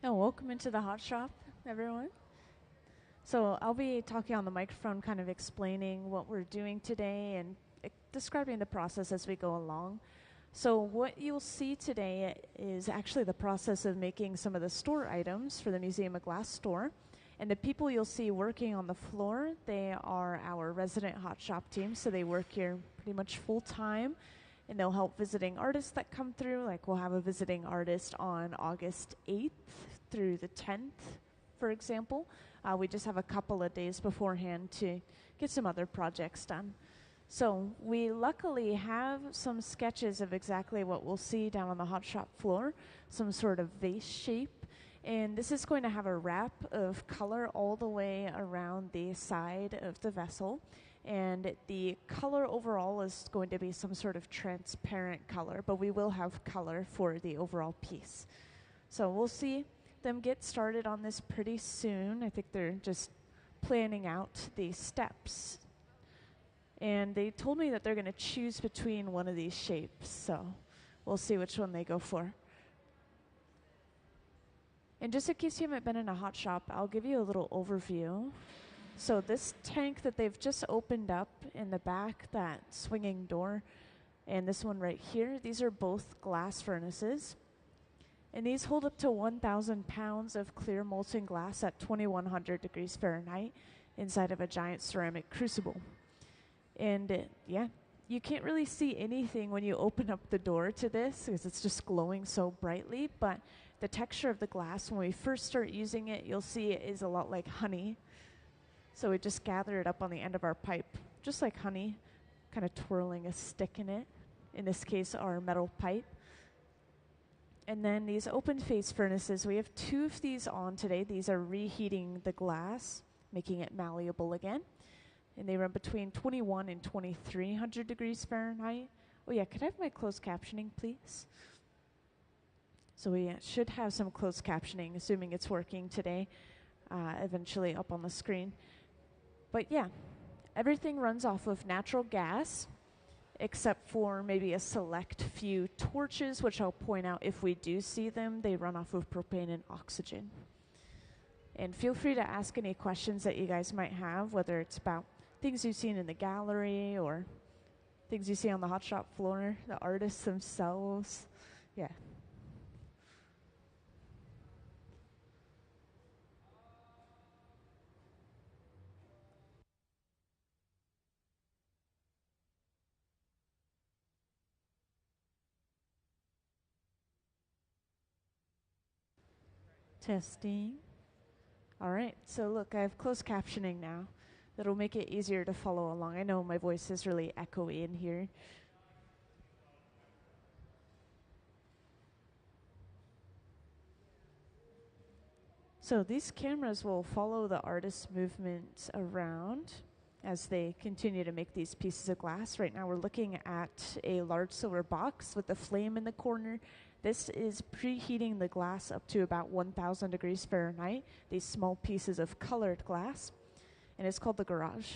And welcome into the hot shop, everyone. So I'll be talking on the microphone, kind of explaining what we're doing today and describing the process as we go along. So what you'll see today is actually the process of making some of the store items for the Museum of Glass store. And the people you'll see working on the floor, they are our resident hot shop team, so they work here pretty much full time. And they'll help visiting artists that come through. Like we'll have a visiting artist on August 8th through the 10th, for example. We just have a couple of days beforehand to get some other projects done. So we luckily have some sketches of exactly what we'll see down on the hot shop floor, some sort of vase shape. And this is going to have a wrap of color all the way around the side of the vessel. And the color overall is going to be some sort of transparent color, but we will have color for the overall piece. So we'll see them get started on this pretty soon. I think they're just planning out the steps. And they told me that they're going to choose between one of these shapes, so we'll see which one they go for. And just in case you haven't been in a hot shop, I'll give you a little overview. So this tank that they've just opened up in the back, that swinging door, and this one right here, these are both glass furnaces. And these hold up to 1,000 pounds of clear molten glass at 2,100 degrees Fahrenheit inside of a giant ceramic crucible. And yeah, you can't really see anything when you open up the door to this because it's just glowing so brightly, but the texture of the glass, when we first start using it, you'll see it is a lot like honey. So we just gather it up on the end of our pipe, just like honey, kind of twirling a stick in it. In this case, our metal pipe. And then these open face furnaces, we have two of these on today. These are reheating the glass, making it malleable again. And they run between 21 and 2,300 degrees Fahrenheit. Oh yeah, could I have my closed captioning, please? So we should have some closed captioning, assuming it's working today, eventually up on the screen. But yeah, everything runs off of natural gas, except for maybe a select few torches, which I'll point out if we do see them. They run off of propane and oxygen. And feel free to ask any questions that you guys might have, whether it's about things you've seen in the gallery or things you see on the hot shop floor, the artists themselves. Yeah. Testing. All right, so look, I have closed captioning now. That'll make it easier to follow along. I know my voice is really echoey in here. So these cameras will follow the artist's movements around as they continue to make these pieces of glass. Right now we're looking at a large silver box with a flame in the corner. This is preheating the glass up to about 1,000 degrees Fahrenheit, these small pieces of colored glass, and it's called the garage.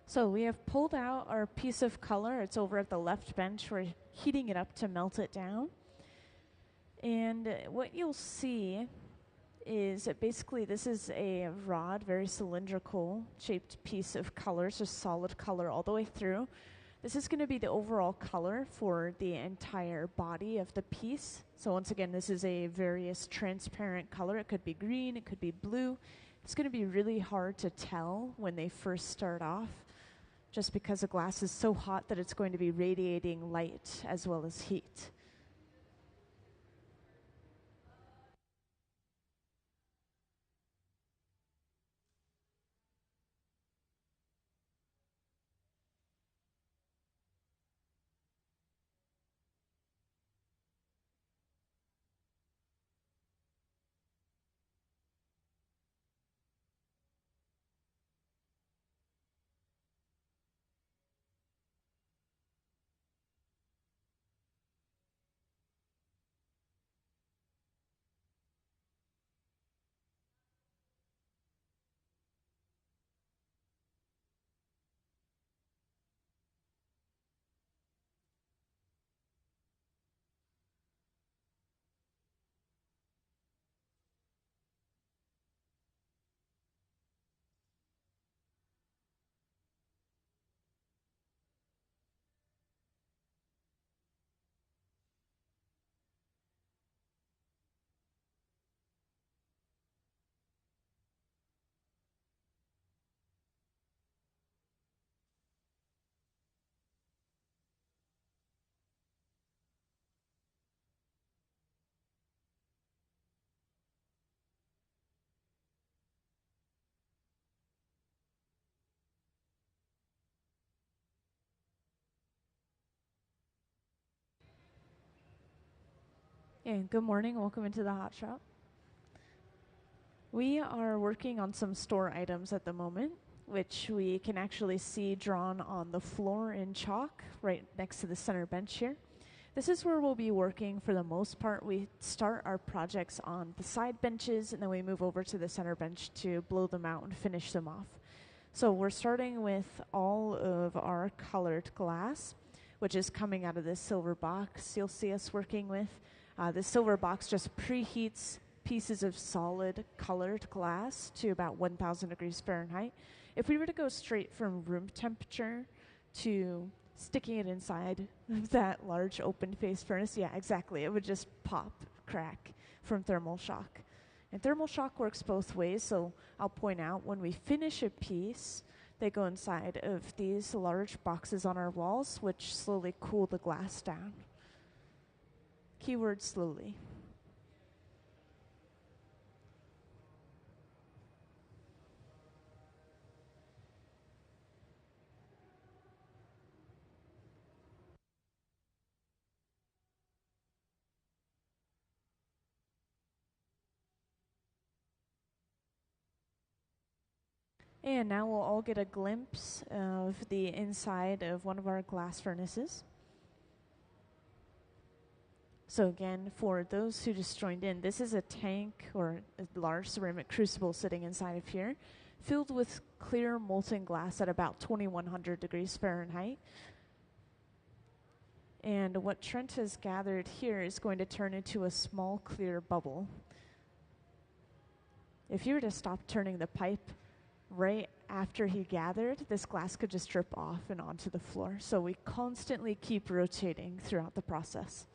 So we have pulled out our piece of color. It's over at the left bench. We're heating it up to melt it down. And what you'll see is that basically this is a rod, very cylindrical shaped piece of color, so solid color all the way through. This is going to be the overall color for the entire body of the piece. So once again, this is a various transparent color. It could be green, it could be blue. It's going to be really hard to tell when they first start off, just because the glass is so hot that it's going to be radiating light as well as heat. And good morning, welcome into the hot shop. We are working on some store items at the moment, which we can actually see drawn on the floor in chalk right next to the center bench here. This is where we'll be working for the most part. We start our projects on the side benches and then we move over to the center bench to blow them out and finish them off. So we're starting with all of our colored glass, which is coming out of this silver box you'll see us working with. This silver box just preheats pieces of solid colored glass to about 1,000 degrees Fahrenheit. If we were to go straight from room temperature to sticking it inside of that large open face furnace, yeah, exactly, it would just pop, crack from thermal shock. And thermal shock works both ways, so I'll point out when we finish a piece, they go inside of these large boxes on our walls, which slowly cool the glass down. Keyword slowly. And now we'll all get a glimpse of the inside of one of our glass furnaces. So again, for those who just joined in, this is a tank or a large ceramic crucible sitting inside of here, filled with clear molten glass at about 2,100 degrees Fahrenheit. And what Trent has gathered here is going to turn into a small clear bubble. If you were to stop turning the pipe right after he gathered, this glass could just drip off and onto the floor. So we constantly keep rotating throughout the process.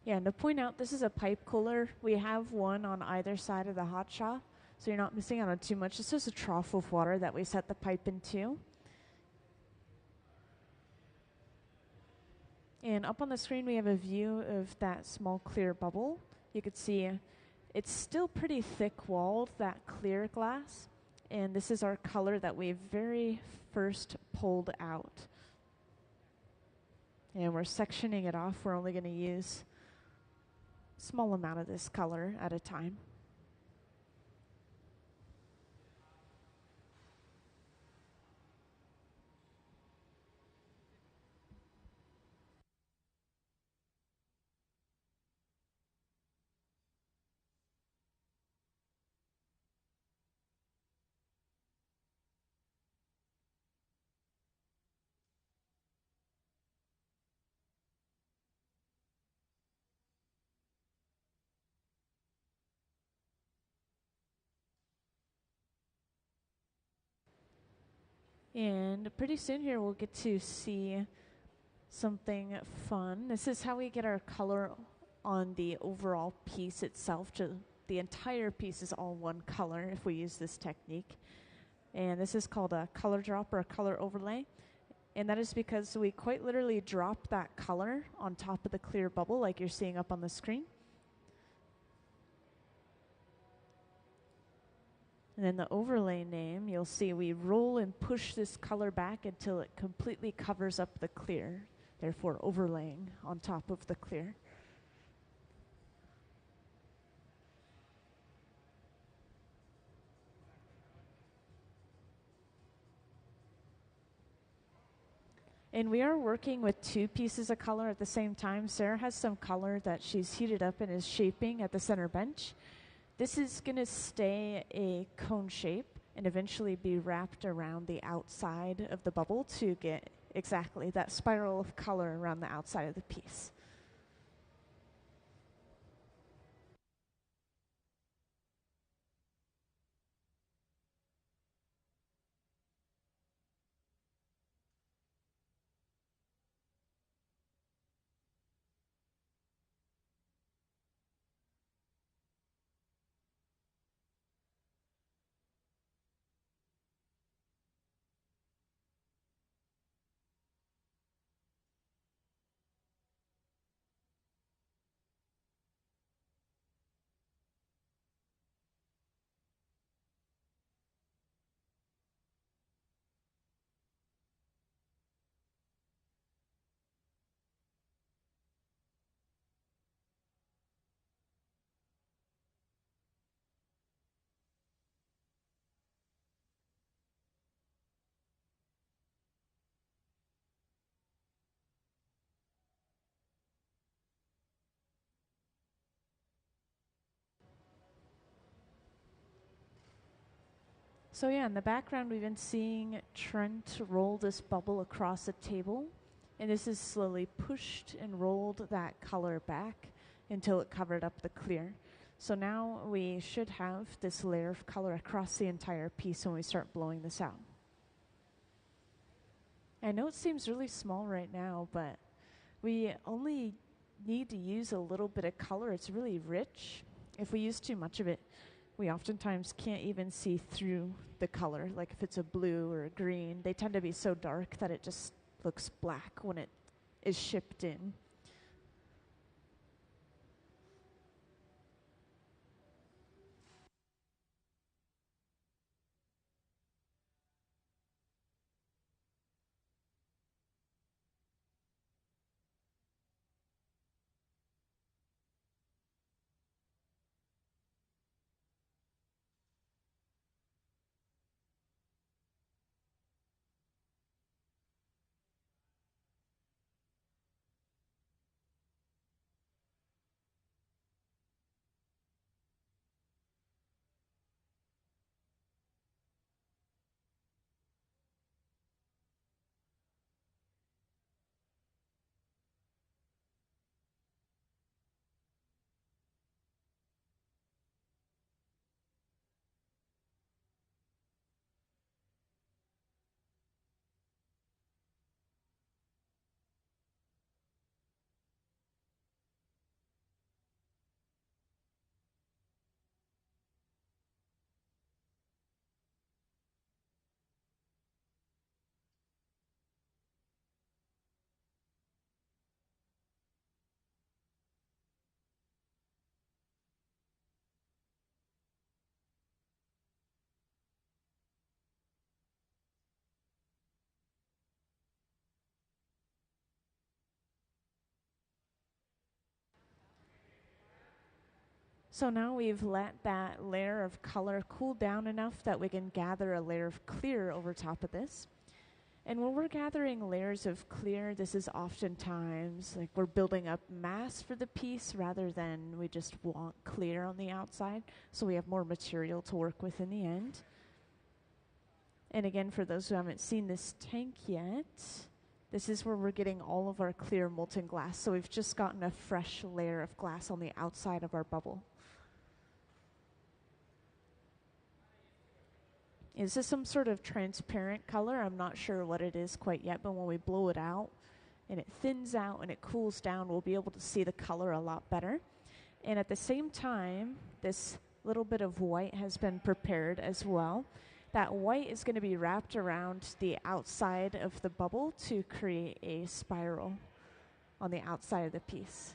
Yeah, and to point out, this is a pipe cooler. We have one on either side of the hot shop, so you're not missing out on too much. It's just a trough of water that we set the pipe into. And up on the screen, we have a view of that small clear bubble. You could see it's still pretty thick-walled, that clear glass. And this is our color that we very first pulled out. And we're sectioning it off. We're only going to use a small amount of this color at a time. And pretty soon here we'll get to see something fun. This is how we get our color on the overall piece itself. The entire piece is all one color if we use this technique. And this is called a color drop or a color overlay. And that is because we quite literally drop that color on top of the clear bubble like you're seeing up on the screen. And then the overlay name, you'll see we roll and push this color back until it completely covers up the clear, therefore overlaying on top of the clear. And we are working with two pieces of color at the same time. Sarah has some color that she's heated up and is shaping at the center bench. This is going to stay a cone shape and eventually be wrapped around the outside of the bubble to get exactly that spiral of color around the outside of the piece. So yeah, in the background we've been seeing Trent roll this bubble across a table, and this is slowly pushed and rolled that color back until it covered up the clear. So now we should have this layer of color across the entire piece when we start blowing this out. I know it seems really small right now, but we only need to use a little bit of color. It's really rich. If we use too much of it, we oftentimes can't even see through the color. Like if it's a blue or a green, they tend to be so dark that it just looks black when it is shipped in. So now we've let that layer of color cool down enough that we can gather a layer of clear over top of this. And when we're gathering layers of clear, this is oftentimes like we're building up mass for the piece rather than we just want clear on the outside, so we have more material to work with in the end. And again, for those who haven't seen this tank yet, this is where we're getting all of our clear molten glass. So we've just gotten a fresh layer of glass on the outside of our bubble. This is some sort of transparent color. I'm not sure what it is quite yet, but when we blow it out and it thins out and it cools down, we'll be able to see the color a lot better. And at the same time, this little bit of white has been prepared as well. That white is going to be wrapped around the outside of the bubble to create a spiral on the outside of the piece.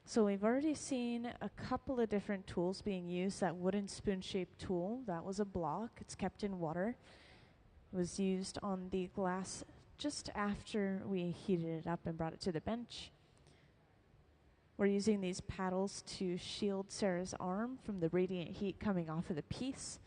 So we've already seen a couple of different tools being used. That wooden spoon-shaped tool, that was a block. It's kept in water. It was used on the glass just after we heated it up and brought it to the bench. We're using these paddles to shield Sarah's arm from the radiant heat coming off of the piece.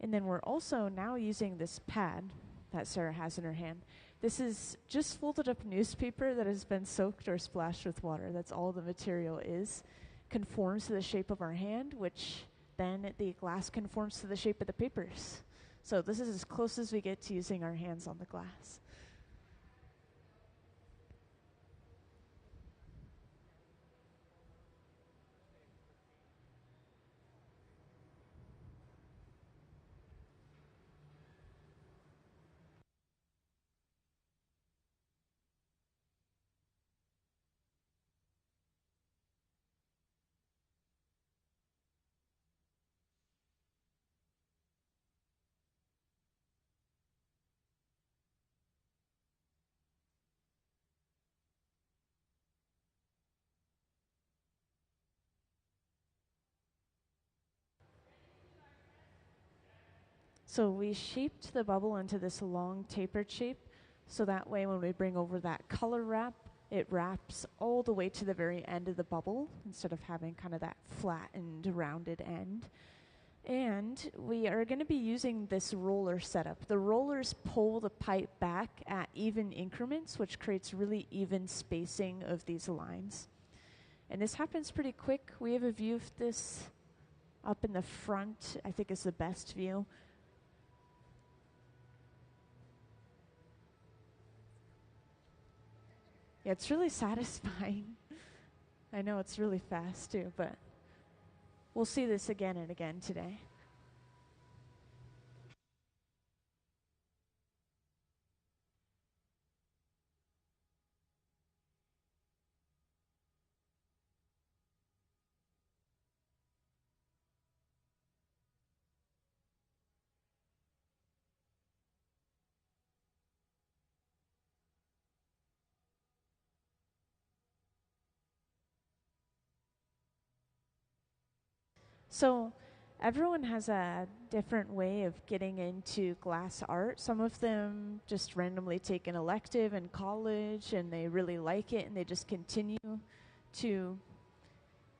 And then we're also now using this pad that Sarah has in her hand. This is just folded up newspaper that has been soaked or splashed with water. That's all the material is. Conforms to the shape of our hand, which then the glass conforms to the shape of the papers. So this is as close as we get to using our hands on the glass. So we shaped the bubble into this long tapered shape, so that way when we bring over that color wrap, it wraps all the way to the very end of the bubble instead of having kind of that flattened, rounded end. And we are going to be using this roller setup. The rollers pull the pipe back at even increments, which creates really even spacing of these lines. And this happens pretty quick. We have a view of this up in the front, I think is the best view. Yeah, it's really satisfying. I know it's really fast too, but we'll see this again and again today. So everyone has a different way of getting into glass art. Some of them just randomly take an elective in college and they really like it and they just continue to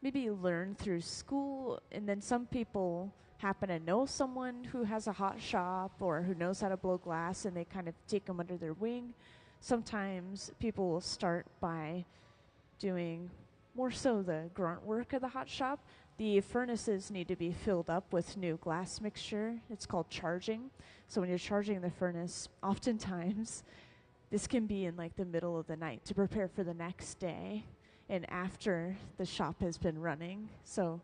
maybe learn through school. And then some people happen to know someone who has a hot shop or who knows how to blow glass and they kind of take them under their wing. Sometimes people will start by doing more so the grunt work of the hot shop. The furnaces need to be filled up with new glass mixture. It's called charging. So when you're charging the furnace, oftentimes this can be in like the middle of the night to prepare for the next day and after the shop has been running. So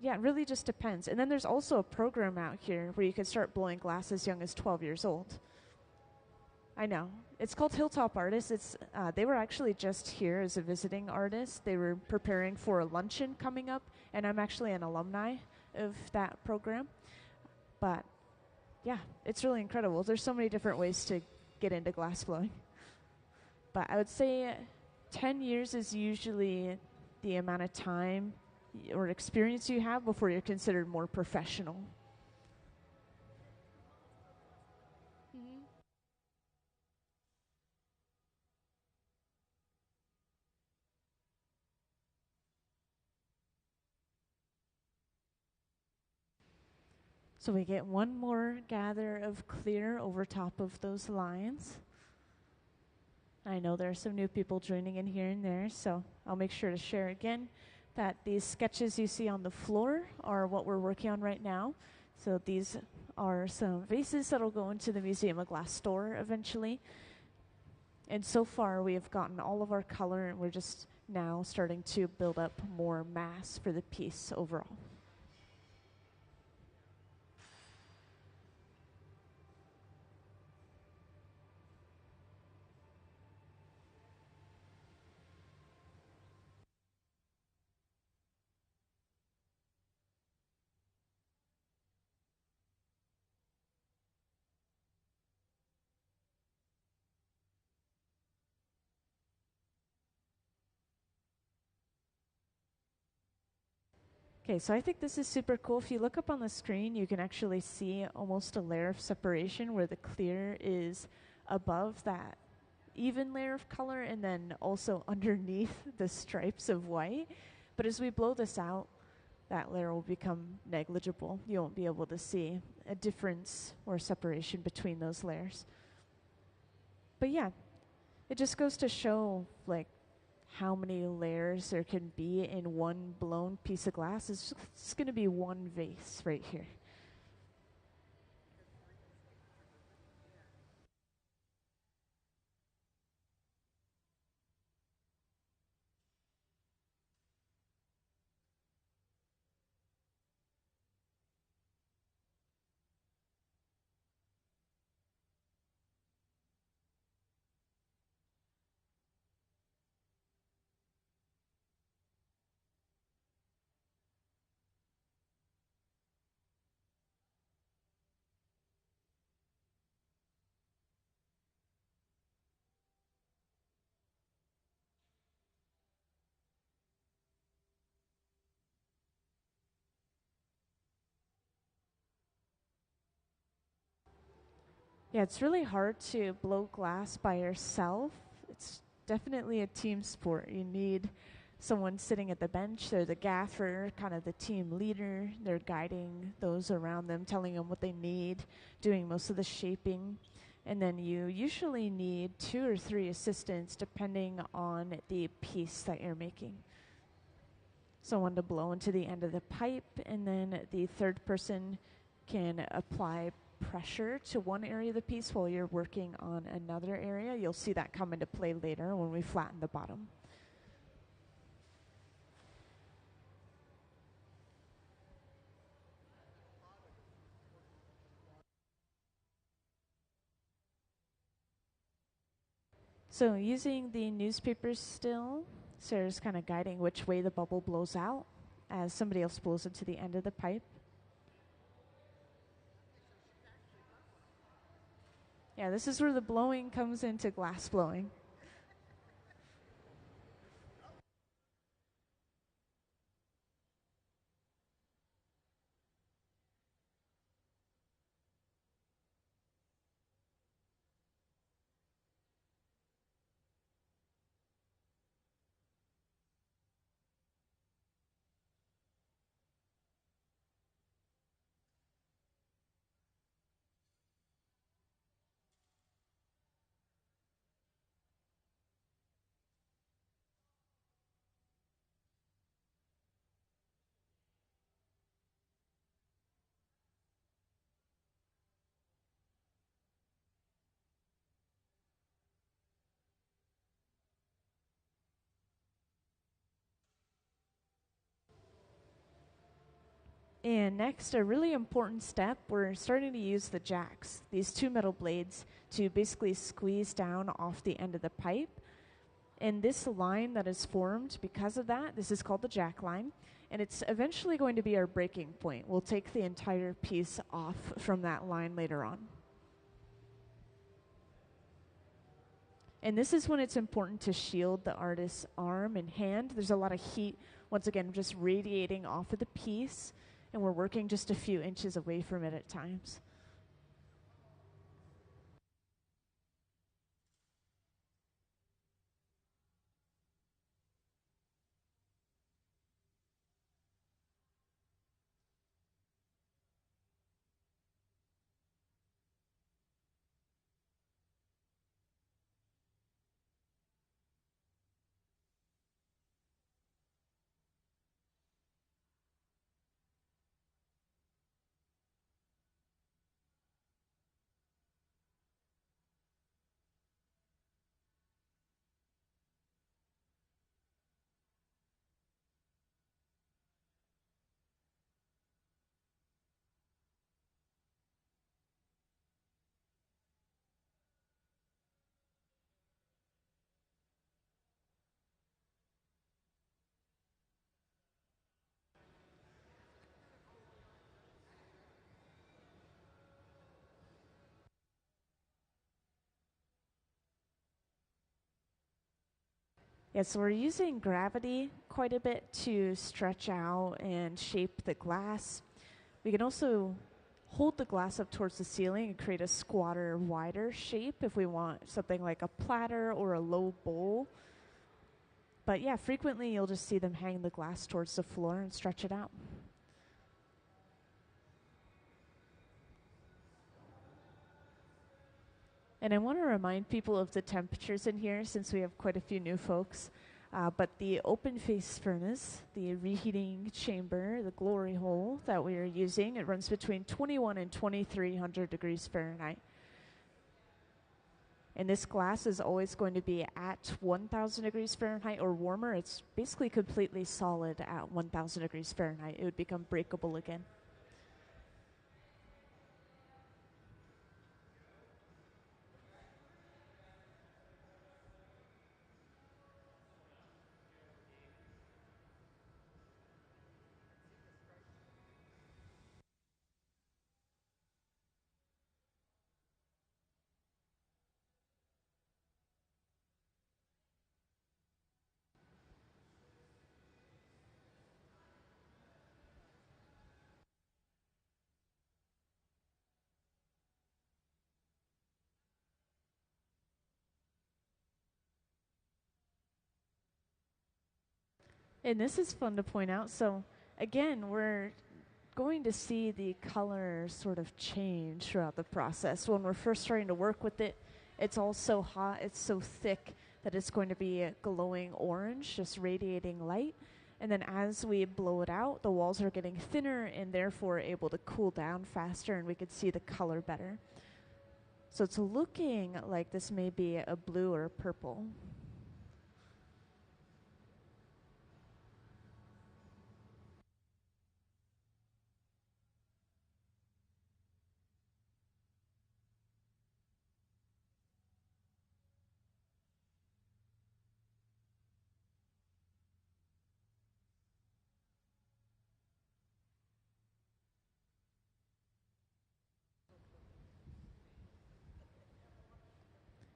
yeah, it really just depends. And then there's also a program out here where you can start blowing glass as young as 12 years old. I know. It's called Hilltop Artists. They were actually just here as a visiting artist. They were preparing for a luncheon coming up, and I'm actually an alumni of that program. But yeah, it's really incredible. There's so many different ways to get into glass blowing. But I would say 10 years is usually the amount of time or experience you have before you're considered more professional. Mm-hmm. So we get one more gather of clear over top of those lines. I know there are some new people joining in here and there, so I'll make sure to share again that these sketches you see on the floor are what we're working on right now. So these are some vases that'll go into the Museum of Glass store eventually. And so far we have gotten all of our color and we're just now starting to build up more mass for the piece overall. Okay, so I think this is super cool. If you look up on the screen, you can actually see almost a layer of separation where the clear is above that even layer of color and then also underneath the stripes of white. But as we blow this out, that layer will become negligible. You won't be able to see a difference or separation between those layers. But yeah, it just goes to show like how many layers there can be in one blown piece of glass. It's just going to be one vase right here. Yeah, it's really hard to blow glass by yourself. It's definitely a team sport. You need someone sitting at the bench. They're the gaffer, kind of the team leader. They're guiding those around them, telling them what they need, doing most of the shaping. And then you usually need 2 or 3 assistants depending on the piece that you're making. Someone to blow into the end of the pipe, and then the third person can apply pressure to one area of the piece while you're working on another area. You'll see that come into play later when we flatten the bottom. So using the newspapers still, Sarah's kind of guiding which way the bubble blows out as somebody else blows into the end of the pipe. Yeah, this is where the blowing comes into glass blowing. And next, a really important step, we're starting to use the jacks, these two metal blades, to basically squeeze down off the end of the pipe. And this line that is formed because of that, this is called the jack line, and it's eventually going to be our breaking point. We'll take the entire piece off from that line later on. And this is when it's important to shield the artist's arm and hand. There's a lot of heat, once again, just radiating off of the piece, and we're working just a few inches away from it at times. Yeah, so we're using gravity quite a bit to stretch out and shape the glass. We can also hold the glass up towards the ceiling and create a squatter, wider shape if we want something like a platter or a low bowl. But yeah, frequently you'll just see them hang the glass towards the floor and stretch it out. And I want to remind people of the temperatures in here since we have quite a few new folks. But the open face furnace, the reheating chamber, the glory hole that we are using, it runs between 21 and 2300 degrees Fahrenheit. And this glass is always going to be at 1000 degrees Fahrenheit or warmer. It's basically completely solid at 1000 degrees Fahrenheit. It would become breakable again. And this is fun to point out. So again, we're going to see the color sort of change throughout the process. When we're first starting to work with it, it's all so hot, it's so thick that it's going to be a glowing orange, just radiating light. And then as we blow it out, the walls are getting thinner and therefore able to cool down faster, and we could see the color better. So it's looking like this may be a blue or a purple.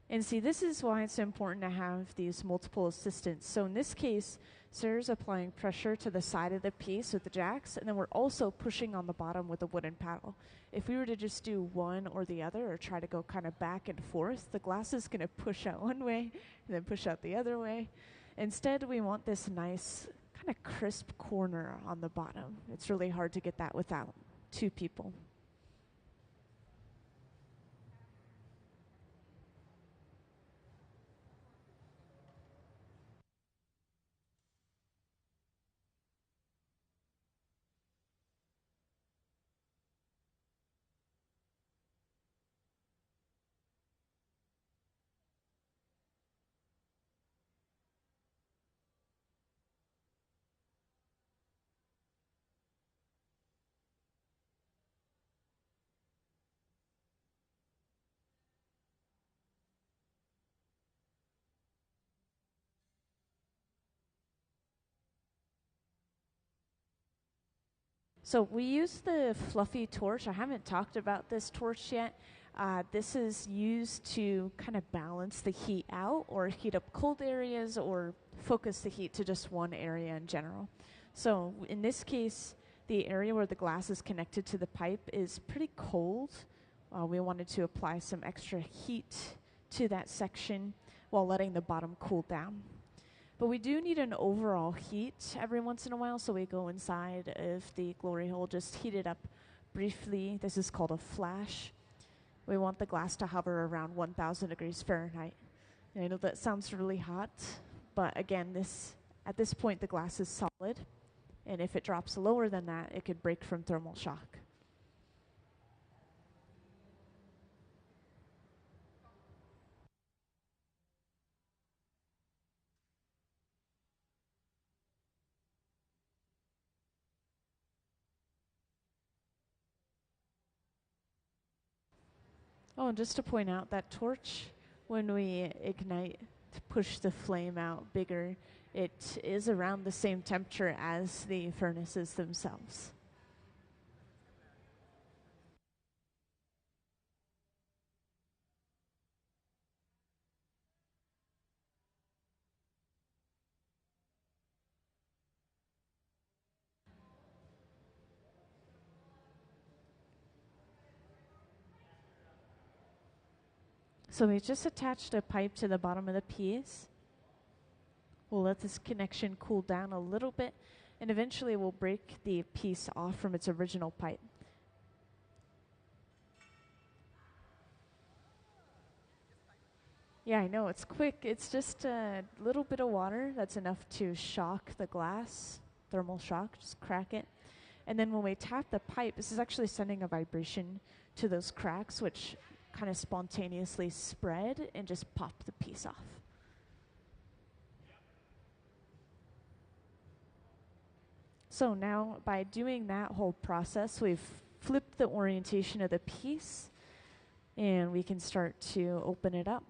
And see, this is why it's important to have these multiple assistants. So in this case, Sarah's applying pressure to the side of the piece with the jacks, and then we're also pushing on the bottom with a wooden paddle. If we were to just do one or the other or try to go kind of back and forth, the glass is going to push out one way and then push out the other way. Instead, we want this nice kind of crisp corner on the bottom. It's really hard to get that without two people. So we use the fluffy torch. I haven't talked about this torch yet. This is used to kind of balance the heat out or heat up cold areas or focus the heat to just one area in general. So in this case, the area where the glass is connected to the pipe is pretty cold. We wanted to apply some extra heat to that section while letting the bottom cool down. But we do need an overall heat every once in a while, so we go inside of the glory hole, just heat it up briefly. This is called a flash. We want the glass to hover around 1,000 degrees Fahrenheit. And I know that sounds really hot, but again, at this point the glass is solid, and if it drops lower than that, it could break from thermal shock. Oh, and just to point out, that torch, when we ignite to push the flame out bigger, it is around the same temperature as the furnaces themselves. So we just attached a pipe to the bottom of the piece. We'll let this connection cool down a little bit, and eventually we'll break the piece off from its original pipe. Yeah, I know, it's quick. It's just a little bit of water that's enough to shock the glass, thermal shock, just crack it. And then when we tap the pipe, this is actually sending a vibration to those cracks, which kind of spontaneously spread and just pop the piece off. So now by doing that whole process, we've flipped the orientation of the piece, and we can start to open it up.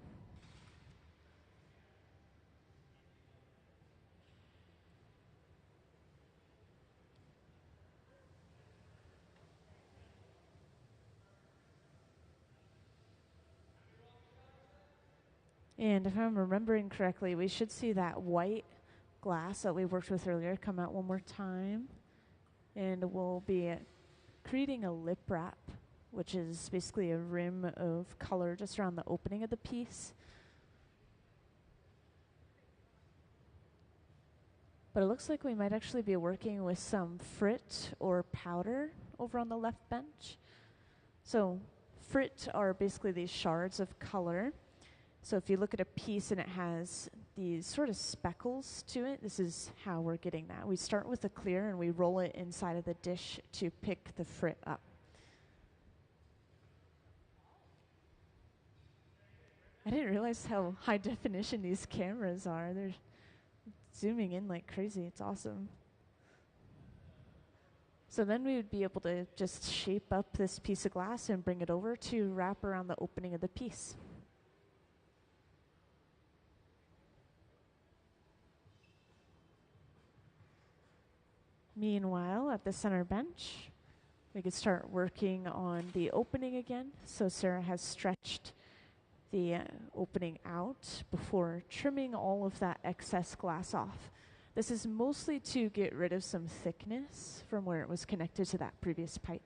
And if I'm remembering correctly, we should see that white glass that we worked with earlier come out one more time. And we'll be creating a lip wrap, which is basically a rim of color just around the opening of the piece. But it looks like we might actually be working with some frit or powder over on the left bench. So frit are basically these shards of color. So if you look at a piece and it has these sort of speckles to it, this is how we're getting that. We start with the clear and we roll it inside of the dish to pick the frit up. I didn't realize how high definition these cameras are. They're zooming in like crazy. It's awesome. So then we would be able to just shape up this piece of glass and bring it over to wrap around the opening of the piece. Meanwhile, at the center bench, we could start working on the opening again. So Sarah has stretched the opening out before trimming all of that excess glass off. This is mostly to get rid of some thickness from where it was connected to that previous pipe.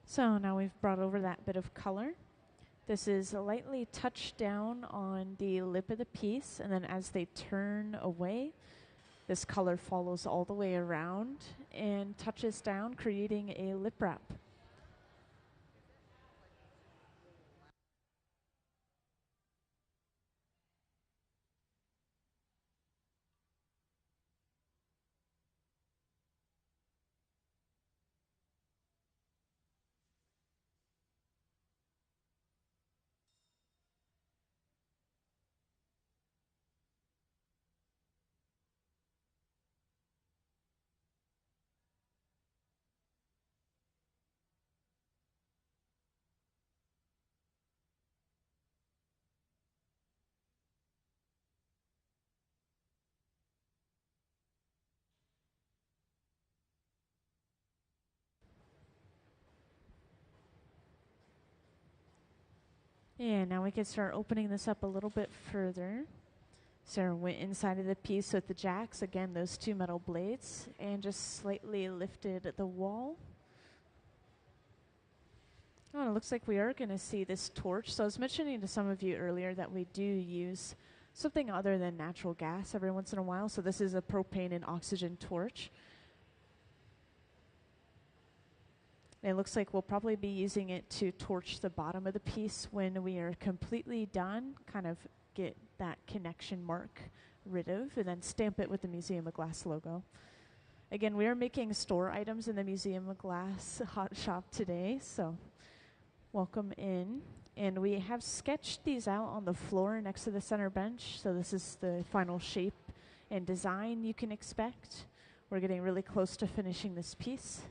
So now we've brought over that bit of color. This is lightly touched down on the lip of the piece, and then as they turn away, this color follows all the way around and touches down, creating a lip wrap. And now we can start opening this up a little bit further. Sarah went inside of the piece with the jacks, again, those two metal blades, and just slightly lifted the wall. Oh, it looks like we are going to see this torch. So I was mentioning to some of you earlier that we do use something other than natural gas every once in a while. So this is a propane and oxygen torch. And it looks like we'll probably be using it to torch the bottom of the piece when we are completely done, kind of get that connection mark rid of, and then stamp it with the Museum of Glass logo. Again, we are making store items in the Museum of Glass hot shop today, so welcome in. And we have sketched these out on the floor next to the center bench, so this is the final shape and design you can expect. We're getting really close to finishing this piece.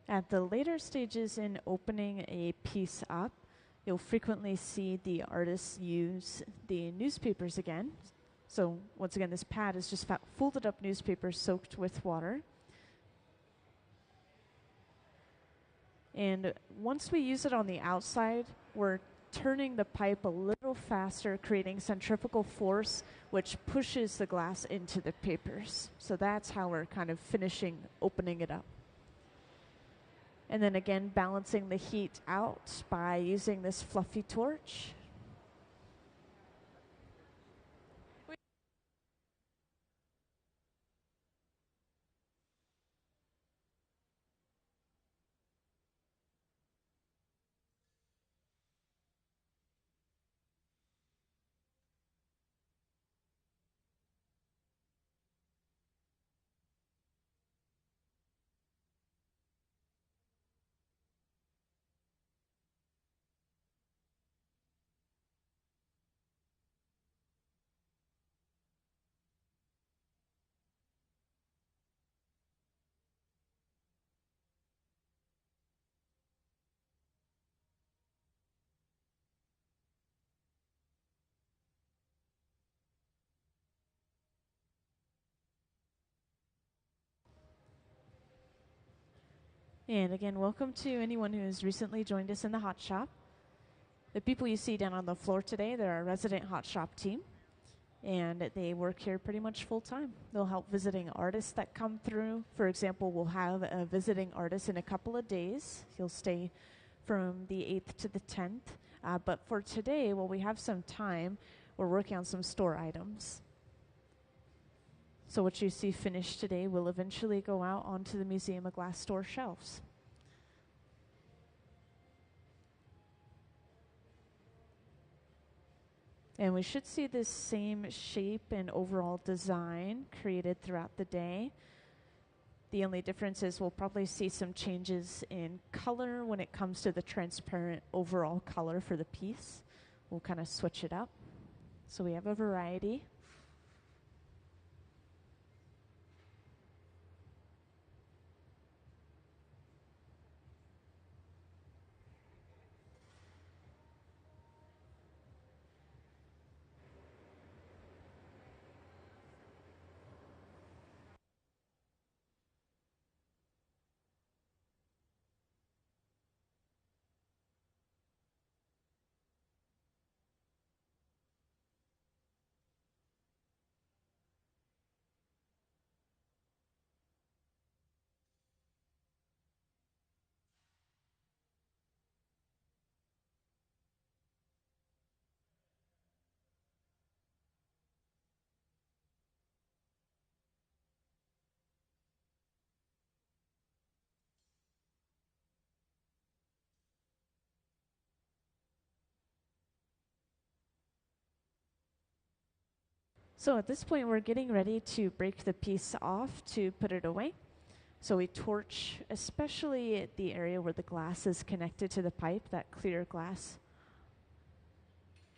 At the later stages in opening a piece up, you'll frequently see the artists use the newspapers again. So once again, this pad is just folded up newspaper soaked with water. And once we use it on the outside, we're turning the pipe a little faster, creating centrifugal force, which pushes the glass into the papers. So that's how we're kind of finishing opening it up. And then again, balancing the heat out by using this fluffy torch. And again, welcome to anyone who has recently joined us in the hot shop. The people you see down on the floor today, they're our resident hot shop team, and they work here pretty much full time. They'll help visiting artists that come through. For example, we'll have a visiting artist in a couple of days. He'll stay from the 8th to the 10th. But for today, while we have some time, we're working on some store items. So what you see finished today will eventually go out onto the Museum of Glass store shelves. And we should see this same shape and overall design created throughout the day. The only difference is we'll probably see some changes in color when it comes to the transparent overall color for the piece. We'll kind of switch it up. So we have a variety. So at this point, we're getting ready to break the piece off to put it away. So we torch, especially at the area where the glass is connected to the pipe, that clear glass,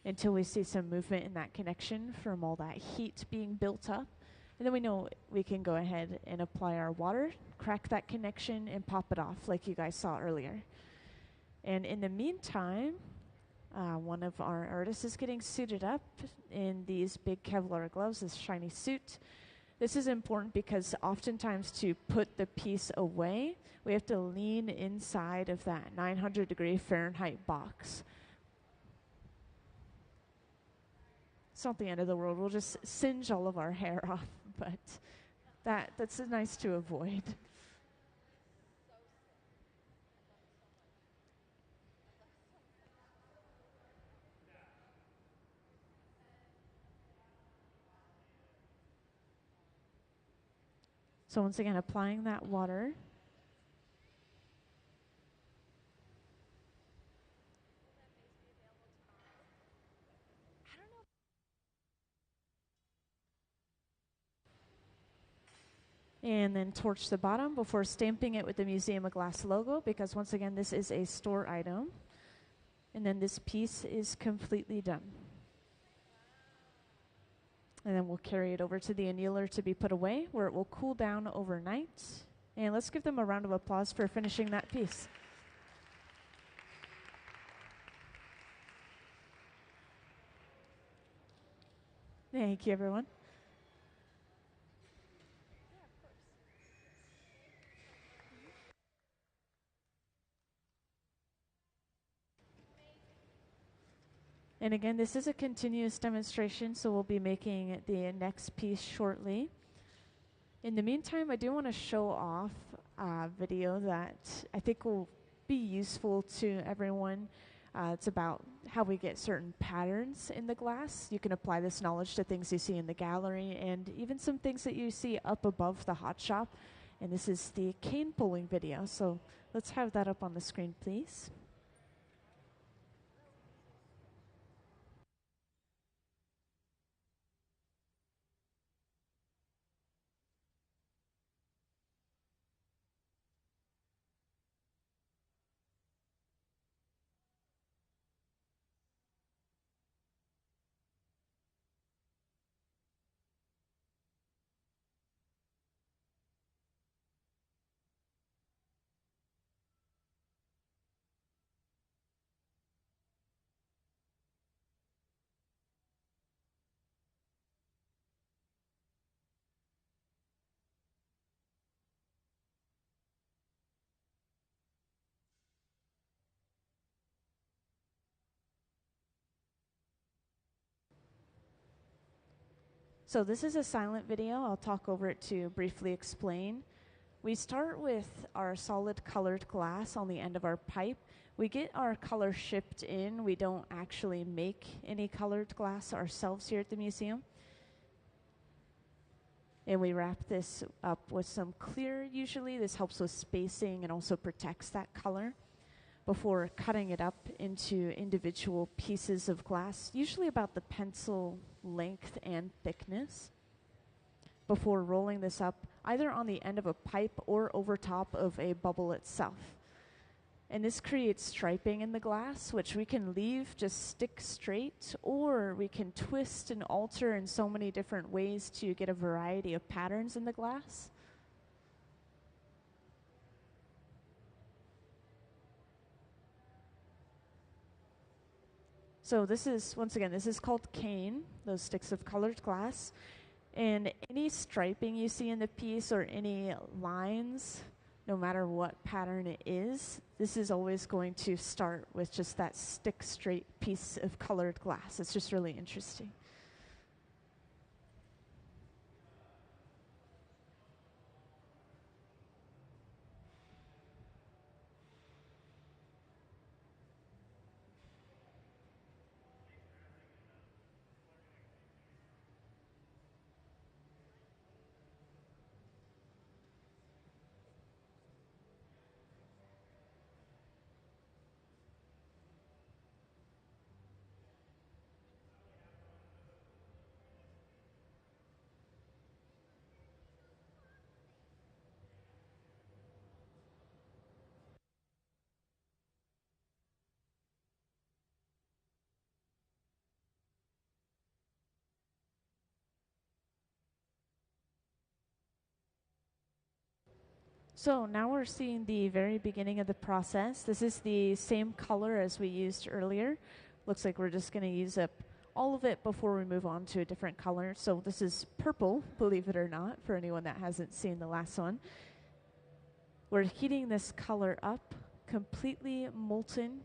until we see some movement in that connection from all that heat being built up. And then we know we can go ahead and apply our water, crack that connection, and pop it off like you guys saw earlier. And in the meantime, one of our artists is getting suited up in these big Kevlar gloves, this shiny suit. This is important because oftentimes to put the piece away, we have to lean inside of that 900-degree Fahrenheit box. It's not the end of the world. We'll just singe all of our hair off, but that's nice to avoid. So once again, applying that water. And then torch the bottom before stamping it with the Museum of Glass logo, because once again, this is a store item. And then this piece is completely done. And then we'll carry it over to the annealer to be put away, where it will cool down overnight. And let's give them a round of applause for finishing that piece. Thank you, everyone. And again, this is a continuous demonstration, so we'll be making the next piece shortly. In the meantime, I do want to show off a video that I think will be useful to everyone. It's about how we get certain patterns in the glass. You can apply this knowledge to things you see in the gallery and even some things that you see up above the hot shop. And this is the cane pulling video. So let's have that up on the screen, please. So this is a silent video. I'll talk over it to briefly explain. We start with our solid colored glass on the end of our pipe. We get our color shipped in. We don't actually make any colored glass ourselves here at the museum. And we wrap this up with some clear usually. This helps with spacing and also protects that color before cutting it up into individual pieces of glass, usually about the pencil length and thickness, before rolling this up either on the end of a pipe or over top of a bubble itself. And this creates striping in the glass, which we can leave just stick straight, or we can twist and alter in so many different ways to get a variety of patterns in the glass. So this is, once again, this is called cane, those sticks of colored glass. And any striping you see in the piece or any lines, no matter what pattern it is, this is always going to start with just that stick straight piece of colored glass. It's just really interesting. So now we're seeing the very beginning of the process. This is the same color as we used earlier. Looks like we're just going to use up all of it before we move on to a different color. So this is purple, believe it or not, for anyone that hasn't seen the last one. We're heating this color up, completely molten.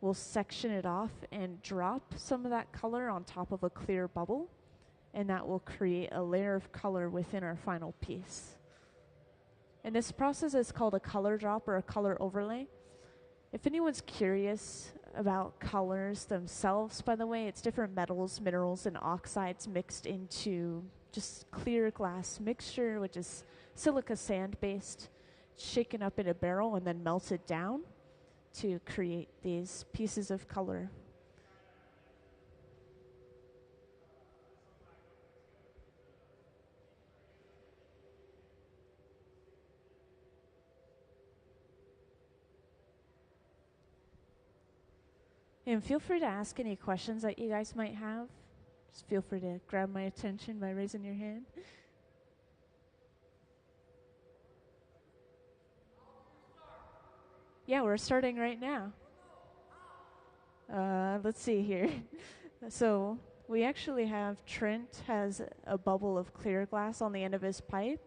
We'll section it off and drop some of that color on top of a clear bubble, and that will create a layer of color within our final piece. And this process is called a color drop or a color overlay. If anyone's curious about colors themselves, by the way, it's different metals, minerals, and oxides mixed into just clear glass mixture, which is silica sand based, shaken up in a barrel and then melted down to create these pieces of color. And feel free to ask any questions that you guys might have. Just feel free to grab my attention by raising your hand. Yeah, we're starting right now. Let's see here. So we actually have Trent has a bubble of clear glass on the end of his pipe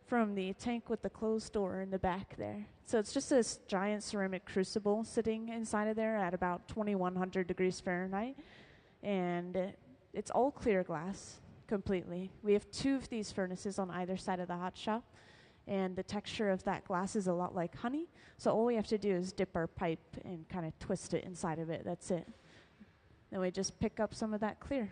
from the tank with the closed door in the back there. So it's just this giant ceramic crucible sitting inside of there at about 2100 degrees Fahrenheit. And it's all clear glass completely. We have 2 of these furnaces on either side of the hot shop. And the texture of that glass is a lot like honey. So all we have to do is dip our pipe and kind of twist it inside of it. That's it. Then we just pick up some of that clear.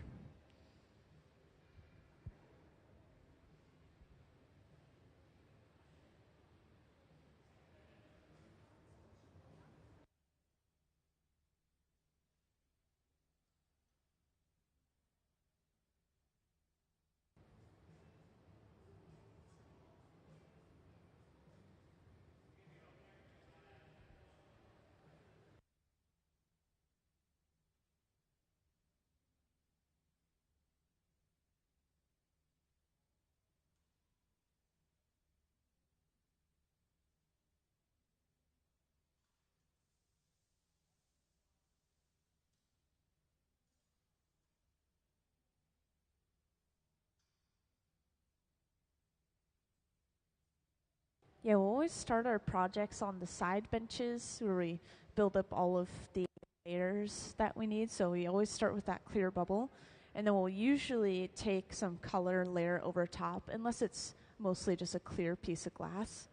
Yeah, we'll always start our projects on the side benches where we build up all of the layers that we need. So we always start with that clear bubble. And then we'll usually take some color layer over top, unless it's mostly just a clear piece of glass.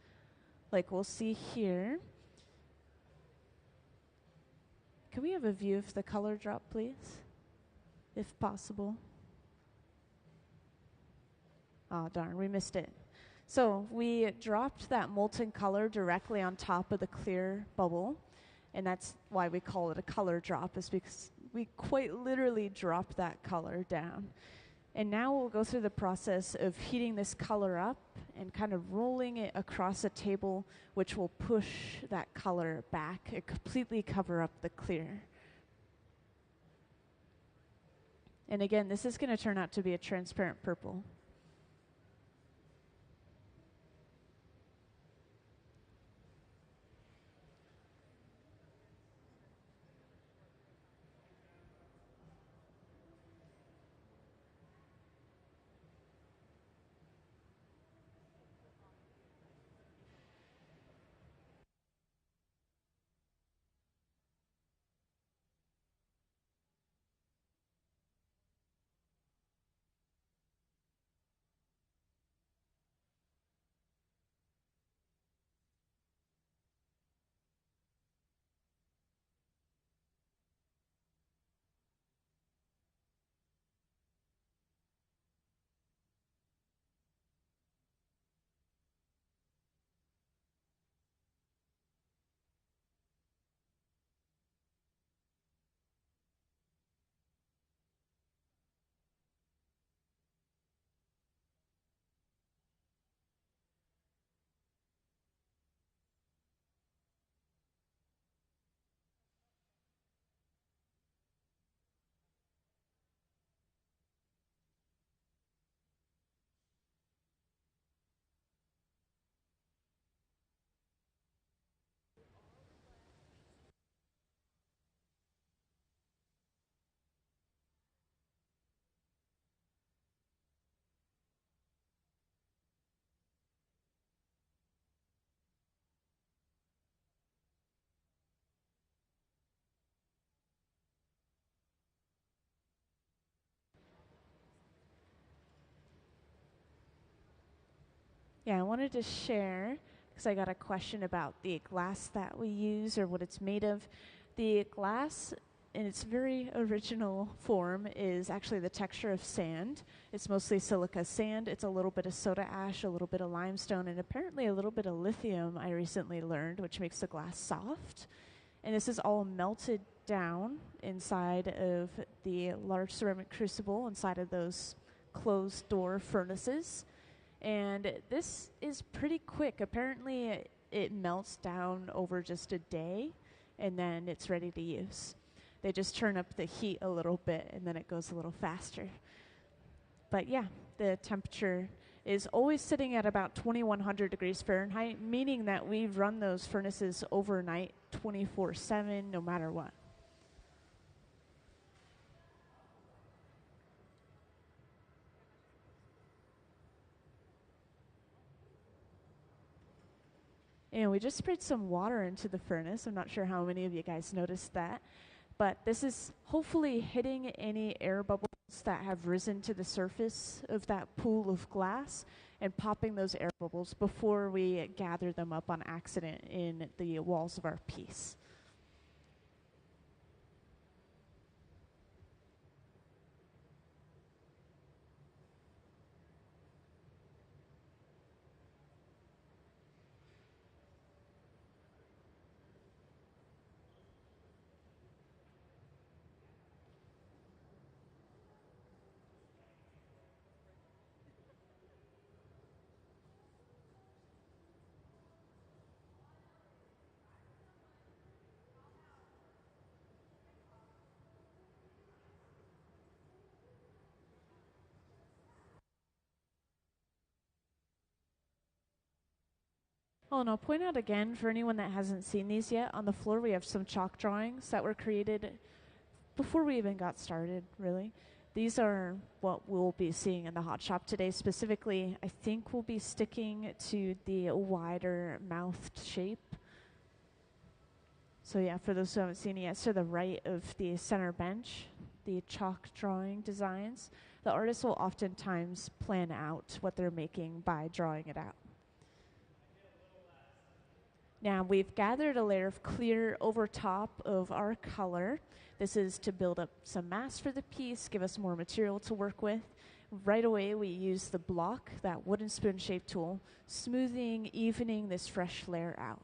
Like we'll see here. Can we have a view of the color drop, please? If possible. Oh, darn, we missed it. So we dropped that molten color directly on top of the clear bubble, and that's why we call it a color drop, is because we quite literally dropped that color down. And now we'll go through the process of heating this color up and kind of rolling it across a table, which will push that color back and completely cover up the clear. And again, this is going to turn out to be a transparent purple. Yeah, I wanted to share because I got a question about the glass that we use or what it's made of. The glass in its very original form is actually the texture of sand. It's mostly silica sand. It's a little bit of soda ash, a little bit of limestone, and apparently a little bit of lithium, I recently learned, which makes the glass soft. And this is all melted down inside of the large ceramic crucible, inside of those closed door furnaces. And this is pretty quick. Apparently, it melts down over just a day, and then it's ready to use. They just turn up the heat a little bit, and then it goes a little faster. But yeah, the temperature is always sitting at about 2100 degrees Fahrenheit, meaning that we run those furnaces overnight 24/7, no matter what. And we just sprayed some water into the furnace. I'm not sure how many of you guys noticed that. But this is hopefully hitting any air bubbles that have risen to the surface of that pool of glass and popping those air bubbles before we gather them up on accident in the walls of our piece. Oh, and I'll point out again for anyone that hasn't seen these yet, on the floor we have some chalk drawings that were created before we even got started, really. These are what we'll be seeing in the hot shop today. Specifically, I think we'll be sticking to the wider mouthed shape. So yeah, for those who haven't seen it yet, to the right of the center bench, the chalk drawing designs, the artist will oftentimes plan out what they're making by drawing it out. Now we've gathered a layer of clear over top of our color. This is to build up some mass for the piece, give us more material to work with. Right away we use the block, that wooden spoon shaped tool, smoothing, evening this fresh layer out.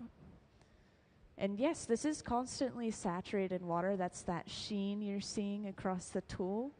And yes, this is constantly saturated in water. That's that sheen you're seeing across the tool.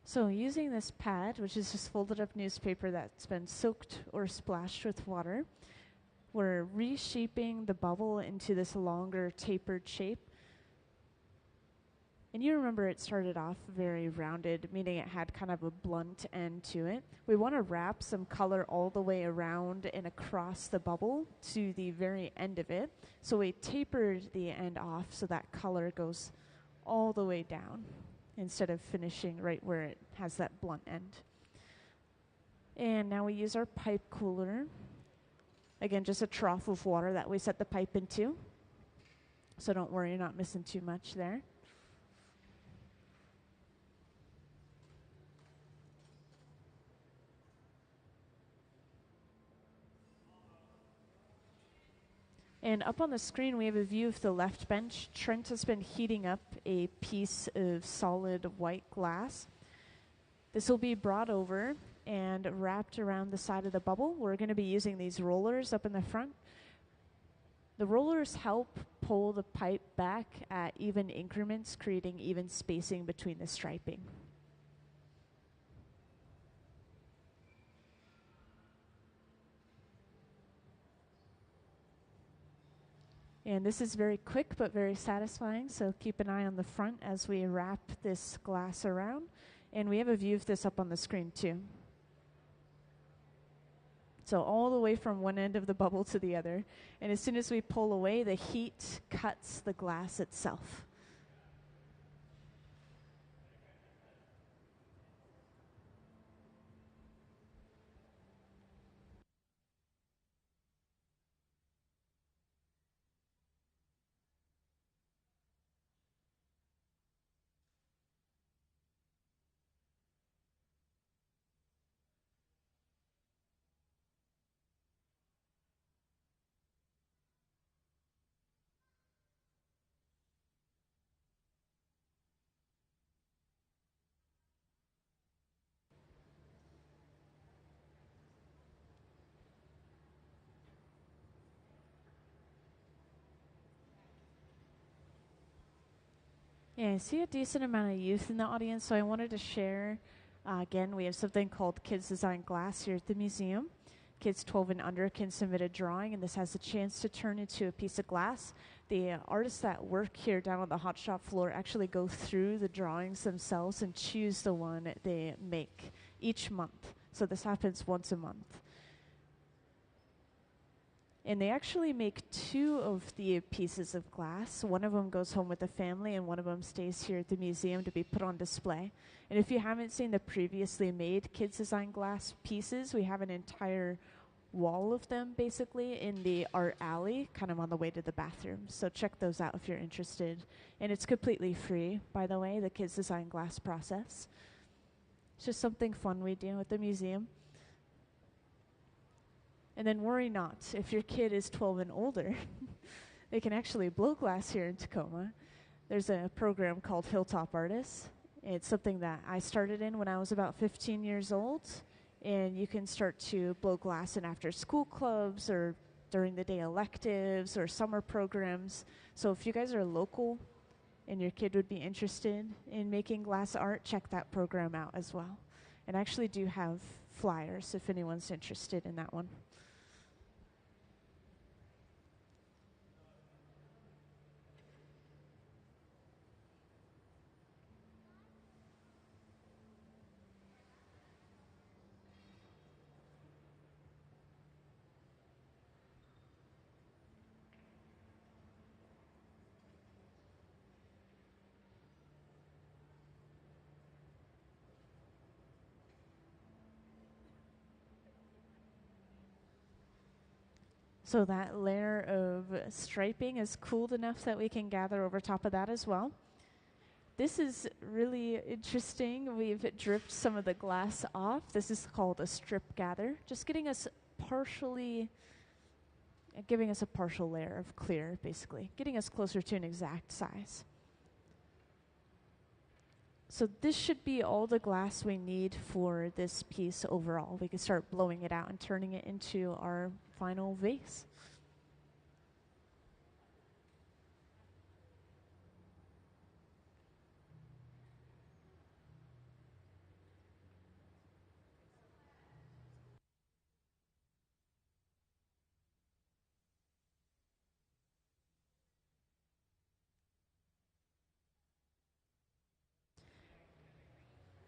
So using this pad, which is just folded up newspaper that's been soaked or splashed with water, we're reshaping the bubble into this longer tapered shape. And you remember it started off very rounded, meaning it had kind of a blunt end to it. We want to wrap some color all the way around and across the bubble to the very end of it. So we tapered the end off so that color goes all the way down instead of finishing right where it has that blunt end. And now we use our pipe cooler. Again, just a trough of water that we set the pipe into. So don't worry, you're not missing too much there. And up on the screen, we have a view of the left bench. Trent has been heating up a piece of solid white glass. This will be brought over and wrapped around the side of the bubble. We're going to be using these rollers up in the front. The rollers help pull the pipe back at even increments, creating even spacing between the striping. And this is very quick but very satisfying, so keep an eye on the front as we wrap this glass around. And we have a view of this up on the screen too. So all the way from one end of the bubble to the other. And as soon as we pull away, the heat cuts the glass itself. Yeah, I see a decent amount of youth in the audience, so I wanted to share. Again, we have something called Kids Design Glass here at the museum. Kids 12 and under can submit a drawing, and this has a chance to turn into a piece of glass. The artists that work here down on the hot shop floor actually go through the drawings themselves and choose the one they make each month. So this happens once a month. And they actually make 2 of the pieces of glass. One of them goes home with the family, and one of them stays here at the museum to be put on display. And if you haven't seen the previously made Kids Design Glass pieces, we have an entire wall of them, basically, in the art alley, kind of on the way to the bathroom. So check those out if you're interested. And it's completely free, by the way, the Kids Design Glass process. It's just something fun we do at the museum. And then worry not, if your kid is 12 and older, they can actually blow glass here in Tacoma. There's a program called Hilltop Artists. It's something that I started in when I was about 15 years old. And you can start to blow glass in after school clubs or during the day electives or summer programs. So if you guys are local and your kid would be interested in making glass art, check that program out as well. And I actually do have flyers if anyone's interested in that one. So that layer of striping is cooled enough that we can gather over top of that as well. This is really interesting. We've dripped some of the glass off. This is called a strip gather, just getting us giving us a partial layer of clear, basically, getting us closer to an exact size. So this should be all the glass we need for this piece overall. We can start blowing it out and turning it into our final vase.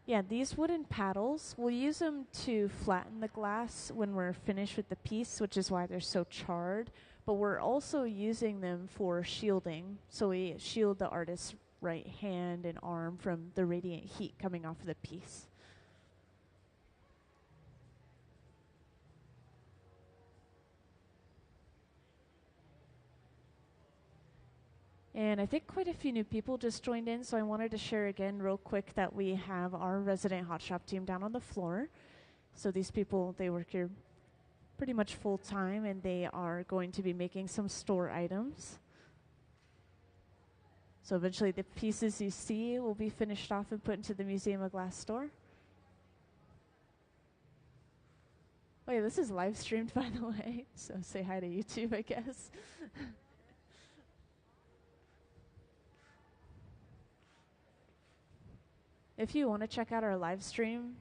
Yeah, these wooden paddles, we'll use them to flatten the glass when we're finished with the piece, which is why they're so charred. But we're also using them for shielding. So we shield the artist's right hand and arm from the radiant heat coming off of the piece. And I think quite a few new people just joined in, so I wanted to share again real quick that we have our resident hot shop team down on the floor. So these people, they work here pretty much full time, and they are going to be making some store items. So eventually the pieces you see will be finished off and put into the Museum of Glass store. Oh yeah, this is live streamed, by the way, so say hi to YouTube, I guess. If you want to check out our live stream,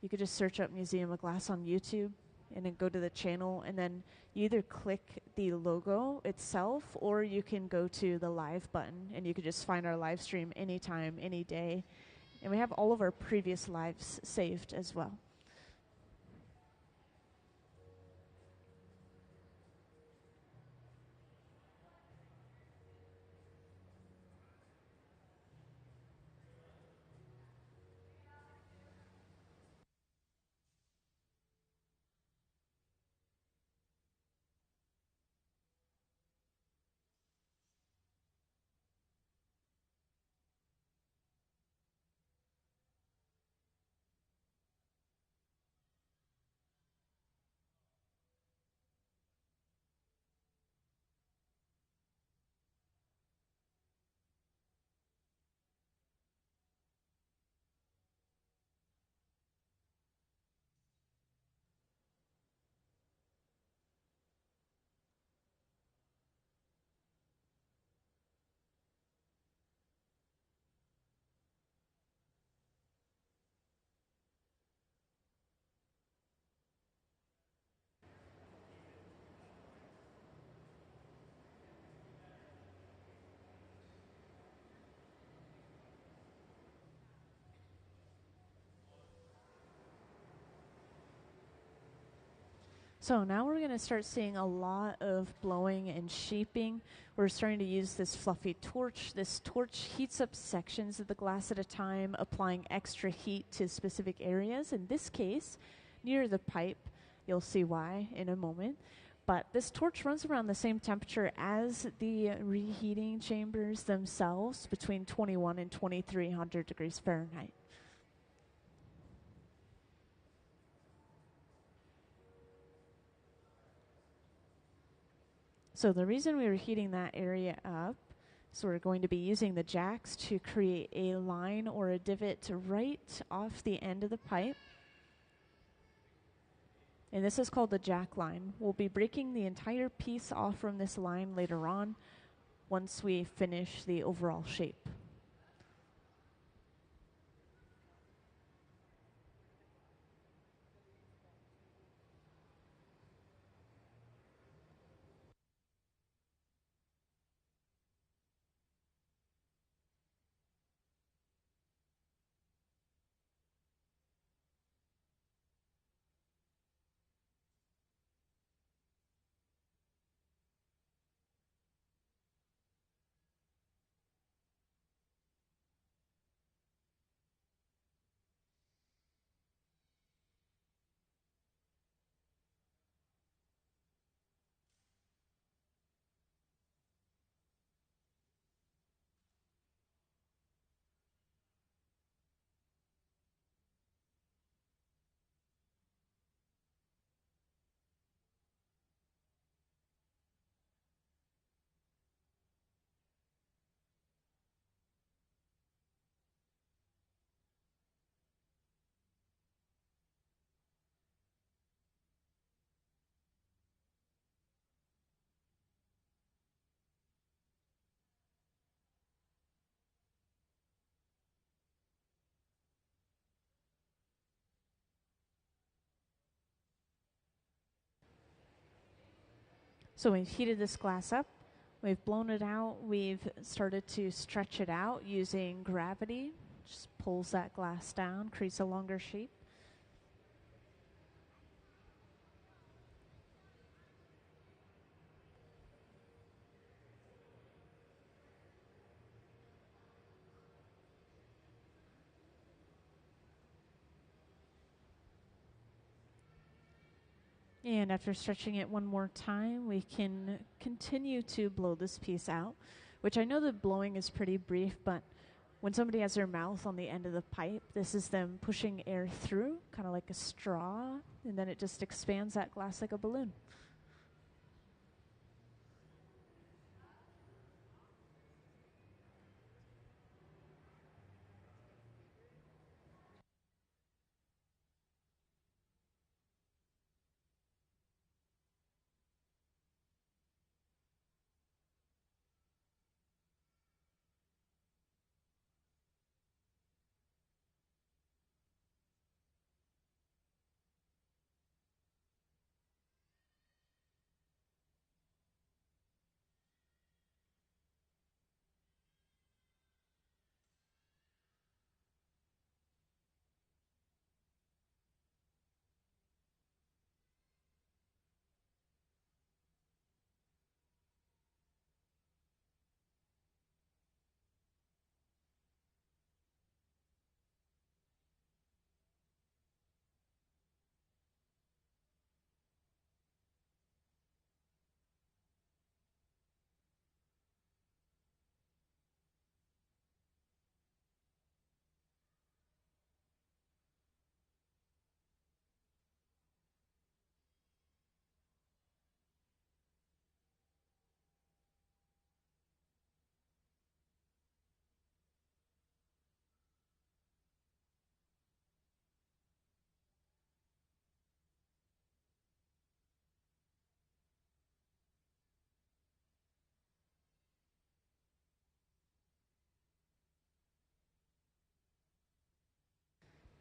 you could just search up Museum of Glass on YouTube and then go to the channel, and then you either click the logo itself or you can go to the live button and you could just find our live stream anytime, any day. And we have all of our previous lives saved as well. So now we're going to start seeing a lot of blowing and shaping. We're starting to use this fluffy torch. This torch heats up sections of the glass at a time, applying extra heat to specific areas. In this case, near the pipe, you'll see why in a moment. But this torch runs around the same temperature as the reheating chambers themselves, between 21 and 2300 degrees Fahrenheit. So the reason we were heating that area up is we're going to be using the jacks to create a line or a divot right off the end of the pipe. And this is called the jack line. We'll be breaking the entire piece off from this line later on once we finish the overall shape. So we've heated this glass up, we've blown it out, we've started to stretch it out using gravity. Just pulls that glass down, creates a longer shape. And after stretching it one more time, we can continue to blow this piece out, which I know the blowing is pretty brief, but When somebody has their mouth on the end of the pipe, this is them pushing air through, kind of like a straw, and then it just expands that glass like a balloon.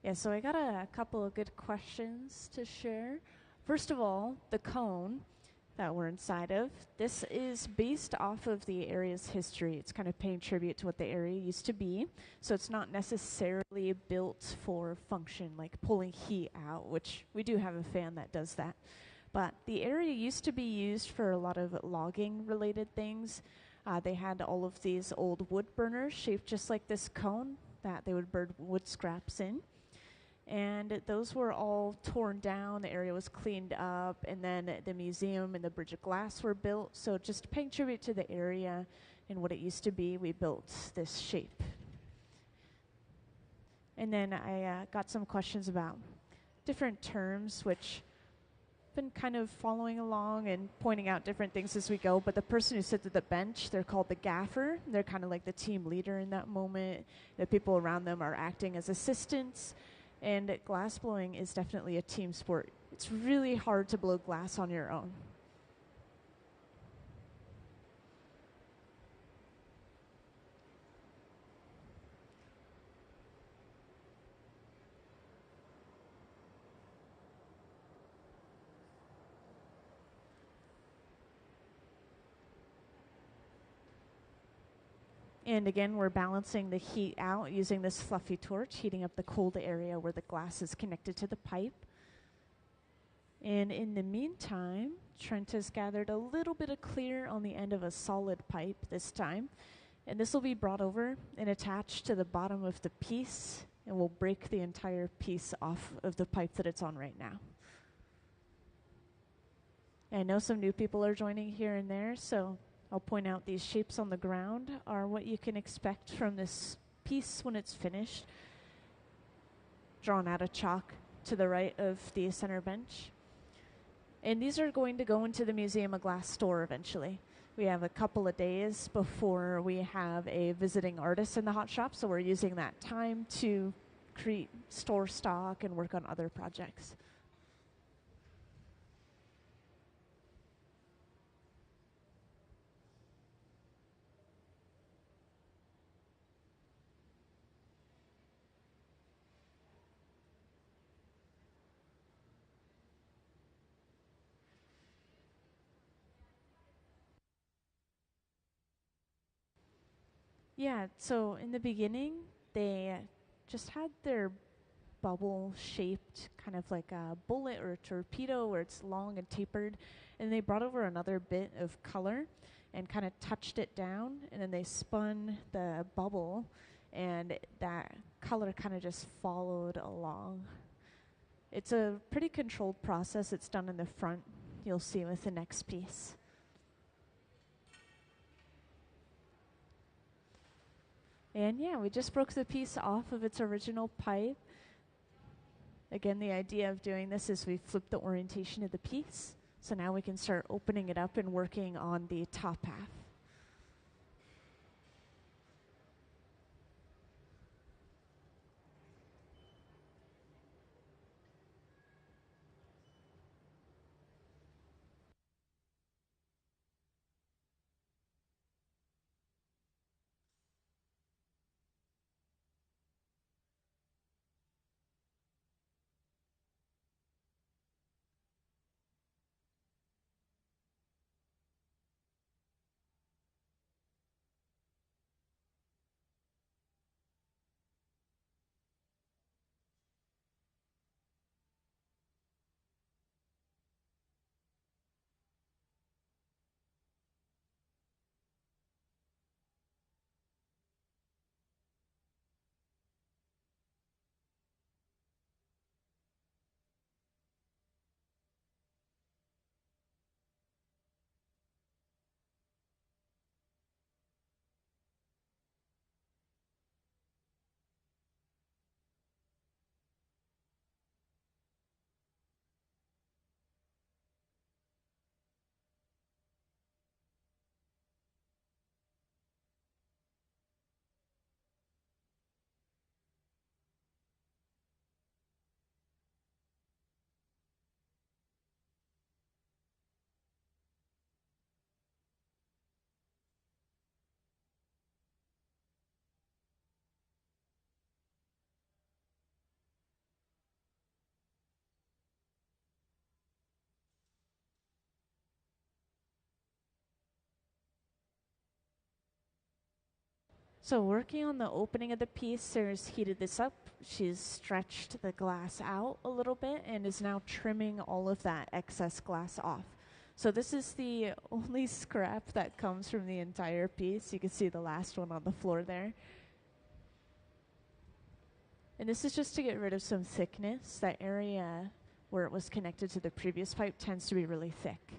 Yeah, so I got a couple of good questions to share. First of all, the cone that we're inside of, this is based off of the area's history. It's kind of paying tribute to what the area used to be. So it's not necessarily built for function, like pulling heat out, which we do have a fan that does that. But the area used to be used for a lot of logging related things. They had all of these old wood burners shaped just like this cone that they would burn wood scraps in. And those were all torn down. The area was cleaned up, and then the museum and the Bridge of Glass were built. So just paying tribute to the area and what it used to be, we built this shape. And then I got some questions about different terms, which I've been kind of following along and pointing out different things as we go. But the person who sits at the bench, they're called the gaffer. They're kind of like the team leader in that moment. The people around them are acting as assistants. And glass blowing is definitely a team sport. It's really hard to blow glass on your own. And again, we're balancing the heat out using this fluffy torch, heating up the cold area where the glass is connected to the pipe. And in the meantime, Trent has gathered a little bit of clear on the end of a solid pipe this time. And this will be brought over and attached to the bottom of the piece, and we'll break the entire piece off of the pipe that it's on right now. I know some new people are joining here and there, so I'll point out these shapes on the ground are what you can expect from this piece when it's finished. Drawn out of chalk to the right of the center bench. And these are going to go into the Museum of Glass store eventually. We have a couple of days before we have a visiting artist in the hot shop, so we're using that time to create store stock and work on other projects. Yeah, so in the beginning, they just had their bubble shaped, kind of like a bullet or a torpedo where it's long and tapered. And they brought over another bit of color and kind of touched it down. And then they spun the bubble, and that color kind of just followed along. It's a pretty controlled process. It's done in the front, you'll see with the next piece. And yeah, we just broke the piece off of its original pipe. Again, the idea of doing this is we flip the orientation of the piece. So now we can start opening it up and working on the top half. So working on the opening of the piece, Sarah's heated this up. She's stretched the glass out a little bit and is now trimming all of that excess glass off. So this is the only scrap that comes from the entire piece. You can see the last one on the floor there. And this is just to get rid of some thickness. That area where it was connected to the previous pipe tends to be really thick.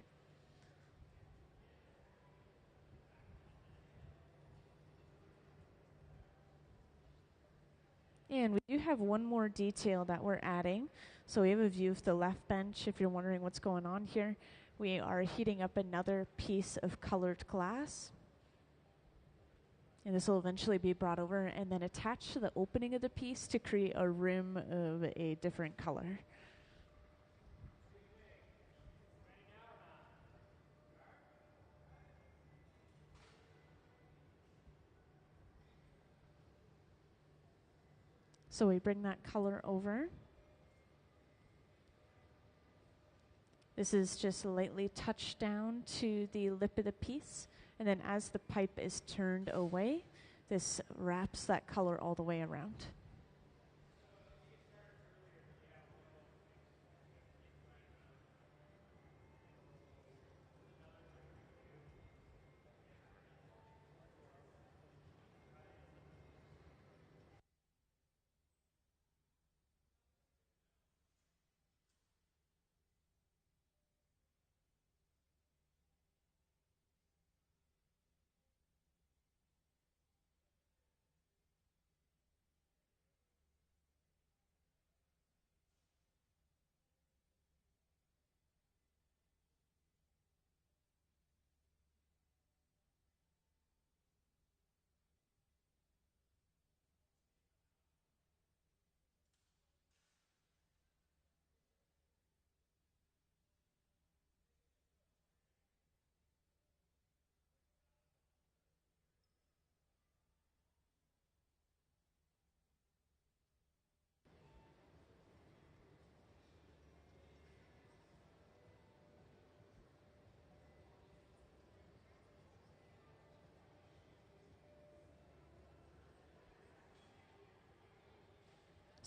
And we do have one more detail that we're adding. So we have a view of the left bench. If you're wondering what's going on here, we are heating up another piece of colored glass. And this will eventually be brought over and then attached to the opening of the piece to create a rim of a different color. So we bring that color over. This is just lightly touched down to the lip of the piece. And then as the pipe is turned away, this wraps that color all the way around.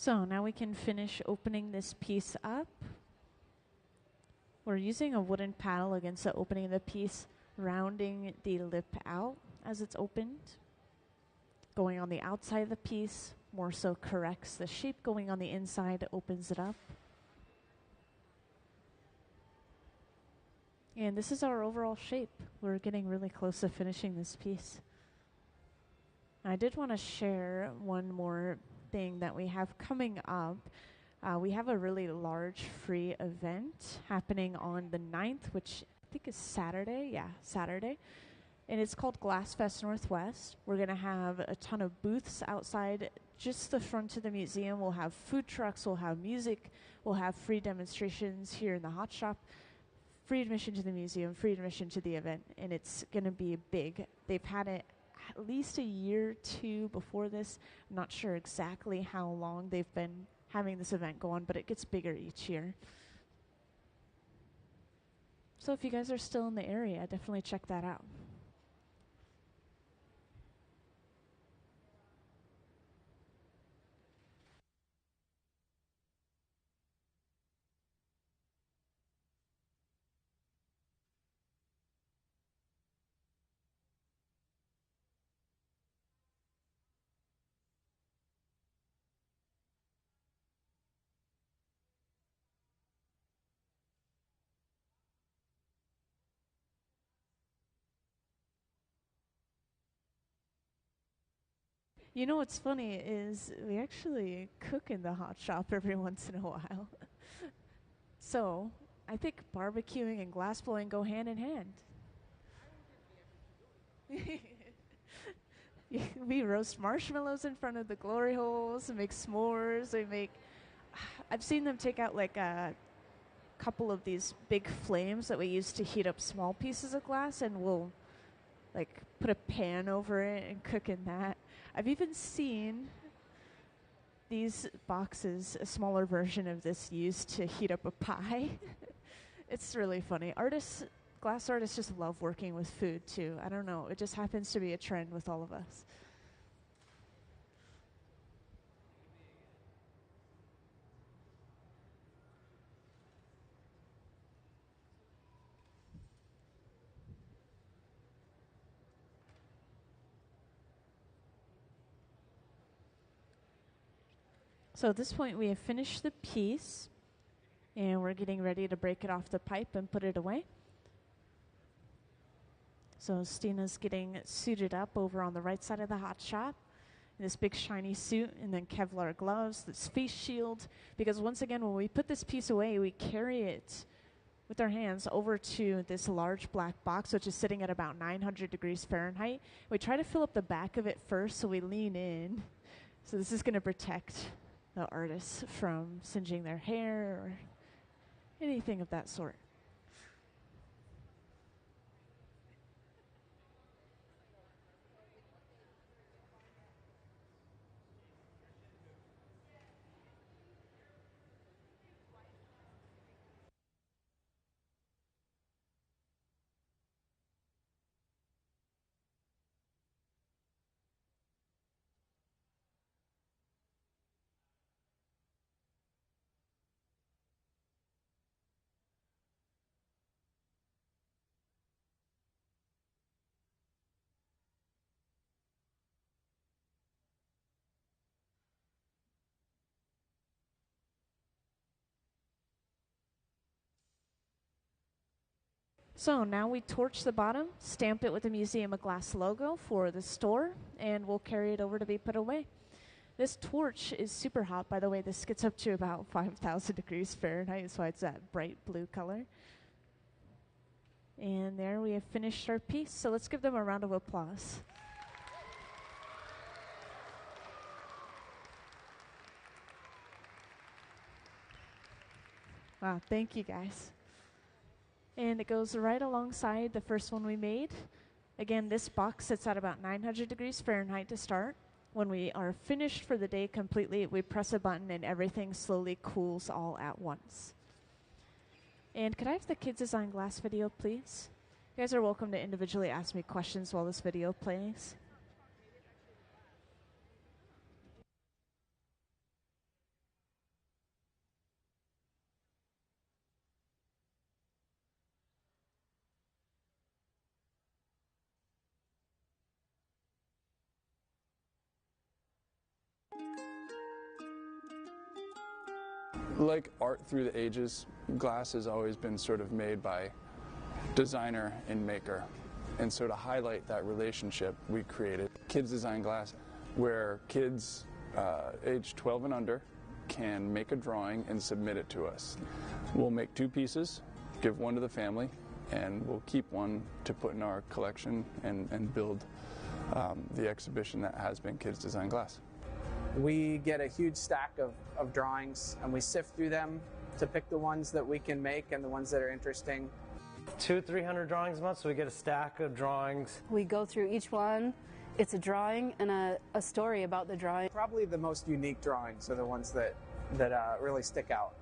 So now we can finish opening this piece up. We're using a wooden paddle against the opening of the piece, rounding the lip out as it's opened. Going on the outside of the piece more so corrects the shape. Going on the inside opens it up. And this is our overall shape. We're getting really close to finishing this piece. I did want to share one more thing that we have coming up. We have a really large free event happening on the 9th, which I think is Saturday. Yeah, Saturday. And it's called Glassfest Northwest. We're going to have a ton of booths outside just the front of the museum. We'll have food trucks, we'll have music, we'll have free demonstrations here in the hot shop, free admission to the museum, free admission to the event, and it's going to be big. They've had it at least a year or two before this. I'm not sure exactly how long they've been having this event go on, but it gets bigger each year. So if you guys are still in the area, definitely check that out. You know what's funny is we actually cook in the hot shop every once in a while. So I think barbecuing and glassblowing go hand in hand. We roast marshmallows in front of the glory holes and make s'mores. I've seen them take out like a couple of these big flames that we use to heat up small pieces of glass, and we'll like put a pan over it and cook in that. I've even seen these boxes, a smaller version of this, used to heat up a pie. It's really funny. Glass artists just love working with food too. I don't know, it just happens to be a trend with all of us. So at this point we have finished the piece and we're getting ready to break it off the pipe and put it away. So Stina's getting suited up over on the right side of the hot shop in this big shiny suit, and then Kevlar gloves, this face shield, because once again when we put this piece away we carry it with our hands over to this large black box, which is sitting at about 900 degrees Fahrenheit. We try to fill up the back of it first, so we lean in. So this is going to protect the artists from singeing their hair or anything of that sort. So now we torch the bottom, stamp it with the Museum of Glass logo for the store, and we'll carry it over to be put away. This torch is super hot, by the way. This gets up to about 5,000 degrees Fahrenheit, that's why it's that bright blue color. And there we have finished our piece, so let's give them a round of applause. Wow, thank you guys. And it goes right alongside the first one we made. Again, this box sits at about 900 degrees Fahrenheit to start. When we are finished for the day completely, we press a button and everything slowly cools all at once. And could I have the Kids Design Glass video, please? You guys are welcome to individually ask me questions while this video plays. Like art through the ages, glass has always been sort of made by designer and maker. And so to highlight that relationship, we created Kids Design Glass, where kids age 12 and under can make a drawing and submit it to us. We'll make 2 pieces, give one to the family, and we'll keep one to put in our collection and build the exhibition that has been Kids Design Glass. We get a huge stack of drawings, and we sift through them to pick the ones that we can make and the ones that are interesting. 200-300 drawings a month, so we get a stack of drawings. We go through each one. It's a drawing and a story about the drawing. Probably the most unique drawings are the ones that really stick out.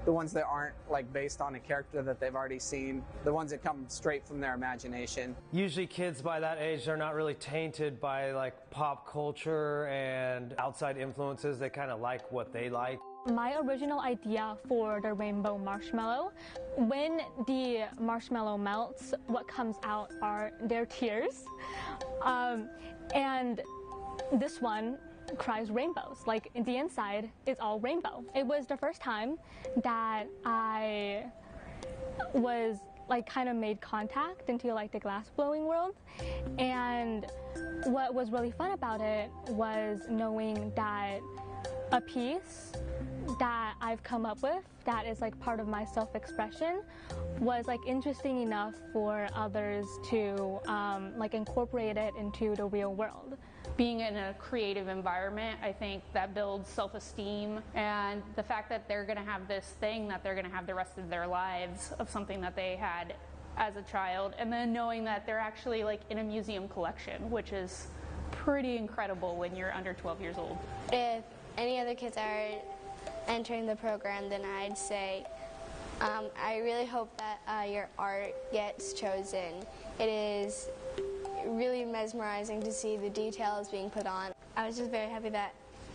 The ones that aren't like based on a character that they've already seen. The ones that come straight from their imagination. Usually kids by that age, they're not really tainted by like pop culture and outside influences. They kind of like what they like. My original idea for the rainbow marshmallow, when the marshmallow melts, what comes out are their tears. And this one cries rainbows. Like the inside is all rainbow. It was the first time that I was like kind of made contact into like the glass blowing world. And what was really fun about it was knowing that a piece that I've come up with that is like part of my self-expression was like interesting enough for others to like incorporate it into the real world. Being in a creative environment, I think that builds self-esteem, and the fact that they're going to have this thing that they're going to have the rest of their lives of something that they had as a child, and then knowing that they're actually like in a museum collection, which is pretty incredible when you're under 12 years old. If any other kids are entering the program, then I'd say I really hope that your art gets chosen. It is really mesmerizing to see the details being put on. I was just very happy that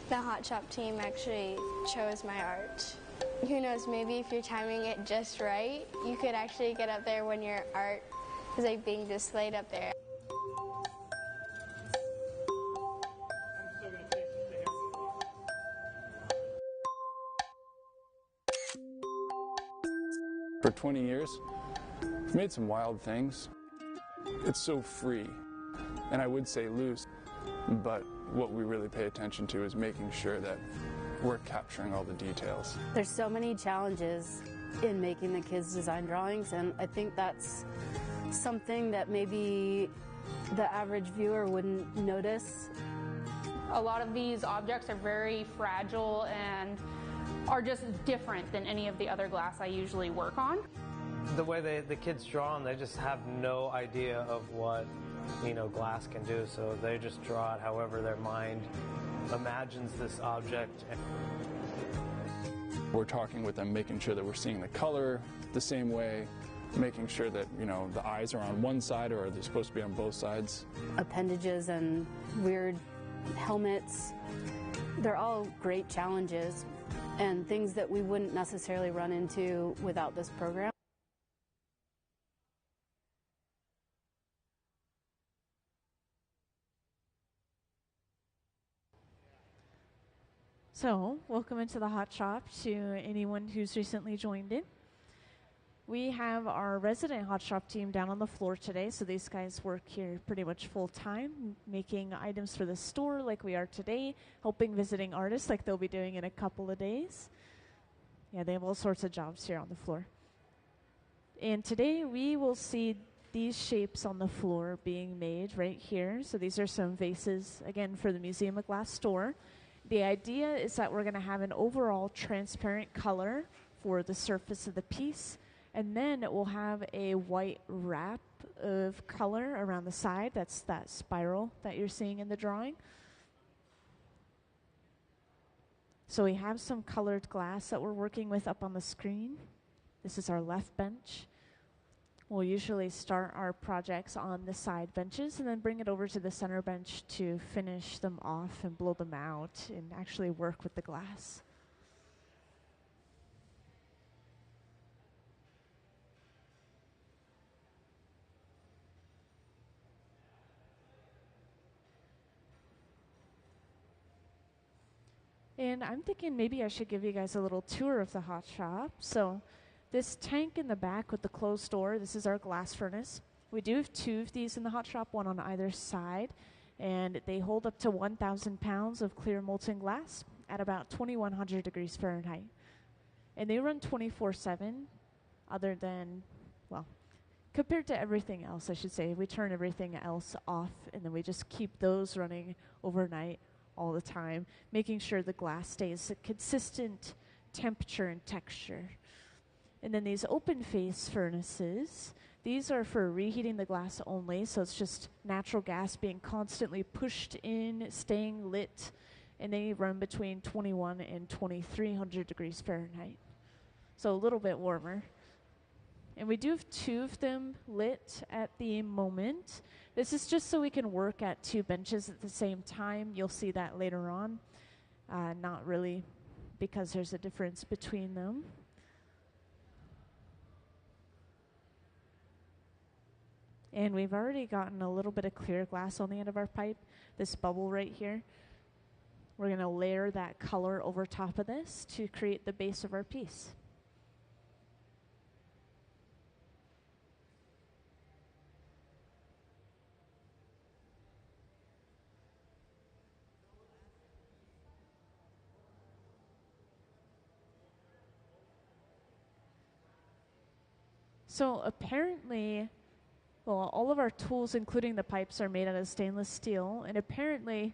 the Hot Shop team actually chose my art. Who knows, maybe if you're timing it just right, you could actually get up there when your art is like being displayed up there. For 20 years, we've made some wild things. It's so free, and I would say loose, but what we really pay attention to is making sure that we're capturing all the details. There's so many challenges in making the kids design drawings, and I think that's something that maybe the average viewer wouldn't notice. A lot of these objects are very fragile and are just different than any of the other glass I usually work on. The way the kids draw them, they just have no idea of what, glass can do, so they just draw it however their mind imagines this object. We're talking with them, making sure that we're seeing the color the same way, making sure that, the eyes are on one side or are they supposed to be on both sides. Appendages and weird helmets, they're all great challenges and things that we wouldn't necessarily run into without this program. So, welcome into the Hot Shop to anyone who's recently joined in. We have our resident Hot Shop team down on the floor today, so these guys work here pretty much full time, making items for the store like we are today, helping visiting artists like they'll be doing in a couple of days. Yeah, they have all sorts of jobs here on the floor. And today we will see these shapes on the floor being made right here. So these are some vases, again, for the Museum of Glass store. The idea is that we're going to have an overall transparent color for the surface of the piece, and then it will have a white wrap of color around the side. That's that spiral that you're seeing in the drawing. So we have some colored glass that we're working with up on the screen. This is our left bench. We'll usually start our projects on the side benches and then bring it over to the center bench to finish them off and blow them out and actually work with the glass. And I'm thinking maybe I should give you guys a little tour of the Hot Shop. So this tank in the back with the closed door, this is our glass furnace. We do have 2 of these in the hot shop, one on either side, and they hold up to 1,000 pounds of clear molten glass at about 2,100 degrees Fahrenheit. And they run 24/7, other than, well, compared to everything else, I should say. We turn everything else off, and then we just keep those running overnight all the time, making sure the glass stays a consistent temperature and texture. And then these open face furnaces, these are for reheating the glass only, so it's just natural gas being constantly pushed in, staying lit, and they run between 21 and 2,300 degrees Fahrenheit. So a little bit warmer. And we do have 2 of them lit at the moment. This is just so we can work at 2 benches at the same time. You'll see that later on. Not really, because there's a difference between them. And we've already gotten a little bit of clear glass on the end of our pipe, this bubble right here. We're going to layer that color over top of this to create the base of our piece. So apparently, well, all of our tools, including the pipes, are made out of stainless steel, and apparently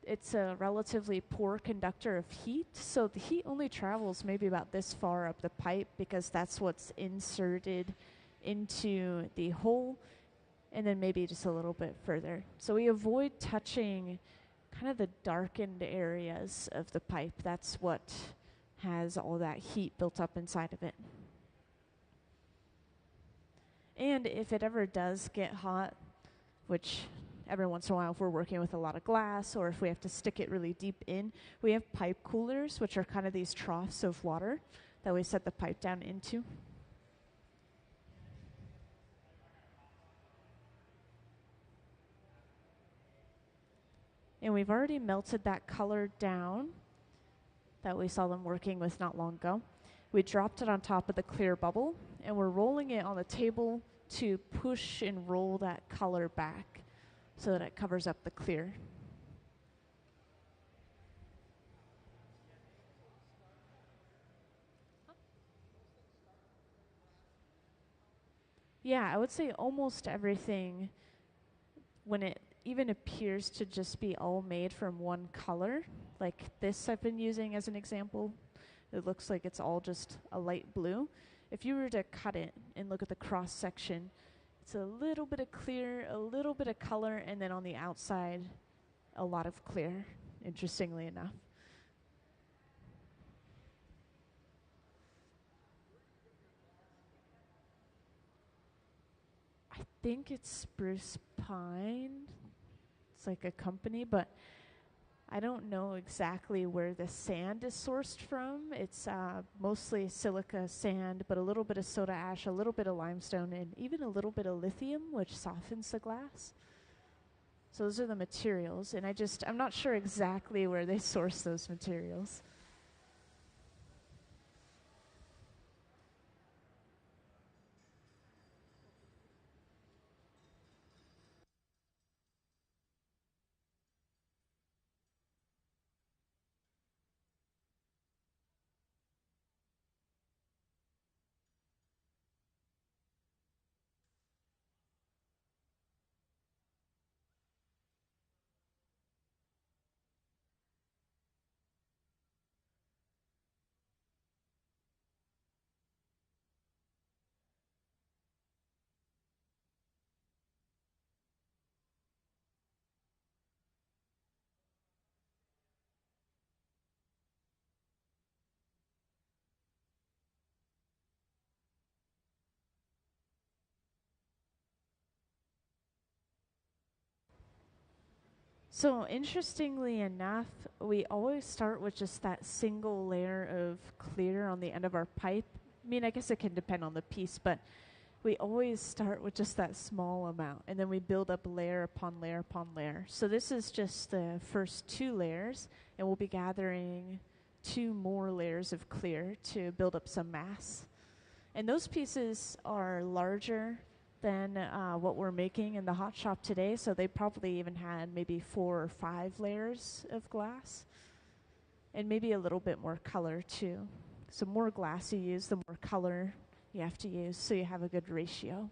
it's a relatively poor conductor of heat, so the heat only travels maybe about this far up the pipe because that's what's inserted into the hole, and then maybe just a little bit further. So we avoid touching kind of the darkened areas of the pipe. That's what has all that heat built up inside of it. And if it ever does get hot, which every once in a while if we're working with a lot of glass or if we have to stick it really deep in, we have pipe coolers, which are kind of these troughs of water that we set the pipe down into. And we've already melted that color down that we saw them working with not long ago. We dropped it on top of the clear bubble, and we're rolling it on the table to push and roll that color back so that it covers up the clear. Yeah, I would say almost everything, when it even appears to just be all made from one color, like this I've been using as an example. It looks like it's all just a light blue. If you were to cut it and look at the cross section, it's a little bit of clear, a little bit of color, and then on the outside, a lot of clear, interestingly enough. I think it's spruce pine. It's like a company, but I don't know exactly where the sand is sourced from. It's mostly silica sand, but a little bit of soda ash, a little bit of limestone, and even a little bit of lithium, which softens the glass. So those are the materials, and I'm not sure exactly where they source those materials. So interestingly enough, we always start with just that single layer of clear on the end of our pipe. I mean, I guess it can depend on the piece, but we always start with just that small amount, and then we build up layer upon layer upon layer. So this is just the first 2 layers, and we'll be gathering 2 more layers of clear to build up some mass. And those pieces are larger than what we're making in the hot shop today. So they probably even had maybe 4 or 5 layers of glass, and maybe a little bit more color too. So more glass you use, the more color you have to use, so you have a good ratio.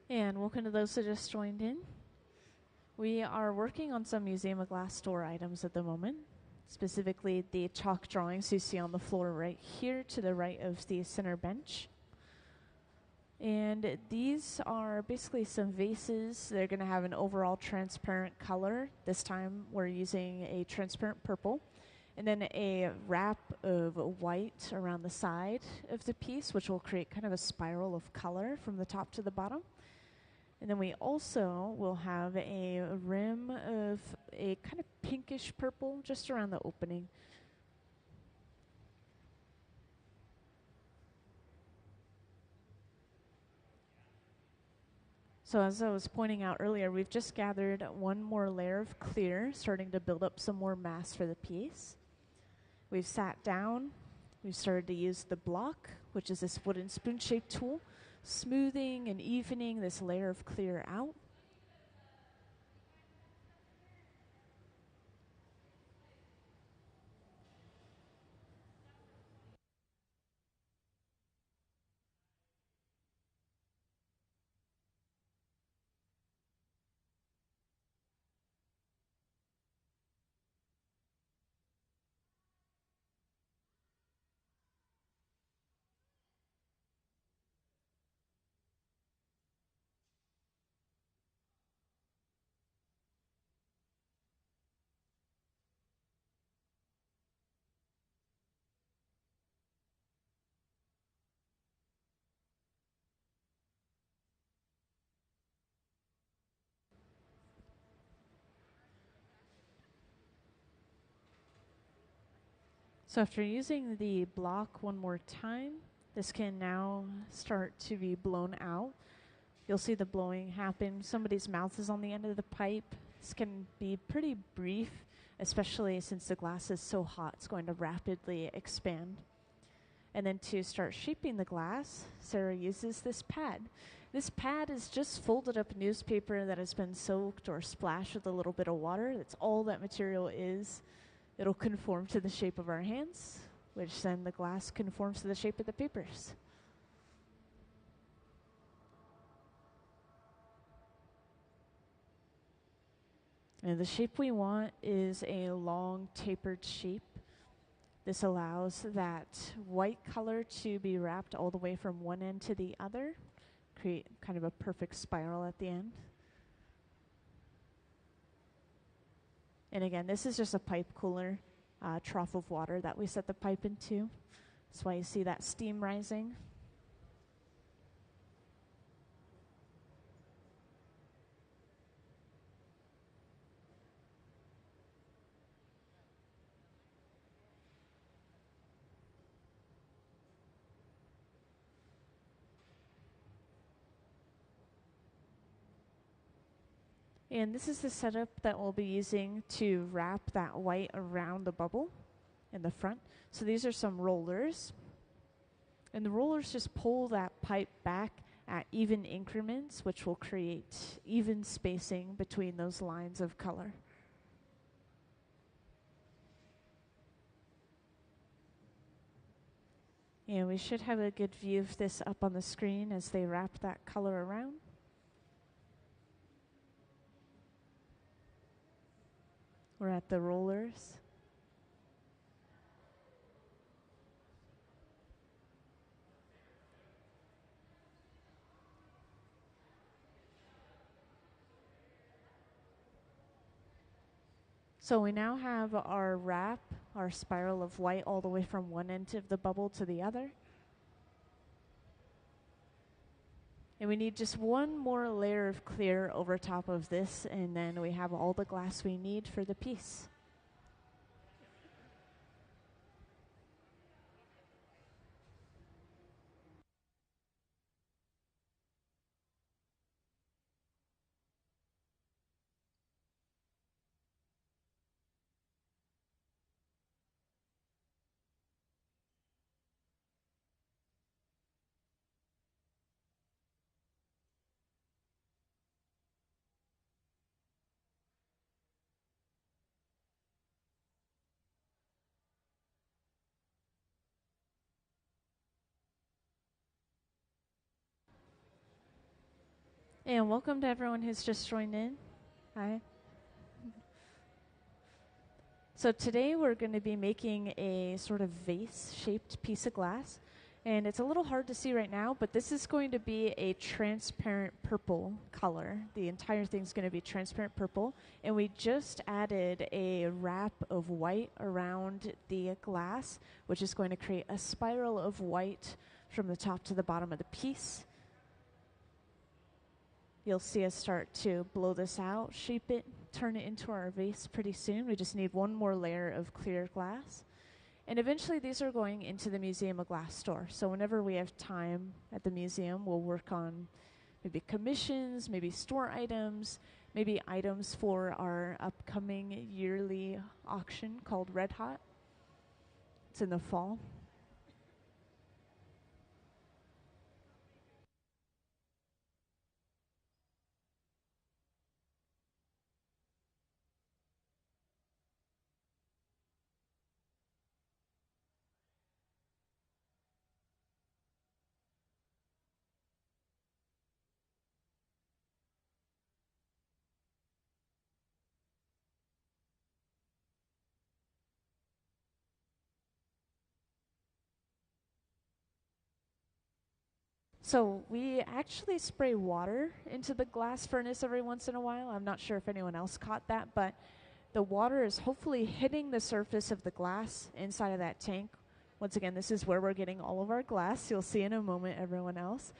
And welcome to those that just joined in. We are working on some Museum of Glass store items at the moment, specifically the chalk drawings you see on the floor right here to the right of the center bench. And these are basically some vases. They're going to have an overall transparent color. This time we're using a transparent purple. And then a wrap of white around the side of the piece, which will create kind of a spiral of color from the top to the bottom. And then we also will have a rim of a kind of pinkish purple just around the opening. So as I was pointing out earlier, we've just gathered one more layer of clear, starting to build up some more mass for the piece. We've sat down, we've started to use the block, which is this wooden spoon-shaped tool, smoothing and evening this layer of clear out. So after using the block one more time, this can now start to be blown out. You'll see the blowing happen. Somebody's mouth is on the end of the pipe. This can be pretty brief, especially since the glass is so hot, it's going to rapidly expand. And then to start shaping the glass, Sarah uses this pad. This pad is just folded up newspaper that has been soaked or splashed with a little bit of water. That's all that material is. It'll conform to the shape of our hands, which then the glass conforms to the shape of the papers. And the shape we want is a long tapered shape. This allows that white color to be wrapped all the way from one end to the other, create kind of a perfect spiral at the end. And again, this is just a pipe cooler, trough of water that we set the pipe into. That's why you see that steam rising. And this is the setup that we'll be using to wrap that white around the bubble in the front. So these are some rollers. And the rollers just pull that pipe back at even increments, which will create even spacing between those lines of color. And we should have a good view of this up on the screen as they wrap that color around. We're at the rollers. So we now have our wrap, our spiral of white all the way from one end of the bubble to the other. And we need just one more layer of clear over top of this, and then we have all the glass we need for the piece. And welcome to everyone who's just joined in. Hi. So today we're going to be making a sort of vase-shaped piece of glass. And it's a little hard to see right now, but this is going to be a transparent purple color. The entire thing's going to be transparent purple. And we just added a wrap of white around the glass, which is going to create a spiral of white from the top to the bottom of the piece. You'll see us start to blow this out, shape it, turn it into our vase pretty soon. We just need one more layer of clear glass. And eventually these are going into the Museum of Glass store. So whenever we have time at the museum, we'll work on maybe commissions, maybe store items, maybe items for our upcoming yearly auction called Red Hot. It's in the fall. So we actually spray water into the glass furnace every once in a while. I'm not sure if anyone else caught that, but the water is hopefully hitting the surface of the glass inside of that tank. Once again, this is where we're getting all of our glass. You'll see in a moment, everyone else.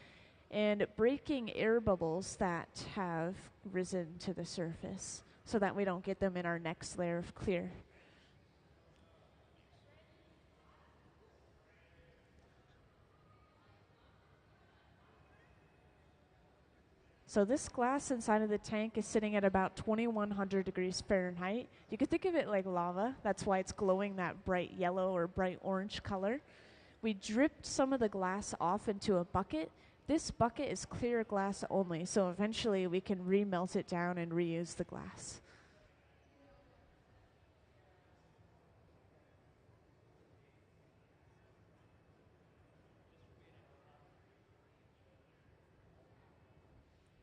And breaking air bubbles that have risen to the surface so that we don't get them in our next layer of clear. So this glass inside of the tank is sitting at about 2100 degrees Fahrenheit. You could think of it like lava. That's why it's glowing that bright yellow or bright orange color. We dripped some of the glass off into a bucket. This bucket is clear glass only, so eventually we can remelt it down and reuse the glass.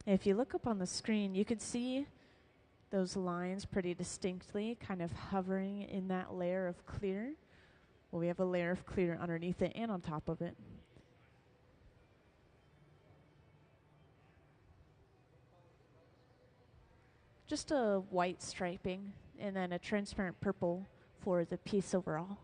If you look up on the screen, you could see those lines pretty distinctly, kind of hovering in that layer of clear. Well, we have a layer of clear underneath it and on top of it. Just a white striping and then a transparent purple for the piece overall.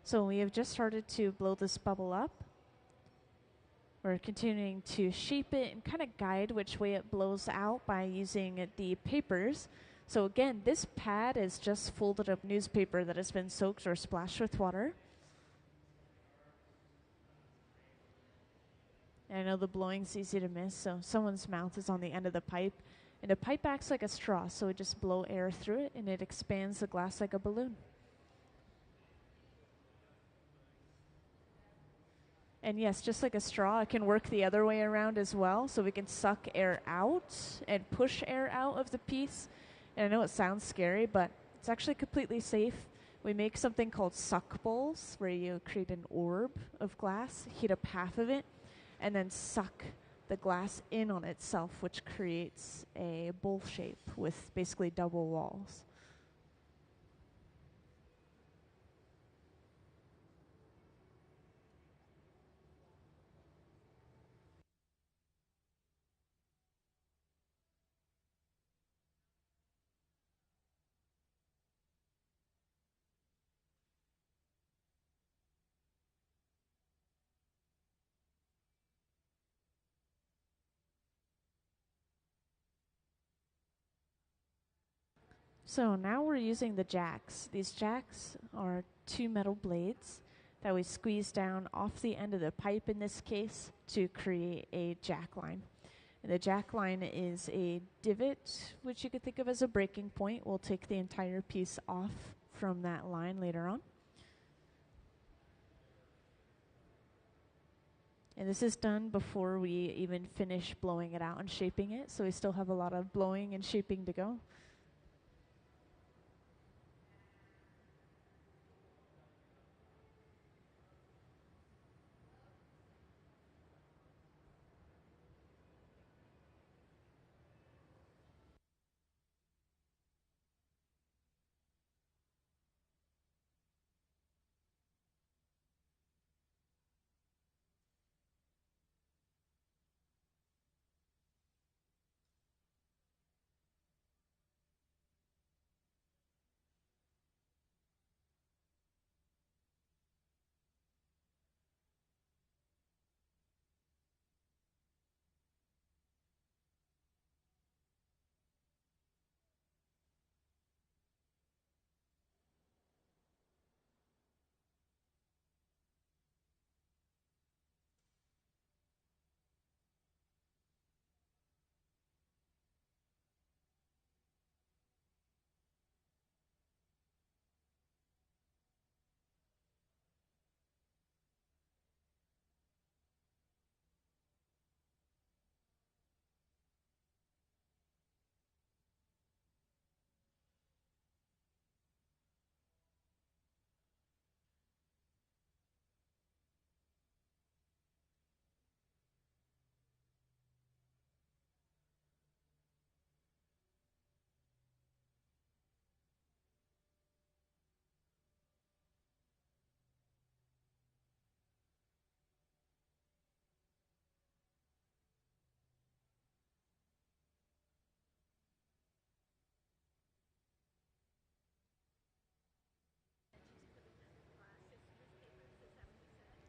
So we have just started to blow this bubble up. We're continuing to shape it and kind of guide which way it blows out by using the papers. So again, this pad is just folded up newspaper that has been soaked or splashed with water. And I know the blowing's easy to miss, so someone's mouth is on the end of the pipe. And the pipe acts like a straw, so we just blow air through it and it expands the glass like a balloon. And yes, just like a straw, it can work the other way around as well. So we can suck air out and push air out of the piece. And I know it sounds scary, but it's actually completely safe. We make something called suck bowls, where you create an orb of glass, heat up half of it, and then suck the glass in on itself, which creates a bowl shape with basically double walls. So now we're using the jacks. These jacks are two metal blades that we squeeze down off the end of the pipe in this case to create a jack line. And the jack line is a divot, which you could think of as a breaking point. We'll take the entire piece off from that line later on. And this is done before we even finish blowing it out and shaping it, so we still have a lot of blowing and shaping to go.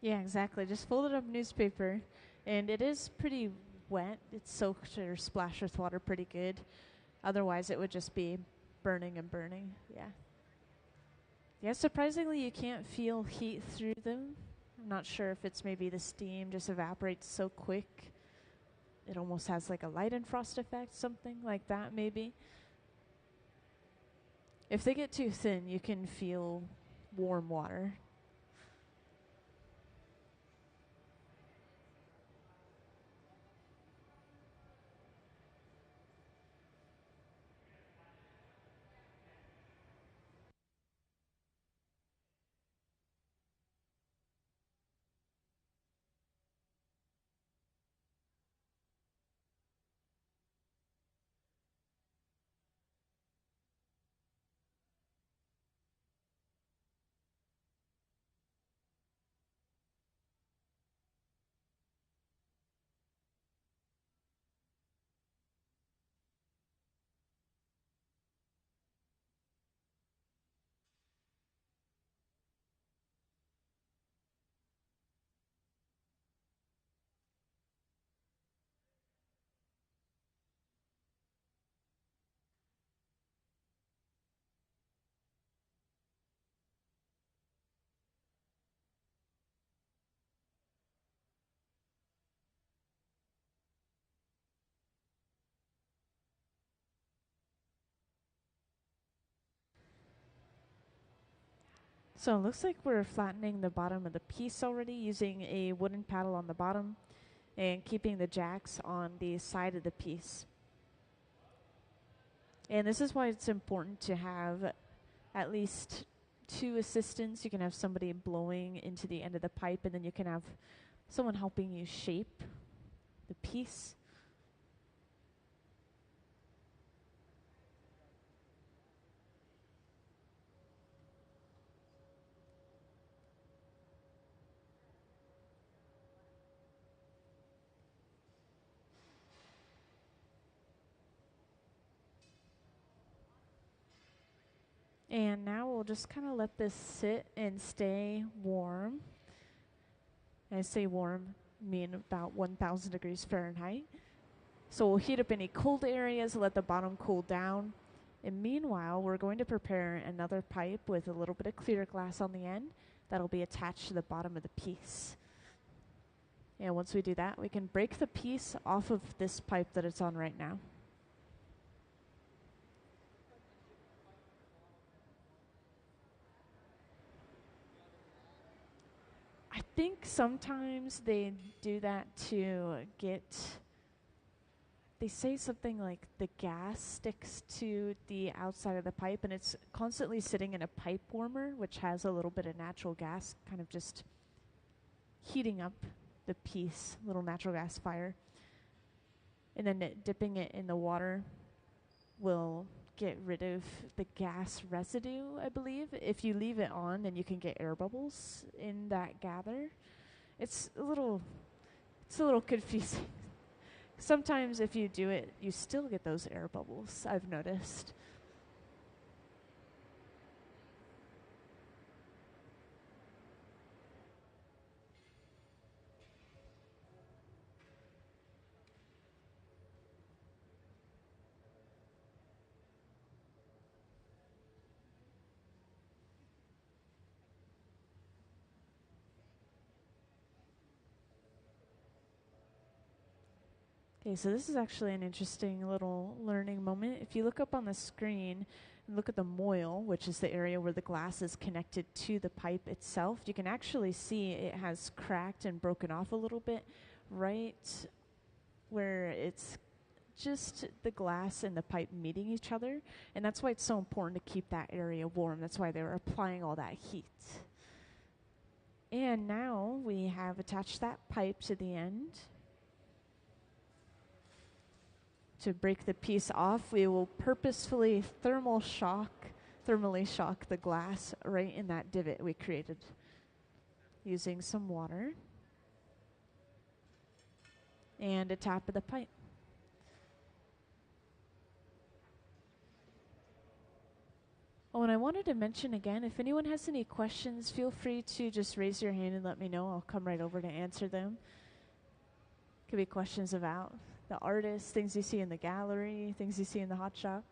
Yeah, exactly. Just folded up newspaper, and it is pretty wet. It's soaked or splashed with water pretty good. Otherwise, it would just be burning and burning. Yeah. Yeah, surprisingly, you can't feel heat through them. I'm not sure if it's maybe the steam just evaporates so quick. It almost has like a Leidenfrost effect, something like that maybe. If they get too thin, you can feel warm water. So it looks like we're flattening the bottom of the piece already using a wooden paddle on the bottom and keeping the jacks on the side of the piece. And this is why it's important to have at least 2 assistants. You can have somebody blowing into the end of the pipe, and then you can have someone helping you shape the piece. And now we'll just kind of let this sit and stay warm. And I say warm, mean about 1,000 degrees Fahrenheit. So we'll heat up any cold areas, let the bottom cool down. And meanwhile, we're going to prepare another pipe with a little bit of clear glass on the end that'll be attached to the bottom of the piece. And once we do that, we can break the piece off of this pipe that it's on right now. I think sometimes they do that to get, they say something like the gas sticks to the outside of the pipe, and it's constantly sitting in a pipe warmer, which has a little bit of natural gas, kind of just heating up the piece, little natural gas fire. And then dipping it in the water will get rid of the gas residue, I believe. If you leave it on, then you can get air bubbles in that gather. It's a little confusing. Sometimes if you do it, you still get those air bubbles, I've noticed. Okay, so this is actually an interesting little learning moment. If you look up on the screen and look at the moil, which is the area where the glass is connected to the pipe itself, you can actually see it has cracked and broken off a little bit right where it's just the glass and the pipe meeting each other. And that's why it's so important to keep that area warm. That's why they were applying all that heat. And now we have attached that pipe to the end. To break the piece off, we will purposefully thermally shock the glass right in that divot we created using some water and a tap of the pipe. Oh, and I wanted to mention again, if anyone has any questions, feel free to just raise your hand and let me know. I'll come right over to answer them. Could be questions about the artist, things you see in the gallery, things you see in the hot shop.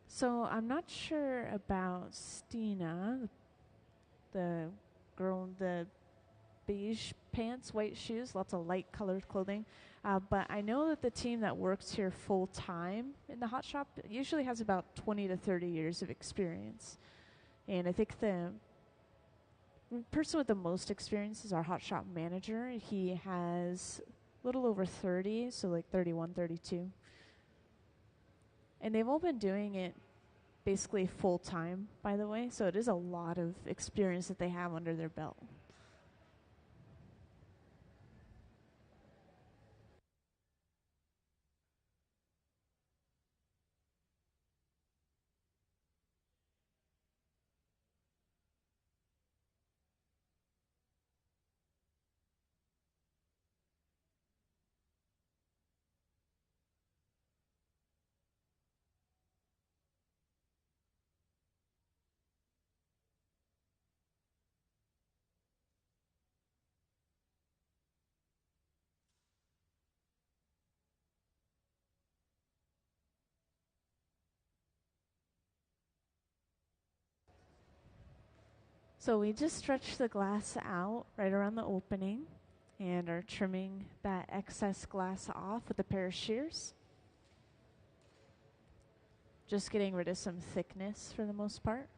So I'm not sure about Stina, the girl in the beige pants, white shoes, lots of light colored clothing. But I know that the team that works here full time in the hot shop usually has about 20 to 30 years of experience. And I think the person with the most experience is our hot shop manager. He has a little over 30, so like 31, 32. And they've all been doing it basically full time, by the way. So it is a lot of experience that they have under their belt. So we just stretch the glass out right around the opening and are trimming that excess glass off with a pair of shears. Just getting rid of some thickness for the most part.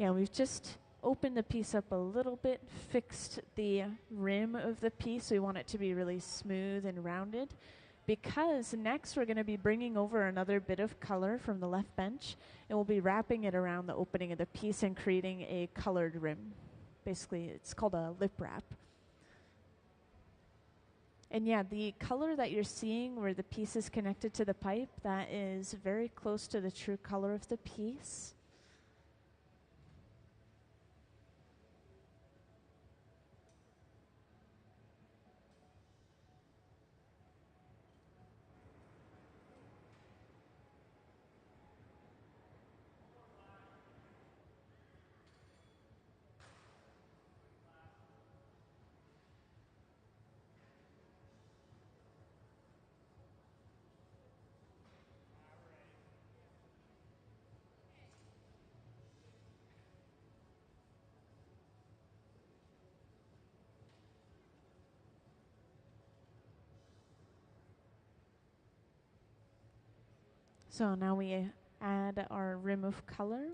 Yeah, we've just opened the piece up a little bit, fixed the rim of the piece. We want it to be really smooth and rounded, because next we're going to be bringing over another bit of color from the left bench, and we'll be wrapping it around the opening of the piece and creating a colored rim. Basically, it's called a lip wrap. And yeah, the color that you're seeing where the piece is connected to the pipe, that is very close to the true color of the piece. So now we add our rim of color.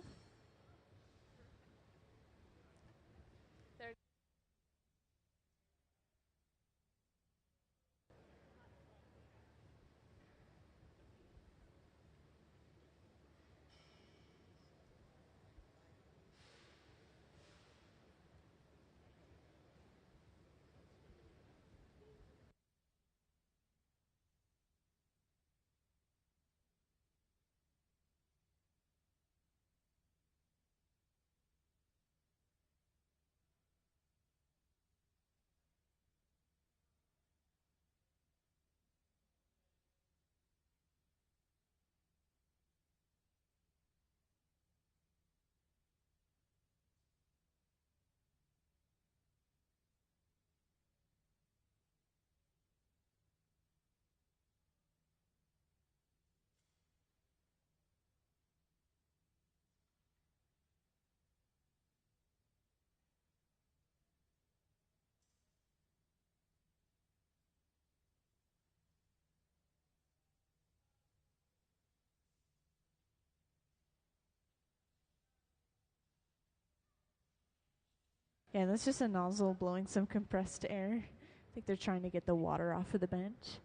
Yeah, that's just a nozzle blowing some compressed air. I think they're trying to get the water off of the bench.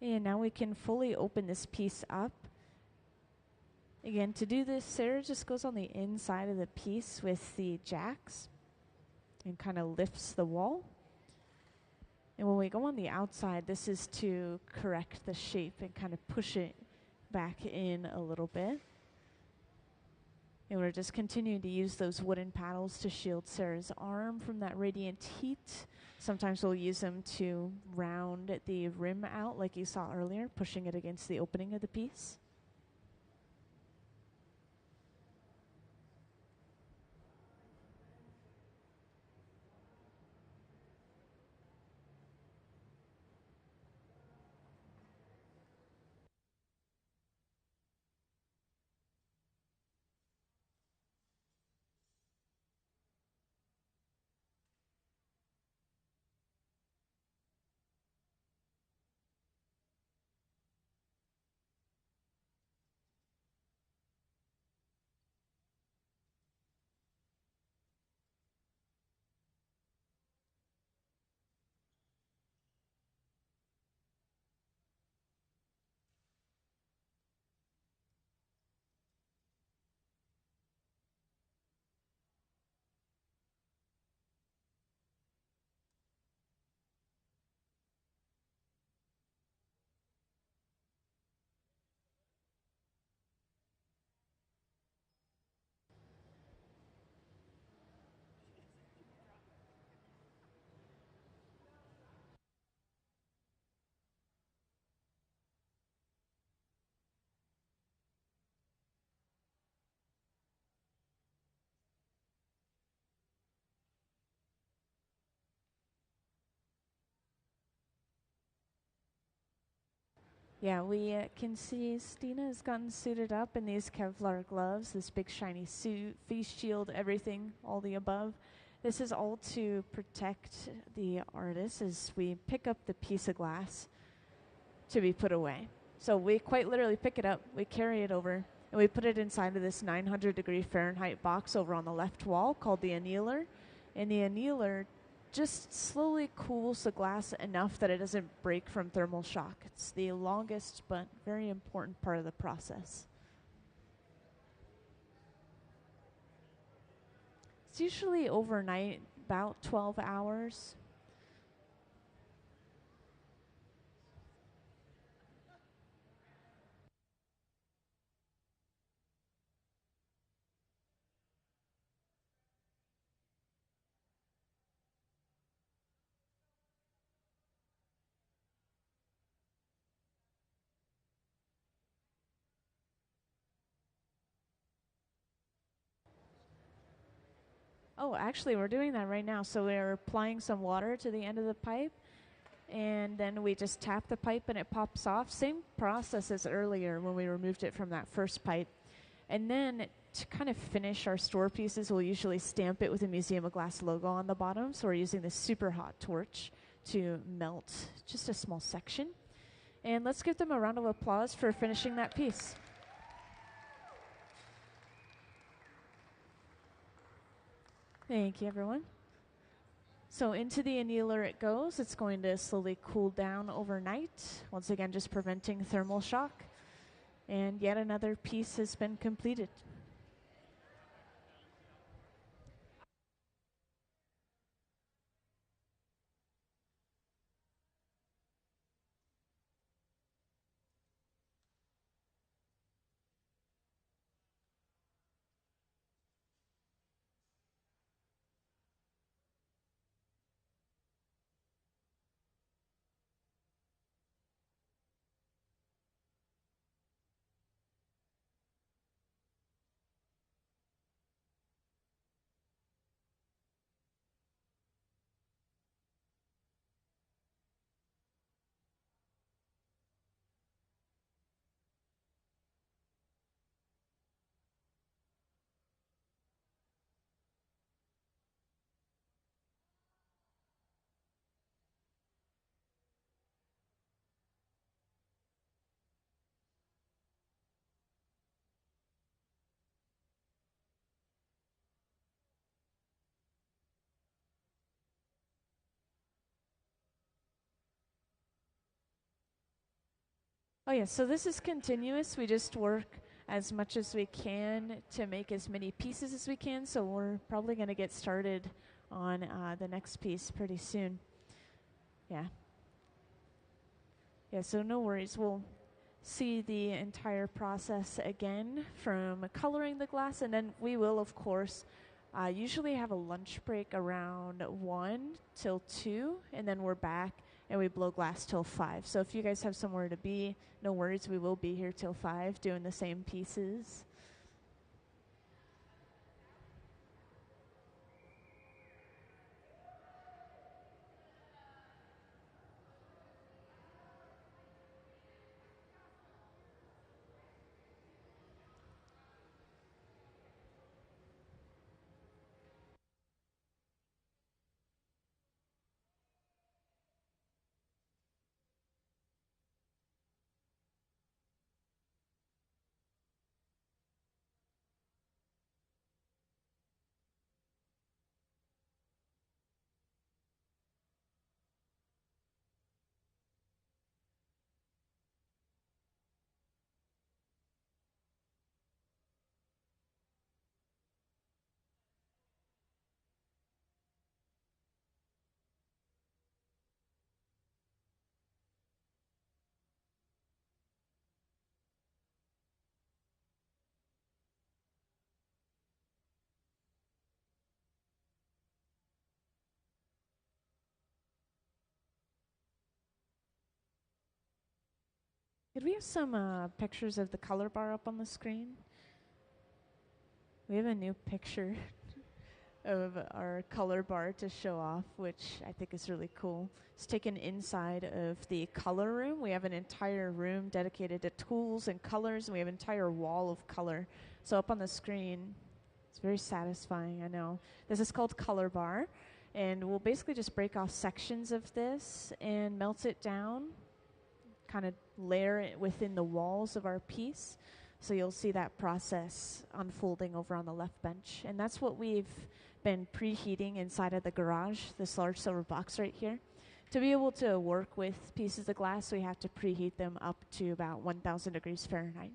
And now we can fully open this piece up. Again, to do this, Sarah just goes on the inside of the piece with the jacks and kind of lifts the wall. And when we go on the outside, this is to correct the shape and kind of push it back in a little bit. And we're just continuing to use those wooden paddles to shield Sarah's arm from that radiant heat. Sometimes we'll use them to round the rim out like you saw earlier, pushing it against the opening of the piece. Yeah, we can see Stina has gotten suited up in these Kevlar gloves, this big shiny suit, face shield, everything, all the above. This is all to protect the artist as we pick up the piece of glass to be put away. So we quite literally pick it up, we carry it over, and we put it inside of this 900-degree Fahrenheit box over on the left wall called the annealer. And the annealer just slowly cools the glass enough that it doesn't break from thermal shock. It's the longest but very important part of the process. It's usually overnight, about 12 hours. Oh, actually, we're doing that right now. So we're applying some water to the end of the pipe, and then we just tap the pipe and it pops off. Same process as earlier when we removed it from that first pipe. And then to kind of finish our store pieces, we'll usually stamp it with a Museum of Glass logo on the bottom. So we're using this super hot torch to melt just a small section. And let's give them a round of applause for finishing that piece. Thank you, everyone. So into the annealer it goes. It's going to slowly cool down overnight. Once again, just preventing thermal shock. And yet another piece has been completed. Oh yeah, so this is continuous. We just work as much as we can to make as many pieces as we can. So we're probably going to get started on the next piece pretty soon. Yeah. Yeah, so no worries. We'll see the entire process again from coloring the glass, and then we will, of course, usually have a lunch break around 1 till 2, and then we're back and we blow glass till 5. So if you guys have somewhere to be, no worries, we will be here till 5 doing the same pieces. Could we have some pictures of the color bar up on the screen? We have a new picture of our color bar to show off, which I think is really cool. It's taken inside of the color room. We have an entire room dedicated to tools and colors, and we have an entire wall of color. So up on the screen, it's very satisfying, I know. This is called Color Bar, and we'll basically just break off sections of this and melt it down, kind of layer it within the walls of our piece. So you'll see that process unfolding over on the left bench. And that's what we've been preheating inside of the garage, this large silver box right here. To be able to work with pieces of glass, we have to preheat them up to about 1,000 degrees Fahrenheit.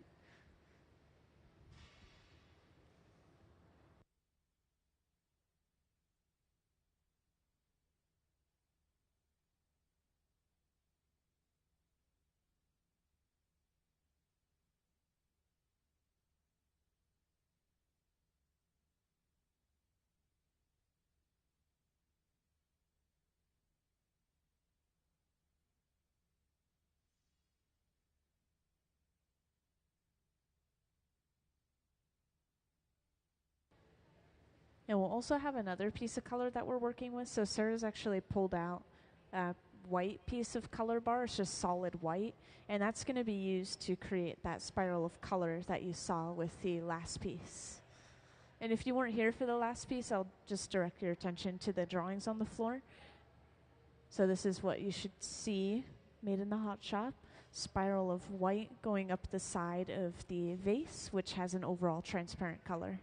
And we'll also have another piece of color that we're working with. So Sarah's actually pulled out a white piece of color bar. It's just solid white. And that's going to be used to create that spiral of color that you saw with the last piece. And if you weren't here for the last piece, I'll just direct your attention to the drawings on the floor. So this is what you should see made in the hot shop. Spiral of white going up the side of the vase, which has an overall transparent color.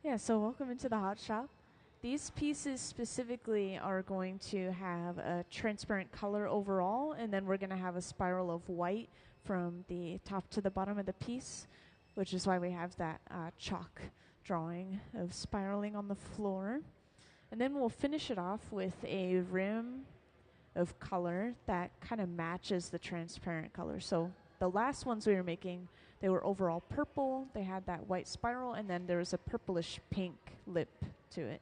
Yeah, so welcome into the hot shop. These pieces specifically are going to have a transparent color overall, and then we're going to have a spiral of white from the top to the bottom of the piece, which is why we have that chalk drawing of spiraling on the floor. And then we'll finish it off with a rim of color that kind of matches the transparent color. So the last ones we were making, they were overall purple, they had that white spiral, and then there was a purplish pink lip to it.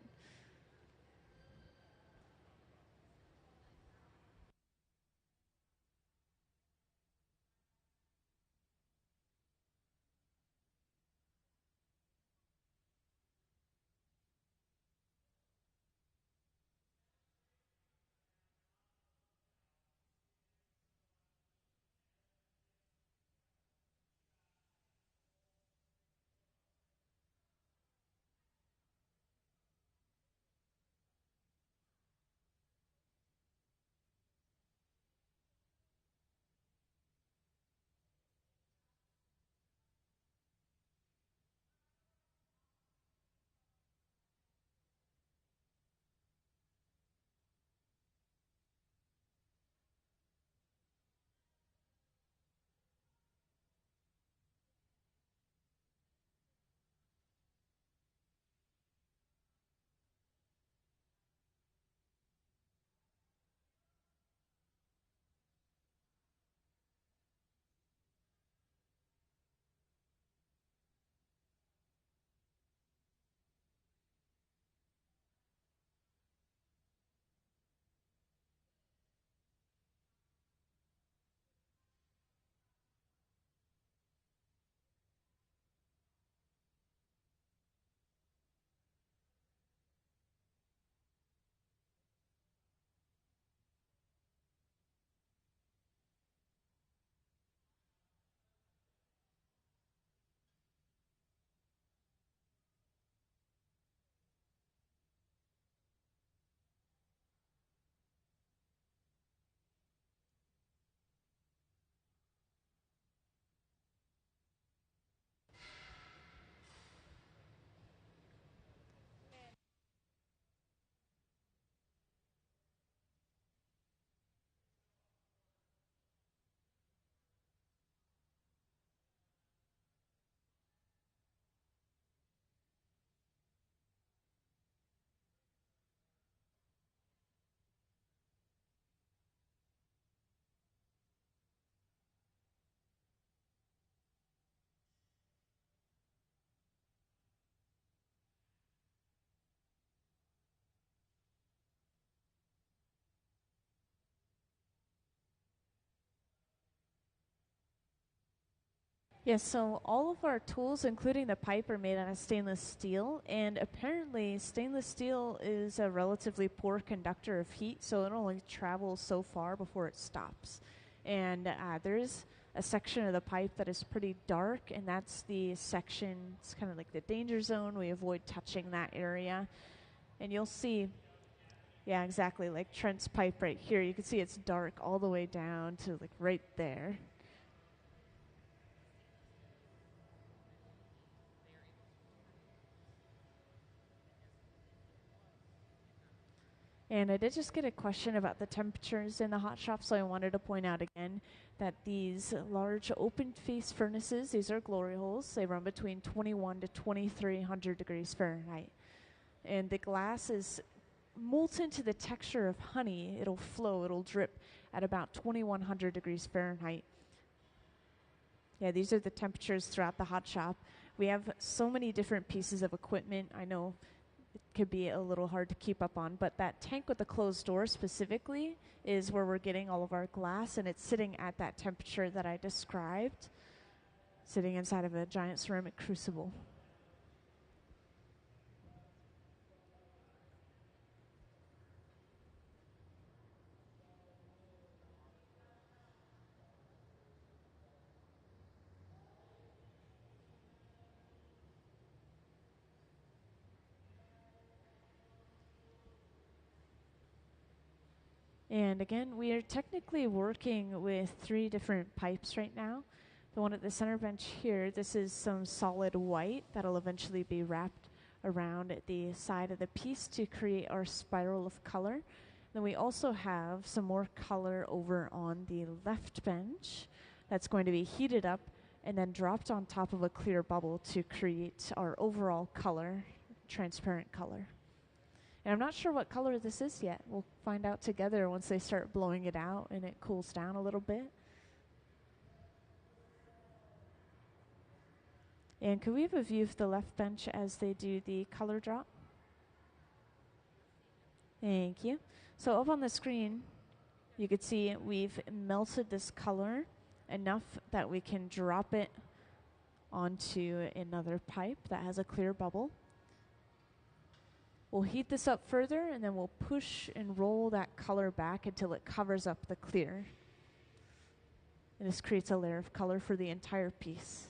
Yes, so all of our tools, including the pipe, are made out of stainless steel, and apparently stainless steel is a relatively poor conductor of heat, so it only travels so far before it stops. And there's a section of the pipe that is pretty dark, and that's the section, it's kind of like the danger zone. We avoid touching that area. And you'll see, yeah, exactly, like Trent's pipe right here. You can see it's dark all the way down to like right there. And I did just get a question about the temperatures in the hot shop, so I wanted to point out again that these large open face furnaces, these are glory holes. They run between 21 to 2300 degrees Fahrenheit. And the glass is molten to the texture of honey. It'll flow, it'll drip at about 2100 degrees Fahrenheit. Yeah, these are the temperatures throughout the hot shop. We have so many different pieces of equipment. I know it could be a little hard to keep up on, but that tank with the closed door specifically is where we're getting all of our glass, and it's sitting at that temperature that I described, sitting inside of a giant ceramic crucible. And again, we are technically working with 3 different pipes right now. The one at the center bench here, this is some solid white that'll eventually be wrapped around the side of the piece to create our spiral of color. Then we also have some more color over on the left bench that's going to be heated up and then dropped on top of a clear bubble to create our overall color, transparent color. And I'm not sure what color this is yet. We'll find out together once they start blowing it out and it cools down a little bit. And could we have a view of the left bench as they do the color drop? Thank you. So up on the screen, you can see we've melted this color enough that we can drop it onto another pipe that has a clear bubble. We'll heat this up further, and then we'll push and roll that color back until it covers up the clear. And this creates a layer of color for the entire piece.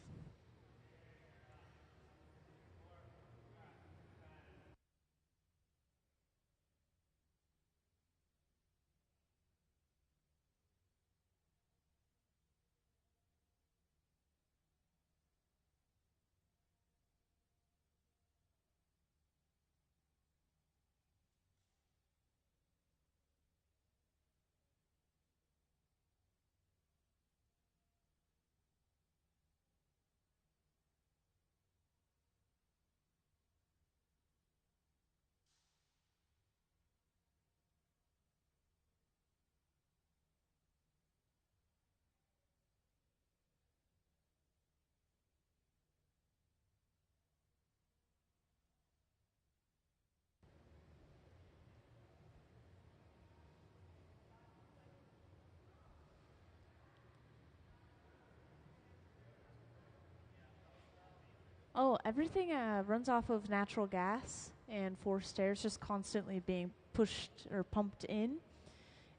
Oh, everything runs off of natural gas and forced air is just constantly being pushed or pumped in.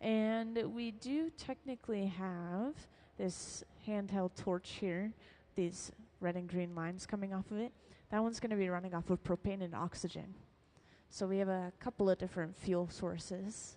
And we do technically have this handheld torch here, these red and green lines coming off of it. That one's going to be running off of propane and oxygen. So we have a couple of different fuel sources.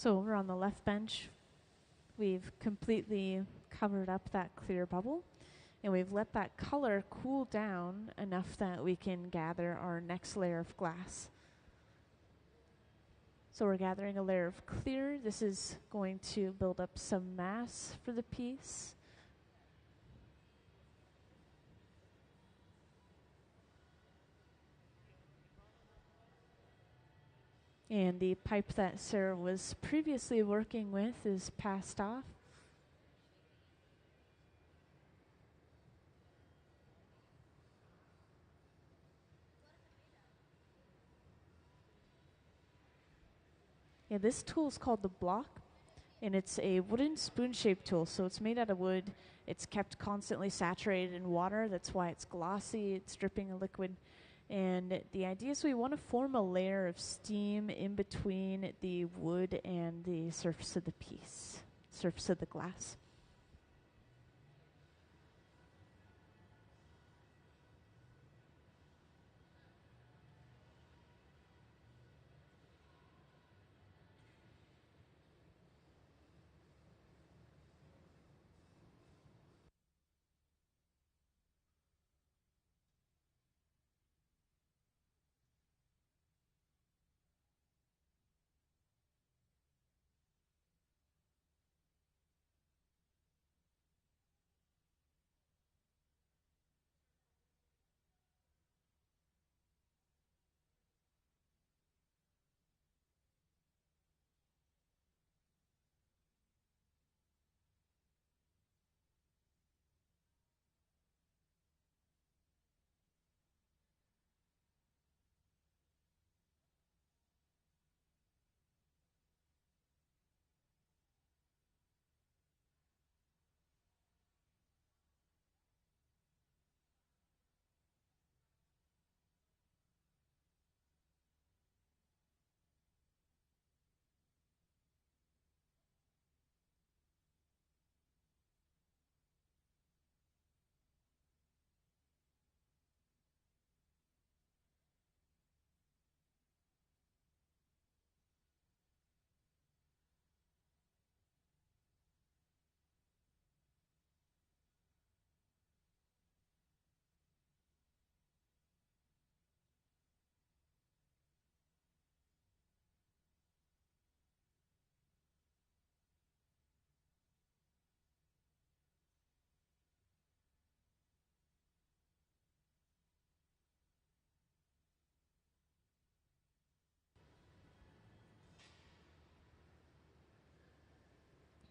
So over on the left bench, we've completely covered up that clear bubble, and we've let that color cool down enough that we can gather our next layer of glass. So we're gathering a layer of clear. This is going to build up some mass for the piece. And the pipe that Sarah was previously working with is passed off. Yeah, this tool is called the block, and it's a wooden spoon-shaped tool. So it's made out of wood. It's kept constantly saturated in water. That's why it's glossy. It's dripping a liquid. And the idea is we want to form a layer of steam in between the wood and the surface of the piece, surface of the glass.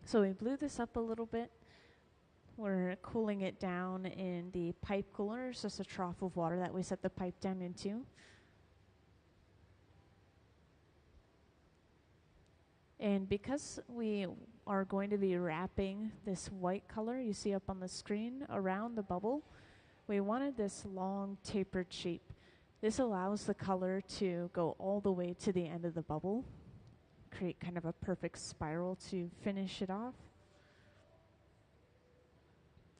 So we blew this up a little bit. We're cooling it down in the pipe cooler. It's just a trough of water that we set the pipe down into. And because we are going to be wrapping this white color you see up on the screen around the bubble, we wanted this long tapered shape. This allows the color to go all the way to the end of the bubble, create kind of a perfect spiral to finish it off.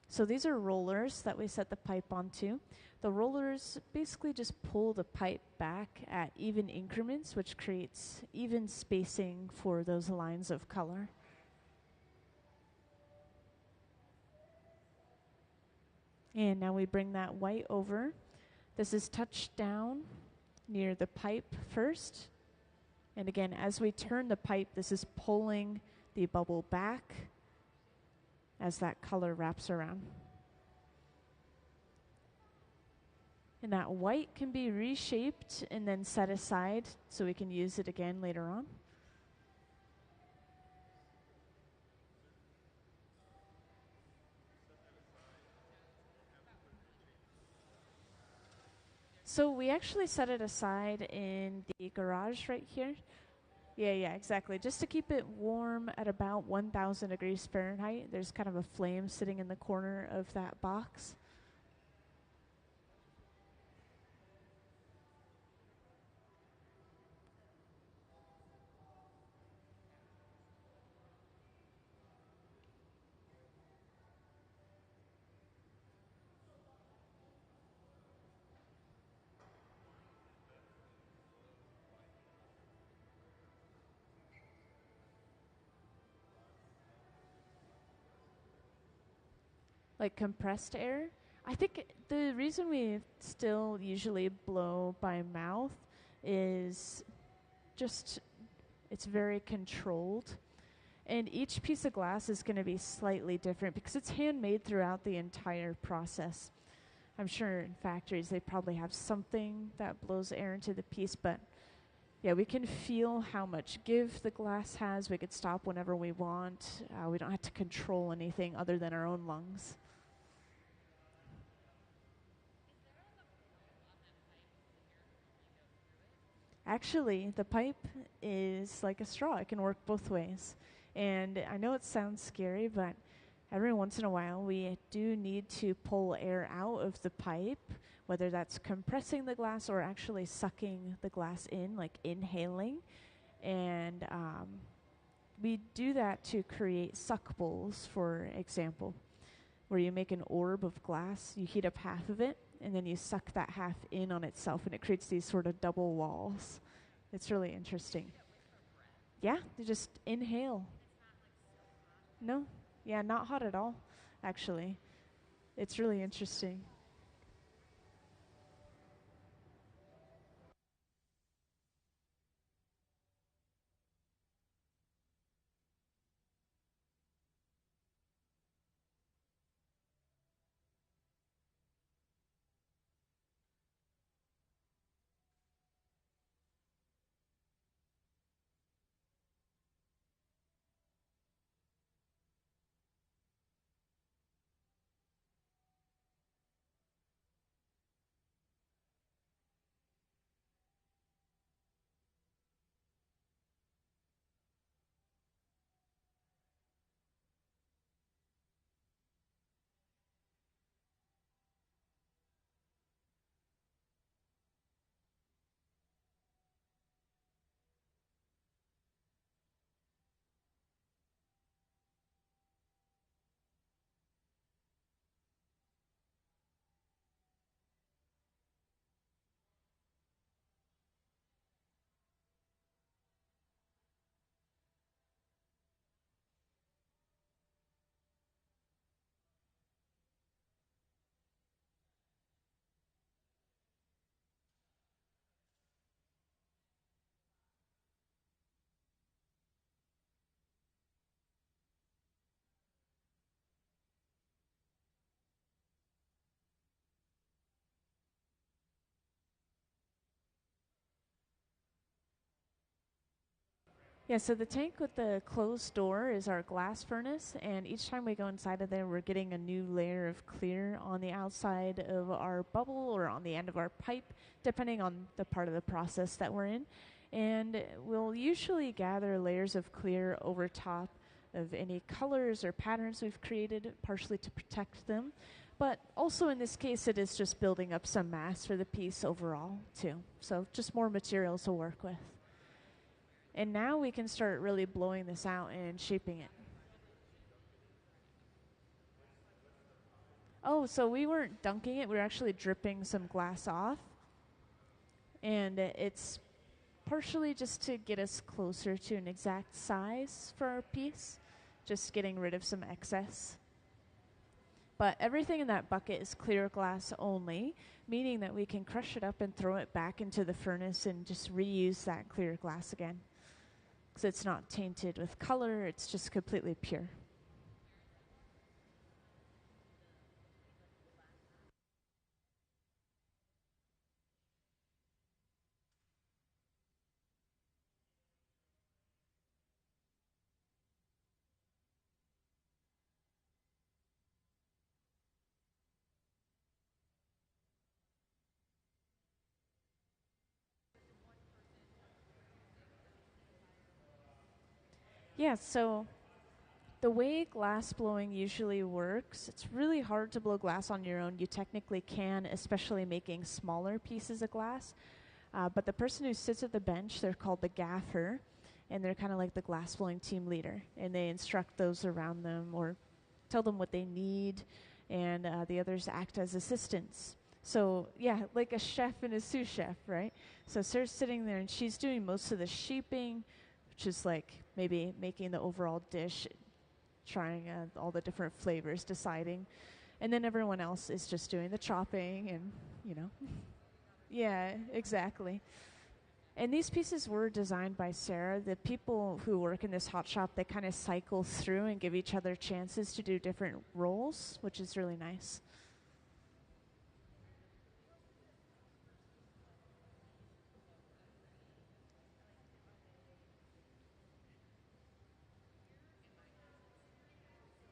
So these are rollers that we set the pipe onto. The rollers basically just pull the pipe back at even increments, which creates even spacing for those lines of color. And now we bring that white over. This is touched down near the pipe first. And again, as we turn the pipe, this is pulling the bubble back as that color wraps around. And that white can be reshaped and then set aside so we can use it again later on. So we actually set it aside in the garage right here. Yeah, exactly. Just to keep it warm at about 1,000 degrees Fahrenheit. There's kind of a flame sitting in the corner of that box. like compressed air. I think the reason we still usually blow by mouth is just it's very controlled. And each piece of glass is going to be slightly different because it's handmade throughout the entire process. I'm sure in factories they probably have something that blows air into the piece, but yeah, we can feel how much give the glass has. We could stop whenever we want. We don't have to control anything other than our own lungs. Actually, the pipe is like a straw. It can work both ways. And I know it sounds scary, but every once in a while we do need to pull air out of the pipe, whether that's compressing the glass or actually sucking the glass in, like inhaling. And we do that to create suck bowls, for example, where you make an orb of glass, you heat up half of it, and then you suck that half in on itself, and it creates these sort of double walls. It's really interesting. Yeah, you just inhale. No, yeah, not hot at all, actually. It's really interesting. Yeah, so the tank with the closed door is our glass furnace, and each time we go inside of there, we're getting a new layer of clear on the outside of our bubble or on the end of our pipe, depending on the part of the process that we're in. And we'll usually gather layers of clear over top of any colors or patterns we've created, partially to protect them. But also in this case, it is just building up some mass for the piece overall, too. So just more materials to work with. And now we can start really blowing this out and shaping it. Oh, so we weren't dunking it. We were actually dripping some glass off. And it's partially just to get us closer to an exact size for our piece, just getting rid of some excess. But everything in that bucket is clear glass only, meaning that we can crush it up and throw it back into the furnace and just reuse that clear glass again. Because it's not tainted with color, it's just completely pure. Yeah, so the way glass blowing usually works, it's really hard to blow glass on your own. You technically can, especially making smaller pieces of glass. But the person who sits at the bench, they're called the gaffer, and they're kind of like the glass blowing team leader. And they instruct those around them or tell them what they need, and the others act as assistants. So, yeah, like a chef and a sous chef, right? So Sarah's sitting there, and she's doing most of the shaping, which is like maybe making the overall dish, trying all the different flavors, deciding. And then everyone else is just doing the chopping and, you know. Yeah, exactly. And these pieces were designed by Sarah. The people who work in this hot shop, they kind of cycle through and give each other chances to do different roles, which is really nice.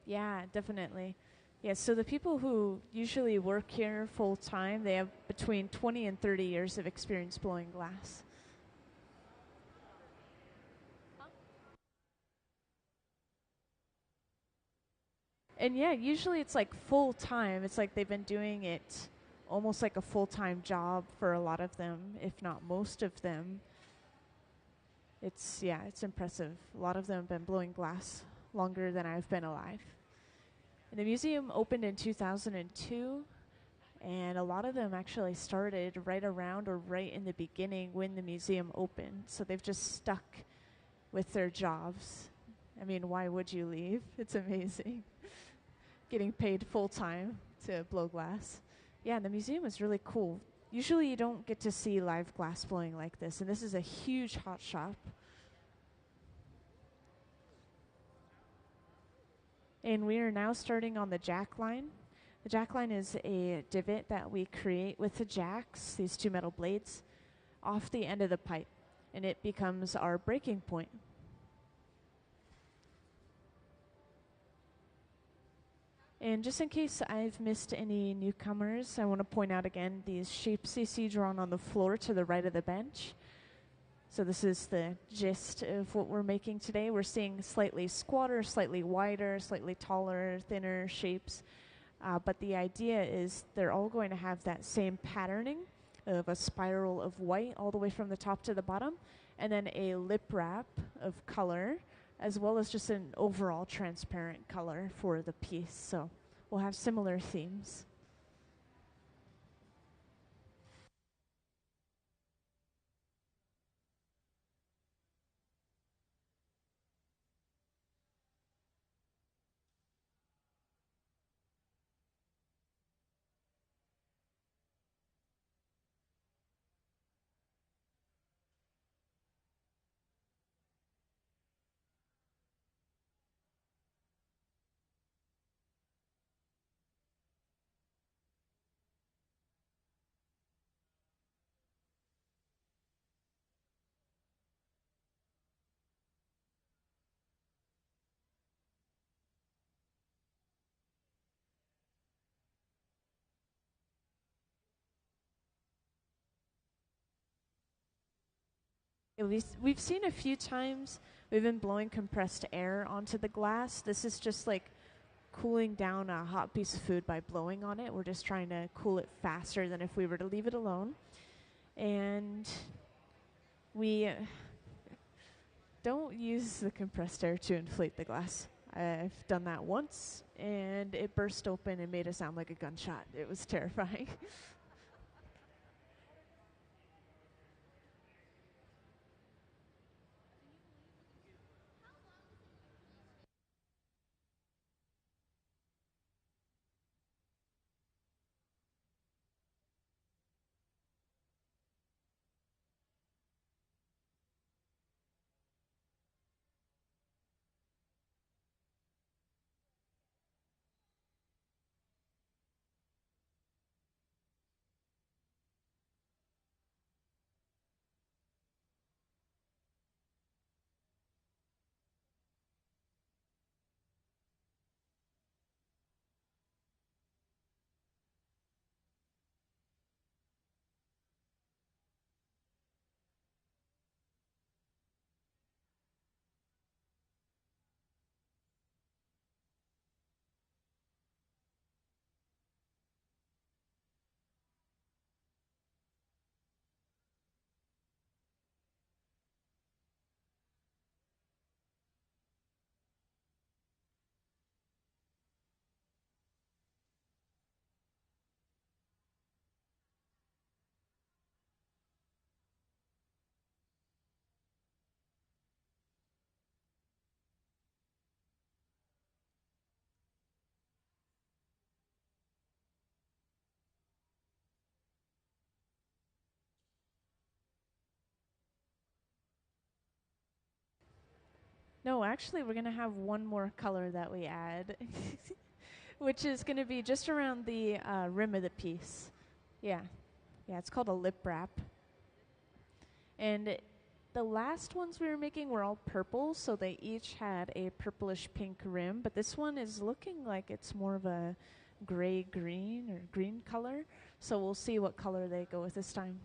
Yeah, definitely. Yeah, so the people who usually work here full time, they have between 20 and 30 years of experience blowing glass. And yeah, usually it's like full time. It's like they've been doing it almost like a full time job for a lot of them, if not most of them. It's impressive. A lot of them have been blowing glass longer than I've been alive. And the museum opened in 2002, and a lot of them actually started right around or right in the beginning when the museum opened. So they've just stuck with their jobs. I mean, why would you leave? It's amazing. Getting paid full time to blow glass. Yeah, the museum is really cool. Usually you don't get to see live glass blowing like this, and this is a huge hot shop. And we are now starting on the jack line. The jack line is a divot that we create with the jacks, these two metal blades, off the end of the pipe, and it becomes our breaking point. And just in case I've missed any newcomers, I want to point out again these shapes you see drawn on the floor to the right of the bench. So this is the gist of what we're making today. We're seeing slightly squatter, slightly wider, slightly taller, thinner shapes. But the idea is they're all going to have that same patterning of a spiral of white all the way from the top to the bottom, and then a lip wrap of color, as well as just an overall transparent color for the piece. So we'll have similar themes. We've seen a few times we've been blowing compressed air onto the glass. This is just like cooling down a hot piece of food by blowing on it. We're just trying to cool it faster than if we were to leave it alone. And we don't use the compressed air to inflate the glass. I've done that once, and it burst open and made it sound like a gunshot. It was terrifying. No, actually, we're going to have one more color that we add, which is going to be just around the rim of the piece. Yeah. Yeah, it's called a lip wrap. And the last ones we were making were all purple, so they each had a purplish pink rim, but this one is looking like it's more of a gray-green or green color, so we'll see what color they go with this time.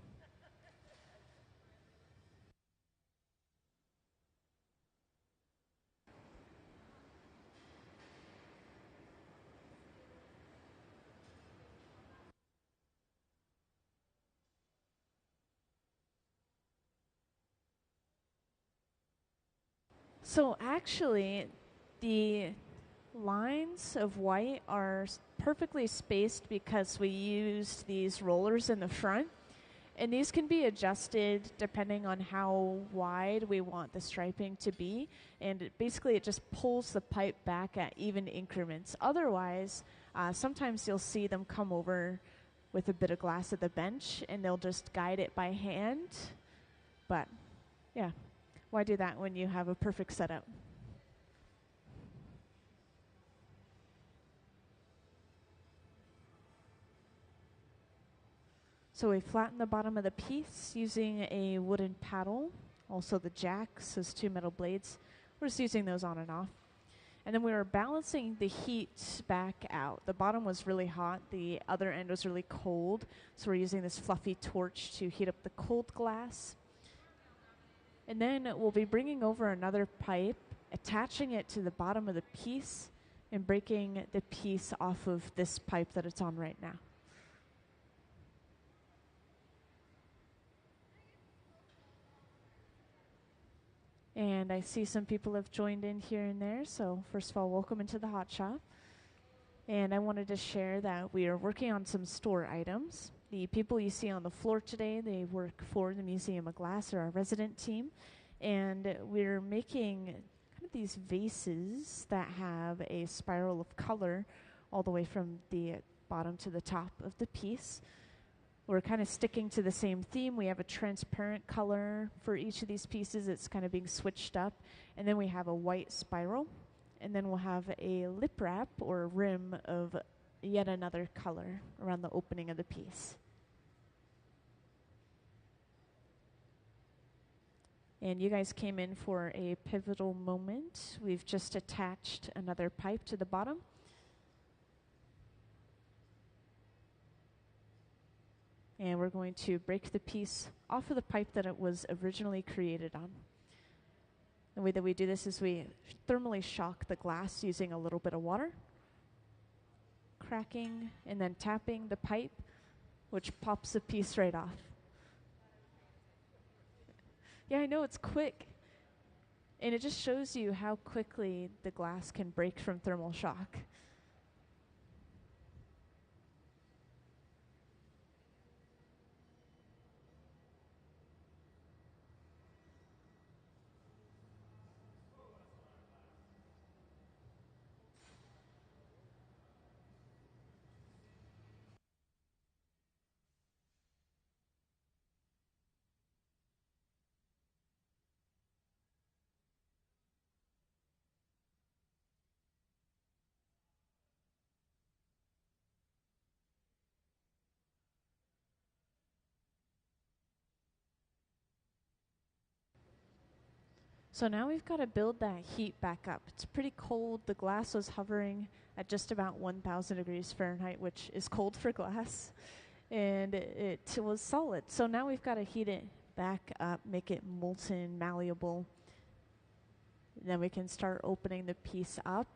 So actually, the lines of white are perfectly spaced because we used these rollers in the front. And these can be adjusted depending on how wide we want the striping to be. And basically it just pulls the pipe back at even increments. Otherwise, sometimes you'll see them come over with a bit of glass at the bench and they'll just guide it by hand. But yeah, why do that when you have a perfect setup? So we flatten the bottom of the piece using a wooden paddle. Also the jacks, those two metal blades. We're just using those on and off. And then we were balancing the heat back out. The bottom was really hot. The other end was really cold. So we're using this fluffy torch to heat up the cold glass. And then we'll be bringing over another pipe, attaching it to the bottom of the piece, and breaking the piece off of this pipe that it's on right now. And I see some people have joined in here and there. So first of all, welcome into the Hot Shop. And I wanted to share that we are working on some store items. The people you see on the floor today, they work for the Museum of Glass. They're our resident team. And we're making kind of these vases that have a spiral of color all the way from the bottom to the top of the piece. We're kind of sticking to the same theme. We have a transparent color for each of these pieces. It's kind of being switched up. And then we have a white spiral. And then we'll have a lip wrap or rim of yet another color around the opening of the piece. And you guys came in for a pivotal moment. We've just attached another pipe to the bottom. And we're going to break the piece off of the pipe that it was originally created on. The way that we do this is we thermally shock the glass using a little bit of water, cracking and then tapping the pipe, which pops the piece right off. Yeah, I know, it's quick. And it just shows you how quickly the glass can break from thermal shock. So now we've got to build that heat back up. It's pretty cold. The glass was hovering at just about 1,000 degrees Fahrenheit, which is cold for glass. And it was solid. So now we've got to heat it back up, make it molten, malleable. Then we can start opening the piece up.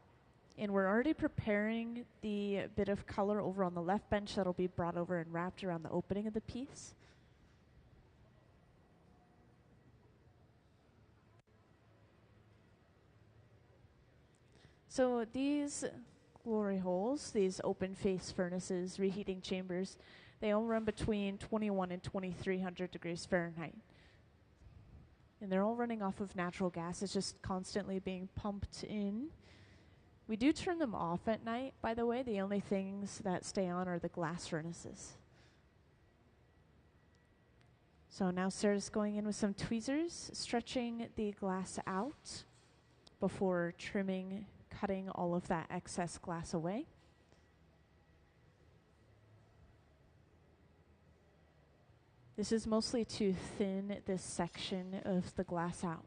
And we're already preparing the bit of color over on the left bench that'll be brought over and wrapped around the opening of the piece. So these glory holes, these open face furnaces, reheating chambers, they all run between 21 and 2300 degrees Fahrenheit. And they're all running off of natural gas. It's just constantly being pumped in. We do turn them off at night, by the way. The only things that stay on are the glass furnaces. So now Sarah's going in with some tweezers, stretching the glass out. before trimming, cutting all of that excess glass away. This is mostly to thin this section of the glass out.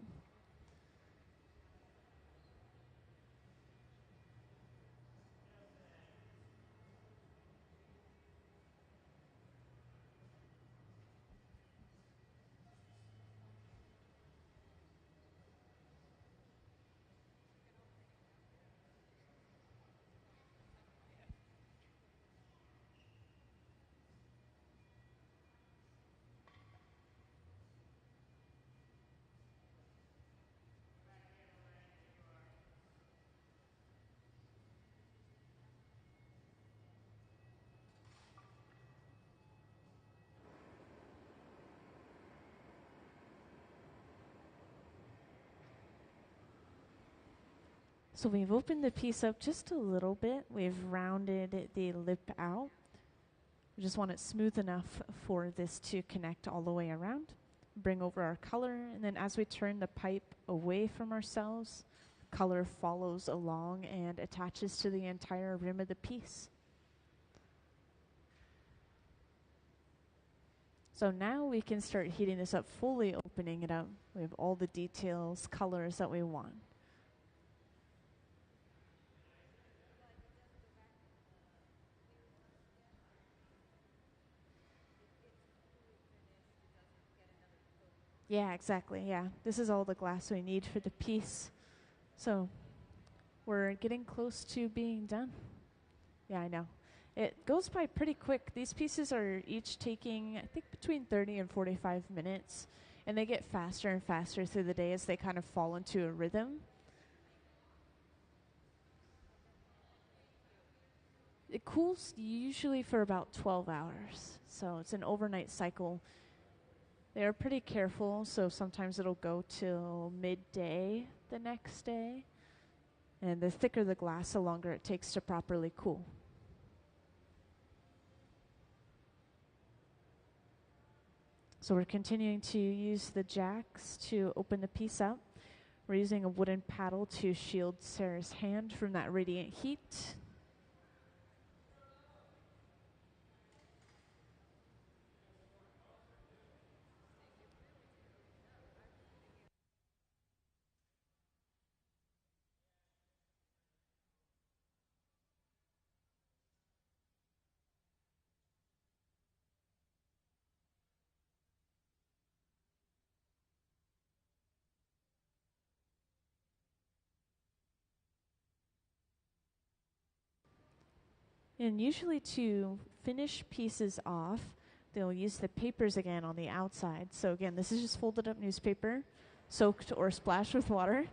So we've opened the piece up just a little bit. We've rounded the lip out. We just want it smooth enough for this to connect all the way around. Bring over our color, and then as we turn the pipe away from ourselves, color follows along and attaches to the entire rim of the piece. So now we can start heating this up, fully opening it up. We have all the details, colors that we want. Yeah, exactly. Yeah, this is all the glass we need for the piece. So we're getting close to being done. Yeah, I know. It goes by pretty quick. These pieces are each taking, I think, between 30 and 45 minutes. And they get faster and faster through the day as they kind of fall into a rhythm. It cools usually for about 12 hours. So it's an overnight cycle. They're pretty careful, so sometimes it'll go till midday the next day. And the thicker the glass, the longer it takes to properly cool. So we're continuing to use the jacks to open the piece up. We're using a wooden paddle to shield Sarah's hand from that radiant heat. And usually to finish pieces off, they'll use the papers again on the outside. So again, this is just folded up newspaper, soaked or splashed with water.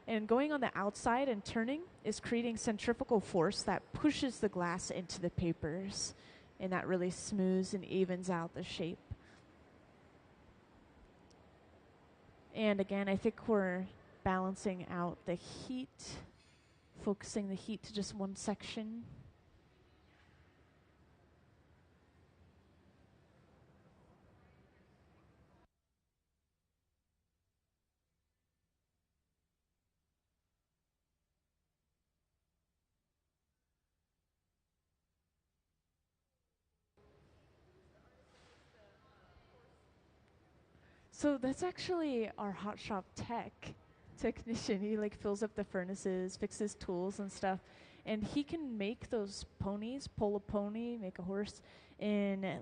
And going on the outside and turning is creating centrifugal force that pushes the glass into the papers. And that really smooths and evens out the shape. And again, I think we're balancing out the heat, focusing the heat to just one section. So that's actually our hot shop technician. He like fills up the furnaces, fixes tools and stuff. And he can make those ponies, pull a pony, make a horse in I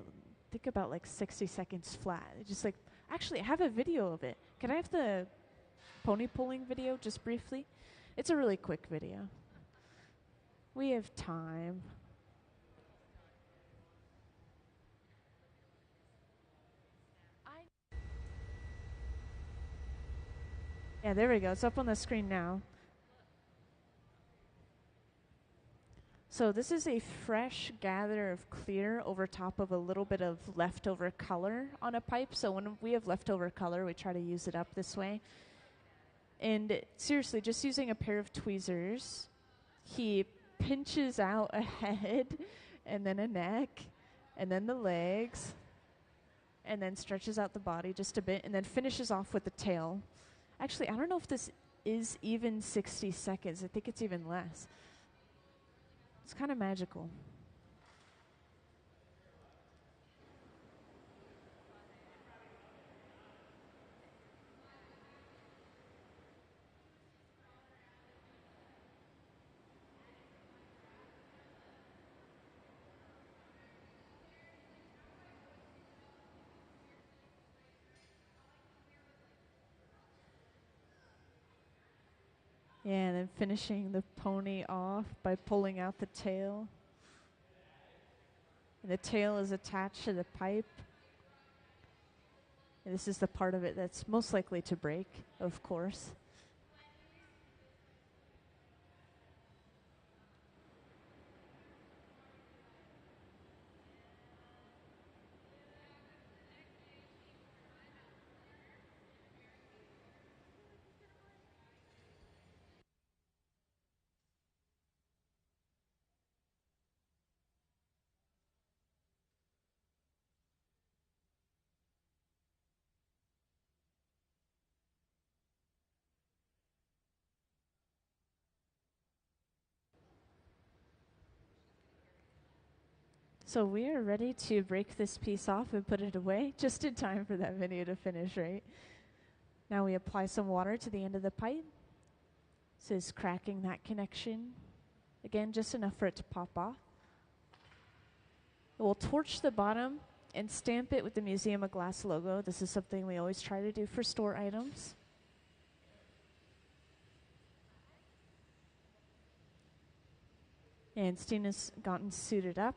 think about like 60 seconds flat. Just like, actually I have a video of it. Can I have the pony pulling video just briefly? It's a really quick video. We have time. Yeah, there we go. It's up on the screen now. So this is a fresh gather of clear over top of a little bit of leftover color on a pipe. So when we have leftover color, we try to use it up this way. And seriously, just using a pair of tweezers, he pinches out a head and then a neck and then the legs and then stretches out the body just a bit and then finishes off with the tail. Actually, I don't know if this is even 60 seconds. I think it's even less. It's kind of magical. Yeah, and then finishing the pony off by pulling out the tail. And the tail is attached to the pipe. And this is the part of it that's most likely to break, of course. So we are ready to break this piece off and put it away, just in time for that video to finish, right? Now we apply some water to the end of the pipe. This is cracking that connection. Again, just enough for it to pop off. We'll torch the bottom and stamp it with the Museum of Glass logo. This is something we always try to do for store items. And Stina's gotten suited up.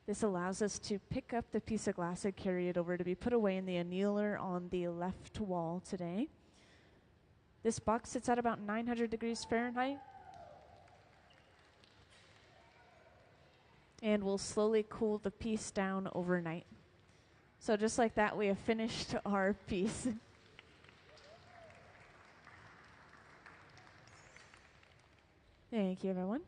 This allows us to pick up the piece of glass and carry it over to be put away in the annealer on the left wall today. This box sits at about 900 degrees Fahrenheit. And we'll slowly cool the piece down overnight. So just like that, we have finished our piece. Thank you, everyone.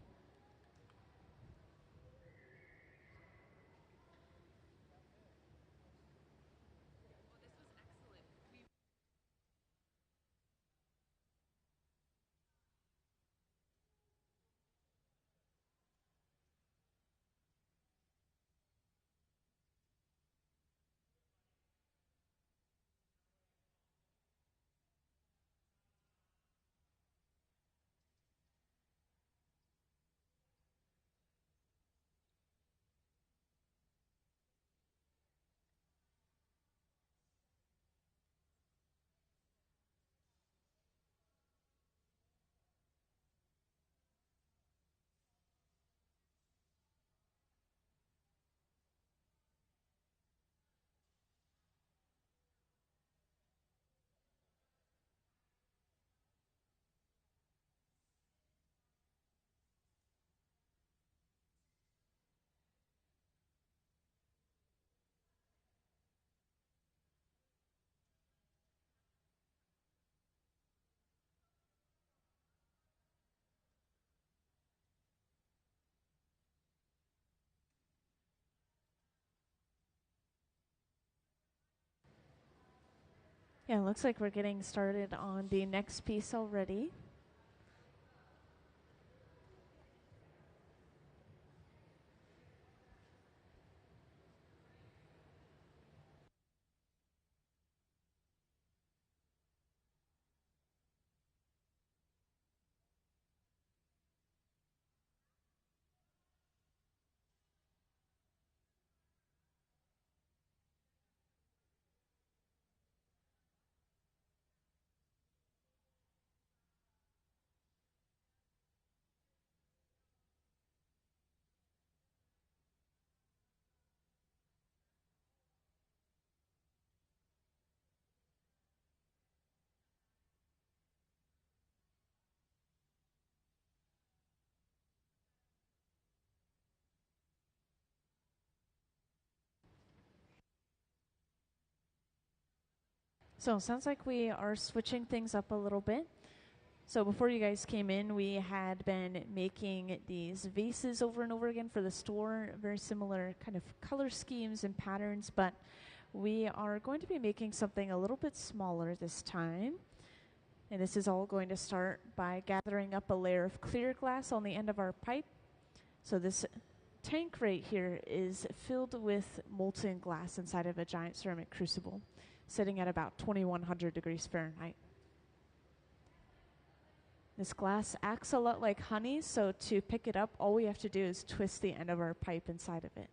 Yeah, it looks like we're getting started on the next piece already. So it sounds like we are switching things up a little bit. So before you guys came in, we had been making these vases over and over again for the store, very similar kind of color schemes and patterns, but we are going to be making something a little bit smaller this time. And this is all going to start by gathering up a layer of clear glass on the end of our pipe. So this tank right here is filled with molten glass inside of a giant ceramic crucible, sitting at about 2100 degrees Fahrenheit. This glass acts a lot like honey, so to pick it up, all we have to do is twist the end of our pipe inside of it.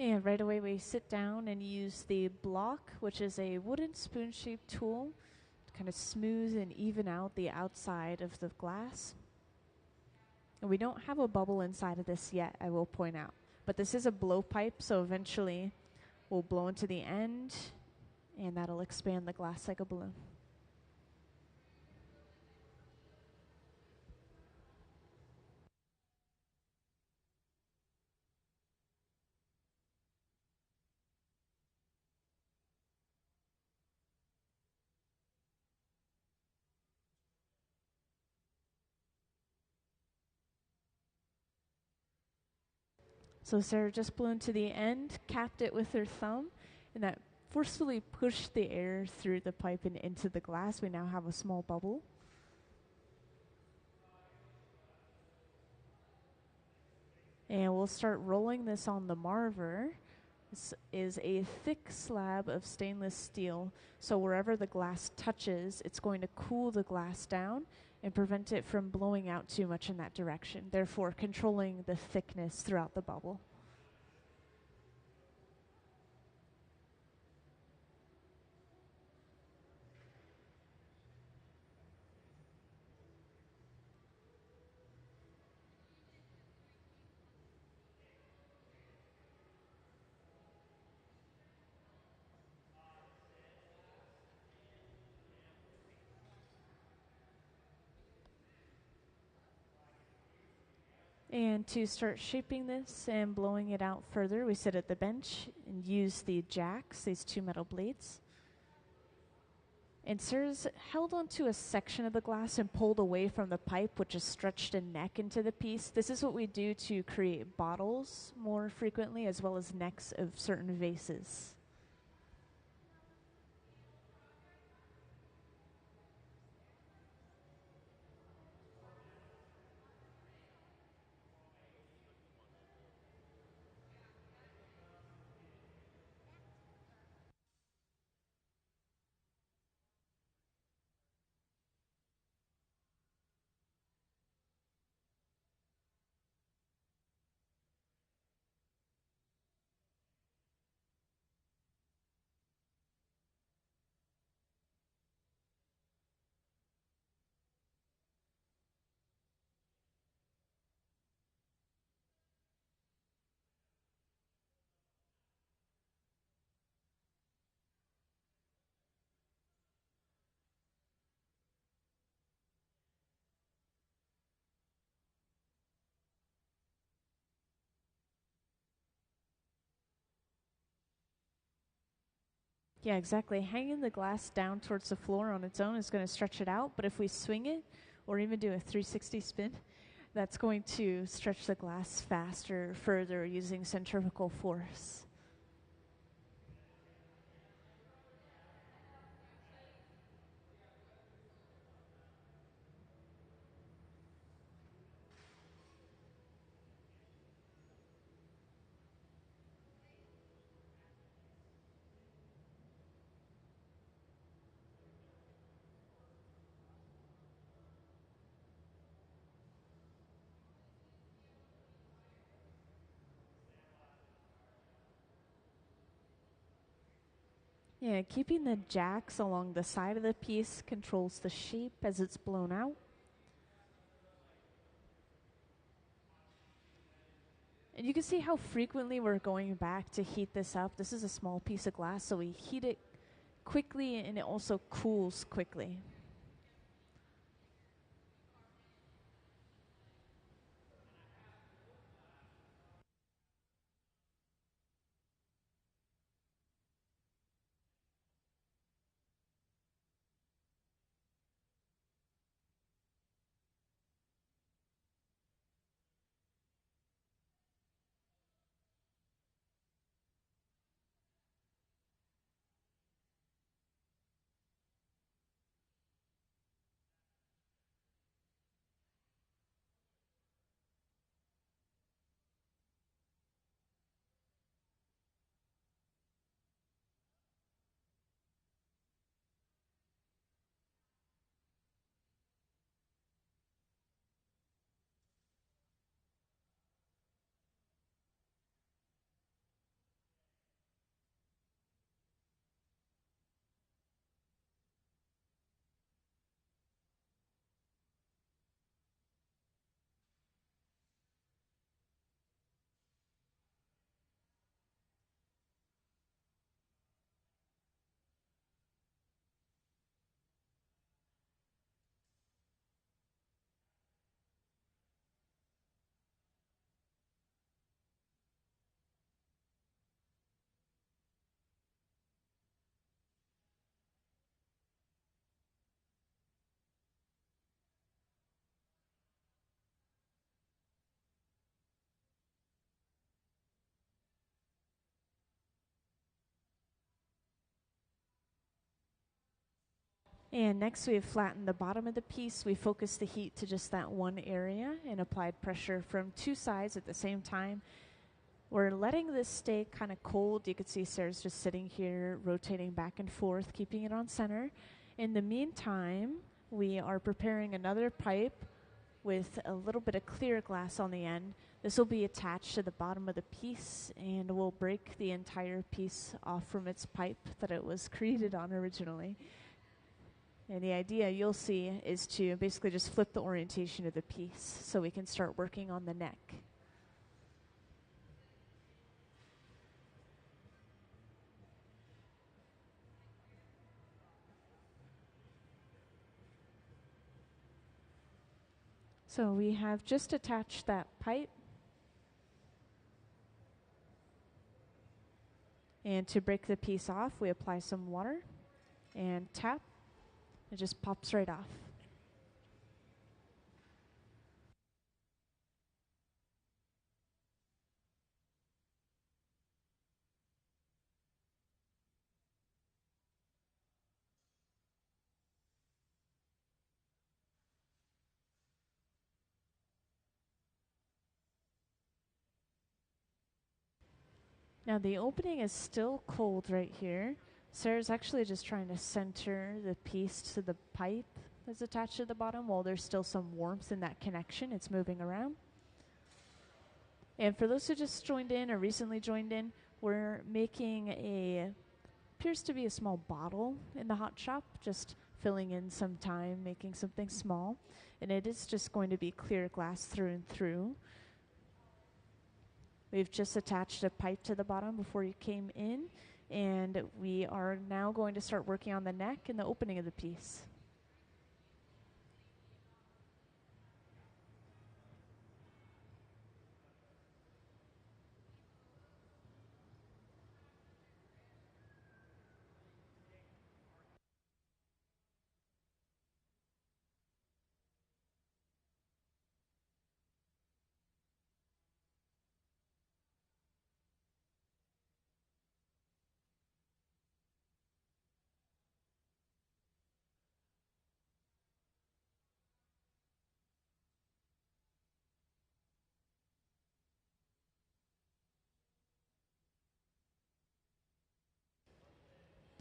And right away we sit down and use the block, which is a wooden spoon-shaped tool, to kind of smooth and even out the outside of the glass. And we don't have a bubble inside of this yet, I will point out. But this is a blowpipe, so eventually we'll blow into the end, and that'll expand the glass like a balloon. So Sarah just blew into the end, capped it with her thumb, and that forcefully pushed the air through the pipe and into the glass. We now have a small bubble. And we'll start rolling this on the Marver. This is a thick slab of stainless steel, so wherever the glass touches, it's going to cool the glass down and prevent it from blowing out too much in that direction, therefore controlling the thickness throughout the bubble. And to start shaping this and blowing it out further, we sit at the bench and use the jacks, these two metal blades. And Sarah's held onto a section of the glass and pulled away from the pipe, which is stretched a neck into the piece. This is what we do to create bottles more frequently, as well as necks of certain vases. Yeah, exactly. Hanging the glass down towards the floor on its own is going to stretch it out, but if we swing it or even do a 360 spin, that's going to stretch the glass faster, further, using centrifugal force. Yeah, keeping the jacks along the side of the piece controls the shape as it's blown out. And you can see how frequently we're going back to heat this up. This is a small piece of glass, so we heat it quickly and it also cools quickly. And next we have flattened the bottom of the piece. We focused the heat to just that one area and applied pressure from two sides at the same time. We're letting this stay kind of cold. You can see Sarah's just sitting here, rotating back and forth, keeping it on center. In the meantime, we are preparing another pipe with a little bit of clear glass on the end. This will be attached to the bottom of the piece and will break the entire piece off from its pipe that it was created on originally. And the idea you'll see is to basically just flip the orientation of the piece so we can start working on the neck. So we have just attached that pipe. And to break the piece off, we apply some water and tap. It just pops right off. Now the opening is still cold right here. Sarah's actually just trying to center the piece to the pipe that's attached to the bottom while there's still some warmth in that connection. It's moving around. And for those who just joined in or recently joined in, we're making appears to be a small bottle in the hot shop, just filling in some time, making something small. And it is just going to be clear glass through and through. We've just attached a pipe to the bottom before you came in, and we are now going to start working on the neck and the opening of the piece.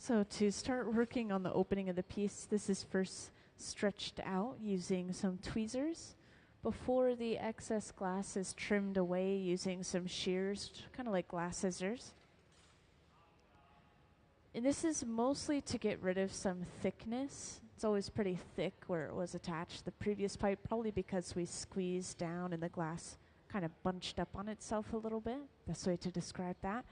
So to start working on the opening of the piece, this is first stretched out using some tweezers before the excess glass is trimmed away using some shears, kind of like glass scissors. And this is mostly to get rid of some thickness. It's always pretty thick where it was attached. The previous pipe, probably because we squeezed down and the glass kind of bunched up on itself a little bit. Best way to describe that.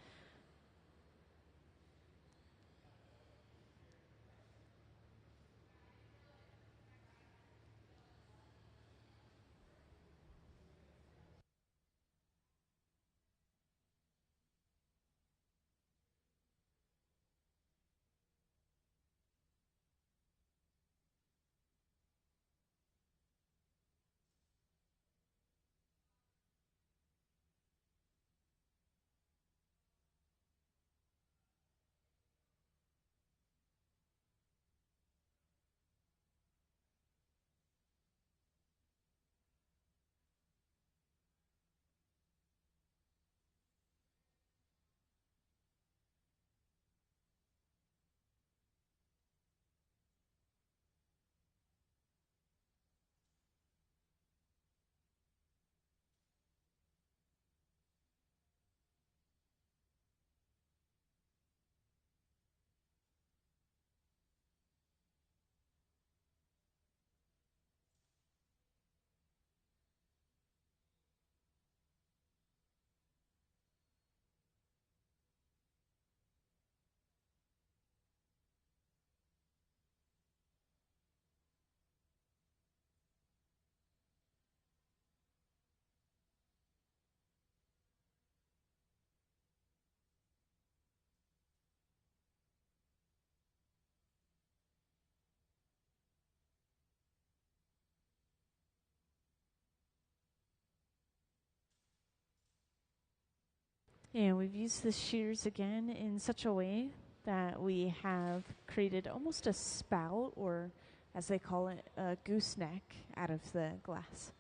And we've used the shears again in such a way that we have created almost a spout, or as they call it, a gooseneck, out of the glass.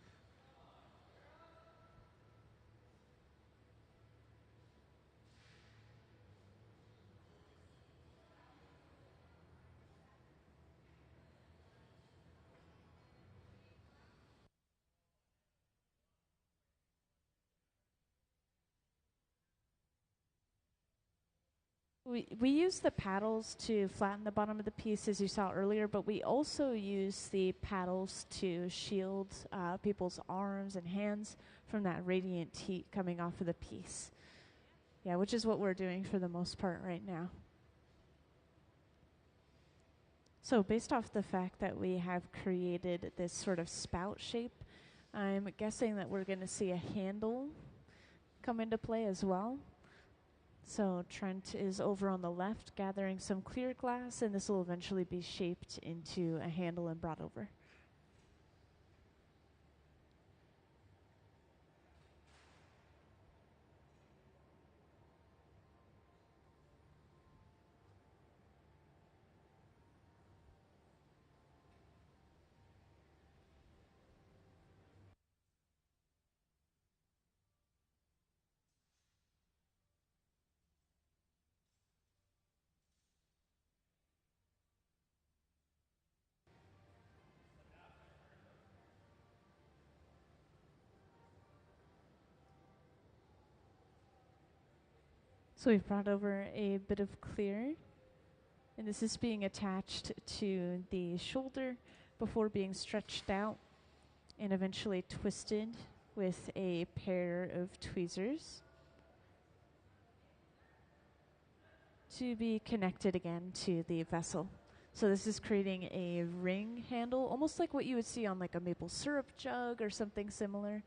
We use the paddles to flatten the bottom of the piece, as you saw earlier, but we also use the paddles to shield people's arms and hands from that radiant heat coming off of the piece. Yeah, which is what we're doing for the most part right now. So based off the fact that we have created this sort of spout shape, I'm guessing that we're going to see a handle come into play as well. So Trent is over on the left gathering some clear glass, and this will eventually be shaped into a handle and brought over. So we've brought over a bit of clear, and this is being attached to the shoulder before being stretched out and eventually twisted with a pair of tweezers to be connected again to the vessel. So this is creating a ring handle, almost like what you would see on like a maple syrup jug or something similar.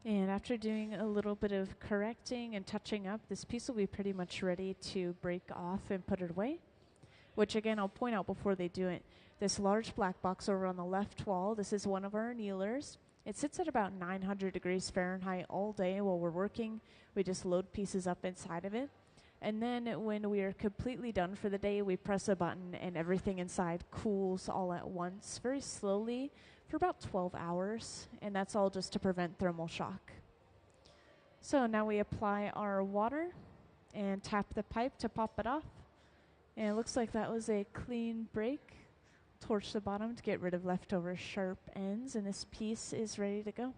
And after doing a little bit of correcting and touching up, this piece will be pretty much ready to break off and put it away. Which again, I'll point out before they do it, this large black box over on the left wall, this is one of our annealers. It sits at about 900 degrees Fahrenheit all day while we're working. We just load pieces up inside of it. And then when we are completely done for the day, we press a button and everything inside cools all at once, very slowly, for about 12 hours. And that's all just to prevent thermal shock. So now we apply our water and tap the pipe to pop it off. And it looks like that was a clean break. Torch the bottom to get rid of leftover sharp ends, and this piece is ready to go.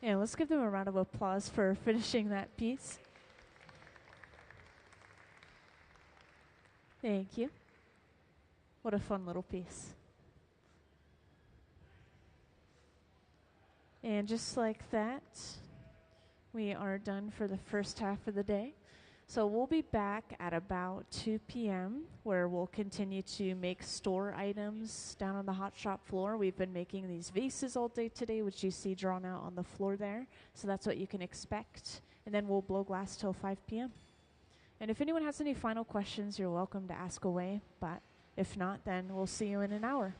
Yeah, let's give them a round of applause for finishing that piece. Thank you. What a fun little piece. And just like that, we are done for the first half of the day. So we'll be back at about 2 p.m. where we'll continue to make store items down on the hot shop floor. We've been making these vases all day today, which you see drawn out on the floor there. So that's what you can expect. And then we'll blow glass till 5 p.m. And if anyone has any final questions, you're welcome to ask away. But if not, then we'll see you in an hour.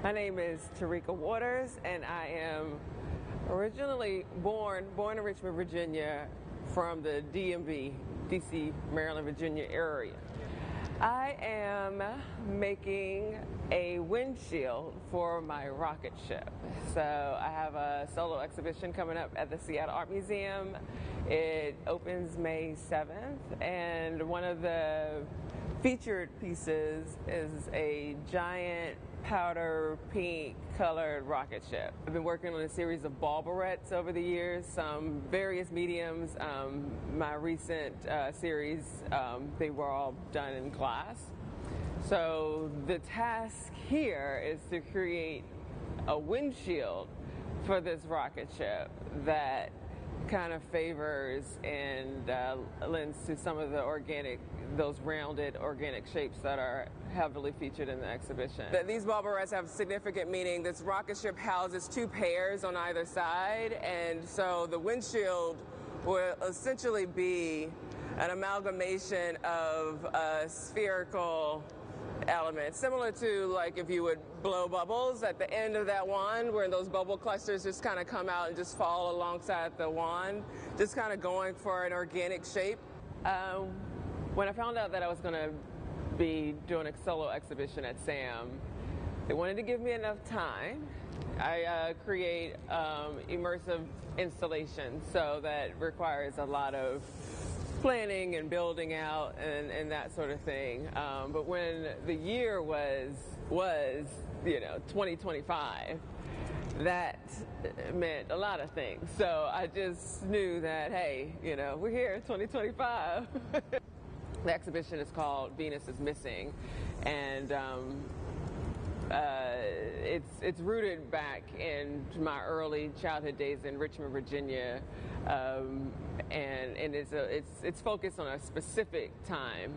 My name is Tarika Waters, and I am originally born in Richmond, Virginia, from the DMV, DC, Maryland, Virginia area. I am making a windshield for my rocket ship. So I have a solo exhibition coming up at the Seattle Art Museum. It opens May 7th, and one of the featured pieces is a giant powder pink colored rocket ship. I've been working on a series of ball barrettes over the years, some various mediums. My recent series, they were all done in glass. So the task here is to create a windshield for this rocket ship that kind of favors and lends to some of the those rounded organic shapes that are heavily featured in the exhibition. These ball barrettes have significant meaning. This rocket ship houses 2 pairs on either side, and so the windshield will essentially be an amalgamation of spherical elements, similar to like if you would blow bubbles at the end of that wand, where those bubble clusters just kind of come out and just fall alongside the wand, just kind of going for an organic shape. When I found out that I was going to be doing a solo exhibition at SAM, they wanted to give me enough time. I create immersive installations, so that requires a lot of planning and building out and that sort of thing. But when the year was 2025, that meant a lot of things. So I just knew that, hey, we're here, 2025. The exhibition is called Venus is Missing, and it's rooted back in my early childhood days in Richmond, Virginia, and it's focused on a specific time.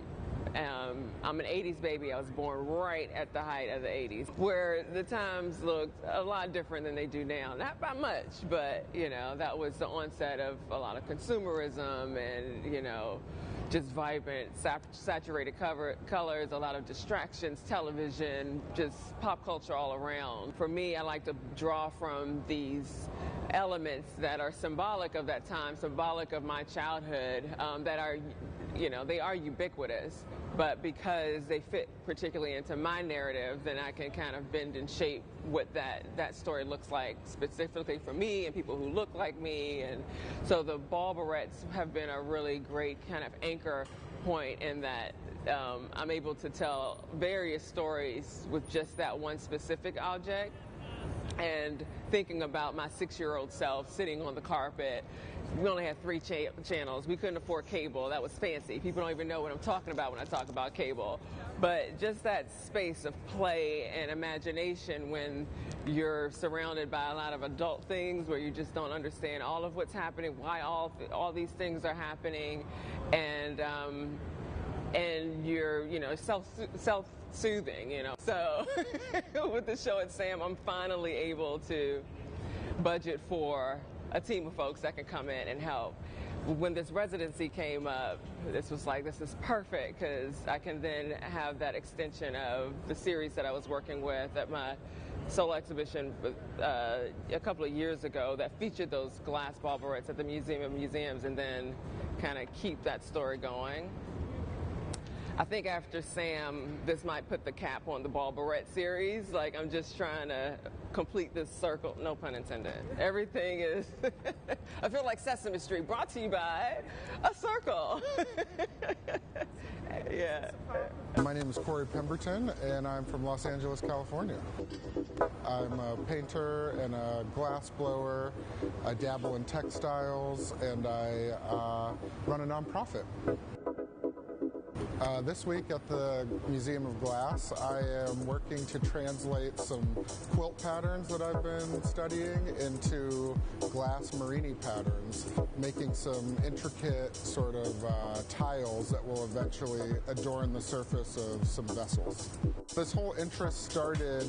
I'm an 80s baby. I was born right at the height of the 80s, where the times looked a lot different than they do now. Not by much, but that was the onset of a lot of consumerism and just vibrant, saturated colors, a lot of distractions, television, just pop culture all around. For me, I like to draw from these elements that are symbolic of that time, symbolic of my childhood, that are, they are ubiquitous, but because they fit particularly into my narrative, then I can kind of bend and shape what that story looks like specifically for me and people who look like me. And so the ball barrettes have been a really great kind of anchor point in that I'm able to tell various stories with just that one specific object. And thinking about my 6-year-old self sitting on the carpet, we only had 3 channels. We couldn't afford cable. That was fancy. People don't even know what I'm talking about when I talk about cable. But just that space of play and imagination when you're surrounded by a lot of adult things where you just don't understand all of what's happening, why all these things are happening, and you're self-soothing, So with the show at SAM, I'm finally able to budget for a team of folks that can come in and help. When this residency came up, this was like, this is perfect, because I can then have that extension of the series that I was working with at my solo exhibition a couple of years ago that featured those glass ball barrettes at the Museum of Museums, and then kind of keep that story going. I think after SAM, this might put the cap on the ball barrette series. Like, I'm just trying to complete this circle, no pun intended. Everything is, I feel like Sesame Street, brought to you by a circle. Yeah. My name is Corey Pemberton, and I'm from Los Angeles, California. I'm a painter and a glass blower. I dabble in textiles, and I run a nonprofit. This week at the Museum of Glass, I am working to translate some quilt patterns that I've been studying into glass Marini patterns, making some intricate sort of tiles that will eventually adorn the surface of some vessels. This whole interest started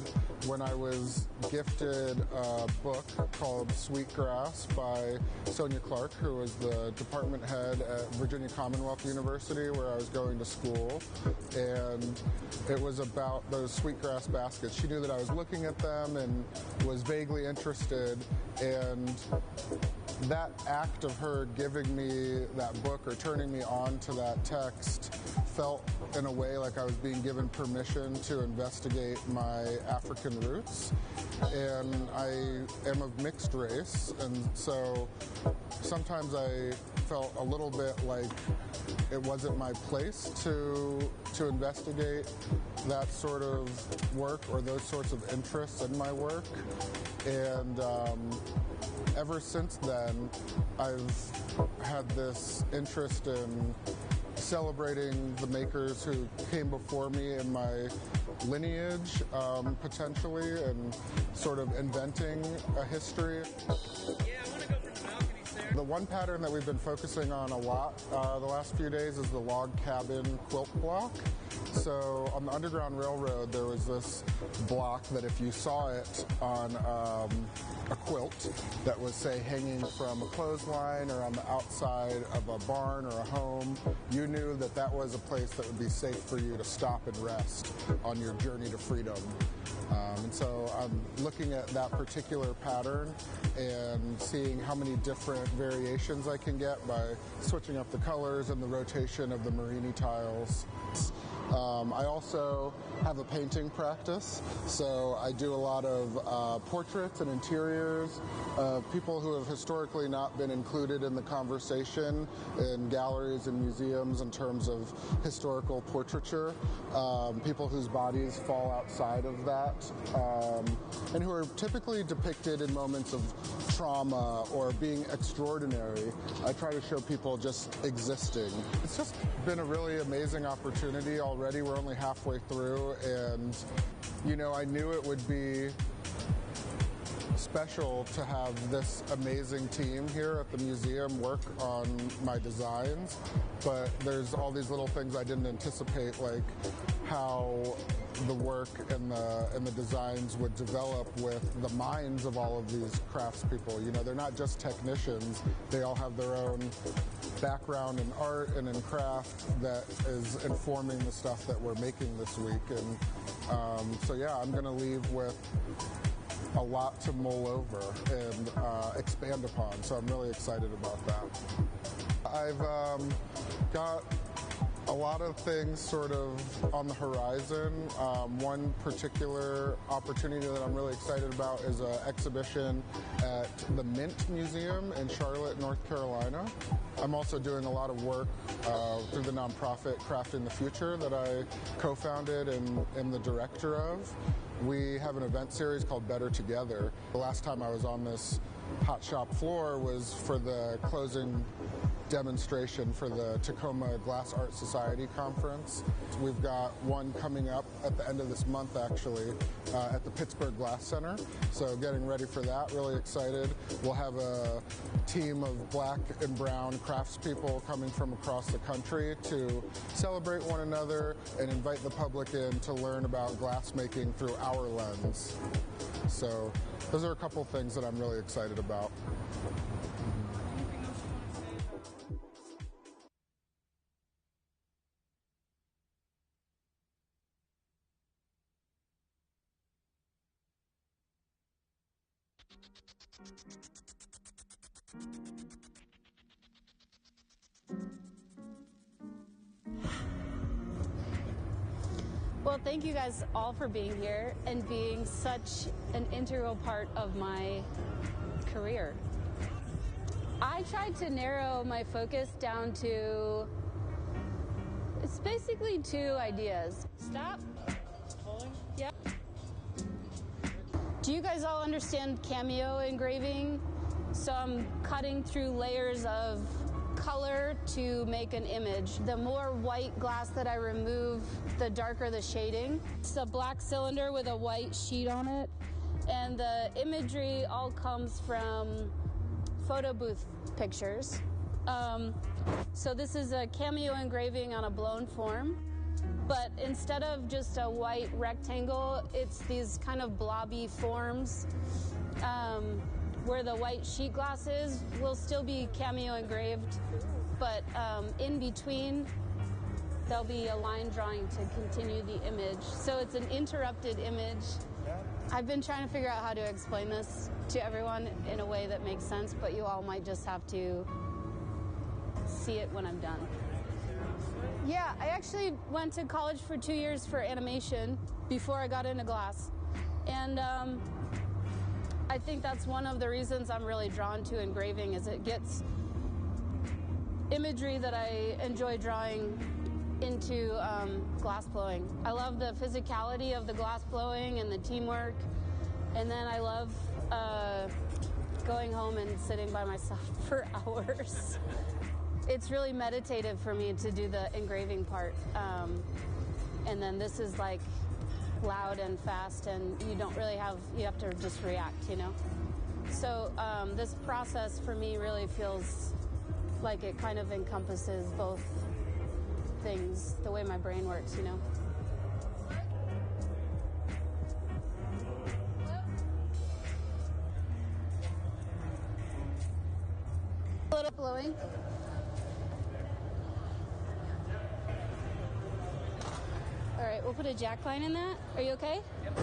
when I was gifted a book called Sweetgrass by Sonia Clark, who was the department head at Virginia Commonwealth University, where I was going to school. school, and it was about those sweetgrass baskets. She knew that I was looking at them and was vaguely interested, and that act of her giving me that book or turning me on to that text felt in a way like I was being given permission to investigate my African roots. And I am of mixed race, and so sometimes I felt a little bit like it wasn't my place to investigate that sort of work or those sorts of interests in my work. And ever since then, I've had this interest in celebrating the makers who came before me in my lineage, potentially, and sort of inventing a history. The one pattern that we've been focusing on a lot the last few days is the log cabin quilt block. So on the Underground Railroad, there was this block that if you saw it on a quilt that was, say, hanging from a clothesline or on the outside of a barn or a home, you knew that that was a place that would be safe for you to stop and rest on your journey to freedom. And so I'm looking at that particular pattern and seeing how many different variations I can get by switching up the colors and the rotation of the Marini tiles. I also have a painting practice, so I do a lot of portraits and interiors of people who have historically not been included in the conversation in galleries and museums in terms of historical portraiture, people whose bodies fall outside of that, and who are typically depicted in moments of trauma or being extraordinary. I try to show people just existing. It's just been a really amazing opportunity already. We're only halfway through, and you know, I knew it would be special to have this amazing team here at the museum work on my designs, but there's all these little things I didn't anticipate, like how the work and the designs would develop with the minds of all of these craftspeople. You know, they're not just technicians, they all have their own background in art and in craft that is informing the stuff that we're making this week. And so yeah, I'm gonna leave with a lot to mull over and expand upon, so I'm really excited about that. I've got a lot of things sort of on the horizon. One particular opportunity that I'm really excited about is an exhibition at the Mint Museum in Charlotte, North Carolina. I'm also doing a lot of work through the nonprofit Crafting the Future that I co-founded and am the director of. We have an event series called Better Together. The last time I was on this hot shop floor was for the closing demonstration for the Tacoma Glass Art Society conference. We've got one coming up at the end of this month, actually, at the Pittsburgh Glass Center. So getting ready for that, really excited. We'll have a team of black and brown craftspeople coming from across the country to celebrate one another and invite the public in to learn about glass making through our lens. So those are a couple things that I'm really excited about. Well, thank you guys all for being here and being such an integral part of my career. I tried to narrow my focus down to, it's basically two ideas. Stop. Pulling. Yep. Do you guys all understand cameo engraving? So I'm cutting through layers of color to make an image. The more white glass that I remove, the darker the shading. It's a black cylinder with a white sheet on it, and the imagery all comes from photo booth pictures. So this is a cameo engraving on a blown form, but instead of just a white rectangle, it's these kind of blobby forms. Where the white sheet glass is will still be cameo engraved, but in between there'll be a line drawing to continue the image. So it's an interrupted image. I've been trying to figure out how to explain this to everyone in a way that makes sense, but you all might just have to see it when I'm done. Yeah, I actually went to college for 2 years for animation before I got into glass. And I think that's one of the reasons I'm really drawn to engraving, is it gets imagery that I enjoy drawing into glass blowing. I love the physicality of the glass blowing and the teamwork, and then I love going home and sitting by myself for hours. It's really meditative for me to do the engraving part, and then this is like loud and fast, and you have to just react, you know? So this process for me really feels like it kind of encompasses both things, the way my brain works, you know? A little blowing. All right, we'll put a jack line in that. Are you okay? Yep.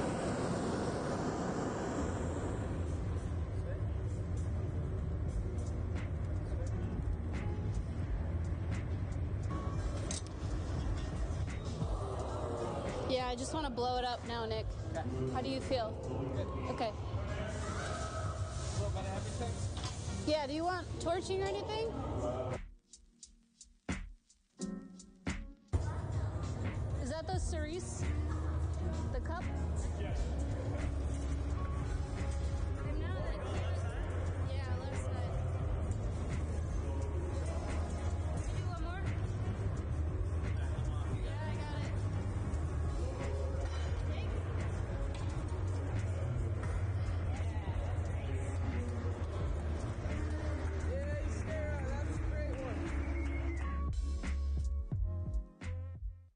Yeah, I just want to blow it up now, Nick. Okay. How do you feel? Good. Okay. Yeah, do you want torching or anything? Is that the cerise? The cup? Yes. Yeah, left side. Can you do one more? Yeah, I got it.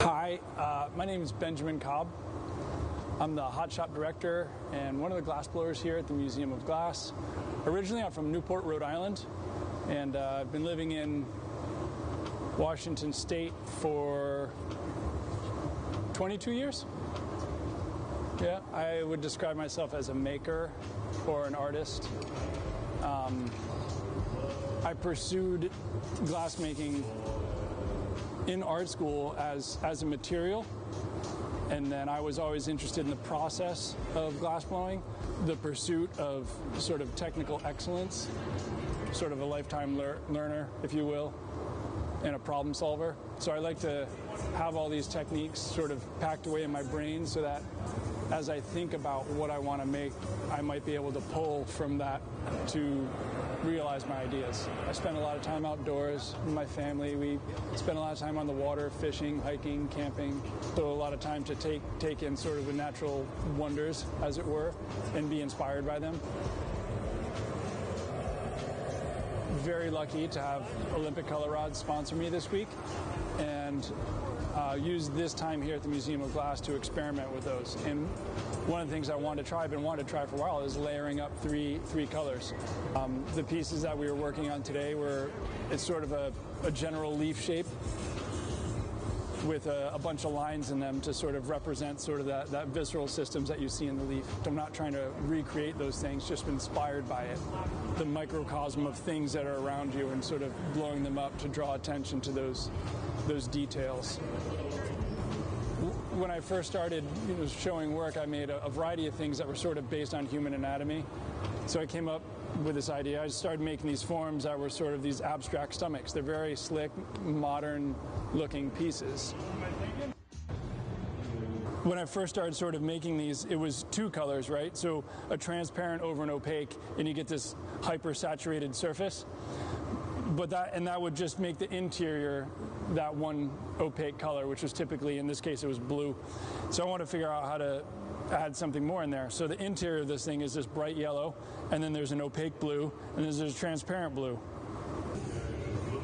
Hi, my name is Benjamin Cobb. I'm the hot shop director and one of the glass blowers here at the Museum of Glass. Originally, I'm from Newport, Rhode Island, and I've been living in Washington State for 22 years. Yeah, I would describe myself as a maker or an artist. I pursued glassmaking in art school as a material, and then I was always interested in the process of glassblowing, the pursuit of sort of technical excellence, sort of a lifetime learner, if you will, and a problem solver. So I like to have all these techniques sort of packed away in my brain so that as I think about what I want to make, I might be able to pull from that to realize my ideas. I spend a lot of time outdoors with my family. We spend a lot of time on the water, fishing, hiking, camping. So a lot of time to take in sort of the natural wonders, as it were, and be inspired by them. Very lucky to have Olympic Color Rods sponsor me this week, and use this time here at the Museum of Glass to experiment with those. And one of the things I've been wanting to try for a while is layering up three colors. The pieces that we were working on today it's sort of a general leaf shape with a bunch of lines in them to sort of represent sort of that visceral systems that you see in the leaf. I'm not trying to recreate those things, just inspired by it. The microcosm of things that are around you and sort of blowing them up to draw attention to those details. When I first started showing work, I made a variety of things that were sort of based on human anatomy. So I came up with this idea. I started making these forms that were sort of these abstract stomachs. They're very slick, modern-looking pieces. When I first started sort of making these, it was two colors, right? So a transparent over an opaque, and you get this hyper-saturated surface. But that would just make the interior that one opaque color, which was typically, in this case, it was blue. So I want to figure out how to add something more in there. So the interior of this thing is this bright yellow, and then there's an opaque blue, and then there's a transparent blue.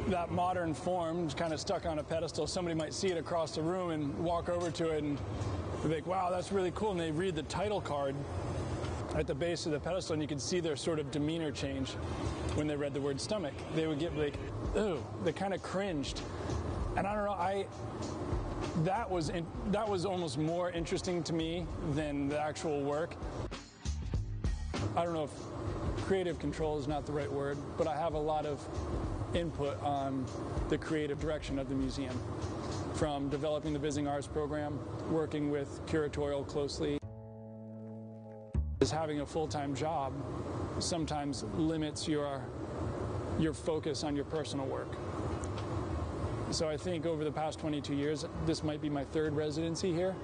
That modern form is kind of stuck on a pedestal. Somebody might see it across the room and walk over to it and be like, wow, that's really cool. And they read the title card at the base of the pedestal, and you can see their sort of demeanor change when they read the word stomach. They would get like, ooh, they kind of cringed. And I don't know, that was almost more interesting to me than the actual work. I don't know if creative control is not the right word, but I have a lot of input on the creative direction of the museum, from developing the Visiting Arts program, working with curatorial closely. Just having a full-time job sometimes limits your focus on your personal work. So I think over the past 22 years, this might be my third residency here.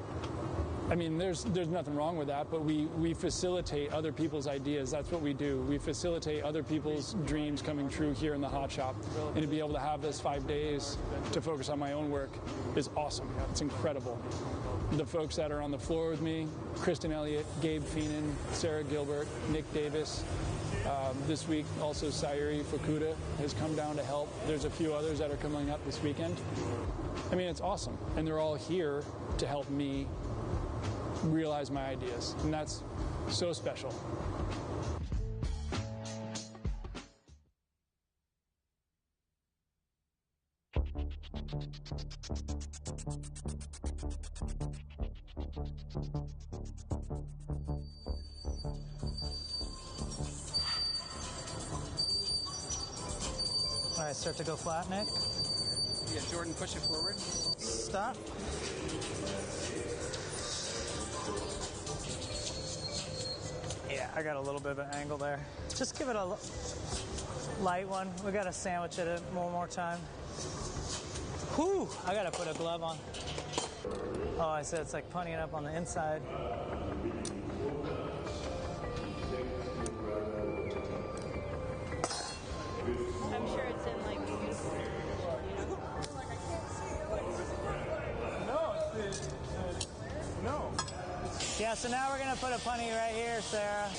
I mean, there's nothing wrong with that, but we facilitate other people's ideas. That's what we do. We facilitate other people's dreams coming true here in the Hot Shop. And to be able to have this 5 days to focus on my own work is awesome. It's incredible. The folks that are on the floor with me, Kristen Elliott, Gabe Feenan, Sarah Gilbert, Nick Davis. This week, also Sayuri Fukuda has come down to help. There's a few others that are coming up this weekend. I mean, it's awesome. And they're all here to help me realize my ideas. And that's so special. All right, start to go flat, Nick. Yeah, Jordan, push it forward. Stop. Yeah, I got a little bit of an angle there. Just give it a light one. We got to sandwich it one more time. Whew, I got to put a glove on. Oh, I said it's like punting it up on the inside. I'm sure it's in like No. Yeah, so now we're going to put a punny right here, Sarah.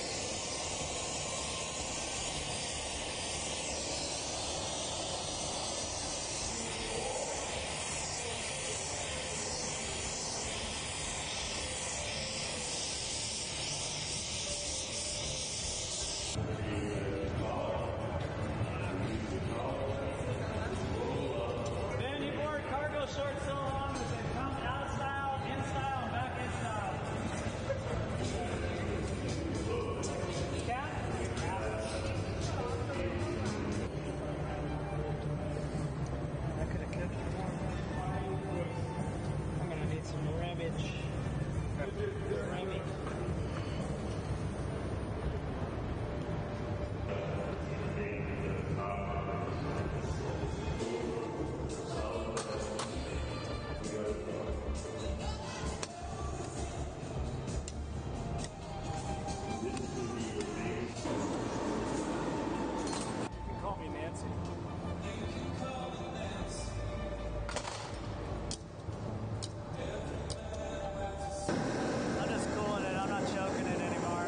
Ben, you wore cargo shorts so long that they come out style, in style, and back in style. Cap? I could have kept it more. I'm going to need some rabbage. Rabbit. Call me Nancy. I'm just cooling it. I'm not choking it anymore.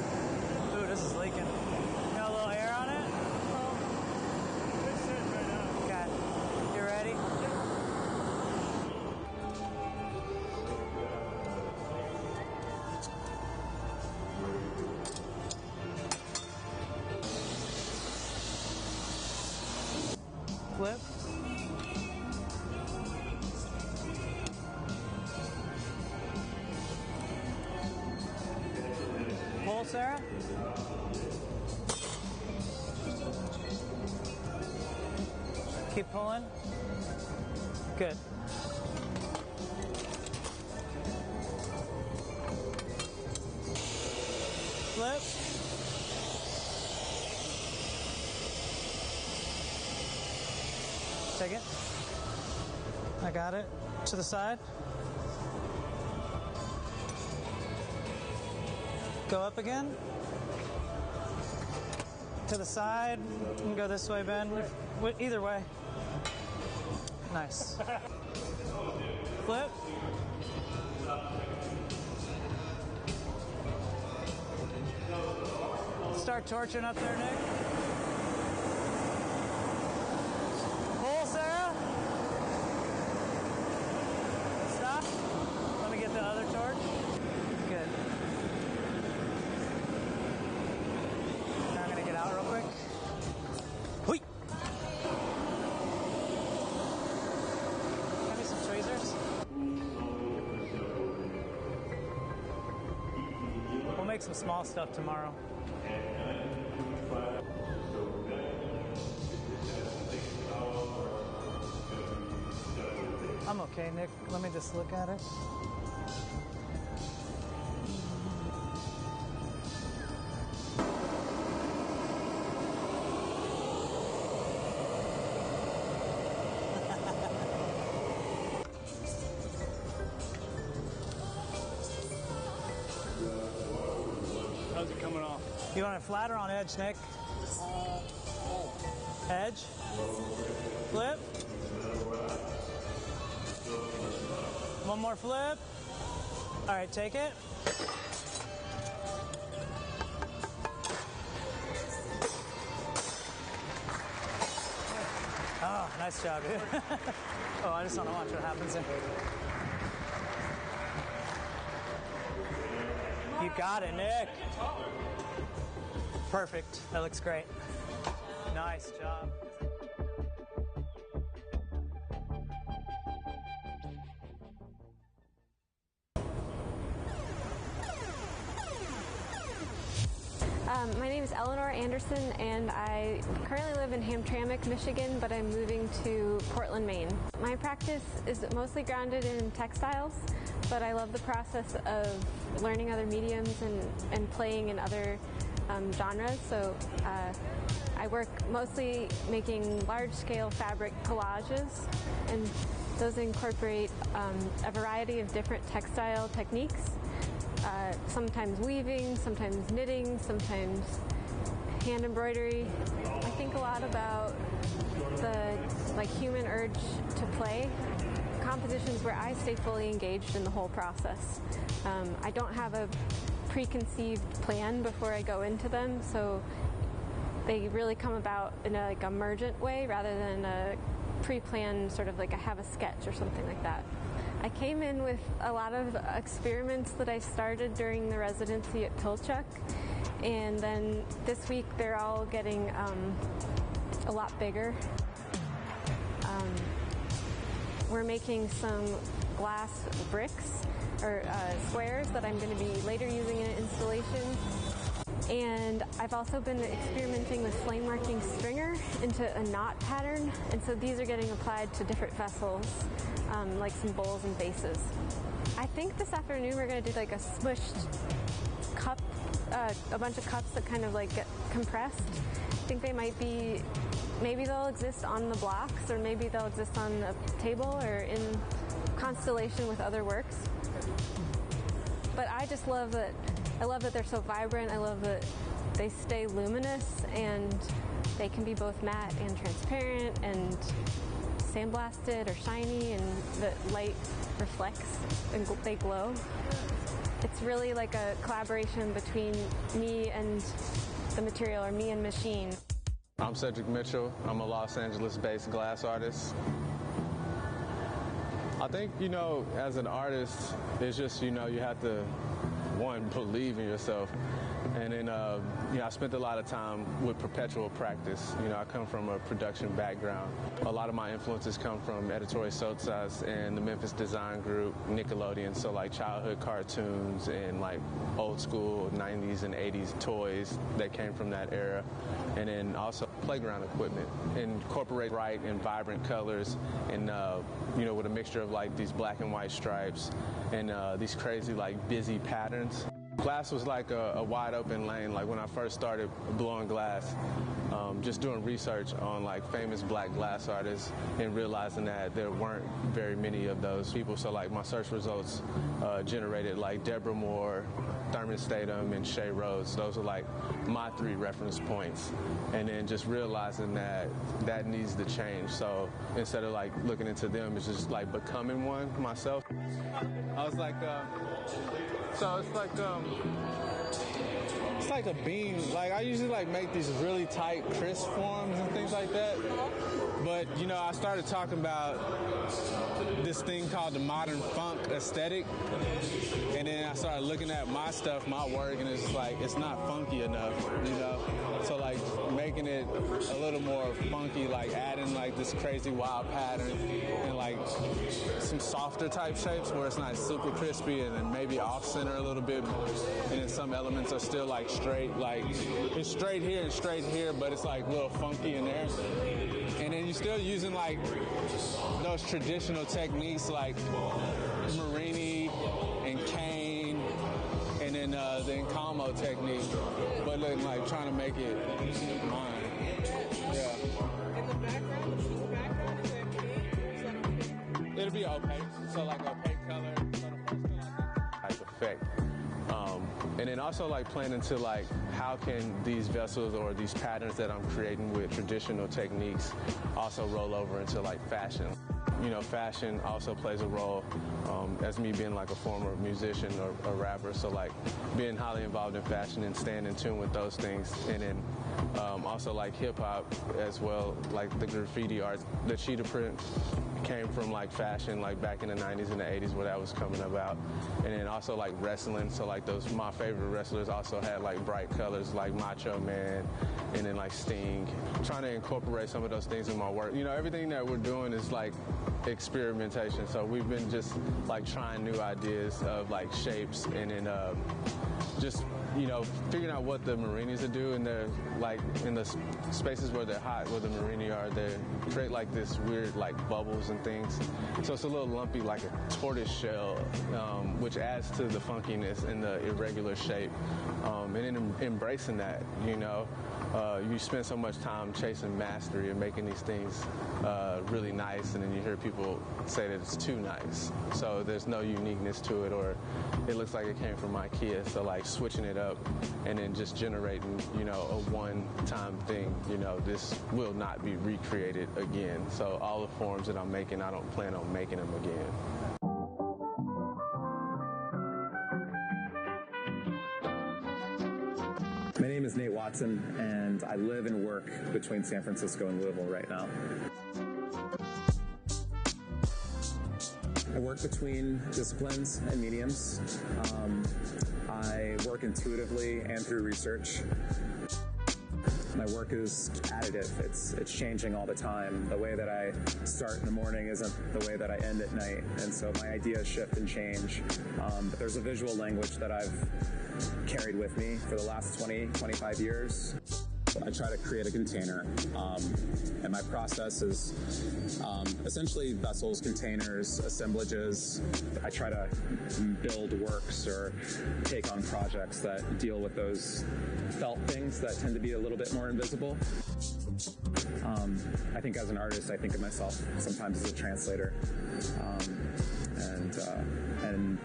Ooh, this is leaking. Got a little air on it? It's sitting right now. Okay. You ready? Flip. Pull, Sarah. Keep pulling. Good. Flip. Take it. I got it. To the side. Go up again. To the side. You can go this way, Ben. Either way. Nice. Flip. Start torching up there, Nick. Pull, Sarah. Stop. Let me get the other torch. Good. Now I'm going to get out real quick. Hui. Kind of make some small stuff tomorrow. I'm okay, Nick. Let me just look at it. How's it coming off? You want it flat or on edge, Nick? Edge. Flip. One more flip. All right, take it. Oh, nice job, dude. Oh, I just want to watch what happens there. You got it, Nick. Perfect. That looks great. Nice job. My name is Eleanor Anderson, and I currently live in Hamtramck, Michigan, but I'm moving to Portland, Maine. My practice is mostly grounded in textiles, but I love the process of learning other mediums and playing in other genres. So I work mostly making large-scale fabric collages, and those incorporate a variety of different textile techniques. Sometimes weaving, sometimes knitting, sometimes hand embroidery. I think a lot about the human urge to play. Compositions where I stay fully engaged in the whole process. I don't have a preconceived plan before I go into them, so they really come about in a emergent way rather than a pre-planned sort of like I have a sketch or something like that. I came in with a lot of experiments that I started during the residency at Pilchuck, and then this week they're all getting a lot bigger. We're making some glass bricks or squares that I'm going to be later using in an installation. And I've also been experimenting with flame working stringer into a knot pattern, and so these are getting applied to different vessels, like some bowls and vases. I think this afternoon we're going to do like a smushed cup, a bunch of cups that kind of like get compressed. I think they might be, maybe they'll exist on the blocks, or maybe they'll exist on a table or in constellation with other works. But I just love that. I love that they're so vibrant. I love that they stay luminous, and they can be both matte and transparent and sandblasted or shiny, and the light reflects and they glow. It's really like a collaboration between me and the material, or me and machine. I'm Cedric Mitchell. I'm a Los Angeles-based glass artist. I think, as an artist, it's just, you have to, one, believe in yourself. And then, I spent a lot of time with perpetual practice. I come from a production background. A lot of my influences come from Editorial Sotsas and the Memphis Design Group, Nickelodeon, so like childhood cartoons and like old school 90s and 80s toys that came from that era. And then also playground equipment, incorporate bright and vibrant colors, and with a mixture of like these black and white stripes and these crazy like busy patterns. Glass was like a wide open lane. Like when I first started blowing glass, just doing research on like famous black glass artists and realizing that there weren't very many of those people. So like my search results generated like Deborah Moore, Thurman Statham, and Shay Rhodes. Those are like my 3 reference points. And then just realizing that needs to change. So instead of like looking into them, it's just like becoming one myself. I was like, so it's like a beam. Like I usually like make these really tight, crisp forms and things like that. But I started talking about this thing called the modern funk aesthetic, and then I started looking at my stuff, my work, and it's like it's not funky enough, So like making it a little more funky, like adding like this crazy wild pattern and like some softer type shapes where it's not super crispy and then maybe off center a little bit, and then some elements are still like straight, like it's straight here and straight here, but it's like a little funky in there. And then you're still using like those traditional techniques like Marini and cane, and then the Encalmo technique, but like trying to make it mine. Yeah. It'll be opaque, so like opaque color, so the first type effect. And then also like playing into like how can these vessels or these patterns that I'm creating with traditional techniques also roll over into like fashion. You know, fashion also plays a role as me being like a former musician or a rapper, so like being highly involved in fashion and staying in tune with those things. And then also like hip hop as well, like the graffiti art, the cheetah print came from like fashion, like back in the 90s and the 80s where that was coming about. And then also like wrestling, so like those, my favorite wrestlers also had like bright colors like Macho Man and then like Sting. Trying to incorporate some of those things in my work. You know, everything that we're doing is like experimentation, so we've been just like trying new ideas of like shapes and then just, you know, figuring out what the Marinis are doing. They're like in the spaces where they're hot, where the Marini are, they create like this weird like bubbles and things. So it's a little lumpy, like a tortoise shell, which adds to the funkiness and the irregular shape. And then embracing that, you know. You spend so much time chasing mastery and making these things really nice, and then you hear people say that it's too nice. So there's no uniqueness to it, or it looks like it came from IKEA. So like switching it up and then just generating, you know, a one-time thing. You know, this will not be recreated again. So all the forms that I'm making, I don't plan on making them again. My name is Nate Watson, and I live and work between San Francisco and Louisville right now. I work between disciplines and mediums. I work intuitively and through research. My work is additive. It's changing all the time. The way that I start in the morning isn't the way that I end at night, and so my ideas shift and change. But there's a visual language that I've carried with me for the last 25 years. I try to create a container, and my process is essentially vessels, containers, assemblages. I try to build works or take on projects that deal with those felt things that tend to be a little bit more invisible. I think as an artist, I think of myself sometimes as a translator, and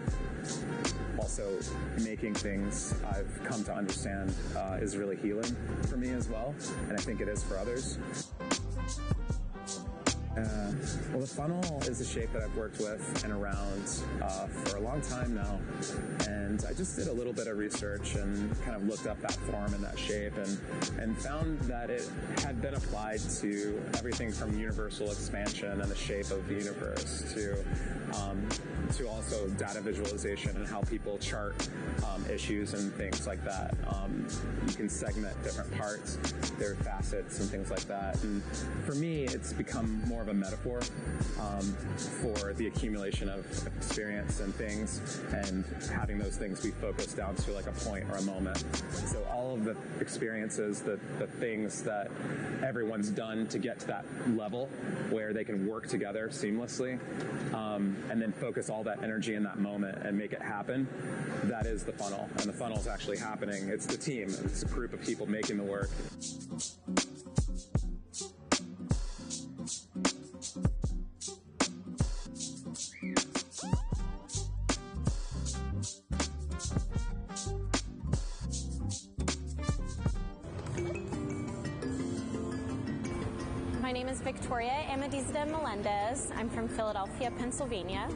also making things I've come to understand is really healing for me as well, and I think it is for others. Well, the funnel is a shape that I've worked with and around for a long time now, and I just did a little bit of research and kind of looked up that form and that shape and found that it had been applied to everything from universal expansion and the shape of the universe to also data visualization and how people chart issues and things like that. You can segment different parts, their facets and things like that. And for me, it's become more of a metaphor for the accumulation of experience and things, and having those things be focused down to like a point or a moment. So all of the experiences, the things that everyone's done to get to that level where they can work together seamlessly, and then focus all that energy in that moment and make it happen, that is the funnel. And the funnel is actually happening. It's the team. It's a group of people making the work. My name is Victoria Amadizda Melendez. I'm from Philadelphia, Pennsylvania.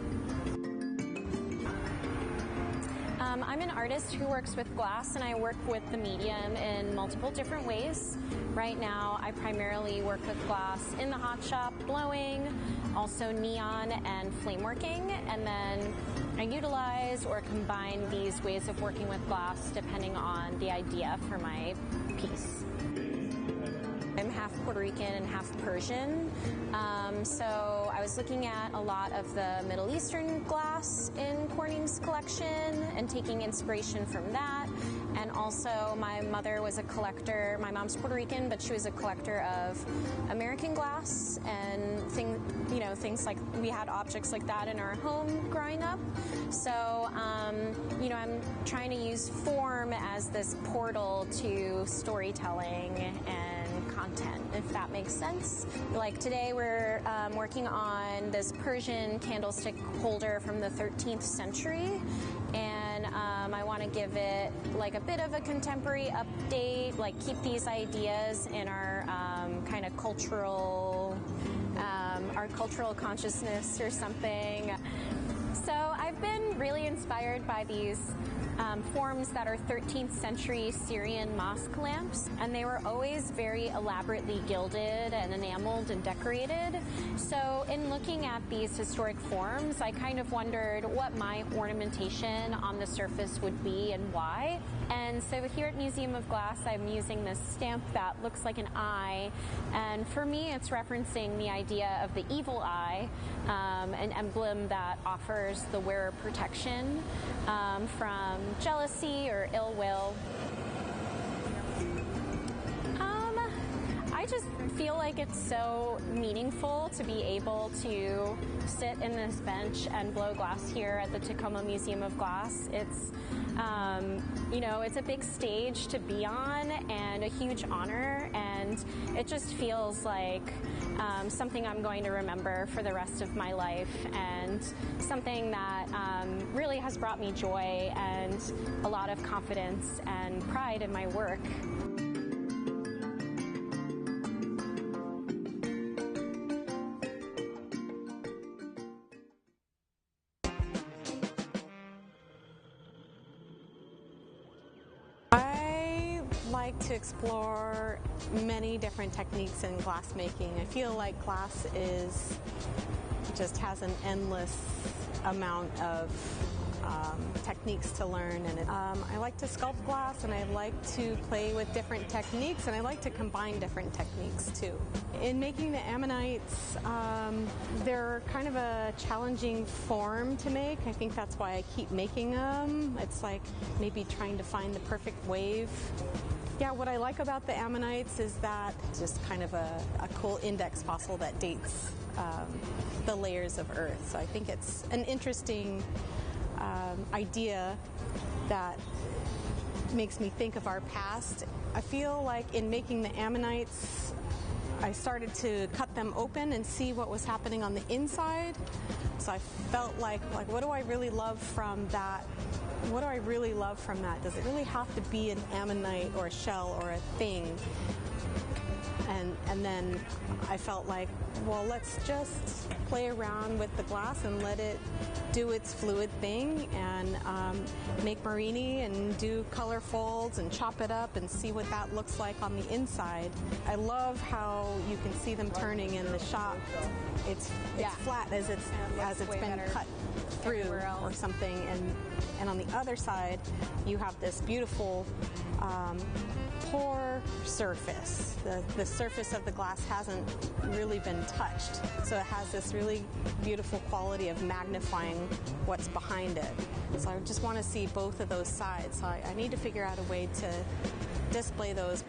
I'm an artist who works with glass, and I work with the medium in multiple different ways. Right now, I primarily work with glass in the hot shop, blowing, also neon and flame working, and then I utilize or combine these ways of working with glass depending on the idea for my piece. I'm half Puerto Rican and half Persian. So I was looking at a lot of the Middle Eastern glass in Corning's collection and taking inspiration from that. And also my mother was a collector. My mom's Puerto Rican, but she was a collector of American glass and things like, we had objects like that in our home growing up. So, I'm trying to use form as this portal to storytelling and content, if that makes sense. Like today we're working on this Persian candlestick holder from the 13th century, and I want to give it like a bit of a contemporary update, like keep these ideas in our kind of cultural consciousness or something. So I've been really inspired by these forms that are 13th century Syrian mosque lamps, and they were always very elaborately gilded and enameled and decorated. So in looking at these historic forms, I kind of wondered what my ornamentation on the surface would be and why. And so here at Museum of Glass, I'm using this stamp that looks like an eye, and for me it's referencing the idea of the evil eye, an emblem that offers the wearer protection from jealousy or ill will. I just feel like it's so meaningful to be able to sit in this bench and blow glass here at the Tacoma Museum of Glass. It's, it's a big stage to be on and a huge honor, and it just feels like something I'm going to remember for the rest of my life, and something that really has brought me joy and a lot of confidence and pride in my work. I like to explore many different techniques in glass making. I feel like glass just has an endless amount of techniques to learn, and I like to sculpt glass, and I like to play with different techniques, and I like to combine different techniques too. In making the ammonites, they're kind of a challenging form to make. I think that's why I keep making them. It's like maybe trying to find the perfect wave. Yeah, what I like about the ammonites is that it's just kind of a cool index fossil that dates the layers of Earth. So I think it's an interesting idea that makes me think of our past. I feel like in making the ammonites, I started to cut them open and see what was happening on the inside. So I felt like what do I really love from that? What do I really love from that? Does it really have to be an ammonite or a shell or a thing? And then I felt like, well, let's just play around with the glass and let it do its fluid thing, and make Marini and do color folds and chop it up and see what that looks like on the inside. I love how you can see them turning in the shop. It's flat as it's been cut through or something, and on the other side you have this beautiful pore surface. The surface of the glass hasn't really been touched, so it has this really beautiful quality of magnifying what's behind it. So I just want to see both of those sides, so I need to figure out a way to display those.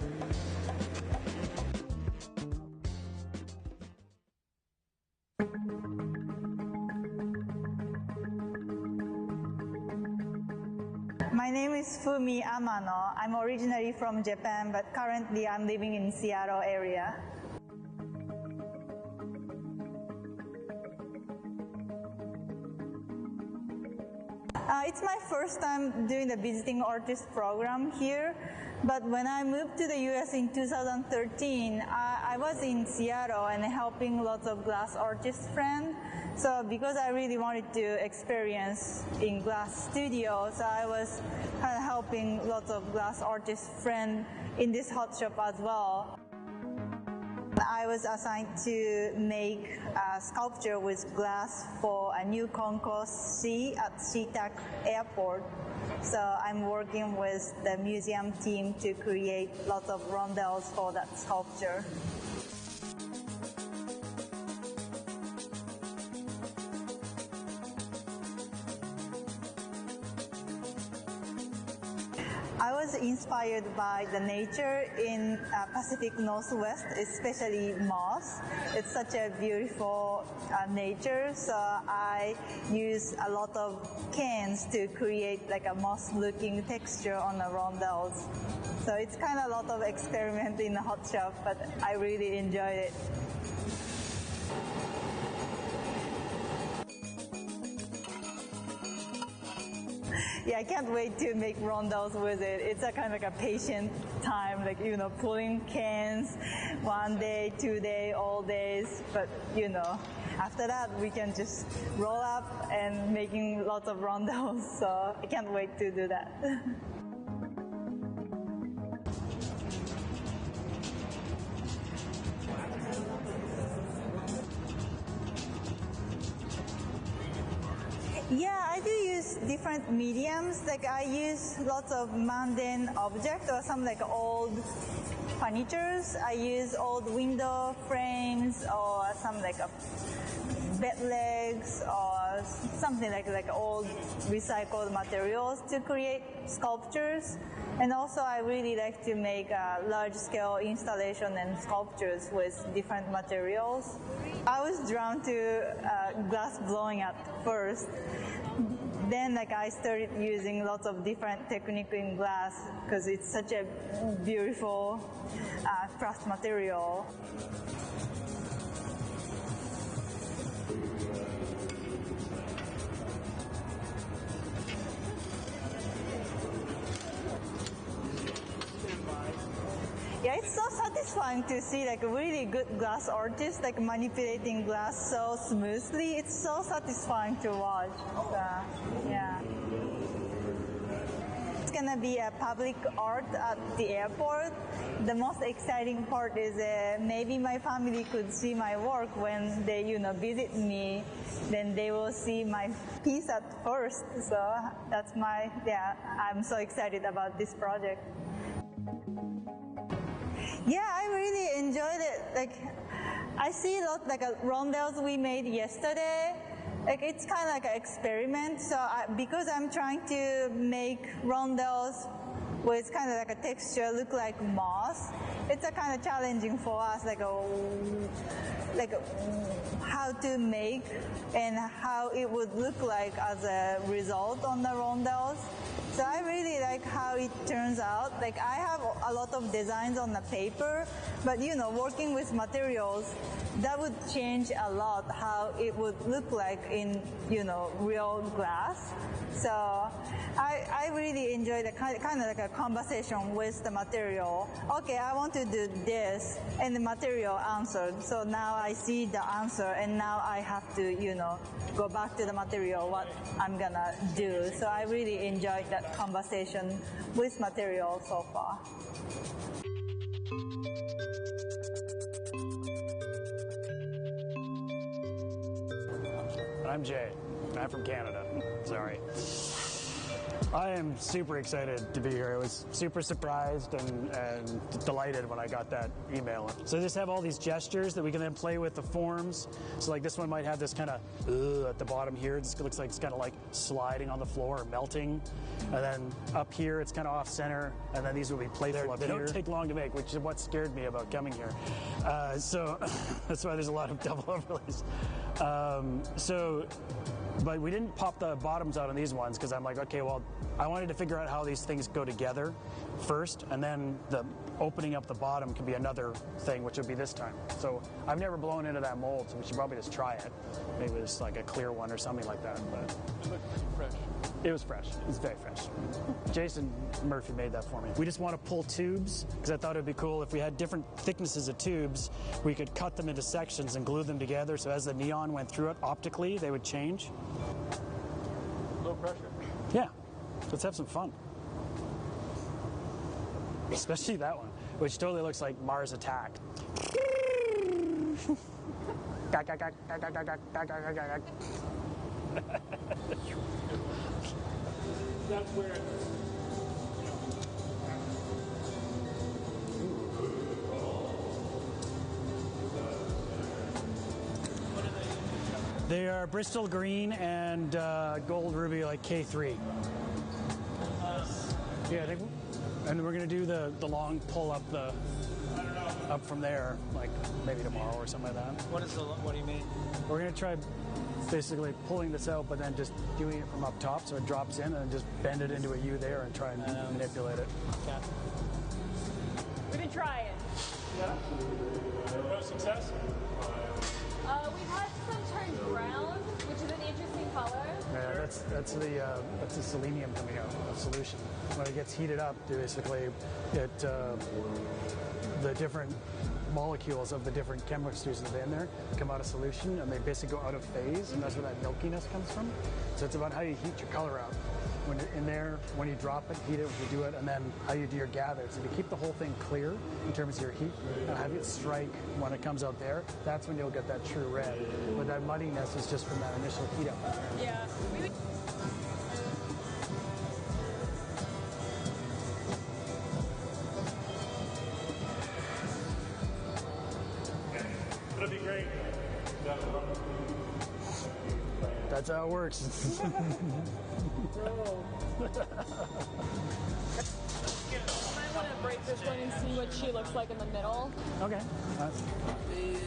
My name is Fumi Amano. I'm originally from Japan, but currently I'm living in Seattle area. It's my first time doing the visiting artist program here, but when I moved to the US in 2013, I was in Seattle and helping lots of glass artist friends. So because I really wanted to experience in glass studios, I was kind of helping lots of glass artist friends in this hot shop as well. I was assigned to make a sculpture with glass for a new concourse C at SeaTac Airport. So I'm working with the museum team to create lots of rondelles for that sculpture. was inspired by the nature in Pacific Northwest, especially moss. It's such a beautiful nature, so I use a lot of cans to create like a moss-looking texture on the rondelles. So it's kind of a lot of experiment in the hot shop, but I really enjoyed it. Yeah, I can't wait to make rondelles with it. It's a kind of like a patient time, like, you know, pulling cans 1 day, 2 day, all days. But, you know, after that, we can just roll up and making lots of rondelles. So I can't wait to do that. Yeah, I do use different mediums. Like I use lots of mundane objects or some like old furnitures. I use old window frames or some like bed legs or something like old recycled materials to create sculptures. And also I really like to make large-scale installation and sculptures with different materials. I was drawn to glass blowing at first. Then like I started using lots of different techniques in glass because it's such a beautiful craft material. Yeah, it's so satisfying to see like a really good glass artist like manipulating glass so smoothly. It's so satisfying to watch. So, yeah. It's gonna be a public art at the airport. The most exciting part is maybe my family could see my work when they, you know, visit me. Then they will see my piece at first. So that's I'm so excited about this project. Yeah, I really enjoyed it. Like, I see a lot like rondelles we made yesterday. Like, it's kind of like an experiment. So because I'm trying to make rondelles with kind of like a texture look like moss, it's a kind of challenging for us, like how to make and how it would look like as a result on the rondelles. So I really like how it turns out. Like I have a lot of designs on the paper, but you know, working with materials, that would change a lot how it would look like in, you know, real glass. So I really enjoy the kind of like a conversation with the material. Okay, I want to do this, and the material answered. So now I see the answer, and now I have to, you know, go back to the material, what I'm gonna do. So I really enjoyed that conversation with material so far. I'm Jay. I'm from Canada. Sorry. I am super excited to be here. I was super surprised and delighted when I got that email. So just have all these gestures that we can then play with the forms. So like this one might have this kind of at the bottom here. It looks like it's kind of like sliding on the floor or melting. And then up here it's kind of off center. And then these will be playful up here. They don't take long to make, which is what scared me about coming here. So that's why there's a lot of double overlays. But we didn't pop the bottoms out on these ones because I'm like, okay, well, I wanted to figure out how these things go together first, and then the opening up the bottom can be another thing, which would be this time. So I've never blown into that mold, so we should probably just try it. Maybe it's like a clear one or something like that. But it looked pretty fresh. It was fresh. It was very fresh. Jason Murphy made that for me. We just want to pull tubes because I thought it would be cool if we had different thicknesses of tubes, we could cut them into sections and glue them together so as the neon went through it optically, they would change. Low pressure. Yeah. Let's have some fun. Especially that one, which totally looks like Mars Attack. That's where They are Bristol Green and Gold Ruby, like K3. Yeah, I think And we're gonna do the long pull up from there, like maybe tomorrow or something like that. What do you mean? We're gonna try basically pulling this out, but then just doing it from up top so it drops in, and then just bend it into a U there and try and manipulate it. Okay. We've been trying. Yeah. No success? We've had some turned brown, which is an interesting color. Yeah, that's the selenium coming out of solution. When it gets heated up, basically, the different molecules of the different chemistries that are in there come out of solution, and they basically go out of phase, and that's where that milkiness comes from. So it's about how you heat your color out. When you're in there, when you drop it, heat it, when you do it, and then how you do your gather. So if you keep the whole thing clear in terms of your heat, and have it strike when it comes out there, that's when you'll get that true red. But that muddiness is just from that initial heat up. Yeah. It'll be great. That's how it works. I want to break this one and see what she looks like in the middle. Okay.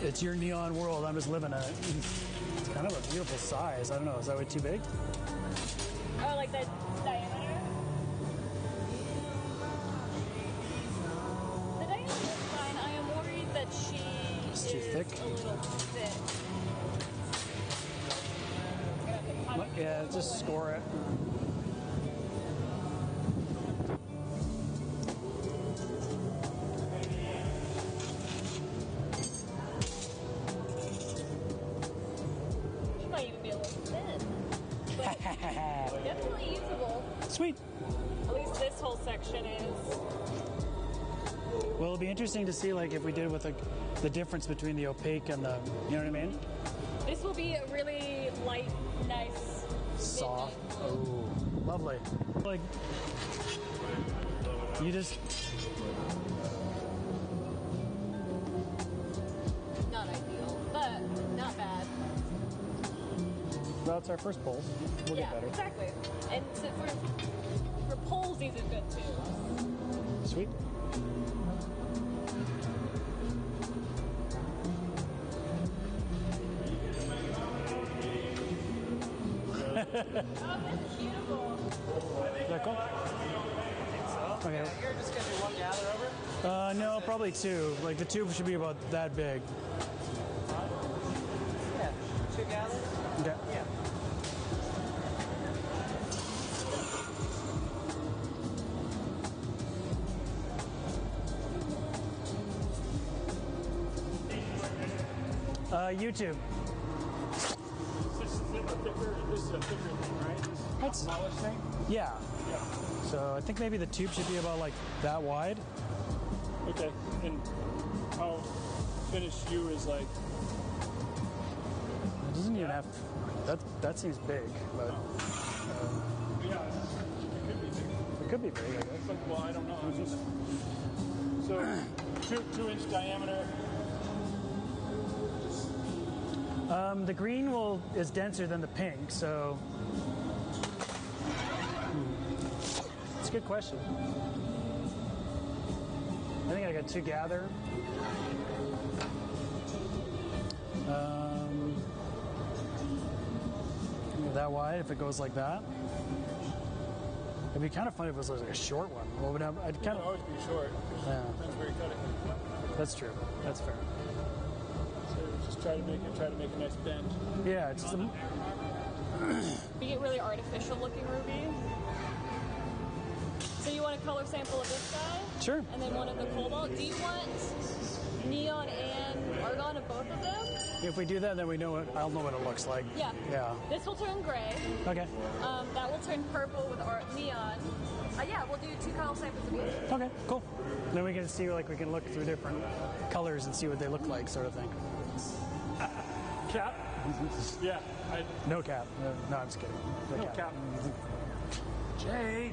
It's your neon world. I'm just living in it. It's kind of a beautiful size. I don't know. Is that way too big? Oh, like the diameter? The diameter is fine. I am worried that she It's too is thick? a little thick. Yeah, just score it. She might even be a little thin. But definitely usable. Sweet. At least this whole section is. Well, it'll be interesting to see, like, if we did with the difference between the opaque and the, you know what I mean? This will be a really light, nice. Soft. Oh, lovely. Like, you just. Not ideal, but not bad. Well, it's our first pull. We'll Yeah, get better. exactly. And so for polls, these are good too. Sweet. Oh, this is beautiful. Is that cool? Okay. You're just going to do one gather over? No, probably two. Like, the tube should be about that big. Yeah. 2 gathers? Okay. Yeah. YouTube. This is a thicker thing, right? That's smaller thing? Yeah. So I think maybe the tube should be about like that wide. Okay. And how finished you is like. It doesn't even have. That seems big, but. Yeah, it could be big. It could be big, I guess. Well, I don't know. It's just, so 2-inch diameter. The green is denser than the pink, so. It's a good question. I think I got 2 gather. That wide, if it goes like that. It'd be kind of funny if it was like a short one. Well, I'd kind of always be short. Yeah. Depends where you cut it. That's true. That's fair. So just try to make a nice bend. Yeah, it's just We get really artificial looking ruby. So you want a color sample of this guy? Sure. And then one of the cobalt. Do you want neon and argon of both of them? If we do that, then I'll know what it looks like. Yeah. Yeah. This will turn gray. Okay. That will turn purple with neon. Yeah, we'll do 2 color samples of each. Okay, cool. Then we can see, like, we can look through different colors and see what they look like, sort of thing. Cap? Yeah. No cap. No, I'm just kidding. No cap. Jay.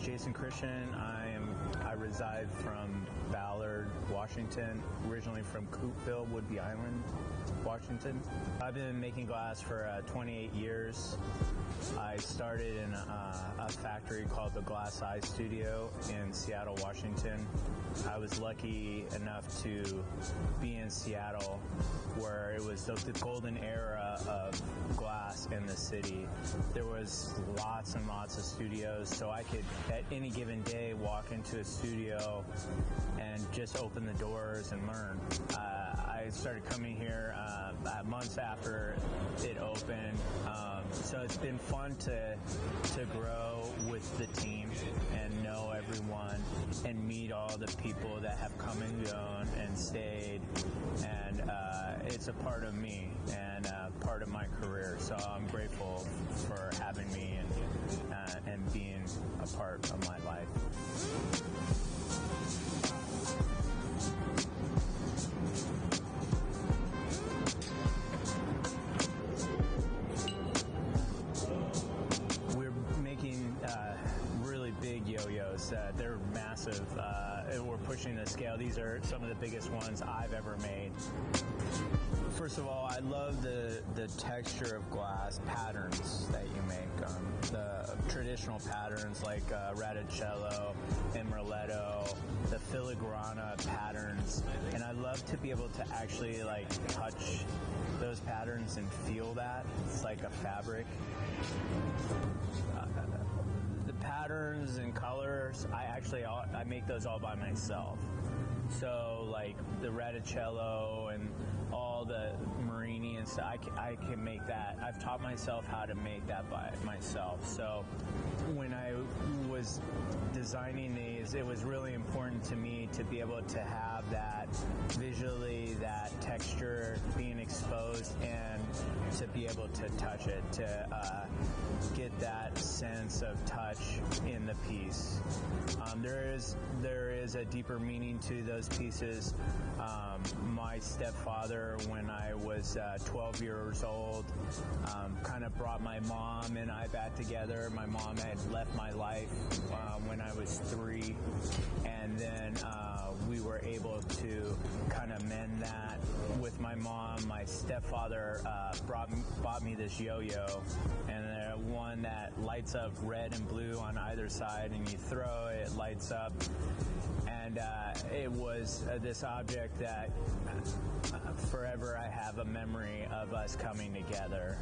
Jason Christian. I reside from Ballard, Washington, originally from Coopville, Whidbey Island, Washington. I've been making glass for 28 years. I started in a factory called the Glass Eye Studio in Seattle, Washington. I was lucky enough to be in Seattle, where it was the golden era of glass in the city. There was lots and lots of studios, so I could at any given day walk into a studio and just open the doors and learn. I started coming here months after it opened, so it's been fun to grow with the team and know everyone and meet all the people that have come and gone and stayed, and it's a part of me and part of my career, so I'm grateful for having me and being a part of my life. They're massive. We're pushing the scale. These are some of the biggest ones I've ever made. First of all, I love the texture of glass patterns that you make. The traditional patterns like Radicello and Merletto, the filigrana patterns, and I love to be able to actually like touch those patterns and feel that. It's like a fabric. Patterns and colors, I make those all by myself. So like the Radicello and all the Marini and stuff, I can make that. I've taught myself how to make that by myself. So when I was designing these, it was really important to me to be able to have that visually, that texture being exposed, and to be able to touch it, to get that sense of touch in the piece. There is a deeper meaning to those pieces. My stepfather, when I was 12 years old, kind of brought my mom and I back together. My mom had left my life when I was 3, and then we were able to kind of mend that with my mom. My stepfather bought me this yo-yo, and one that lights up red and blue on either side, and you throw it, it lights up. And it was this object that forever I have a memory of us coming together.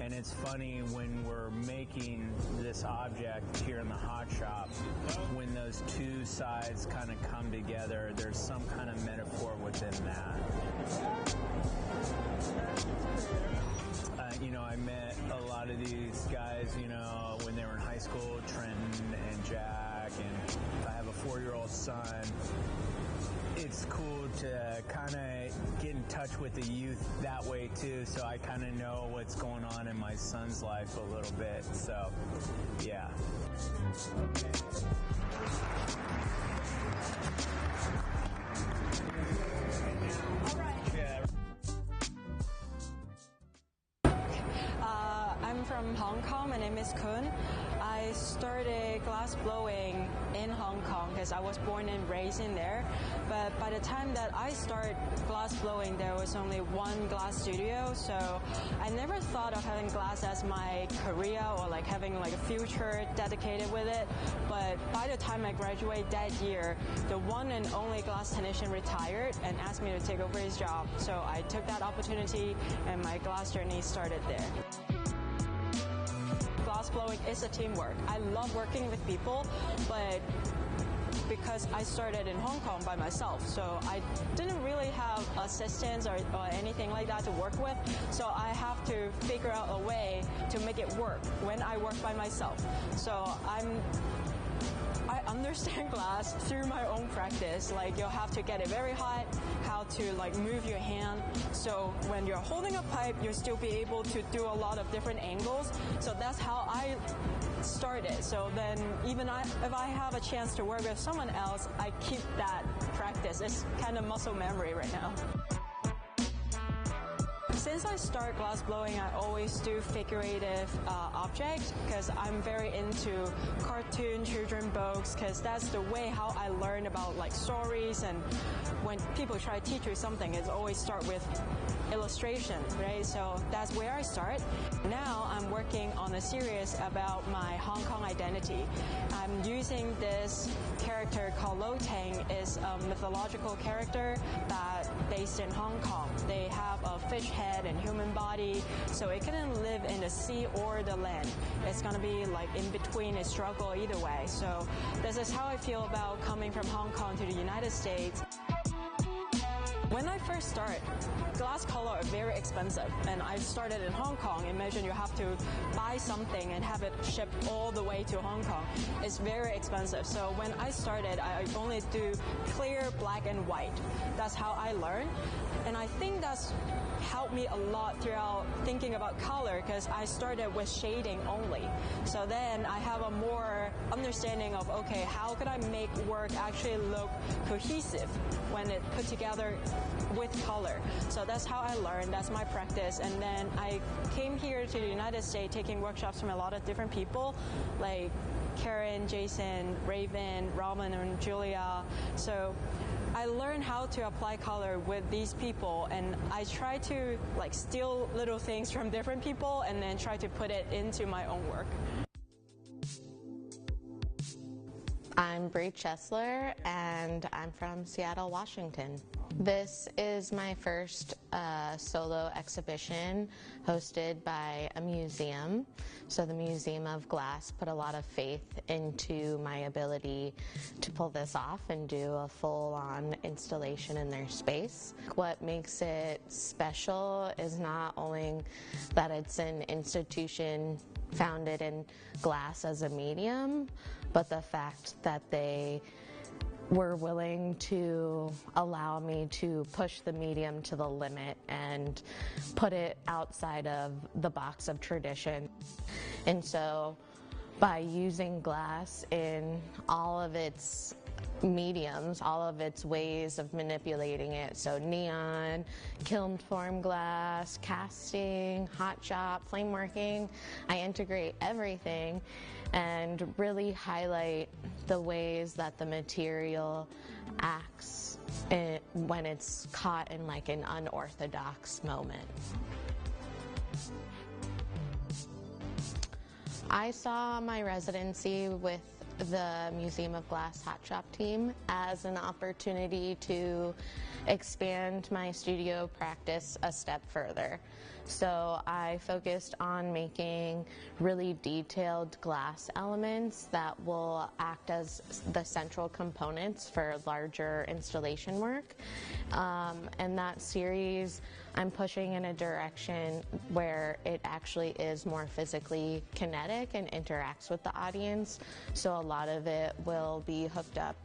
And it's funny when we're making this object here in the hot shop, when those two sides kind of come together, there's some kind of metaphor within that. I met a lot of these guys, when they were in high school, Trenton and Jack, and I have a 4-year-old son. It's cool to kind of get in touch with the youth that way too, so I kind of know what's going on in my son's life a little bit, so yeah. I'm from Hong Kong. My name is Kun. I started glass blowing in Hong Kong because I was born and raised in there. But by the time that I started glass blowing, there was only one glass studio. So I never thought of having glass as my career or like having like a future dedicated with it. But by the time I graduated that year, the one and only glass technician retired and asked me to take over his job. So I took that opportunity and my glass journey started there. Glass blowing is a teamwork. I love working with people, but because I started in Hong Kong by myself, so I didn't really have assistants or anything like that to work with, so I have to figure out a way to make it work when I work by myself. So I understand glass through my own practice. Like, you'll have to get it very hot, how to like move your hand. So when you're holding a pipe, you'll still be able to do a lot of different angles. So that's how I started. So then even if I have a chance to work with someone else, I keep that practice. It's kind of muscle memory right now. Since I start glass blowing, I always do figurative objects because I'm very into cartoon children books, because that's the way how I learn about like stories. And when people try to teach you something, it's always start with illustration, right? So that's where I start. Now I'm working on a series about my Hong Kong identity. I'm using this character called Lo Tang. Is a mythological character that based in Hong Kong. They have a fish head and human body, so it couldn't live in the sea or the land. It's gonna be like in between, a struggle either way. So this is how I feel about coming from Hong Kong to the United States. When I first started, glass color are very expensive, and I started in Hong Kong. Imagine you have to buy something and have it shipped all the way to Hong Kong. It's very expensive. So when I started, I only do clear, black, and white. That's how I learned. And I think that's helped me a lot throughout thinking about color, because I started with shading only. So then I have a more understanding of, okay, how could I make work actually look cohesive when it put together with color. So that's how I learned, that's my practice. And then I came here to the United States taking workshops from a lot of different people, like Karen, Jason, Raven, Roman, and Julia. So I learned how to apply color with these people, and I try to like steal little things from different people and then try to put it into my own work. I'm Bree Chesler, and I'm from Seattle, Washington. This is my first solo exhibition hosted by a museum. So the Museum of Glass put a lot of faith into my ability to pull this off and do a full-on installation in their space. What makes it special is not only that it's an institution founded in glass as a medium, but the fact that they were willing to allow me to push the medium to the limit and put it outside of the box of tradition. And so by using glass in all of its mediums, all of its ways of manipulating it, so neon, kiln form glass, casting, hot shop, flame working, I integrate everything and really highlight the ways that the material acts when it's caught in like an unorthodox moment. I saw my residency with the Museum of Glass Hot Shop team as an opportunity to expand my studio practice a step further. So I focused on making really detailed glass elements that will act as the central components for larger installation work. And that series, I'm pushing in a direction where it actually is more physically kinetic and interacts with the audience. So a lot of it will be hooked up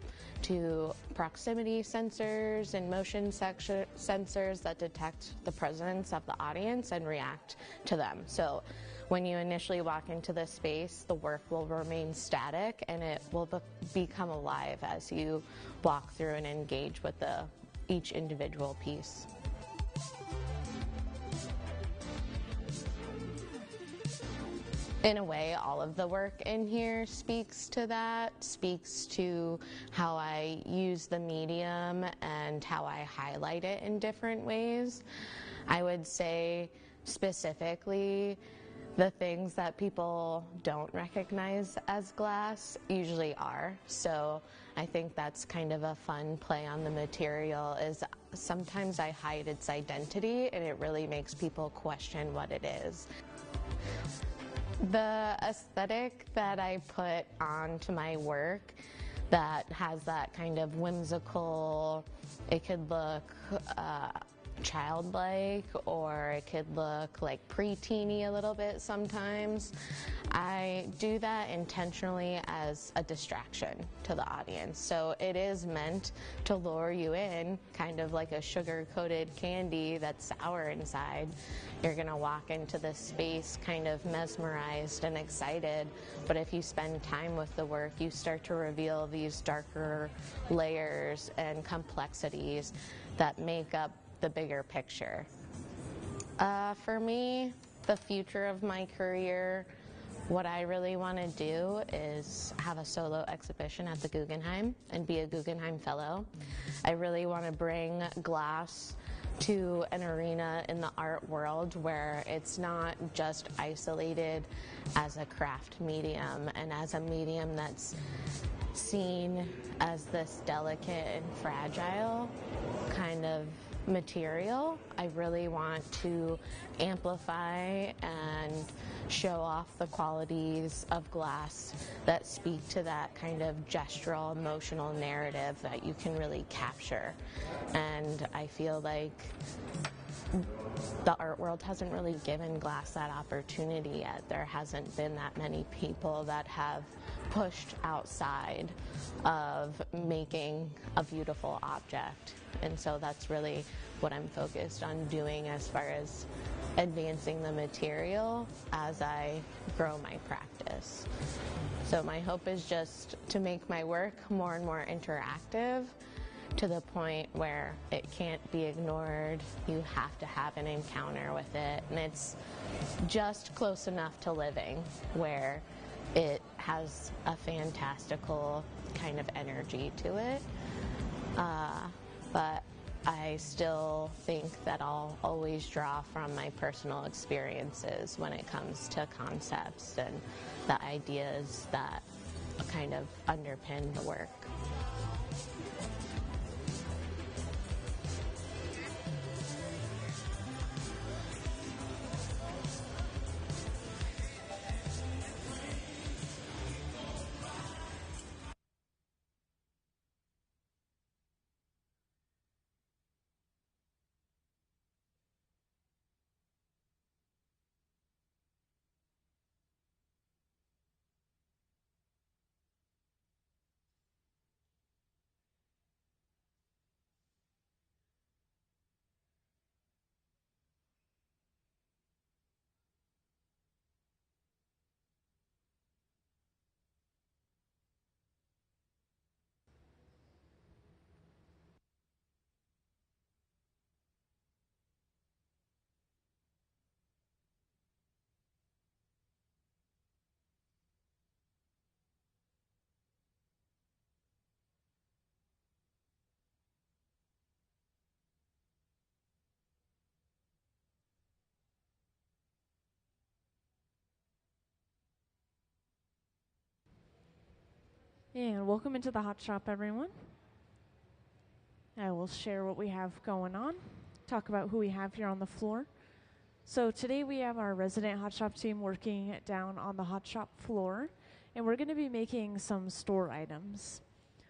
to proximity sensors and motion sensors that detect the presence of the audience and react to them. So when you initially walk into the space, the work will remain static and it will become alive as you walk through and engage with each individual piece. In a way, all of the work in here speaks to that, speaks to how I use the medium and how I highlight it in different ways. I would say specifically the things that people don't recognize as glass usually are. So I think that's kind of a fun play on the material, is sometimes I hide its identity and it really makes people question what it is. The aesthetic that I put onto my work that has that kind of whimsical, it could look childlike, or it could look like pre-teeny a little bit sometimes. I do that intentionally as a distraction to the audience. So it is meant to lure you in, kind of like a sugar-coated candy that's sour inside. You're gonna walk into this space kind of mesmerized and excited, but if you spend time with the work, you start to reveal these darker layers and complexities that make up the bigger picture. For me, the future of my career, what I really want to do is have a solo exhibition at the Guggenheim and be a Guggenheim Fellow. I really want to bring glass to an arena in the art world where it's not just isolated as a craft medium and as a medium that's seen as this delicate and fragile kind of material. I really want to amplify and show off the qualities of glass that speak to that kind of gestural, emotional narrative that you can really capture. And I feel like the art world hasn't really given glass that opportunity yet. There hasn't been that many people that have pushed outside of making a beautiful object. And so that's really what I'm focused on doing as far as advancing the material as I grow my practice. So my hope is just to make my work more and more interactive to the point where it can't be ignored. You have to have an encounter with it, and it's just close enough to living where it has a fantastical kind of energy to it. But I still think that I'll always draw from my personal experiences when it comes to concepts and the ideas that kind of underpin the work. And welcome into the hot shop, everyone. I will share what we have going on, talk about who we have here on the floor. So today we have our resident hot shop team working down on the hot shop floor, and we're going to be making some store items.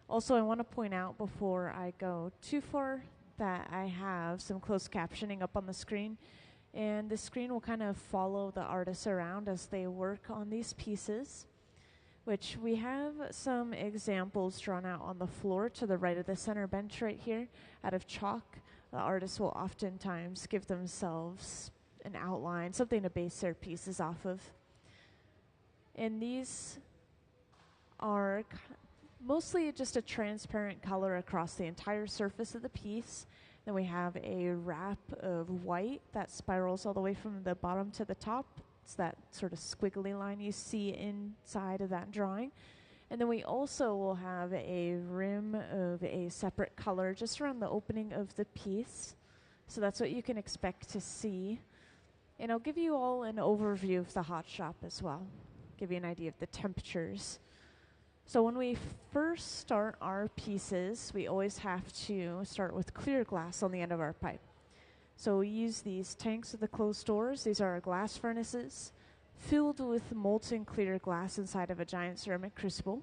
Also, I want to point out before I go too far that I have some closed captioning up on the screen, and the screen will kind of follow the artists around as they work on these pieces, which we have some examples drawn out on the floor to the right of the center bench right here out of chalk. The artists will oftentimes give themselves an outline, something to base their pieces off of. And these are mostly just a transparent color across the entire surface of the piece. Then we have a wrap of white that spirals all the way from the bottom to the top. It's that sort of squiggly line you see inside of that drawing. And then we also will have a rim of a separate color just around the opening of the piece. So that's what you can expect to see. And I'll give you all an overview of the hot shop as well, give you an idea of the temperatures. So when we first start our pieces, we always have to start with clear glass on the end of our pipe. So we use these tanks with the closed doors. These are our glass furnaces filled with molten clear glass inside of a giant ceramic crucible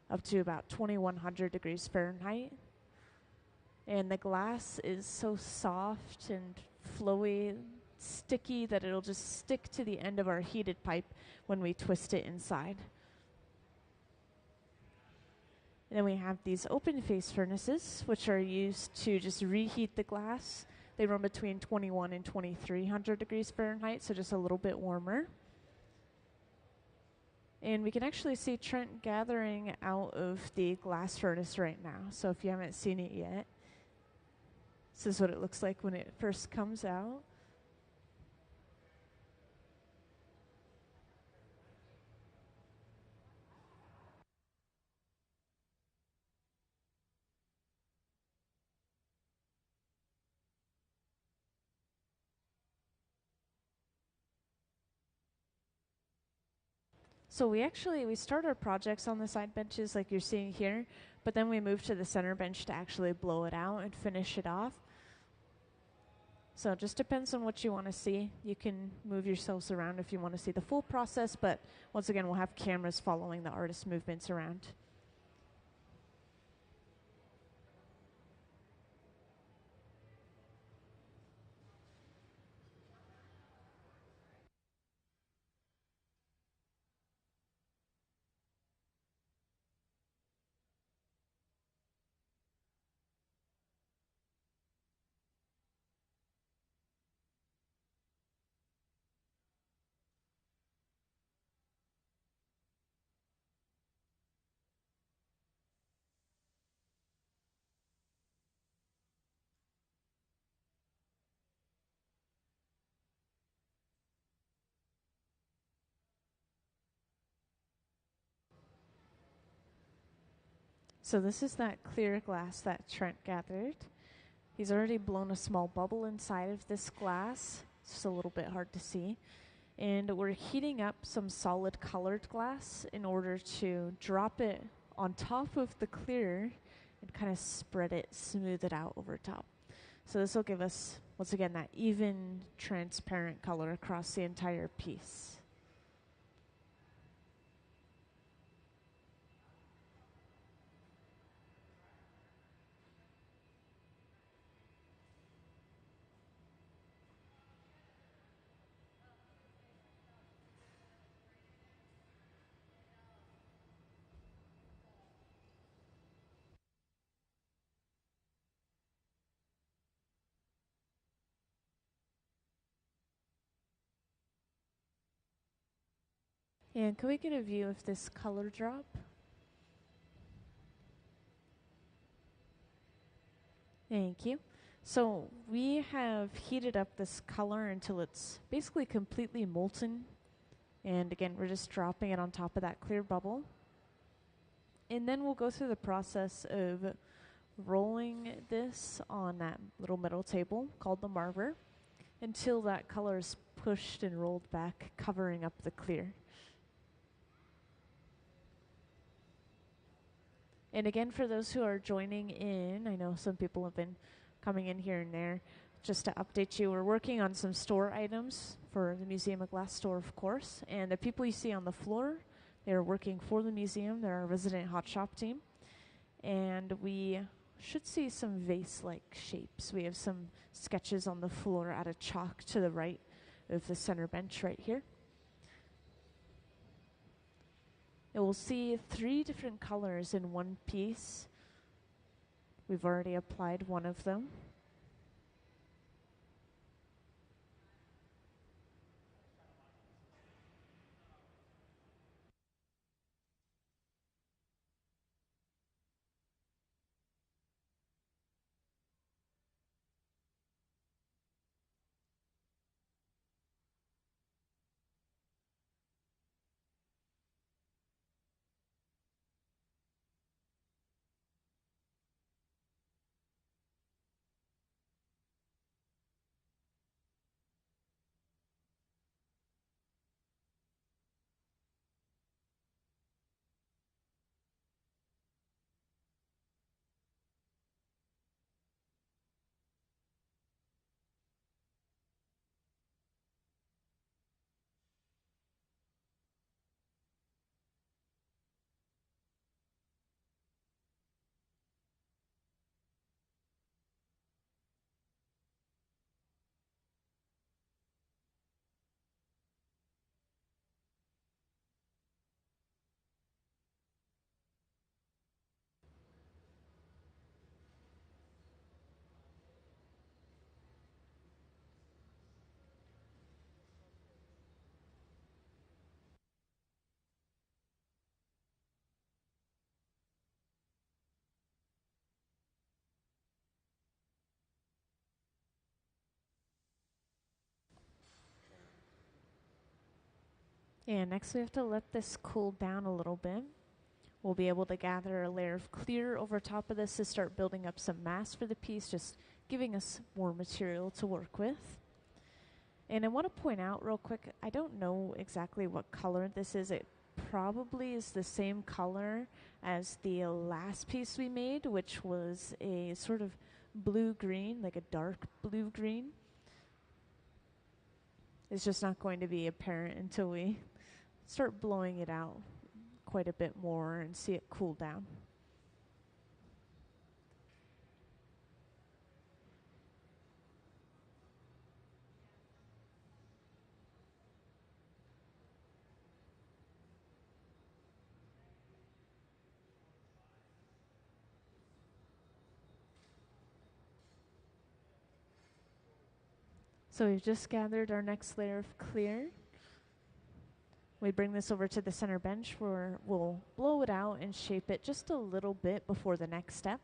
up to about 2100 degrees Fahrenheit. And the glass is so soft and flowy, sticky that it'll just stick to the end of our heated pipe when we twist it inside. And then we have these open face furnaces, which are used to just reheat the glass. They run between 21 and 2300 degrees Fahrenheit, so just a little bit warmer. And we can actually see Trent gathering out of the glass furnace right now. So if you haven't seen it yet, this is what it looks like when it first comes out. So we start our projects on the side benches like you're seeing here, but then we move to the center bench to actually blow it out and finish it off. So it just depends on what you want to see. You can move yourselves around if you want to see the full process, but once again, we'll have cameras following the artist's movements around. So this is that clear glass that Trent gathered. He's already blown a small bubble inside of this glass. It's just a little bit hard to see. And we're heating up some solid colored glass in order to drop it on top of the clear and kind of spread it, smooth it out over top. So this will give us, once again, that even transparent color across the entire piece. And can we get a view of this color drop? Thank you. So we have heated up this color until it's basically completely molten. And again, we're just dropping it on top of that clear bubble. And then we'll go through the process of rolling this on that little metal table called the marver until that color is pushed and rolled back, covering up the clear. And again, for those who are joining in, I know some people have been coming in here and there. Just to update you, we're working on some store items for the Museum of Glass store, of course. And the people you see on the floor, they're working for the museum. They're our resident hot shop team. And we should see some vase-like shapes. We have some sketches on the floor out of chalk to the right of the center bench right here. And we'll see 3 different colors in one piece. We've already applied one of them. And next we have to let this cool down a little bit. We'll be able to gather a layer of clear over top of this to start building up some mass for the piece, just giving us more material to work with. And I want to point out real quick, I don't know exactly what color this is. It probably is the same color as the last piece we made, which was a sort of blue-green, like a dark blue-green. It's just not going to be apparent until we start blowing it out quite a bit more and see it cool down. So we've just gathered our next layer of clear. We bring this over to the center bench where we'll blow it out and shape it just a little bit before the next step.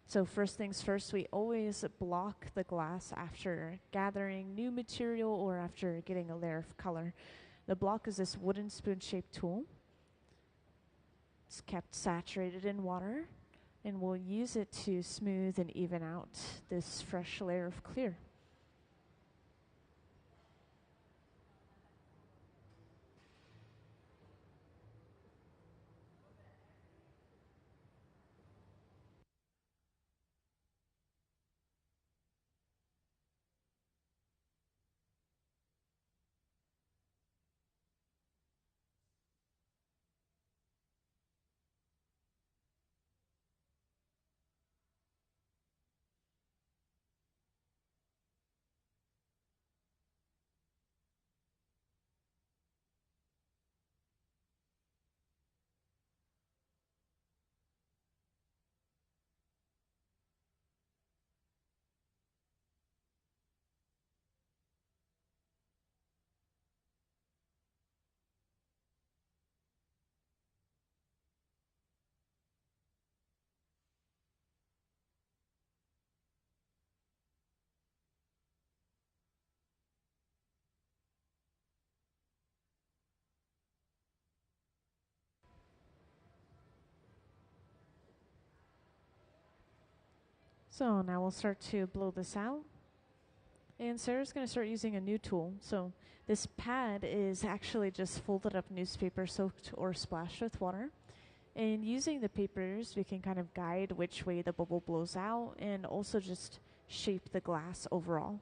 So first things first, we always block the glass after gathering new material or after getting a layer of color. The block is this wooden spoon-shaped tool. It's kept saturated in water, and we'll use it to smooth and even out this fresh layer of clear. So now we'll start to blow this out. And Sarah's going to start using a new tool. So this pad is actually just folded up newspaper soaked or splashed with water. And using the papers, we can kind of guide which way the bubble blows out and also just shape the glass overall.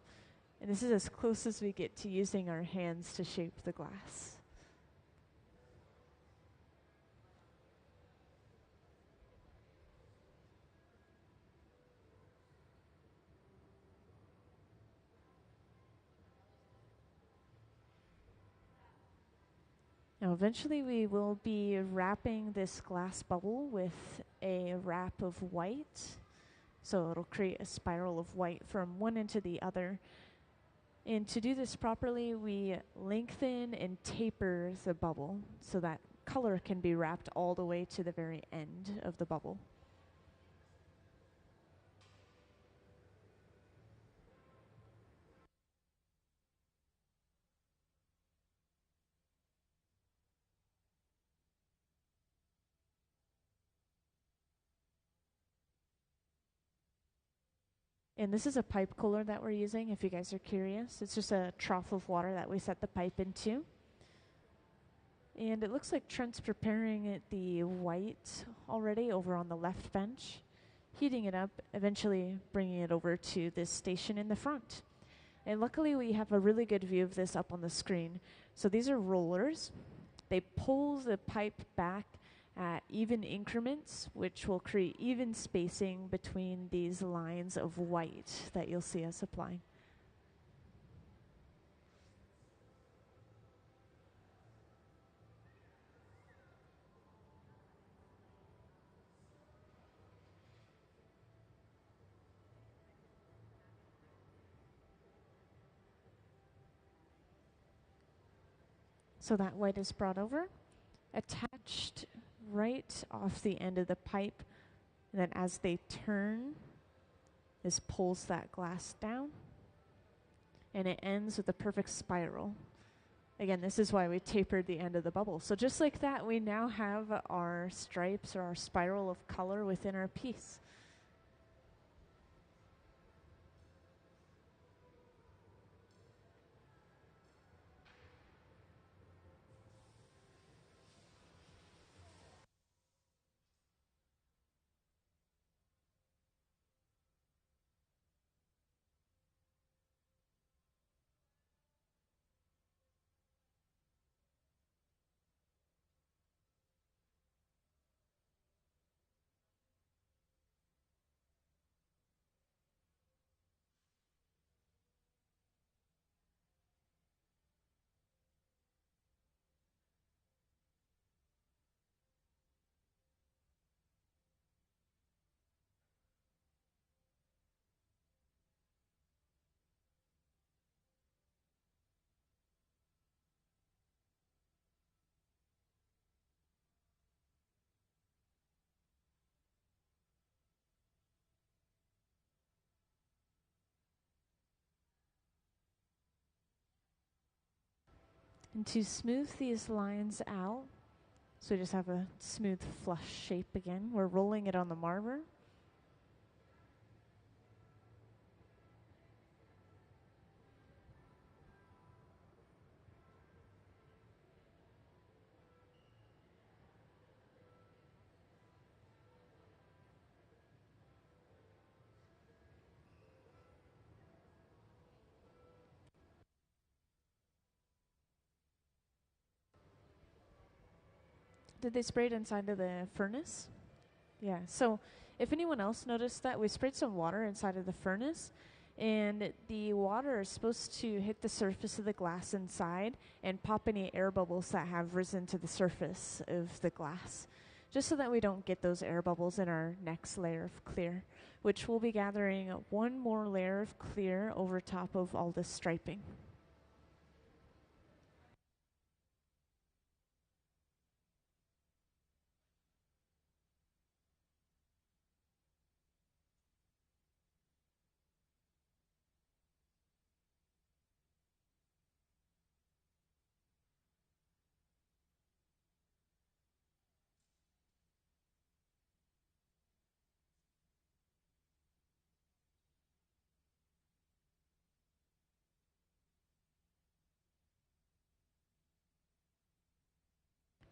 And this is as close as we get to using our hands to shape the glass. Now eventually we will be wrapping this glass bubble with a wrap of white. So it'll create a spiral of white from one end to the other. And to do this properly, we lengthen and taper the bubble so that color can be wrapped all the way to the very end of the bubble. And this is a pipe cooler that we're using, if you guys are curious. It's just a trough of water that we set the pipe into. And it looks like Trent's preparing the white already over on the left bench, heating it up, eventually bringing it over to this station in the front. And luckily we have a really good view of this up on the screen. So these are rollers. They pull the pipe back at even increments, which will create even spacing between these lines of white that you'll see us applying. So that white is brought over, attached right off the end of the pipe, and then as they turn, this pulls that glass down, and it ends with a perfect spiral. Again, this is why we tapered the end of the bubble. So just like that, we now have our stripes or our spiral of color within our piece. And to smooth these lines out, so we just have a smooth flush shape again, we're rolling it on the marber. Did they spray it inside of the furnace? Yeah, so if anyone else noticed that, we sprayed some water inside of the furnace, and the water is supposed to hit the surface of the glass inside and pop any air bubbles that have risen to the surface of the glass, just so that we don't get those air bubbles in our next layer of clear, which we'll be gathering one more layer of clear over top of all this striping.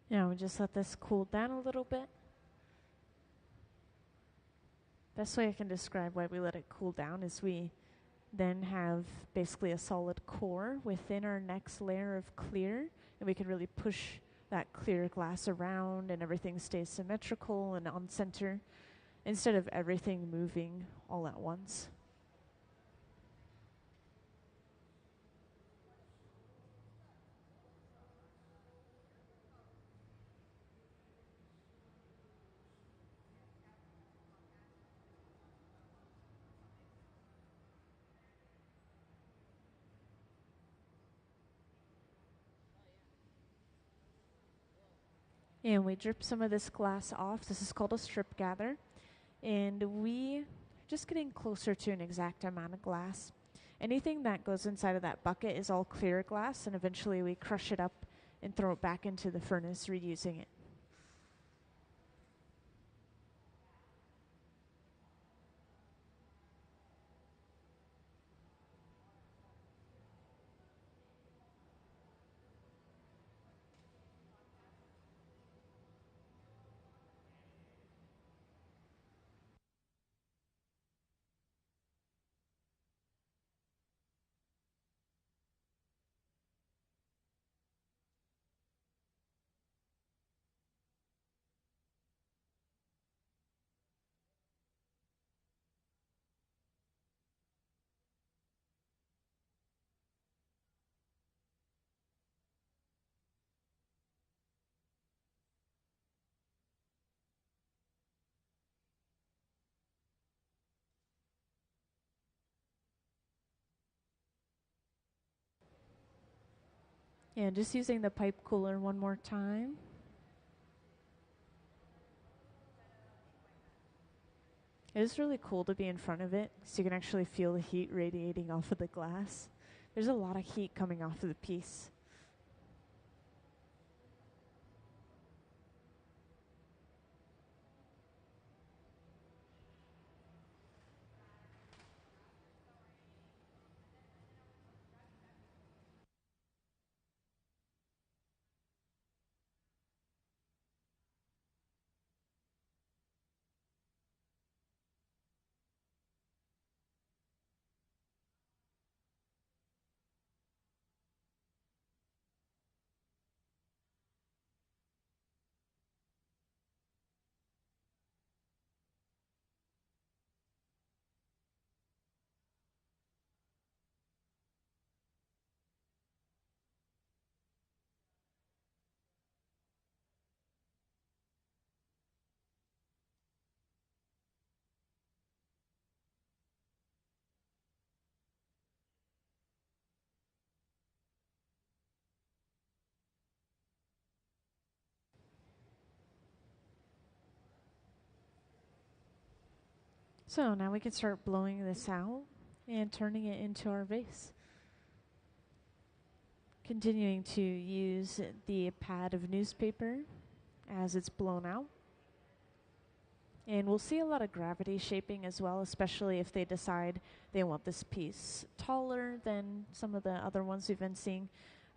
Now we just let this cool down a little bit. Best way I can describe why we let it cool down is we then have basically a solid core within our next layer of clear, and we can really push that clear glass around and everything stays symmetrical and on center instead of everything moving all at once. And we drip some of this glass off. This is called a strip gather. And we are just getting closer to an exact amount of glass. Anything that goes inside of that bucket is all clear glass, and eventually we crush it up and throw it back into the furnace, reusing it. And just using the pipe cooler one more time. It is really cool to be in front of it, so you can actually feel the heat radiating off of the glass. There's a lot of heat coming off of the piece. So now we can start blowing this out and turning it into our vase. Continuing to use the pad of newspaper as it's blown out. And we'll see a lot of gravity shaping as well, especially if they decide they want this piece taller than some of the other ones we've been seeing.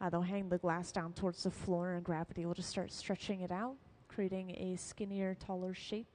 They'll hang the glass down towards the floor and gravity will just start stretching it out, creating a skinnier, taller shape.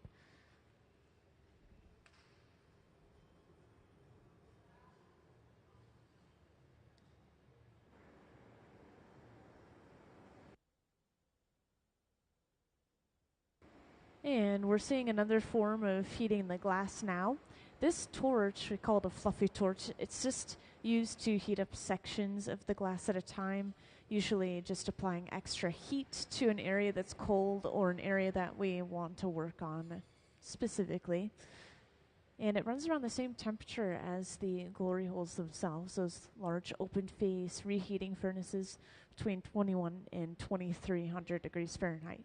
And we're seeing another form of heating the glass now. This torch, we call it a fluffy torch, it's just used to heat up sections of the glass at a time, usually just applying extra heat to an area that's cold or an area that we want to work on specifically. And it runs around the same temperature as the glory holes themselves, those large open face reheating furnaces, between 21 and 2300 degrees Fahrenheit.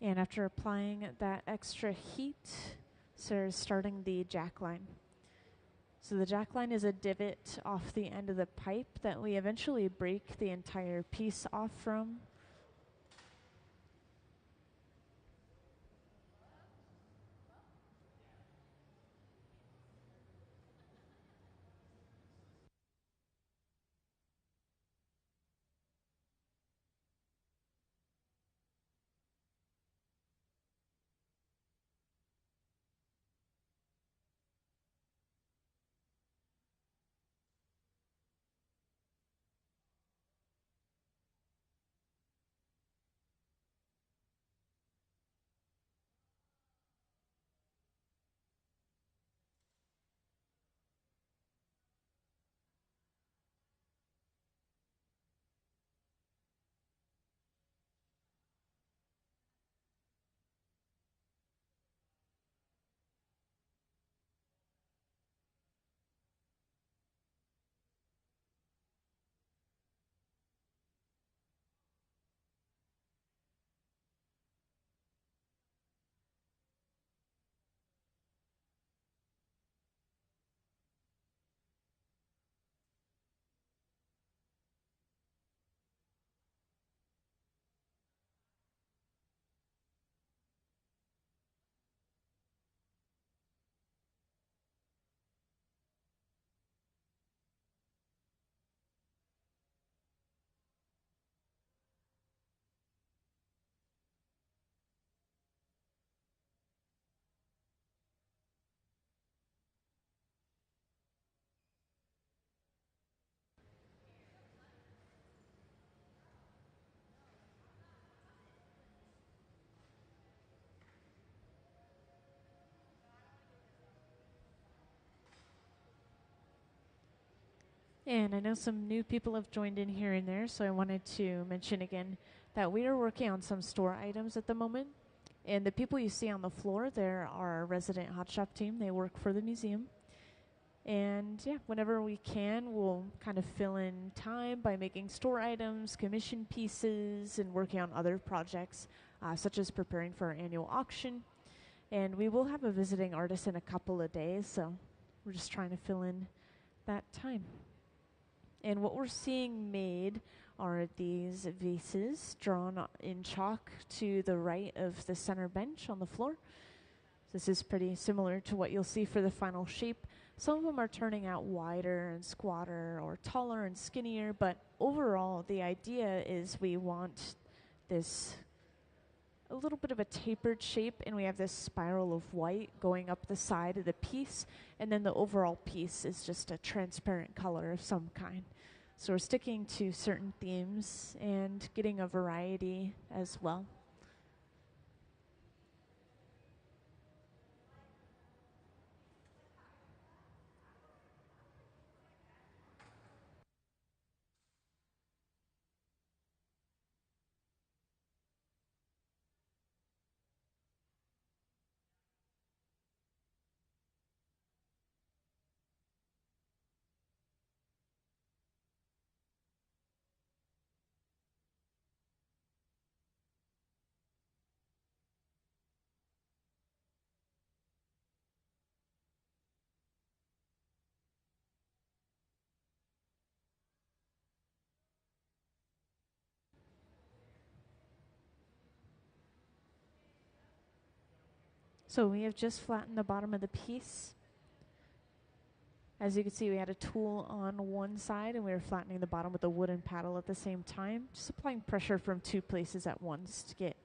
And after applying that extra heat, Sarah's starting the jack line. So the jack line is a divot off the end of the pipe that we eventually break the entire piece off from. And I know some new people have joined in here and there, so I wanted to mention again that we are working on some store items at the moment. And the people you see on the floor there are our resident hot shop team. They work for the museum. And yeah, whenever we can, we'll kind of fill in time by making store items, commission pieces, and working on other projects, such as preparing for our annual auction. And we will have a visiting artist in a couple of days, so we're just trying to fill in that time. And what we're seeing made are these vases drawn in chalk to the right of the center bench on the floor. This is pretty similar to what you'll see for the final shape. Some of them are turning out wider and squatter or taller and skinnier, but overall the idea is we want this a little bit of a tapered shape, and we have this spiral of white going up the side of the piece, and then the overall piece is just a transparent color of some kind. So we're sticking to certain themes and getting a variety as well. So we have just flattened the bottom of the piece. As you can see, we had a tool on one side and we were flattening the bottom with a wooden paddle at the same time, just applying pressure from two places at once to get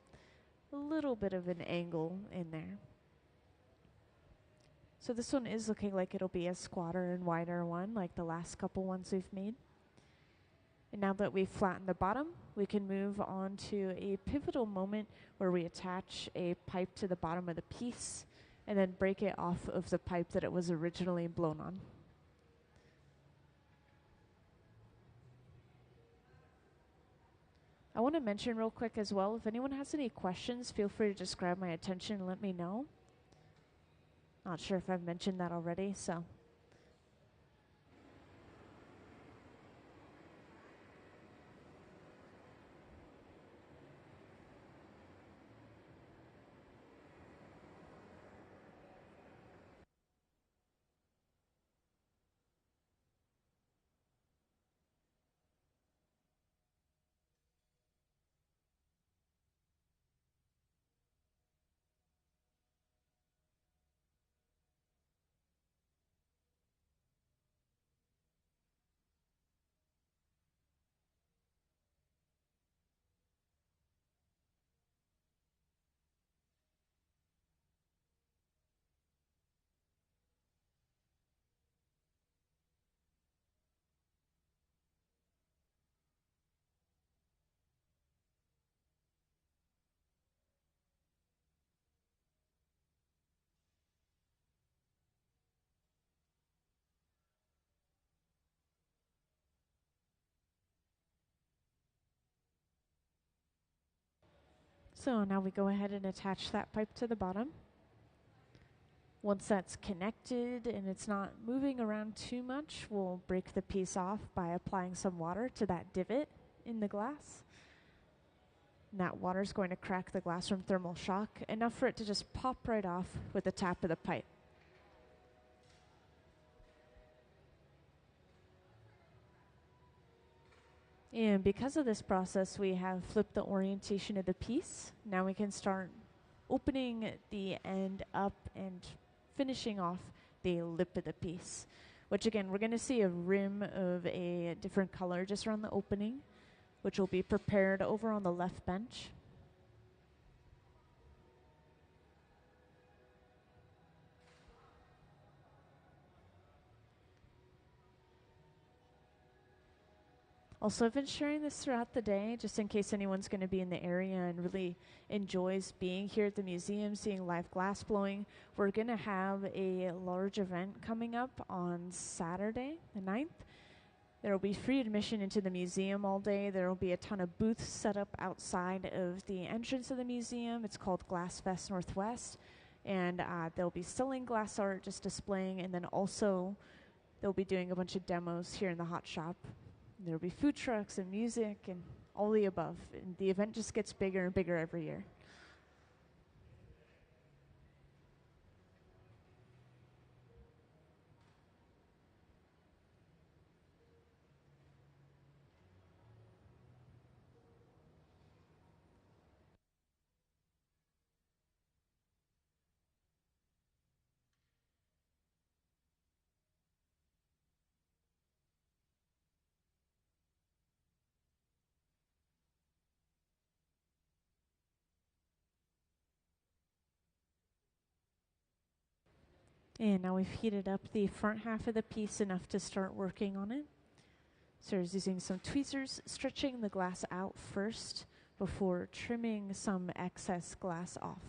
a little bit of an angle in there. So this one is looking like it'll be a squatter and wider one like the last couple ones we've made. And now that we've flattened the bottom, we can move on to a pivotal moment where we attach a pipe to the bottom of the piece and then break it off of the pipe that it was originally blown on. I want to mention real quick as well, if anyone has any questions, feel free to just grab my attention and let me know. Not sure if I've mentioned that already, so. So now we go ahead and attach that pipe to the bottom. Once that's connected and it's not moving around too much, we'll break the piece off by applying some water to that divot in the glass. And that water is going to crack the glass from thermal shock, enough for it to just pop right off with the tap of the pipe. And because of this process, we have flipped the orientation of the piece. Now we can start opening the end up and finishing off the lip of the piece, which again, we're going to see a rim of a different color just around the opening, which will be prepared over on the left bench. Also, I've been sharing this throughout the day, just in case anyone's going to be in the area and really enjoys being here at the museum, seeing live glass blowing. We're going to have a large event coming up on Saturday, the 9th. There will be free admission into the museum all day. There will be a ton of booths set up outside of the entrance of the museum. It's called Glass Fest Northwest. And they'll be selling glass art, just displaying, and then also they'll be doing a bunch of demos here in the hot shop. There'll be food trucks and music and all the above. And the event just gets bigger and bigger every year. And now we've heated up the front half of the piece enough to start working on it. So I was using some tweezers, stretching the glass out first before trimming some excess glass off.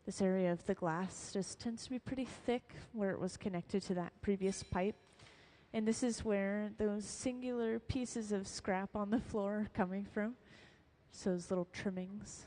This area of the glass just tends to be pretty thick where it was connected to that previous pipe. And this is where those singular pieces of scrap on the floor are coming from. So those little trimmings.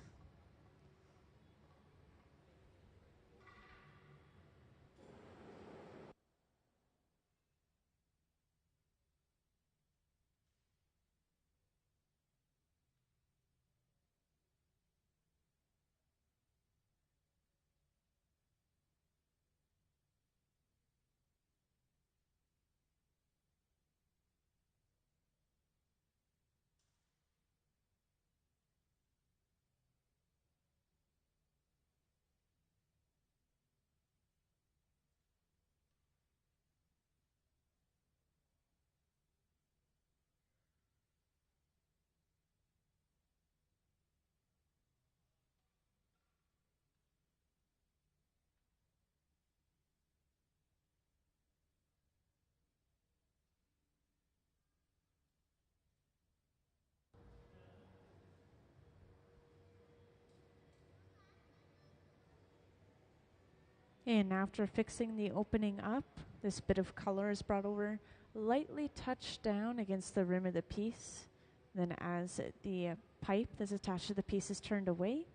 And after fixing the opening up, this bit of color is brought over, lightly touched down against the rim of the piece. Then as the pipe that's attached to the piece is turned away,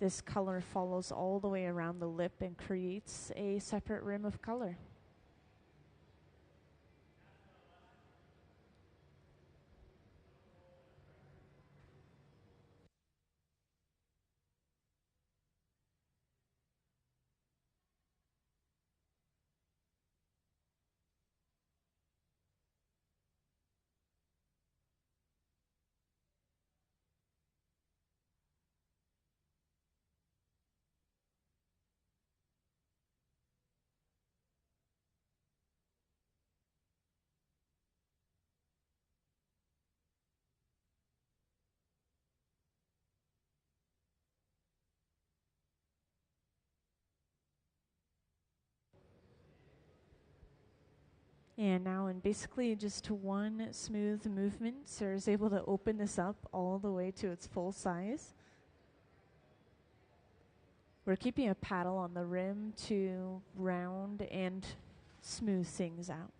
this color follows all the way around the lip and creates a separate rim of color. And now in basically just one smooth movement, Sarah's able to open this up all the way to its full size. We're keeping a paddle on the rim to round and smooth things out.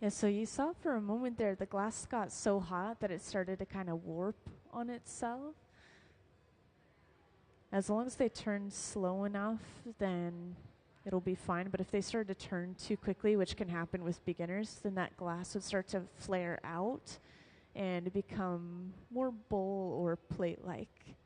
Yeah, so you saw for a moment there, the glass got so hot that it started to kind of warp on itself. As long as they turn slow enough, then it'll be fine. But if they start to turn too quickly, which can happen with beginners, then that glass would start to flare out and become more bowl or plate-like.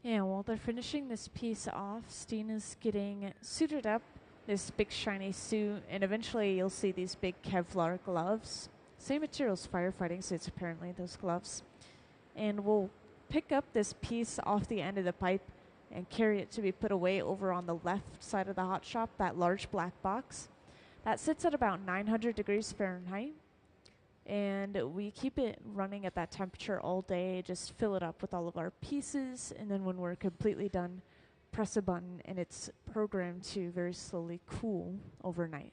Yeah, while they're finishing this piece off, Stina's getting suited up, this big shiny suit, and eventually you'll see these big Kevlar gloves. Same material as firefighting suits, apparently, those gloves. And we'll pick up this piece off the end of the pipe and carry it to be put away over on the left side of the hot shop, that large black box. That sits at about 900 degrees Fahrenheit. And we keep it running at that temperature all day, just fill it up with all of our pieces, and then when we're completely done, press a button and it's programmed to very slowly cool overnight.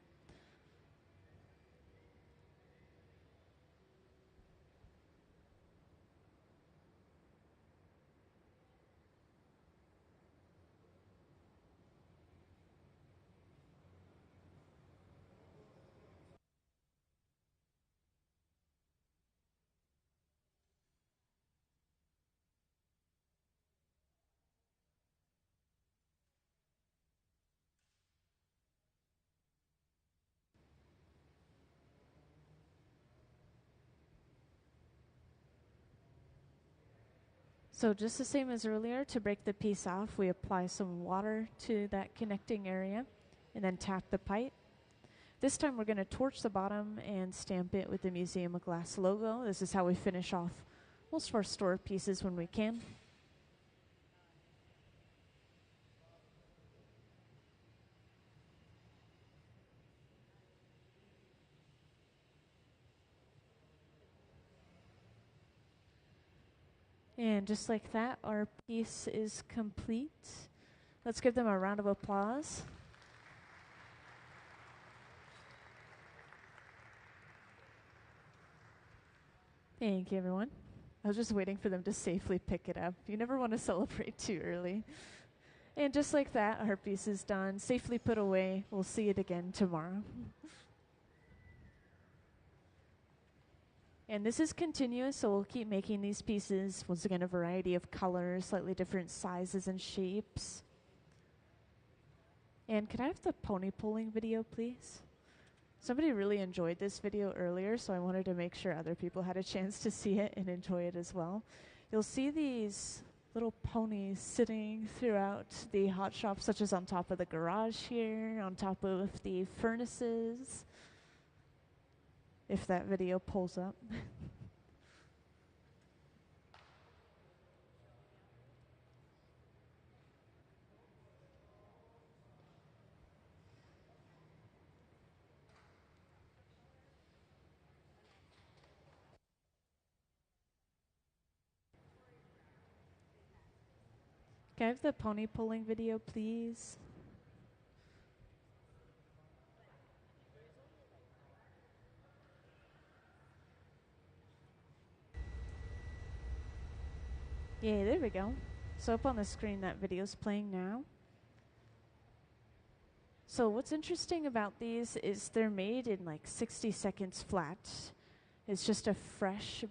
So just the same as earlier, to break the piece off, we apply some water to that connecting area and then tap the pipe. This time we're going to torch the bottom and stamp it with the Museum of Glass logo. This is how we finish off most of our store pieces when we can. And just like that, our piece is complete. Let's give them a round of applause. Thank you, everyone. I was just waiting for them to safely pick it up. You never want to celebrate too early. And just like that, our piece is done, safely put away. We'll see it again tomorrow. And this is continuous, so we'll keep making these pieces. Once again, a variety of colors, slightly different sizes and shapes. And could I have the pony pulling video, please? Somebody really enjoyed this video earlier, so I wanted to make sure other people had a chance to see it and enjoy it as well. You'll see these little ponies sitting throughout the hot shop, such as on top of the garage here, on top of the furnaces, if that video pulls up. Can I have the pony pulling video, please? Yay, there we go. So up on the screen, that video's playing now. So what's interesting about these is they're made in like 60 seconds flat. It's just a fresh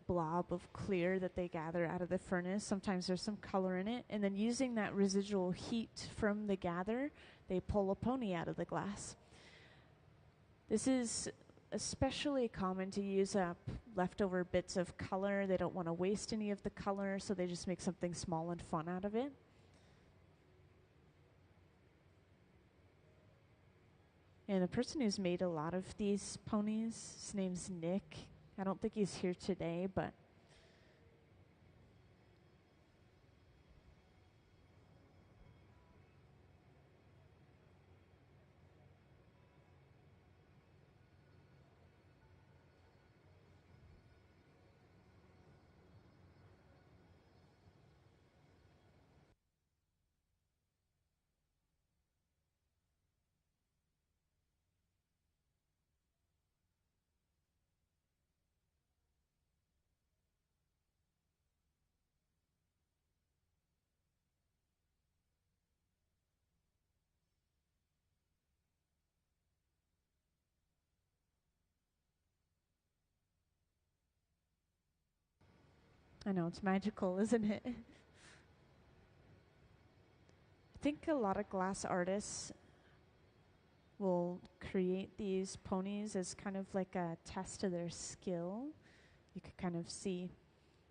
blob of clear that they gather out of the furnace. Sometimes there's some color in it. And then using that residual heat from the gather, they pull a pony out of the glass. This is especially common to use up leftover bits of color. They don't want to waste any of the color, so they just make something small and fun out of it. And the person who's made a lot of these ponies, his name's Nick. I don't think he's here today, but I know, it's magical, isn't it? I think a lot of glass artists will create these ponies as kind of like a test of their skill. You could kind of see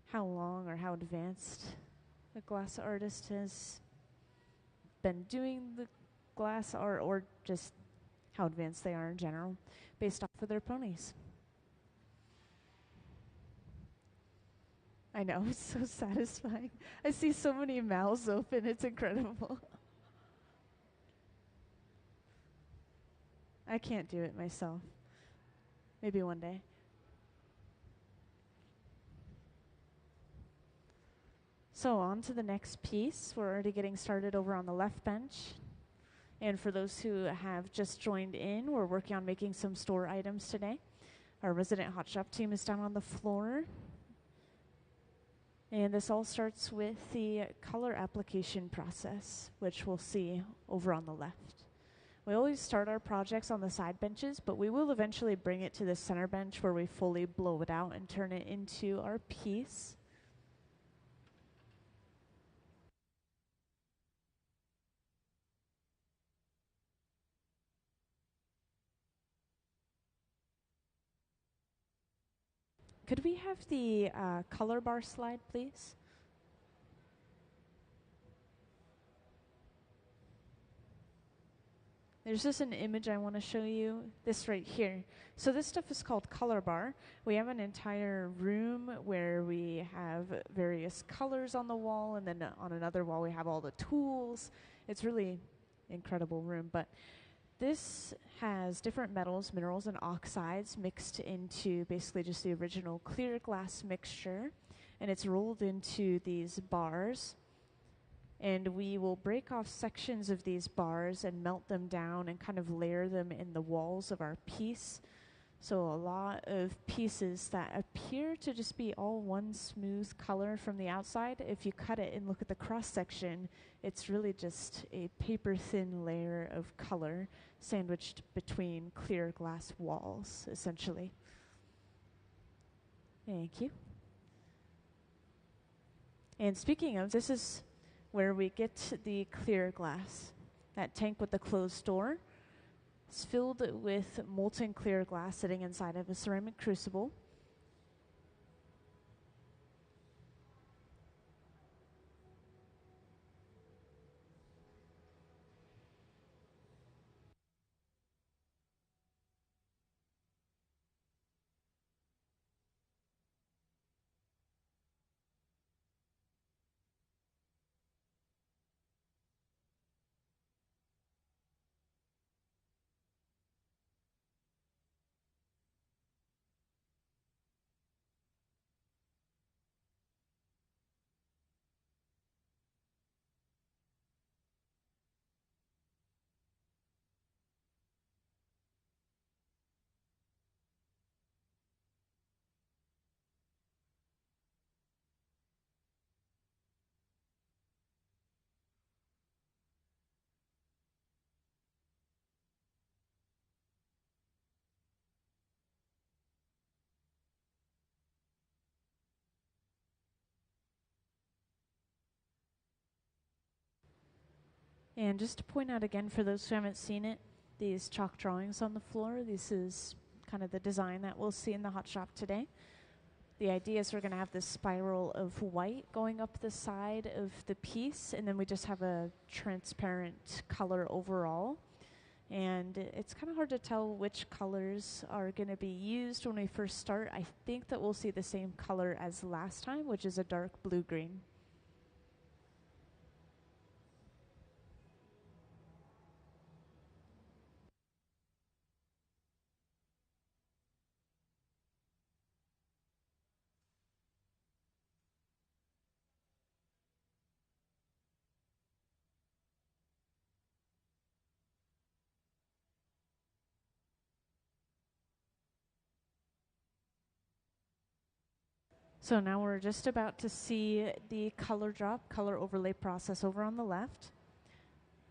how long or how advanced a glass artist has been doing the glass art, or just how advanced they are in general, based off of their ponies. I know, it's so satisfying. I see so many mouths open, it's incredible. I can't do it myself. Maybe one day. So on to the next piece. We're already getting started over on the left bench. And for those who have just joined in, we're working on making some store items today. Our resident hot shop team is down on the floor. And this all starts with the color application process, which we'll see over on the left. We always start our projects on the side benches, but we will eventually bring it to the center bench where we fully blow it out and turn it into our piece. Could we have the color bar slide, please? There's just an image I want to show you, this right here. So this stuff is called color bar. We have an entire room where we have various colors on the wall, and then on another wall we have all the tools. It's really incredible room, but this has different metals, minerals, and oxides mixed into basically just the original clear glass mixture. and it's rolled into these bars. And we will break off sections of these bars and melt them down and kind of layer them in the walls of our piece. So a lot of pieces that appear to just be all one smooth color from the outside. If you cut it and look at the cross section, it's really just a paper thin layer of color sandwiched between clear glass walls, essentially. Thank you. And speaking of, this is where we get the clear glass. That tank with the closed door is filled with molten clear glass sitting inside of a ceramic crucible. And just to point out again, for those who haven't seen it, these chalk drawings on the floor, this is kind of the design that we'll see in the hot shop today. The idea is we're going to have this spiral of white going up the side of the piece, and then we just have a transparent color overall. And it's kind of hard to tell which colors are going to be used when we first start. I think that we'll see the same color as last time, which is a dark blue-green. So now we're just about to see the color drop, color overlay process over on the left.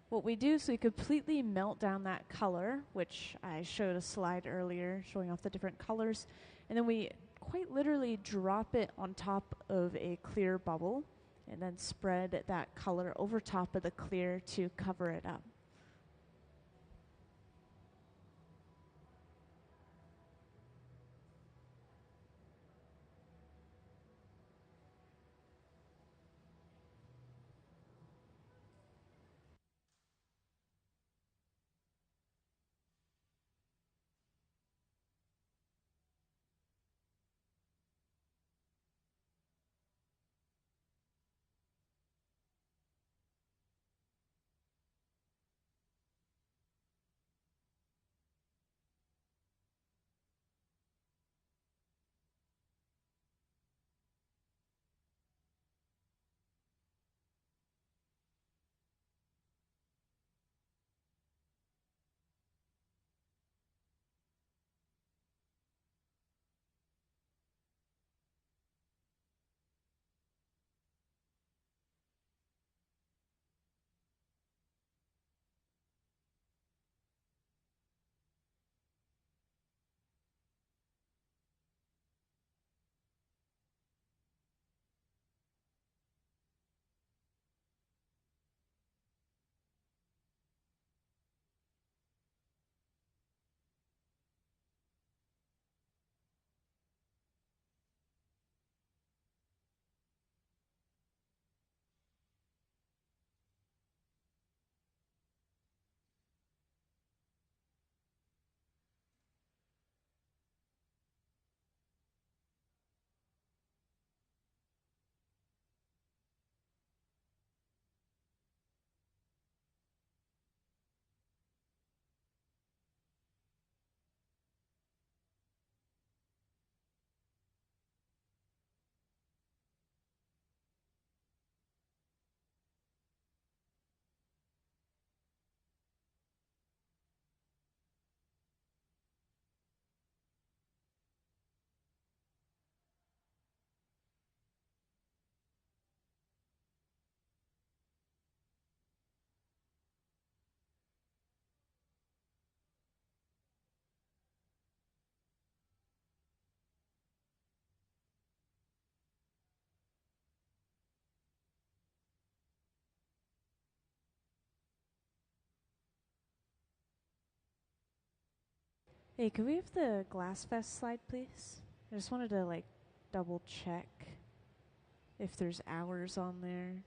What we do is we completely melt down that color, which I showed a slide earlier showing off the different colors, and then we quite literally drop it on top of a clear bubble and then spread that color over top of the clear to cover it up. Hey, could we have the Glass Fest slide, please? I just wanted to, like, double check if there's hours on there.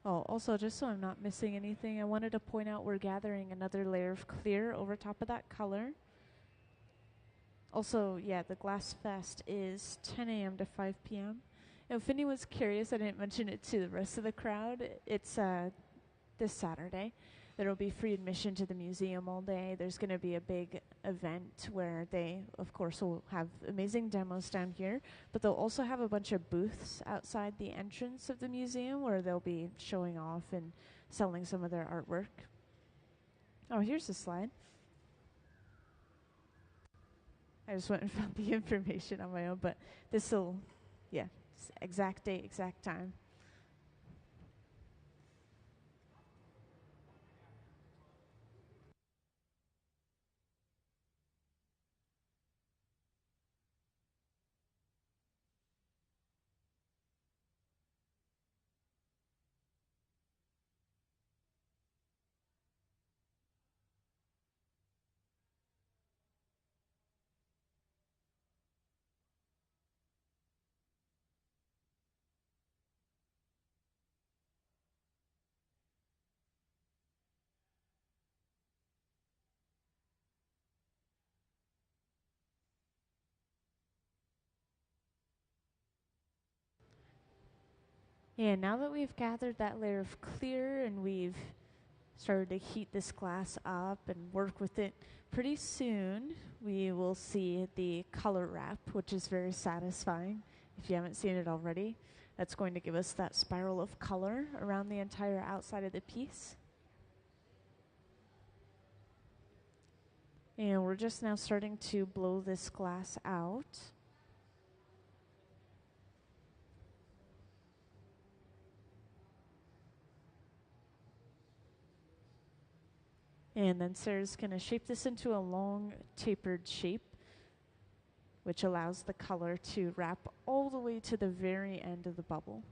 Oh, also, just so I'm not missing anything, I wanted to point out we're gathering another layer of clear over top of that color. Also, yeah, the Glass Fest is 10 a.m. to 5 p.m. If anyone's curious, I didn't mention it to the rest of the crowd. It's this Saturday. There will be free admission to the museum all day. There's going to be a big event where they, of course, will have amazing demos down here, but they'll also have a bunch of booths outside the entrance of the museum where they'll be showing off and selling some of their artwork. Oh, here's the slide. I just went and found the information on my own, but this will, yeah, exact date, exact time. And now that we've gathered that layer of clear and we've started to heat this glass up and work with it, pretty soon we will see the color wrap, which is very satisfying if you haven't seen it already. That's going to give us that spiral of color around the entire outside of the piece. And we're just now starting to blow this glass out. And then Sarah's going to shape this into a long tapered shape, which allows the color to wrap all the way to the very end of the bubble.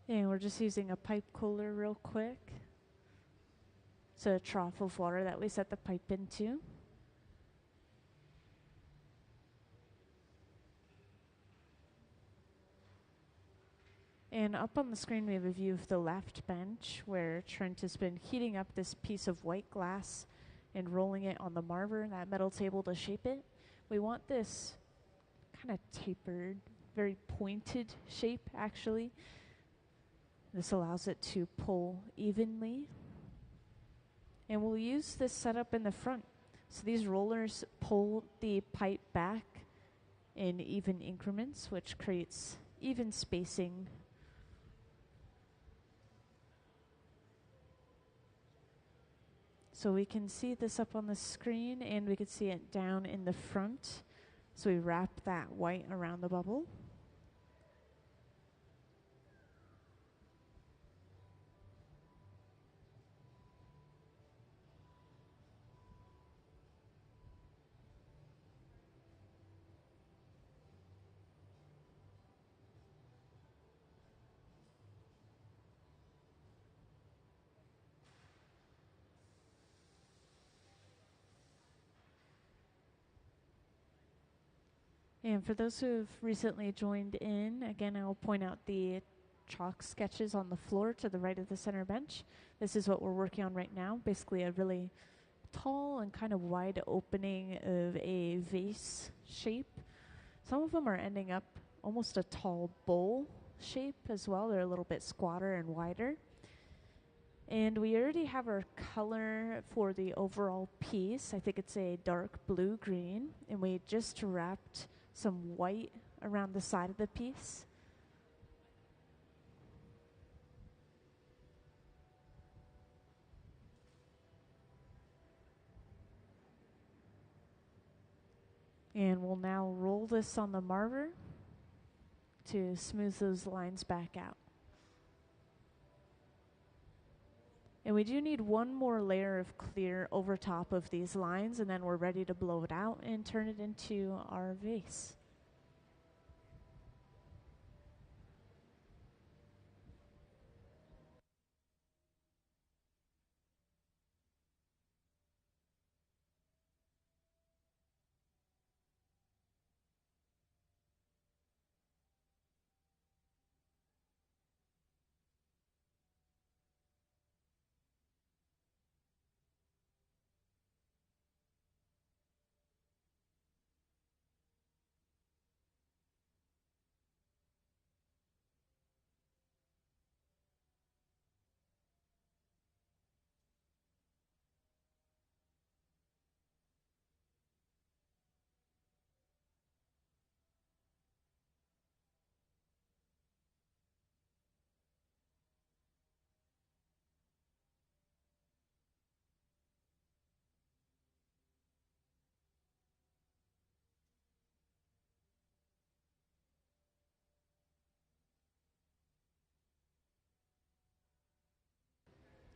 And we're just using a pipe cooler real quick. So a trough of water that we set the pipe into. And up on the screen we have a view of the left bench where Trent has been heating up this piece of white glass and rolling it on the marver, that metal table, to shape it. We want this kind of tapered, very pointed shape actually. This allows it to pull evenly. And we'll use this setup in the front. So these rollers pull the pipe back in even increments, which creates even spacing. So we can see this up on the screen and we can see it down in the front. So we wrap that white around the bubble. And for those who have recently joined in, again, I'll point out the chalk sketches on the floor to the right of the center bench. This is what we're working on right now, basically a really tall and kind of wide opening of a vase shape. Some of them are ending up almost a tall bowl shape as well. They're a little bit squatter and wider. And we already have our color for the overall piece. I think it's a dark blue-green, and we just wrapped some white around the side of the piece. And we'll now roll this on the marver to smooth those lines back out. And we do need one more layer of clear over top of these lines, and then we're ready to blow it out and turn it into our vase.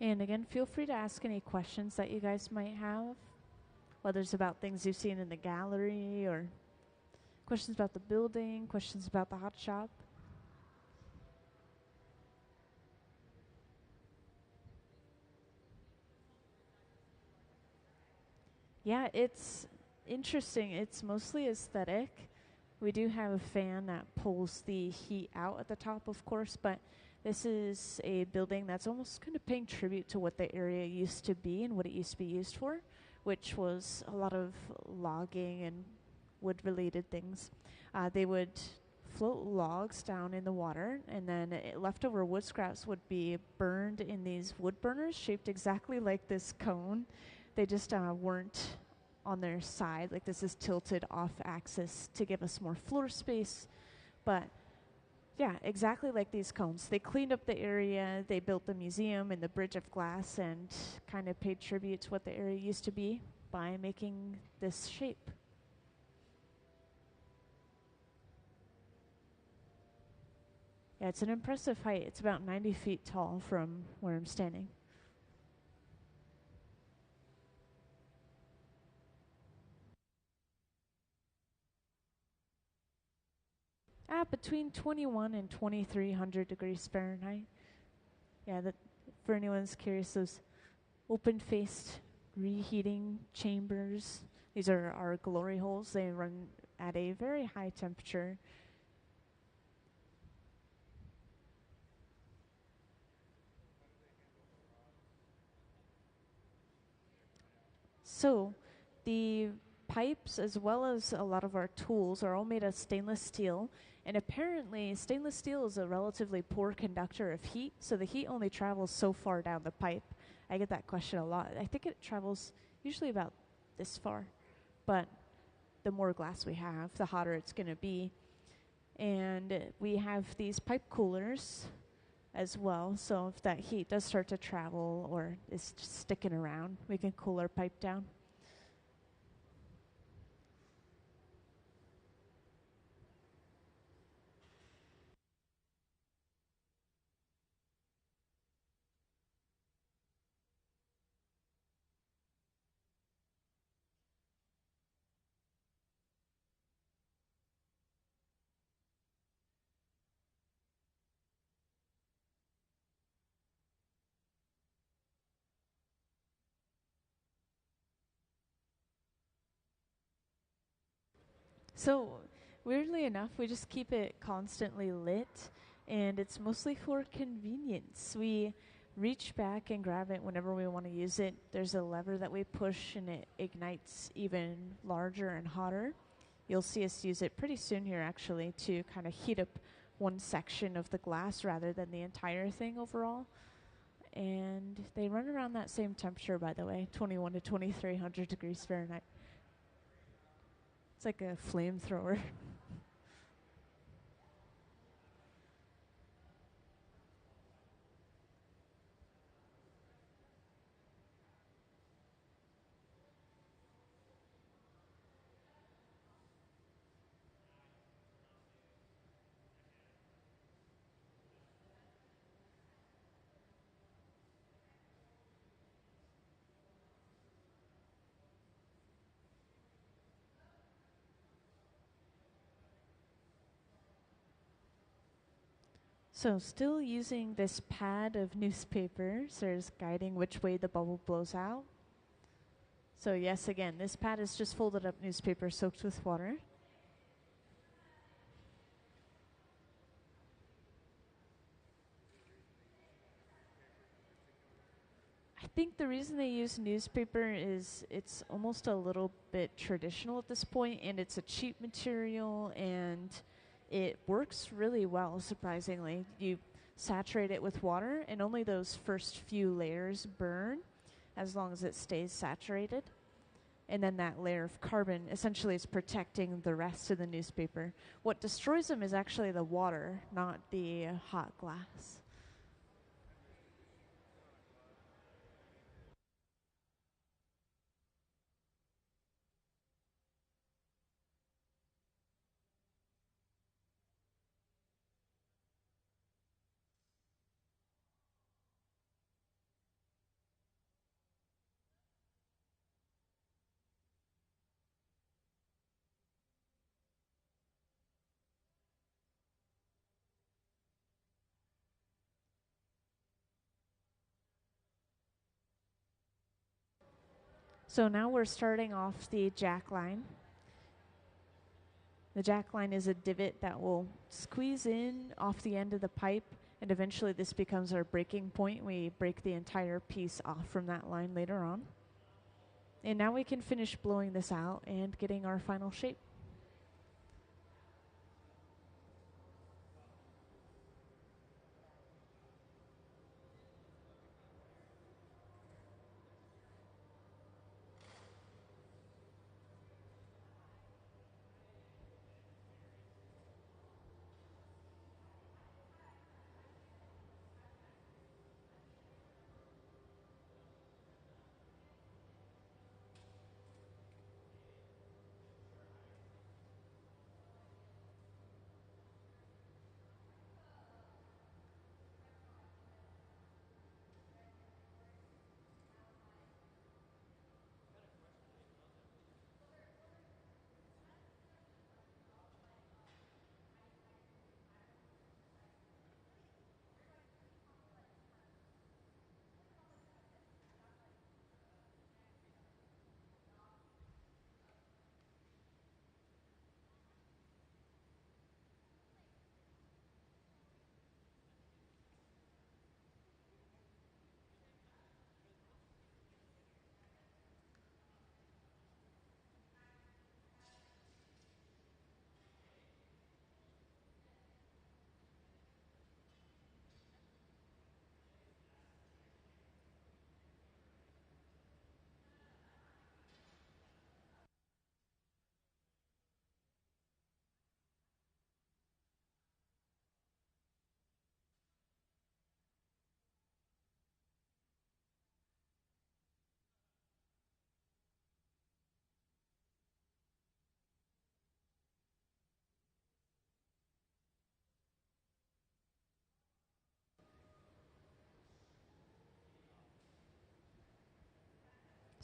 And again, feel free to ask any questions that you guys might have, whether it's about things you've seen in the gallery or questions about the building, questions about the hot shop. Yeah, it's interesting. It's mostly aesthetic. We do have a fan that pulls the heat out at the top, of course, but this is a building that's almost kind of paying tribute to what the area used to be and what it used to be used for, which was a lot of logging and wood-related things. They would float logs down in the water, and then leftover wood scraps would be burned in these wood burners shaped exactly like this cone. They just weren't on their side. Like, this is tilted off axis to give us more floor space, but yeah, exactly like these cones. They cleaned up the area, they built the museum and the bridge of glass, and kind of paid tribute to what the area used to be by making this shape. Yeah, it's an impressive height. It's about 90 feet tall from where I'm standing. Between 21 and 2300 degrees Fahrenheit. Yeah, that for anyone's curious, those open-faced reheating chambers. These are our glory holes. They run at a very high temperature. So the pipes, as well as a lot of our tools, are all made of stainless steel. And apparently, stainless steel is a relatively poor conductor of heat, so the heat only travels so far down the pipe. I get that question a lot. I think it travels usually about this far, but the more glass we have, the hotter it's going to be. And we have these pipe coolers as well, so if that heat does start to travel or is just sticking around, we can cool our pipe down. So Weirdly enough, we just keep it constantly lit, and it's mostly for convenience. We reach back and grab it whenever we want to use it. There's a lever that we push, and it ignites even larger and hotter. You'll see us use it pretty soon here, actually, to kind of heat up one section of the glass rather than the entire thing overall. And they run around that same temperature, by the way, 21 to 2300 degrees Fahrenheit. It's like a flamethrower. So still using this pad of newspaper, so it's guiding which way the bubble blows out. So yes, again, this pad is just folded up newspaper soaked with water. I think the reason they use newspaper is it's almost a little bit traditional at this point, and it's a cheap material, and it works really well, surprisingly. You saturate it with water, and only those first few layers burn as long as it stays saturated. And then that layer of carbon essentially is protecting the rest of the newspaper. What destroys them is actually the water, not the hot glass. So now we're starting off the jack line. The jack line is a divot that will squeeze in off the end of the pipe, and eventually this becomes our breaking point. We break the entire piece off from that line later on. And now we can finish blowing this out and getting our final shape.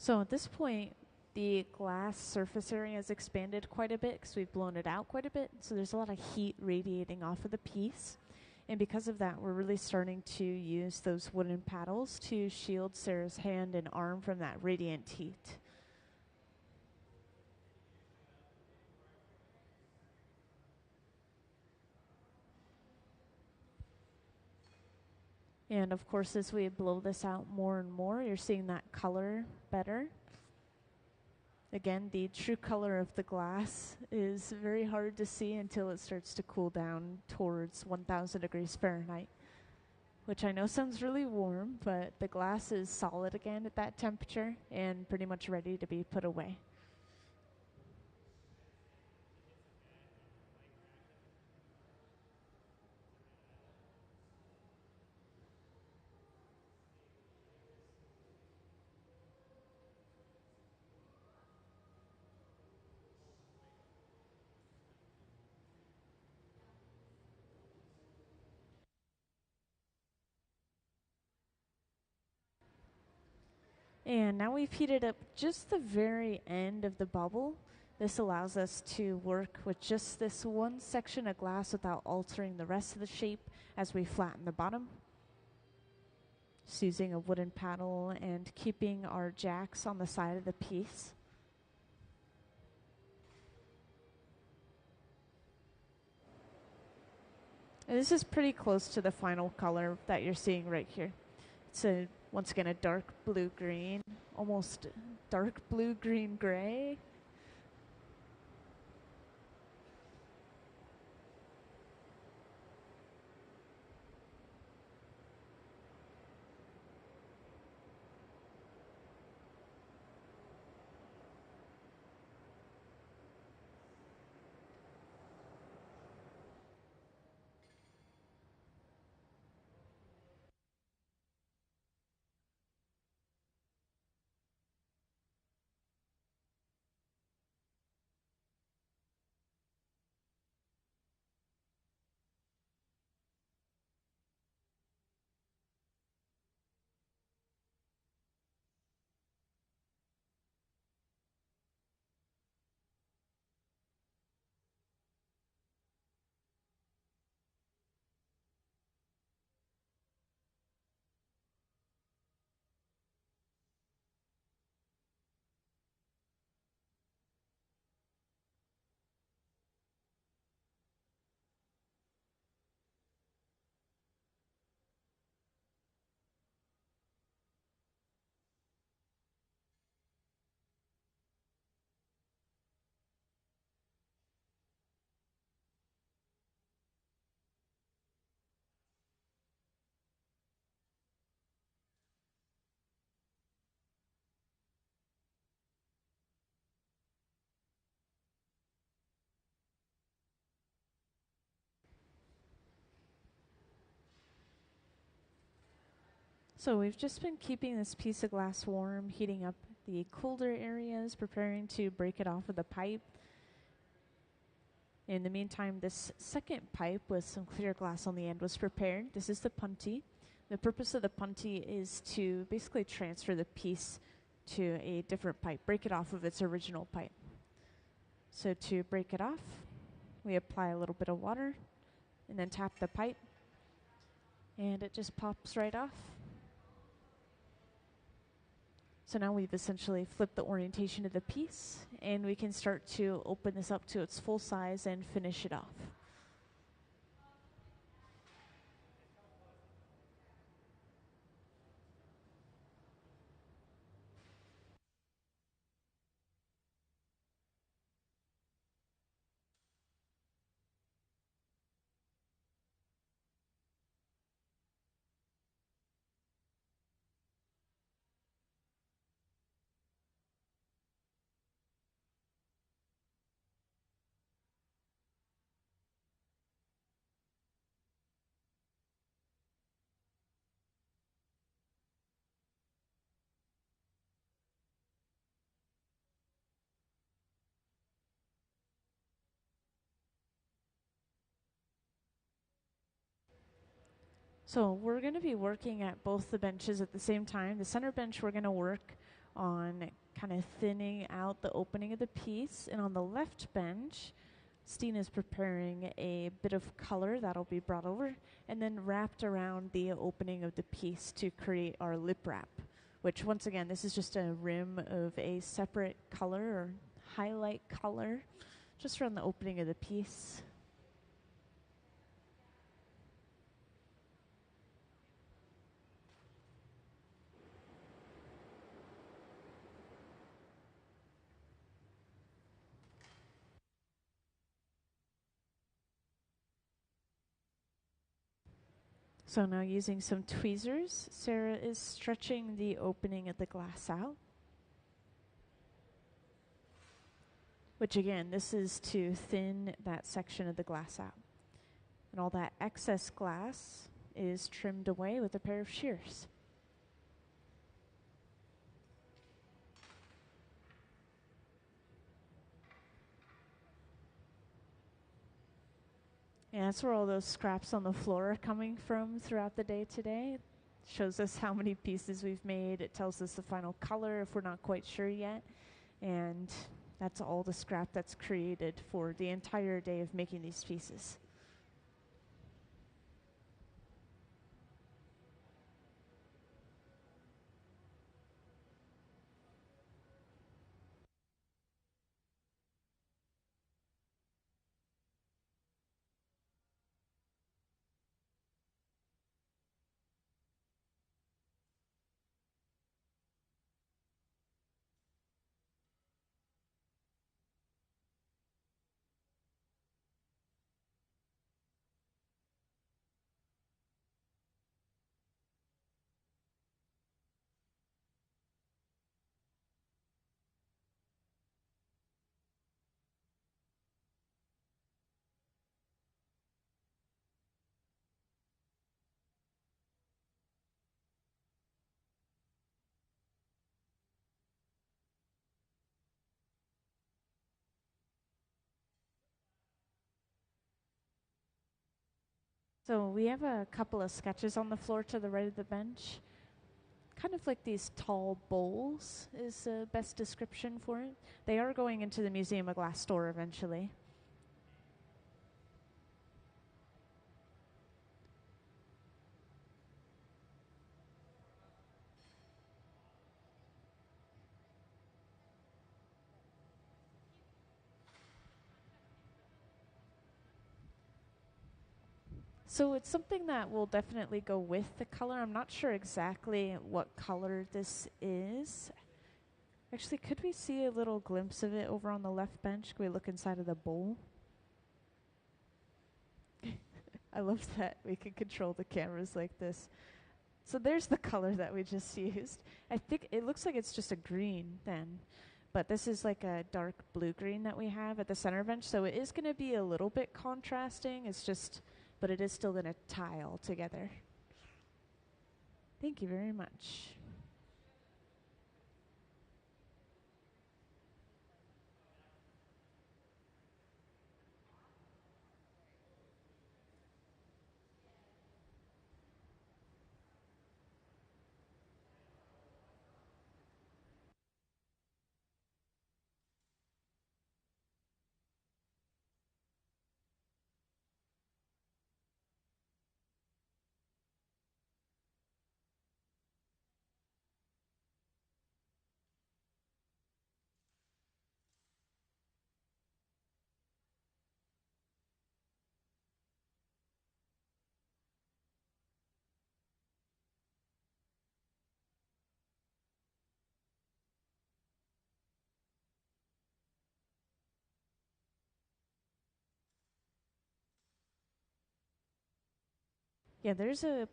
So at this point, the glass surface area has expanded quite a bit because we've blown it out quite a bit. So there's a lot of heat radiating off of the piece. And because of that, we're really starting to use those wooden paddles to shield Sarah's hand and arm from that radiant heat. And of course, as we blow this out more and more, you're seeing that color better. Again, the true color of the glass is very hard to see until it starts to cool down towards 1000 degrees Fahrenheit, which I know sounds really warm, but the glass is solid again at that temperature and pretty much ready to be put away. And now we've heated up just the very end of the bubble. This allows us to work with just this one section of glass without altering the rest of the shape as we flatten the bottom. Just using a wooden paddle and keeping our jacks on the side of the piece. And this is pretty close to the final color that you're seeing right here. It's once again a dark blue-green, almost dark blue-green gray. So we've just been keeping this piece of glass warm, heating up the colder areas, preparing to break it off with a pipe. In the meantime, this second pipe with some clear glass on the end was prepared. This is the punty. The purpose of the punty is to basically transfer the piece to a different pipe, break it off of its original pipe. So to break it off, we apply a little bit of water and then tap the pipe, and it just pops right off. So now we've essentially flipped the orientation of the piece, and we can start to open this up to its full size and finish it off. So we're going to be working at both the benches at the same time. The center bench, we're going to work on kind of thinning out the opening of the piece. And on the left bench, Steen is preparing a bit of color that'll be brought over and then wrapped around the opening of the piece to create our lip wrap, which once again, this is just a rim of a separate color or highlight color just around the opening of the piece. So now using some tweezers, Sarah is stretching the opening of the glass out. Which again, this is to thin that section of the glass out. And all that excess glass is trimmed away with a pair of shears. And that's where all those scraps on the floor are coming from throughout the day today. It shows us how many pieces we've made. It tells us the final color if we're not quite sure yet. And that's all the scrap that's created for the entire day of making these pieces. So we have a couple of sketches on the floor to the right of the bench. Kind of like these tall bowls is the best description for it. They are going into the Museum of Glass store eventually. So it's something that will definitely go with the color. I'm not sure exactly what color this is. Actually, could we see a little glimpse of it over on the left bench? Can we look inside of the bowl? I love that we can control the cameras like this. So there's the color that we just used. I think it looks like it's just a green then. But this is like a dark blue-green that we have at the center bench. So it is going to be a little bit contrasting. It's just... but it is still going to tie all together. Thank you very much. Yeah, there's a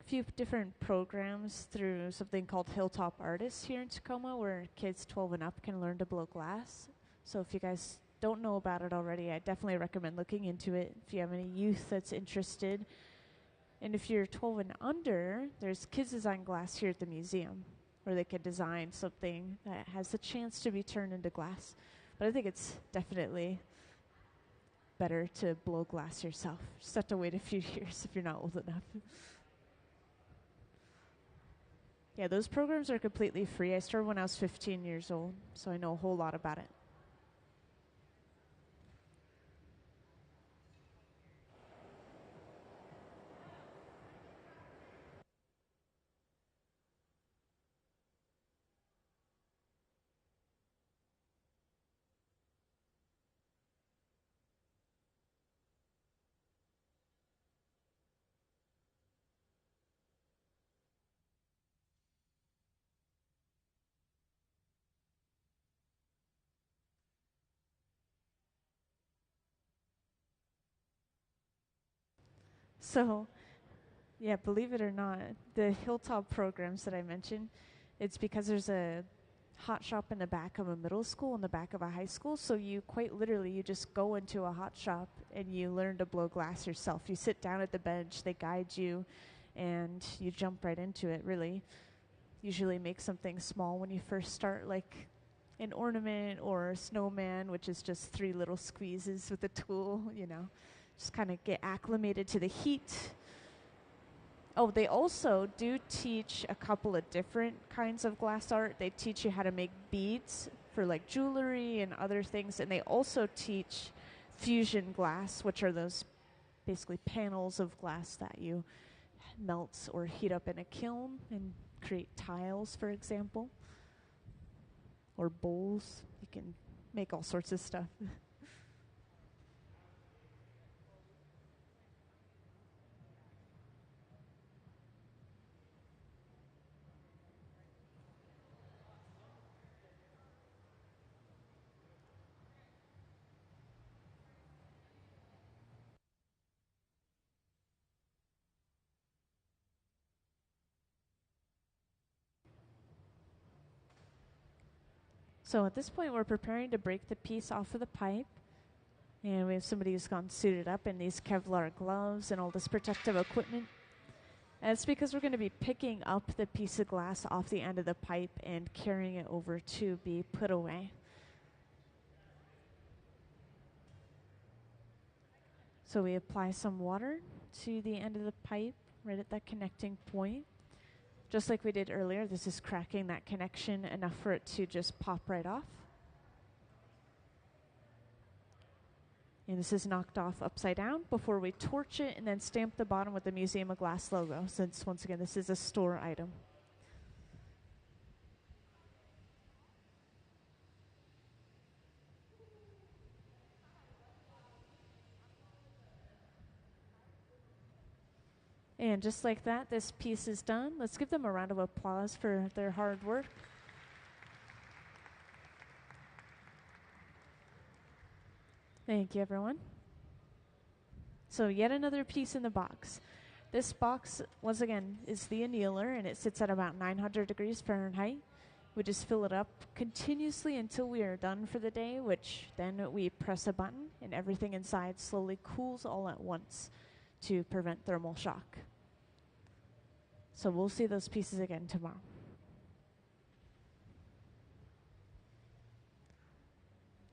few different programs through something called Hilltop Artists here in Tacoma where kids 12 and up can learn to blow glass. So if you guys don't know about it already, I definitely recommend looking into it if you have any youth that's interested. And if you're 12 and under, there's Kids Design Glass here at the museum where they can design something that has the chance to be turned into glass. But I think it's definitely better to blow glass yourself. Just have to wait a few years if you're not old enough. Yeah, those programs are completely free. I started when I was 15 years old, so I know a whole lot about it. So Yeah, believe it or not, the Hilltop programs that I mentioned, it's because there's a hot shop in the back of a middle school, in the back of a high school. So you quite literally, you just go into a hot shop and you learn to blow glass yourself. You sit down at the bench, they guide you, and you jump right into it, really. Usually make something small when you first start, like an ornament or a snowman, which is just 3 little squeezes with a tool, you know. Just kind of get acclimated to the heat. Oh, they also do teach a couple of different kinds of glass art. They teach you how to make beads for like jewelry and other things. And they also teach fusion glass, which are those basically panels of glass that you melt or heat up in a kiln and create tiles, for example, or bowls. You can make all sorts of stuff. So at this point, we're preparing to break the piece off of the pipe. And we have somebody who's gone suited up in these Kevlar gloves and all this protective equipment. And it's because we're going to be picking up the piece of glass off the end of the pipe and carrying it over to be put away. So we apply some water to the end of the pipe, right at that connecting point. Just like we did earlier, this is cracking that connection enough for it to just pop right off. And this is knocked off upside down before we torch it and then stamp the bottom with the Museum of Glass logo, since once again this is a store item. And just like that, this piece is done. Let's give them a round of applause for their hard work. Thank you, everyone. So yet another piece in the box. This box, once again, is the annealer, and it sits at about 900 degrees Fahrenheit. We just fill it up continuously until we are done for the day, which then we press a button, and everything inside slowly cools all at once to prevent thermal shock. So we'll see those pieces again tomorrow.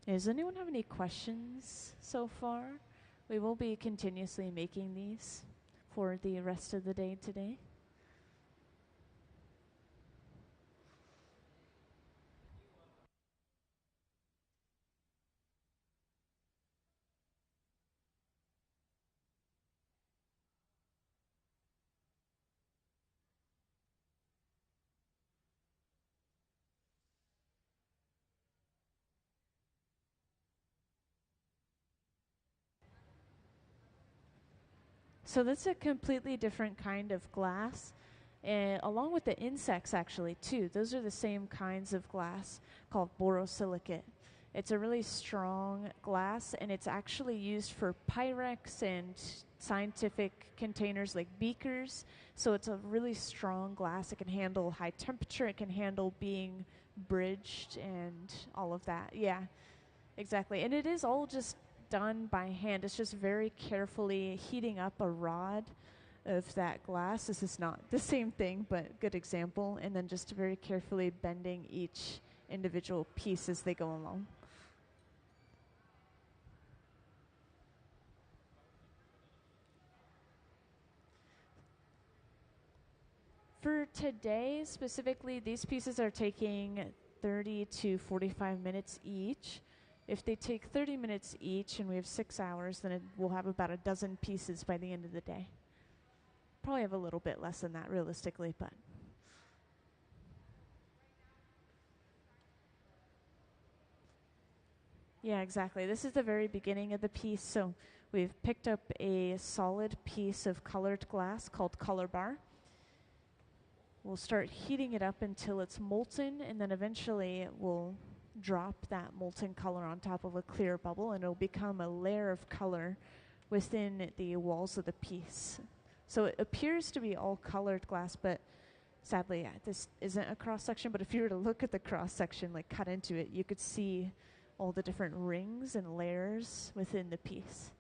Does anyone have any questions so far? We will be continuously making these for the rest of the day today. So that's a completely different kind of glass, along with the insects actually too. Those are the same kinds of glass called borosilicate. It's a really strong glass, and it's actually used for Pyrex and scientific containers like beakers. So it's a really strong glass. It can handle high temperature. It can handle being bridged and all of that. Yeah, exactly. And it is all just done by hand. It's just very carefully heating up a rod of that glass. This is not the same thing, but good example. And then just very carefully bending each individual piece as they go along. For today specifically, these pieces are taking 30 to 45 minutes each. If they take 30 minutes each and we have 6 hours, then we'll have about a dozen pieces by the end of the day. Probably have a little bit less than that realistically, but. Yeah, exactly. This is the very beginning of the piece. So we've picked up a solid piece of colored glass called Color Bar. We'll start heating it up until it's molten, and then eventually we'll drop that molten color on top of a clear bubble, and it'll become a layer of color within the walls of the piece. So it appears to be all colored glass, but sadly, this isn't a cross section. But if you were to look at the cross section, like cut into it, you could see all the different rings and layers within the piece.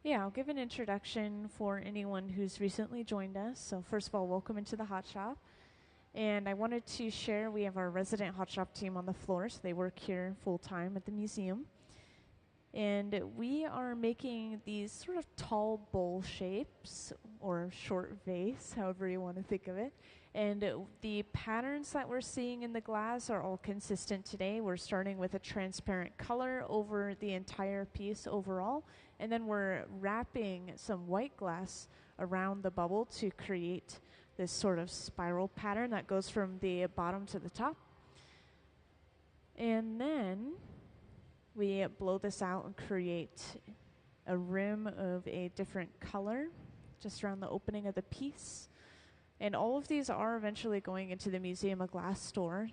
Yeah, I'll give an introduction for anyone who's recently joined us. So first of all, welcome into the Hot Shop. And I wanted to share, we have our resident Hot Shop team on the floor, so they work here full-time at the museum. And we are making these sort of tall bowl shapes, or short vase, however you want to think of it. And the patterns that we're seeing in the glass are all consistent today. We're starting with a transparent color over the entire piece overall, and then we're wrapping some white glass around the bubble to create this sort of spiral pattern that goes from the bottom to the top. And then we blow this out and create a rim of a different color just around the opening of the piece. And all of these are eventually going into the Museum of Glass store.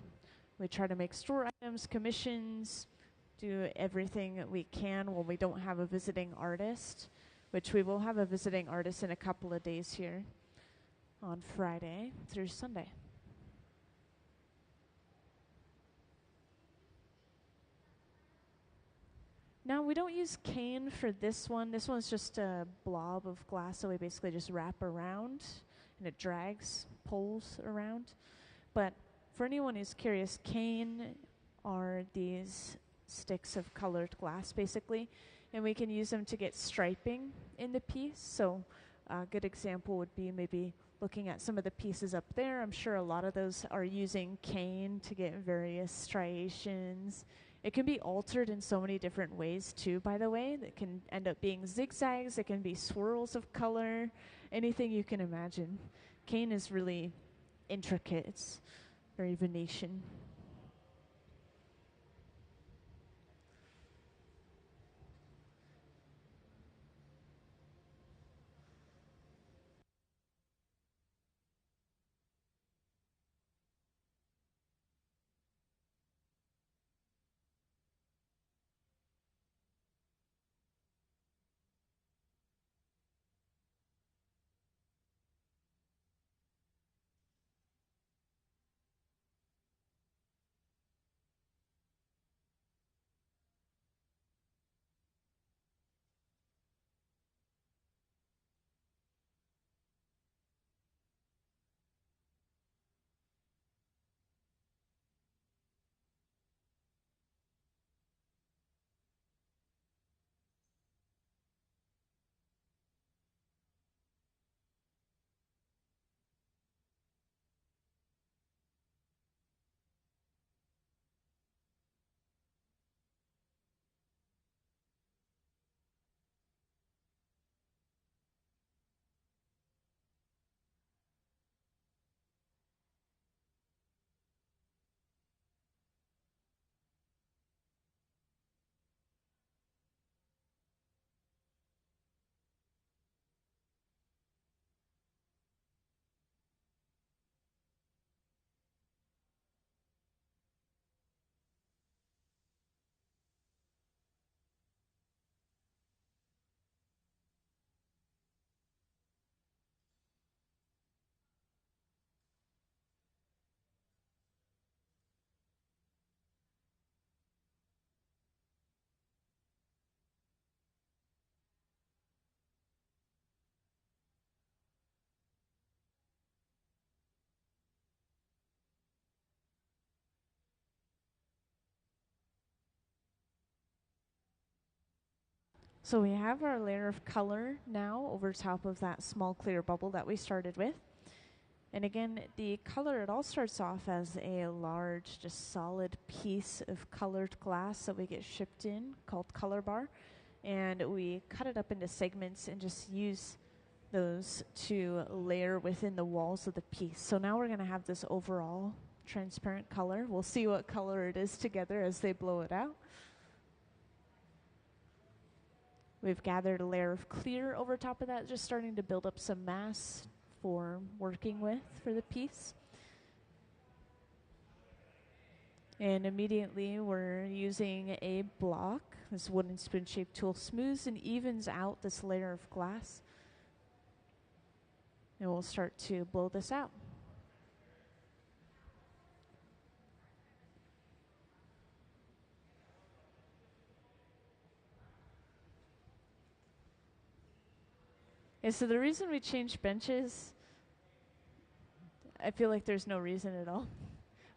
We try to make store items, commissions, do everything that we can when we don't have a visiting artist, which we will have a visiting artist in a couple of days here on Friday through Sunday. Now, we don't use cane for this one. This one's just a blob of glass, so we basically just wrap around, and it pulls around. But for anyone who's curious, cane are these sticks of colored glass, basically, and we can use them to get striping in the piece. So a good example would be maybe looking at some of the pieces up there. I'm sure a lot of those are using cane to get various striations. It can be altered in so many different ways too, by the way. That can end up being zigzags, it can be swirls of color, anything you can imagine. Cane is really intricate, it's very Venetian. So we have our layer of color now over top of that small clear bubble that we started with. And again, the color, it all starts off as a large, just solid piece of colored glass that we get shipped in called Color Bar. And we cut it up into segments and just use those to layer within the walls of the piece. So now we're going to have this overall transparent color. We'll see what color it is together as they blow it out. We've gathered a layer of clear over top of that, just starting to build up some mass for working with for the piece. And immediately we're using a block, this wooden spoon-shaped tool, smooths and evens out this layer of glass. And we'll start to blow this out. Yeah, so the reason we changed benches, I feel like there's no reason at all.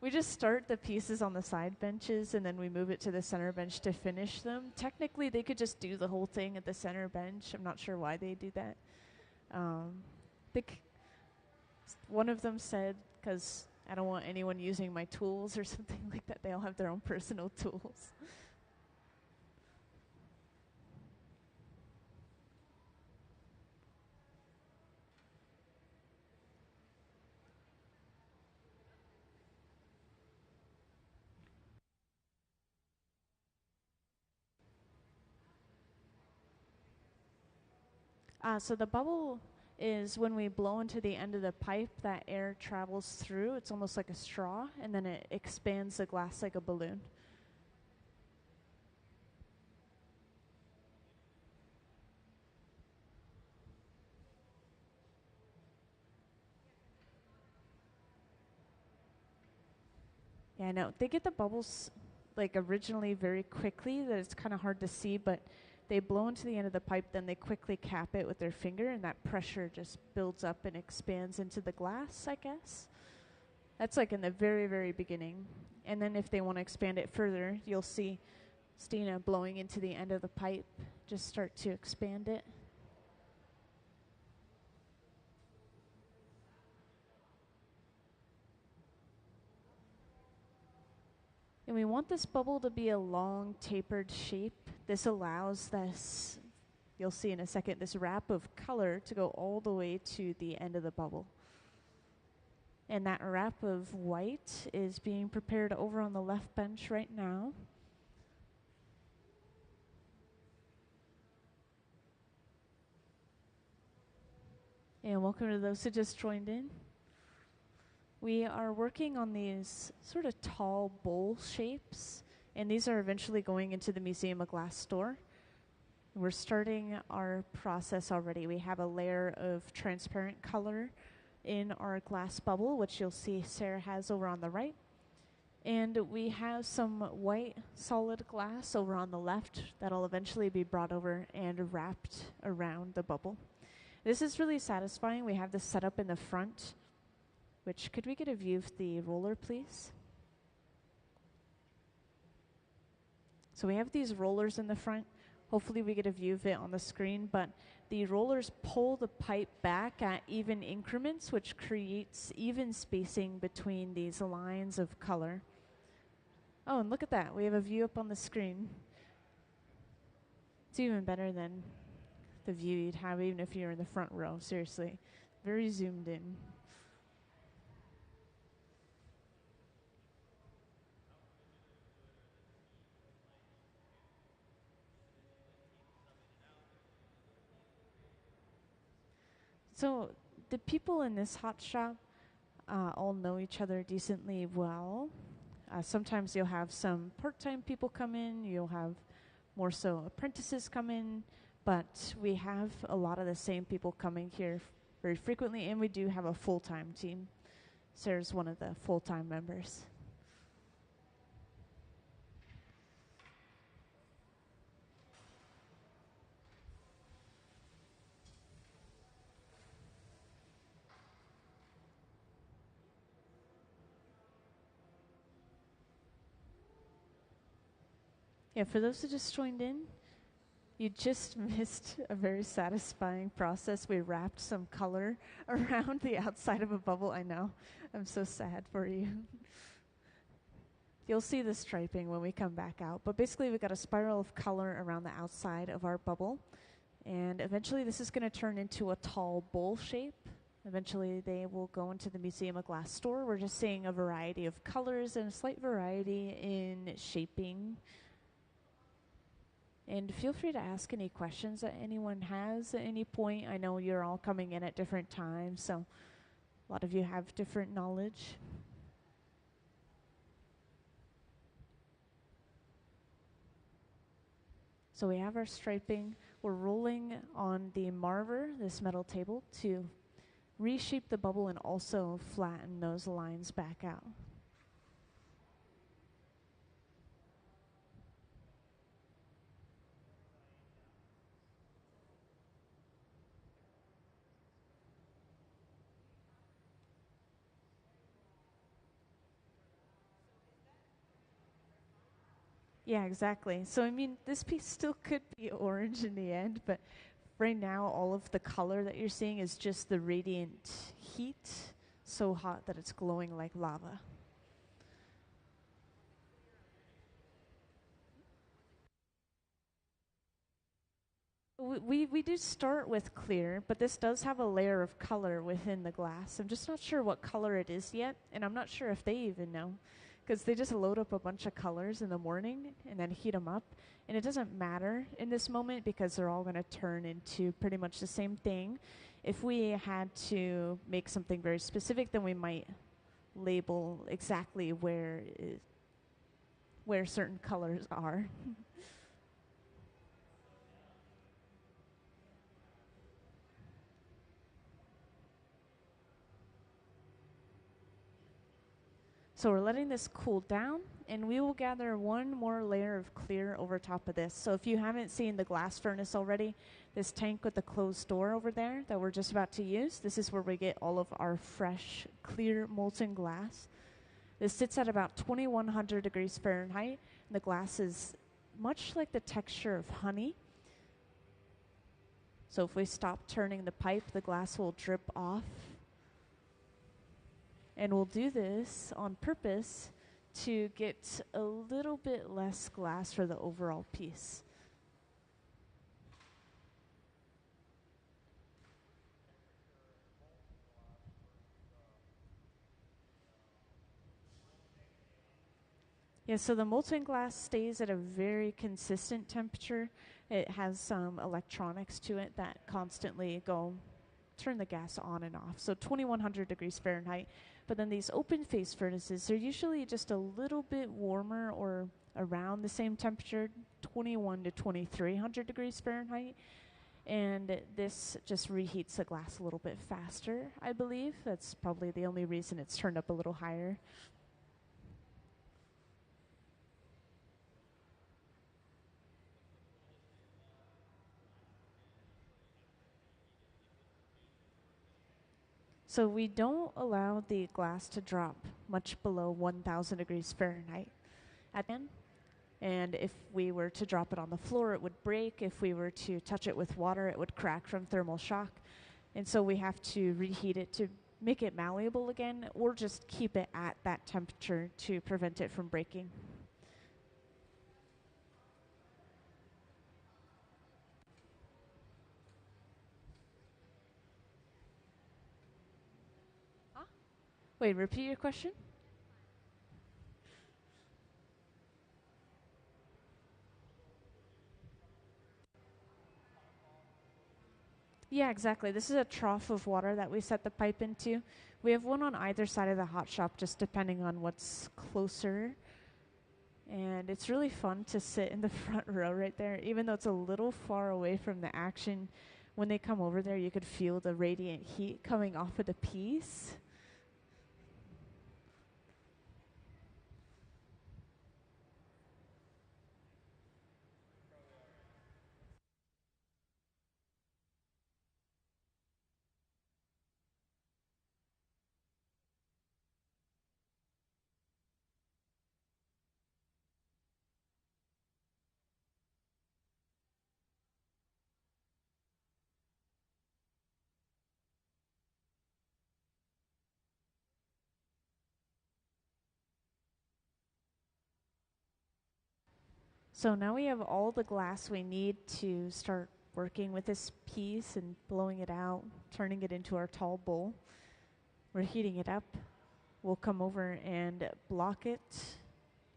We just start the pieces on the side benches and then we move it to the center bench to finish them. Technically, they could just do the whole thing at the center bench. I'm not sure why they do that. One of them said, because I don't want anyone using my tools or something like that. They all have their own personal tools. So the bubble is when we blow into the end of the pipe, that air travels through. It's almost like a straw, and then it expands the glass like a balloon. Yeah, I know. They get the bubbles like originally very quickly that it's kind of hard to see, but they blow into the end of the pipe, then they quickly cap it with their finger, and that pressure just builds up and expands into the glass, I guess. That's like in the very, very beginning. And then if they want to expand it further, you'll see Stina blowing into the end of the pipe, just start to expand it. And we want this bubble to be a long, tapered shape. This allows this, you'll see in a second, this wrap of color to go all the way to the end of the bubble. And that wrap of white is being prepared over on the left bench right now. And welcome to those who just joined in. We are working on these sort of tall bowl shapes, and these are eventually going into the Museum of Glass store. We're starting our process already. We have a layer of transparent color in our glass bubble, which you'll see Sarah has over on the right. And we have some white solid glass over on the left that'll eventually be brought over and wrapped around the bubble. This is really satisfying. We have this set up in the front, which could we get a view of the roller, please? So we have these rollers in the front. Hopefully we get a view of it on the screen, but the rollers pull the pipe back at even increments, which creates even spacing between these lines of color. Oh, and look at that. We have a view up on the screen. It's even better than the view you'd have even if you're in the front row. Seriously, very zoomed in. So the people in this hot shop all know each other decently well. Sometimes you'll have some part-time people come in, you'll have more so apprentices come in, but we have a lot of the same people coming here very frequently, and we do have a full-time team. Sarah's one of the full-time members. Yeah, for those who just joined in, you just missed a very satisfying process. We wrapped some color around the outside of a bubble. I know. I'm so sad for you. You'll see the striping when we come back out. But basically, we've got a spiral of color around the outside of our bubble. And eventually, this is going to turn into a tall bowl shape. Eventually, they will go into the Museum of Glass store. We're just seeing a variety of colors and a slight variety in shaping. And feel free to ask any questions that anyone has at any point. I know you're all coming in at different times, so a lot of you have different knowledge. So we have our striping. We're rolling on the marver, this metal table, to reshape the bubble and also flatten those lines back out. Yeah, exactly. So, I mean, this piece still could be orange in the end, but right now, all of the color that you're seeing is just the radiant heat, so hot that it's glowing like lava. We do start with clear, but this does have a layer of color within the glass. I'm just not sure what color it is yet, and I'm not sure if they even know, because they just load up a bunch of colors in the morning and then heat them up, and it doesn't matter in this moment because they're all going to turn into pretty much the same thing. If we had to make something very specific, then we might label exactly where certain colors are. So we're letting this cool down, and we will gather one more layer of clear over top of this. So if you haven't seen the glass furnace already, this tank with the closed door over there that we're just about to use, this is where we get all of our fresh, clear, molten glass. This sits at about 2100 degrees Fahrenheit. And the glass is much like the texture of honey. So if we stop turning the pipe, the glass will drip off. And we'll do this on purpose to get a little bit less glass for the overall piece. Yeah, so the molten glass stays at a very consistent temperature. It has some electronics to it that constantly turn the gas on and off. So 2100 degrees Fahrenheit. But then these open face furnaces are usually just a little bit warmer or around the same temperature, 21 to 2300 degrees Fahrenheit. And this just reheats the glass a little bit faster, I believe. That's probably the only reason it's turned up a little higher. So we don't allow the glass to drop much below 1000 degrees Fahrenheit at the end. And if we were to drop it on the floor, it would break. If we were to touch it with water, it would crack from thermal shock. And so we have to reheat it to make it malleable again, or just keep it at that temperature to prevent it from breaking. Wait, repeat your question? Yeah, exactly. This is a trough of water that we set the pipe into. We have one on either side of the hot shop, just depending on what's closer. And it's really fun to sit in the front row right there, even though it's a little far away from the action. When they come over there, you could feel the radiant heat coming off of the piece. So now we have all the glass we need to start working with this piece and blowing it out, turning it into our tall bowl. We're heating it up. We'll come over and block it.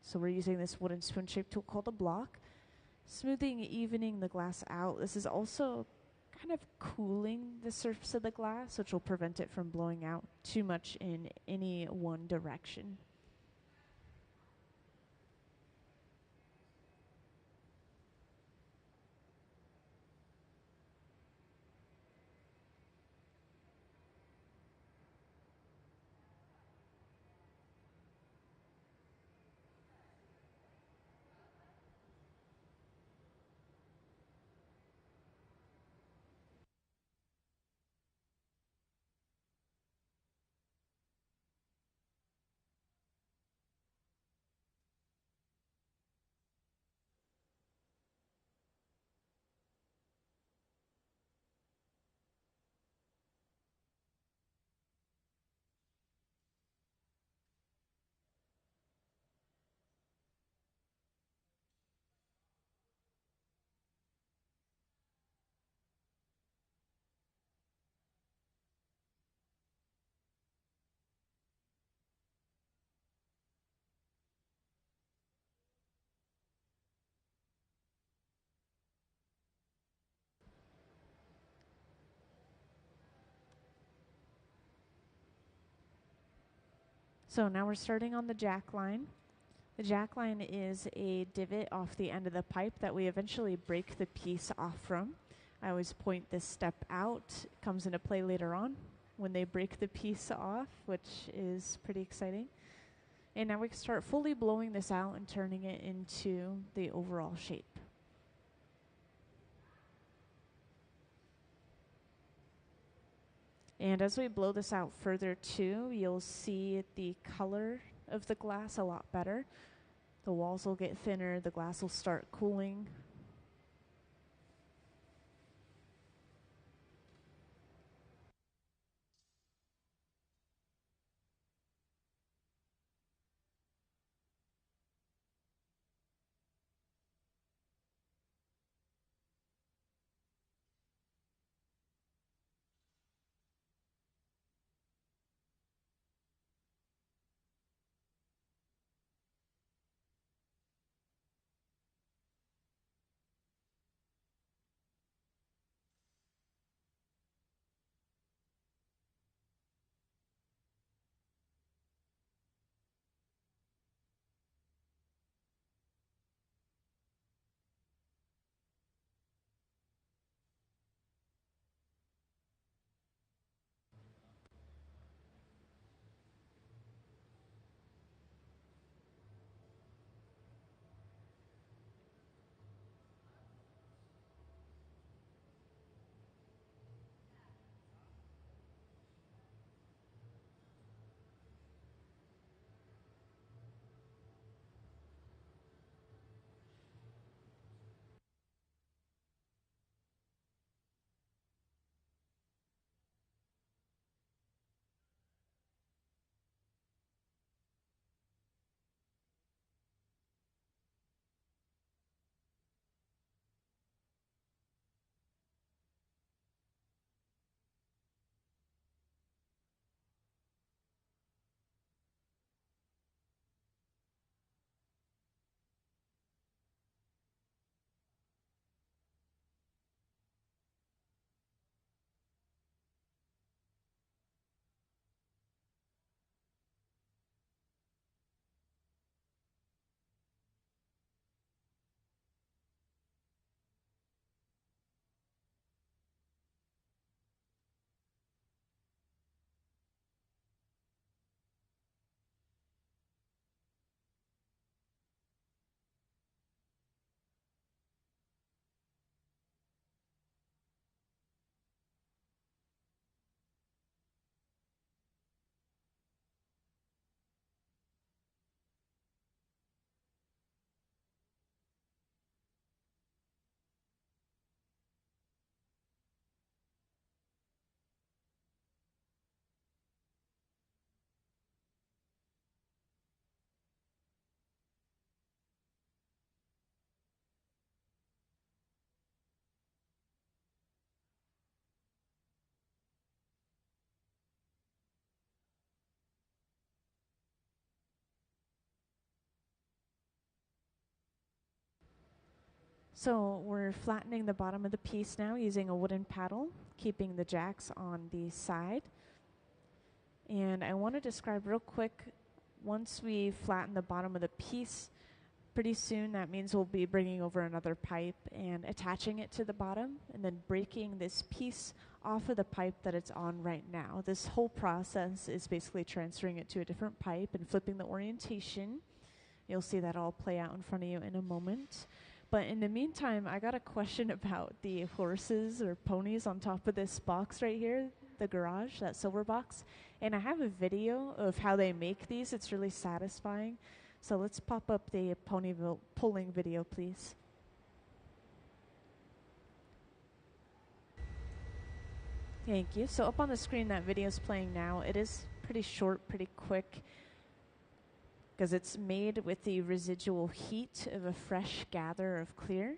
So we're using this wooden spoon-shaped tool called a block. Smoothing, evening the glass out. This is also kind of cooling the surface of the glass, which will prevent it from blowing out too much in any one direction. So now we're starting on the jack line. The jack line is a divot off the end of the pipe that we eventually break the piece off from. I always point this step out. It comes into play later on when they break the piece off, which is pretty exciting. And now we can start fully blowing this out and turning it into the overall shape. And as we blow this out further too, you'll see the color of the glass a lot better. The walls will get thinner, the glass will start cooling. So we're flattening the bottom of the piece now using a wooden paddle, keeping the jacks on the side. And I want to describe real quick, once we flatten the bottom of the piece, pretty soon that means we'll be bringing over another pipe and attaching it to the bottom and then breaking this piece off of the pipe that it's on right now. This whole process is basically transferring it to a different pipe and flipping the orientation. You'll see that all play out in front of you in a moment. But in the meantime, I got a question about the horses or ponies on top of this box right here, the garage, that silver box. And I have a video of how they make these. It's really satisfying. So let's pop up the pony pulling video, please. Thank you. So up on the screen, that video is playing now. It is pretty short, pretty quick, because it's made with the residual heat of a fresh gather of clear.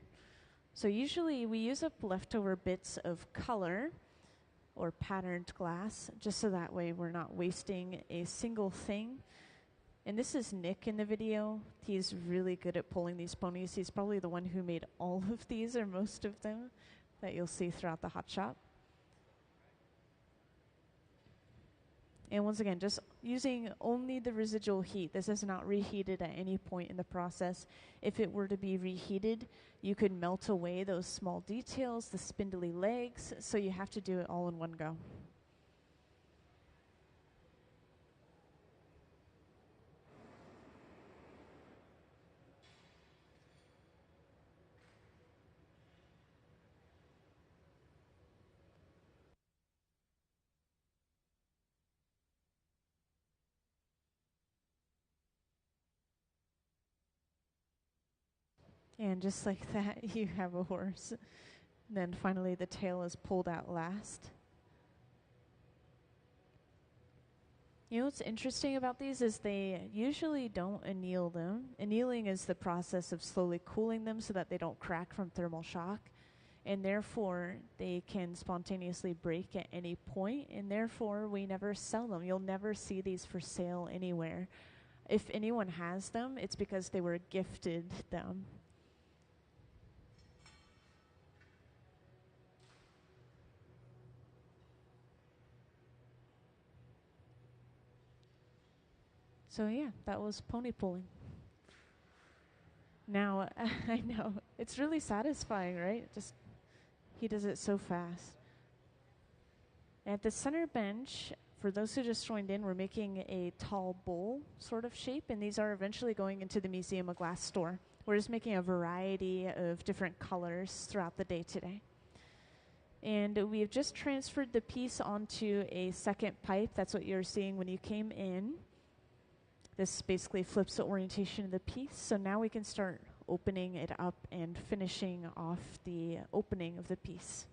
So usually we use up leftover bits of color or patterned glass, just so that way we're not wasting a single thing. And this is Nick in the video. He's really good at pulling these ponies. He's probably the one who made all of these, or most of them, that you'll see throughout the hot shop. And once again, just using only the residual heat. This is not reheated at any point in the process. If it were to be reheated, you could melt away those small details, the spindly legs, so you have to do it all in one go. And just like that, you have a horse. And then finally the tail is pulled out last. You know what's interesting about these is they usually don't anneal them. Annealing is the process of slowly cooling them so that they don't crack from thermal shock. And therefore, they can spontaneously break at any point, and therefore we never sell them. You'll never see these for sale anywhere. If anyone has them, it's because they were gifted them. So yeah, that was pony pulling. Now, I know, it's really satisfying, right? Just, he does it so fast. At the center bench, for those who just joined in, we're making a tall bowl sort of shape, and these are eventually going into the Museum of Glass store. We're just making a variety of different colors throughout the day today. And we've just transferred the piece onto a second pipe. That's what you're seeing when you came in. This basically flips the orientation of the piece. So now we can start opening it up and finishing off the opening of the piece.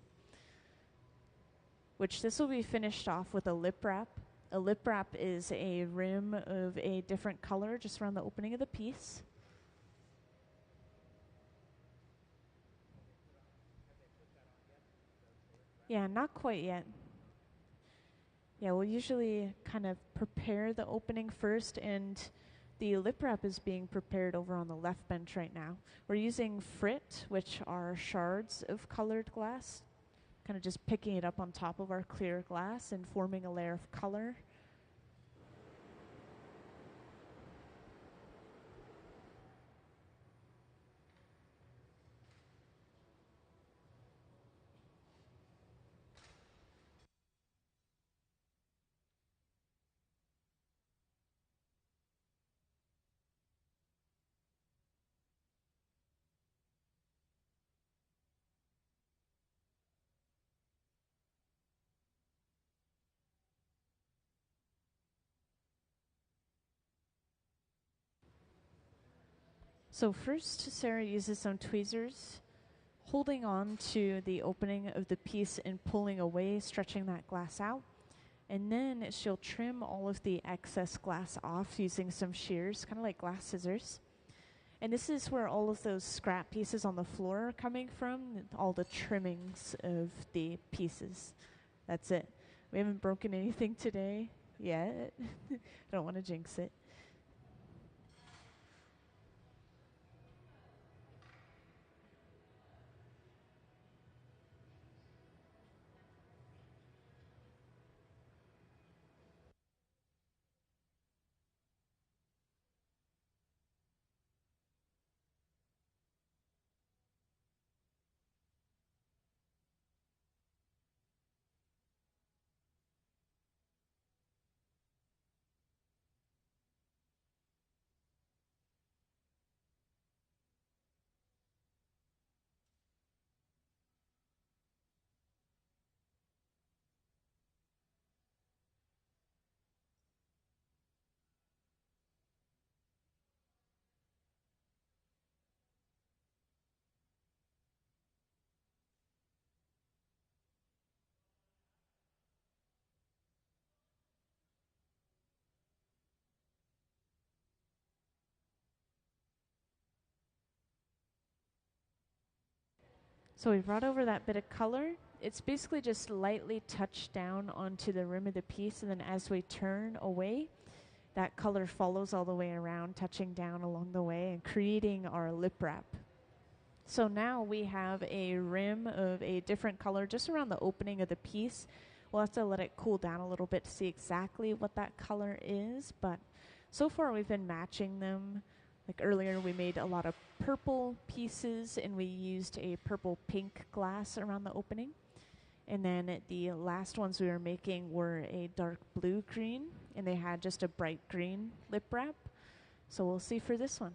Which this will be finished off with a lip wrap. A lip wrap is a rim of a different color just around the opening of the piece. Yeah, not quite yet. Yeah, we'll usually kind of prepare the opening first, and the lip wrap is being prepared over on the left bench right now. We're using frit, which are shards of colored glass, kind of just picking it up on top of our clear glass and forming a layer of color. So first, Sarah uses some tweezers, holding on to the opening of the piece and pulling away, stretching that glass out. And then she'll trim all of the excess glass off using some shears, kind of like glass scissors. And this is where all of those scrap pieces on the floor are coming from, all the trimmings of the pieces. That's it. We haven't broken anything today yet. I don't want to jinx it. So we brought over that bit of color. It's basically just lightly touched down onto the rim of the piece, and then as we turn away, that color follows all the way around, touching down along the way and creating our lip wrap. So now we have a rim of a different color just around the opening of the piece, We'll have to let it cool down a little bit to see exactly what that color is, but so far we've been matching them. Like earlier we made a lot of purple pieces and we used a purple pink glass around the opening. And then the last ones we were making were a dark blue green, and they had just a bright green lip wrap. So we'll see for this one.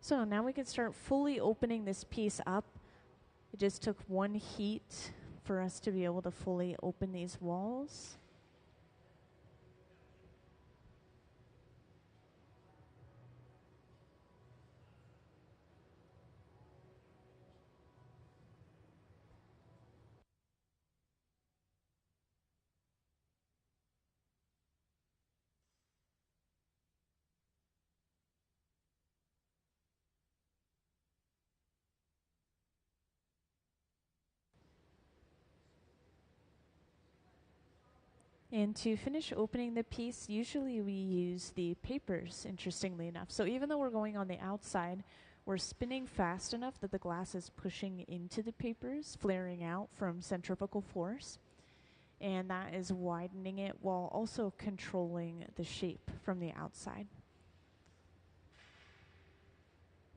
So now we can start fully opening this piece up. It just took one heat for us to be able to fully open these walls. And to finish opening the piece, usually we use the papers, interestingly enough. So even though we're going on the outside, we're spinning fast enough that the glass is pushing into the papers, flaring out from centrifugal force. And that is widening it while also controlling the shape from the outside.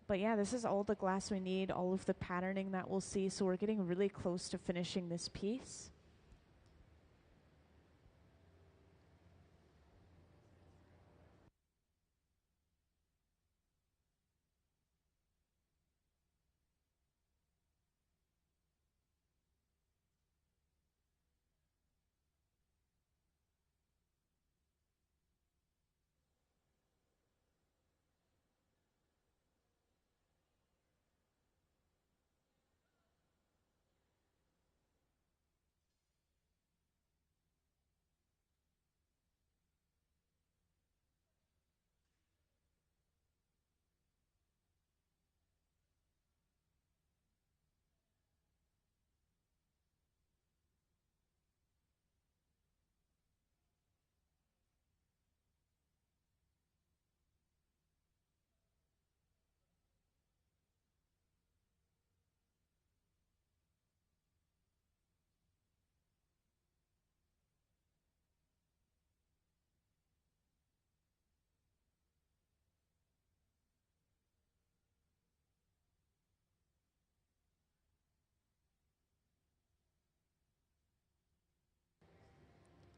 But yeah, this is all the glass we need, all of the patterning that we'll see. So we're getting really close to finishing this piece.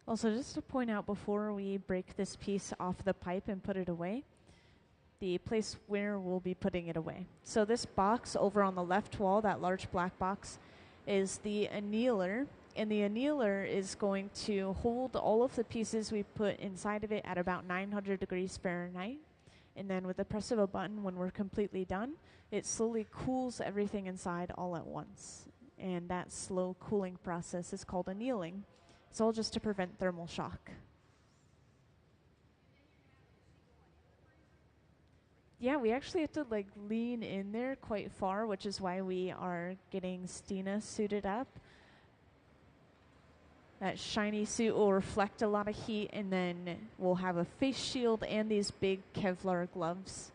Also, just to point out before we break this piece off the pipe and put it away, the place where we'll be putting it away. So this box over on the left wall, that large black box, is the annealer. And the annealer is going to hold all of the pieces we put inside of it at about 900 degrees Fahrenheit. And then with the press of a button, when we're completely done, it slowly cools everything inside all at once. And that slow cooling process is called annealing. It's all just to prevent thermal shock. Yeah, we actually have to like lean in there quite far, which is why we are getting Stina suited up. That shiny suit will reflect a lot of heat, and then we'll have a face shield and these big Kevlar gloves.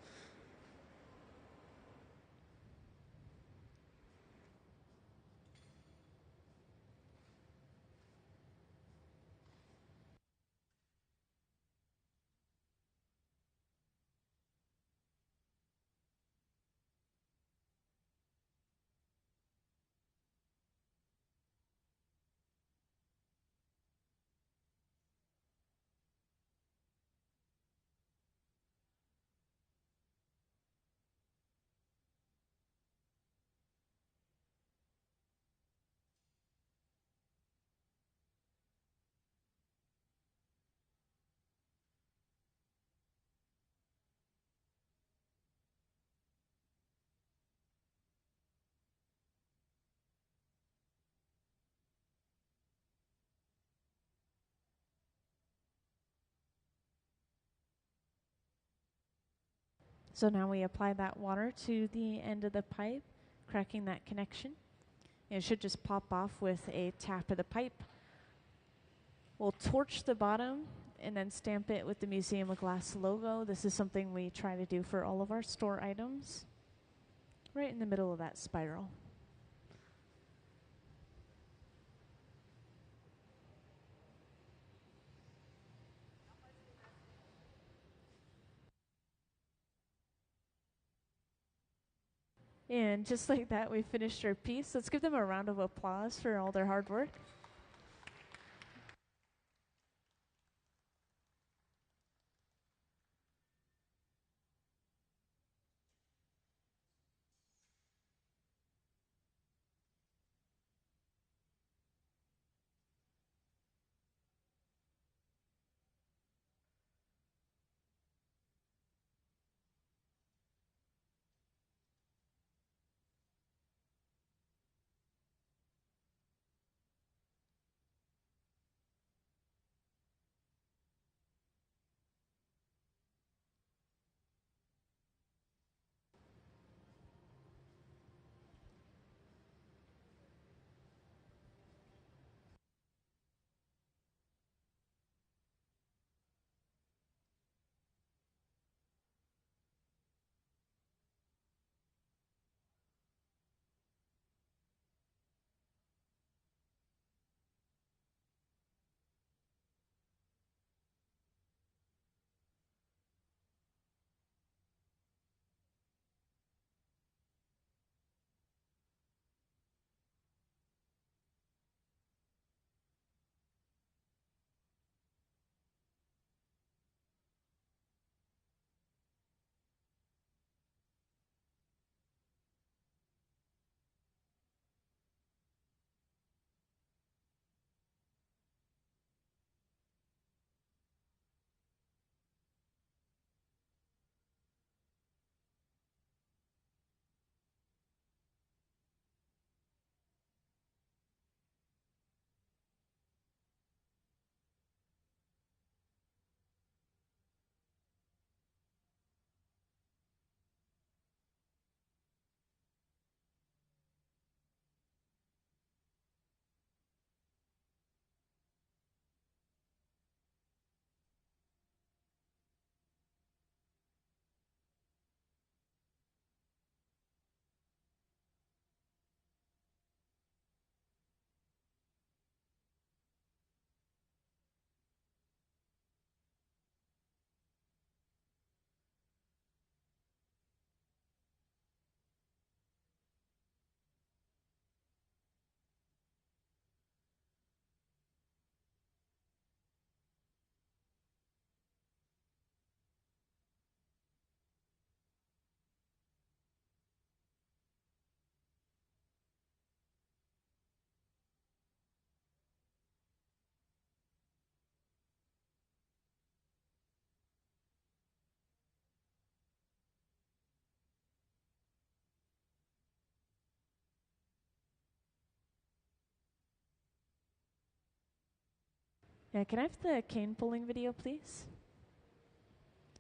So now we apply that water to the end of the pipe, cracking that connection. It should just pop off with a tap of the pipe. We'll torch the bottom and then stamp it with the Museum of Glass logo. This is something we try to do for all of our store items, right in the middle of that spiral. And just like that, we finished our piece. Let's give them a round of applause for all their hard work. Yeah, can I have the cane pulling video, please?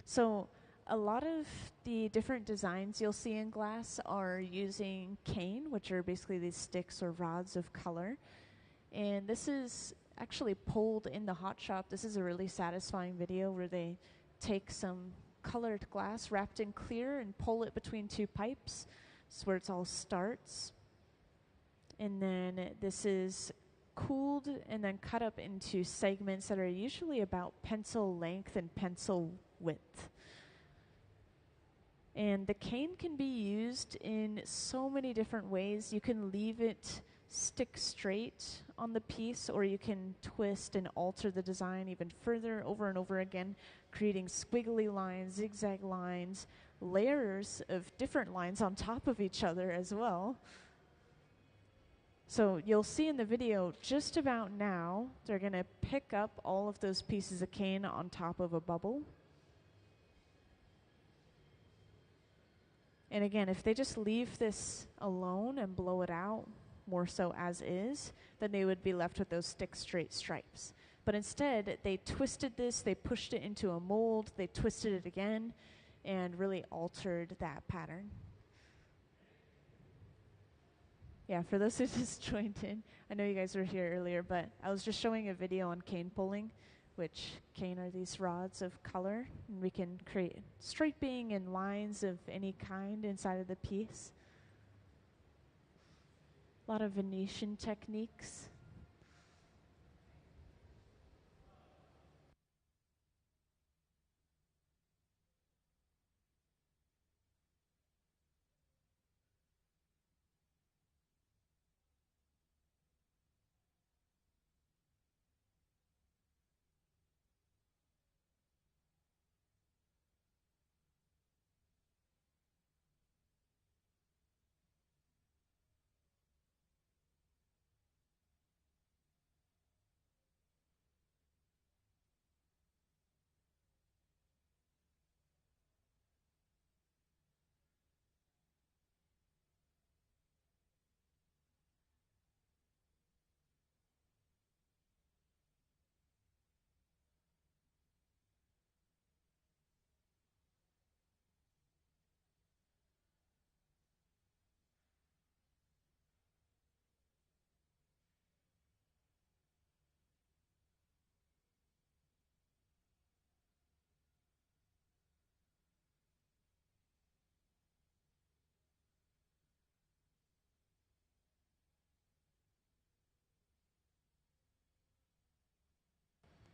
So a lot of the different designs you'll see in glass are using cane, which are basically these sticks or rods of color. And this is actually pulled in the hot shop. This is a really satisfying video where they take some colored glass wrapped in clear and pull it between two pipes. This is where it all starts. And then this is cooled and then cut up into segments that are usually about pencil length and pencil width. And the cane can be used in so many different ways. You can leave it stick straight on the piece, or you can twist and alter the design even further over and over again, creating squiggly lines, zigzag lines, layers of different lines on top of each other as well. So you'll see in the video just about now, they're going to pick up all of those pieces of cane on top of a bubble. And again, if they just leave this alone and blow it out, more so as is, then they would be left with those stick straight stripes. But instead, they twisted this, they pushed it into a mold, they twisted it again, and really altered that pattern. Yeah, for those who just joined in, I know you guys were here earlier, but I was just showing a video on cane pulling, which cane are these rods of color, and we can create striping and lines of any kind inside of the piece. A lot of Venetian techniques.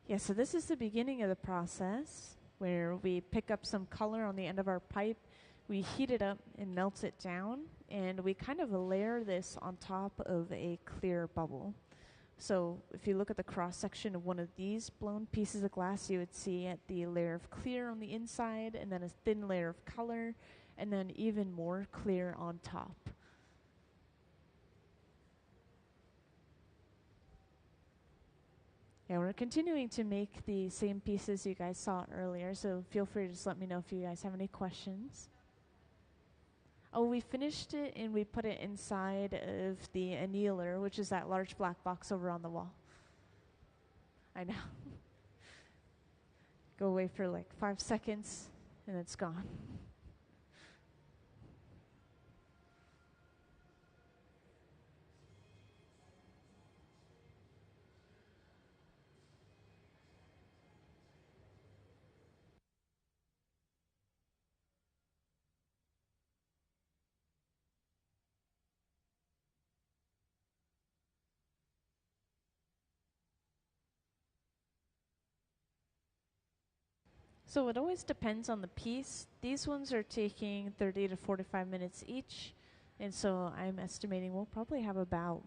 Yeah, so this is the beginning of the process where we pick up some color on the end of our pipe, we heat it up and melt it down, and we kind of layer this on top of a clear bubble. So if you look at the cross section of one of these blown pieces of glass, you would see at the layer of clear on the inside, and then a thin layer of color, and then even more clear on top. Yeah, we're continuing to make the same pieces you guys saw earlier, so feel free to just let me know if you guys have any questions. Oh, we finished it and we put it inside of the annealer, which is that large black box over on the wall. I know. Go away for like 5 seconds and it's gone. So it always depends on the piece. These ones are taking 30 to 45 minutes each, and so I'm estimating we'll probably have about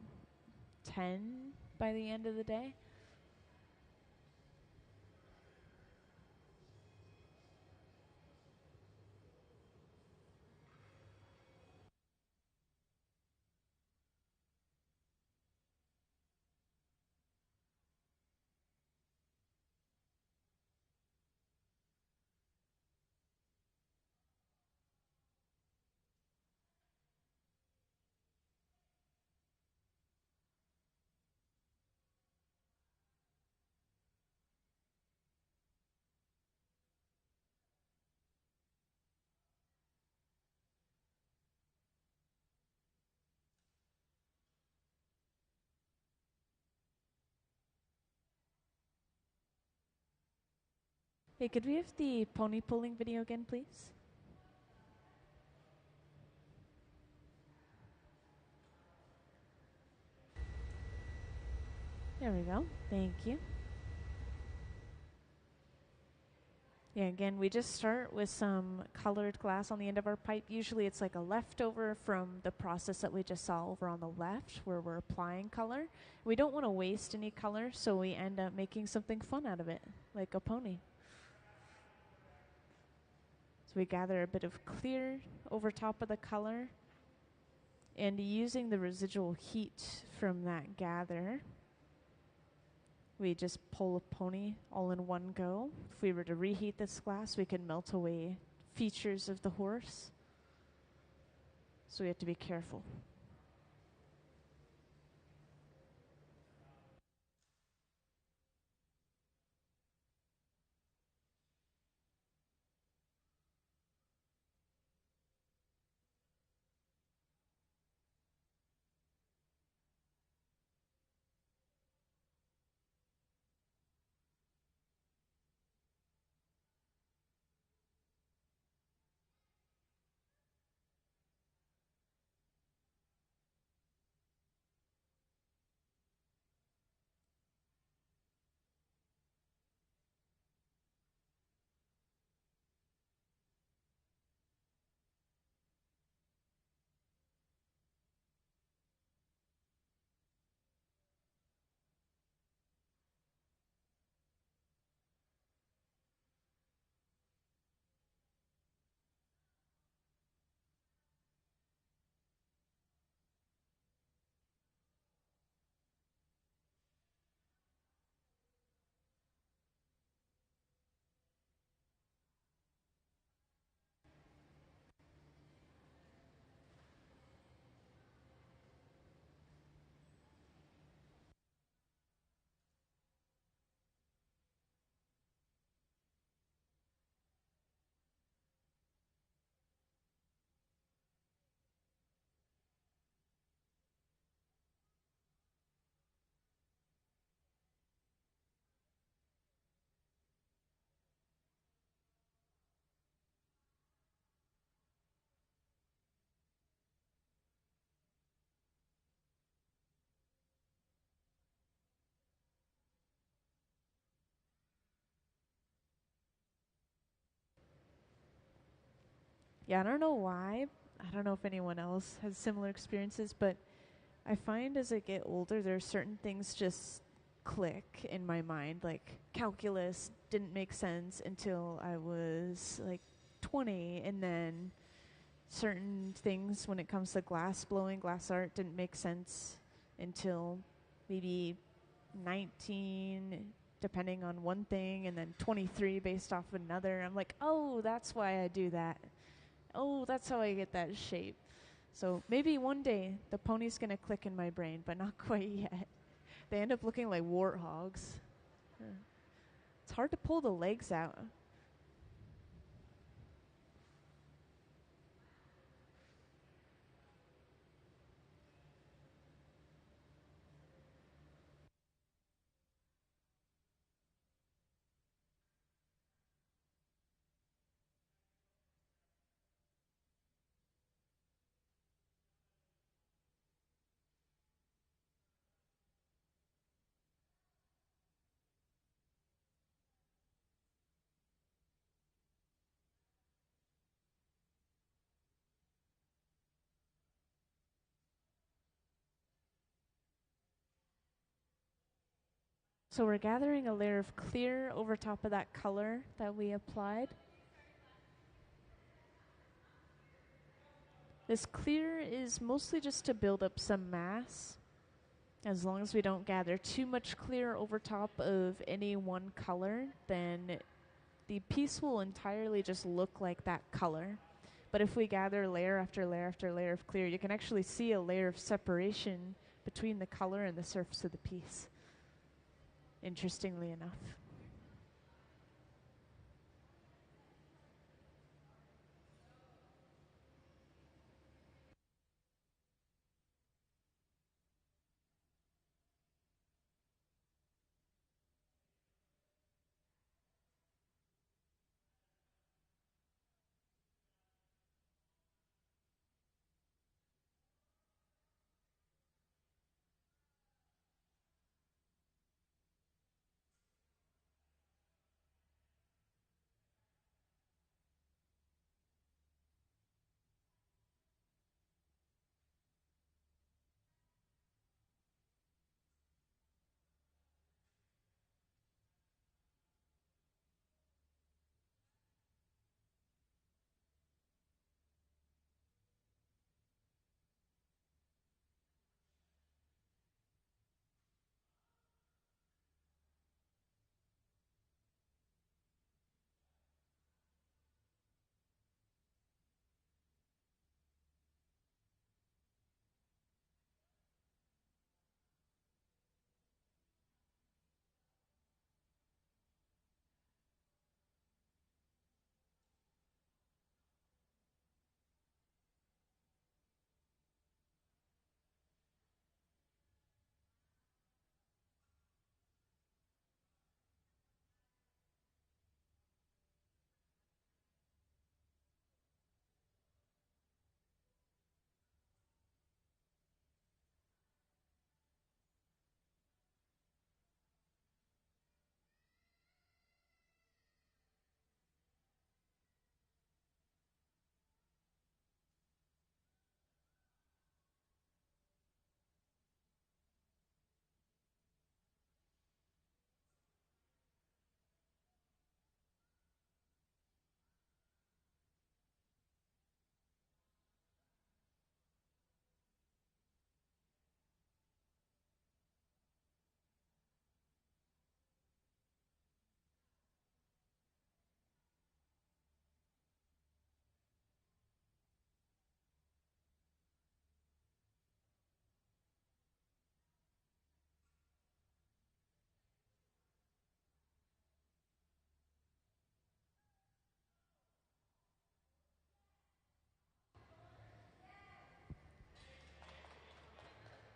10 by the end of the day. Hey, could we have the pony pulling video again, please? There we go. Thank you. Yeah, again, we just start with some colored glass on the end of our pipe. Usually it's like a leftover from the process that we just saw over on the left where we're applying color. We don't want to waste any color, so we end up making something fun out of it, like a pony. So we gather a bit of clear over top of the color, and using the residual heat from that gather, we just pull a pony all in one go. If we were to reheat this glass, we could melt away features of the horse. So we have to be careful. Yeah, I don't know why. I don't know if anyone else has similar experiences, but I find as I get older, there are certain things just click in my mind. Like calculus didn't make sense until I was like 20, and then certain things when it comes to glass blowing, glass art didn't make sense until maybe 19, depending on one thing, and then 23 based off another. I'm like, oh, that's why I do that. Oh, that's how I get that shape. So maybe one day the pony's going to click in my brain, but not quite yet. They end up looking like warthogs. It's hard to pull the legs out. So we're gathering a layer of clear over top of that color that we applied. This clear is mostly just to build up some mass. As long as we don't gather too much clear over top of any one color, then the piece will entirely just look like that color. But if we gather layer after layer after layer of clear, you can actually see a layer of separation between the color and the surface of the piece, interestingly enough.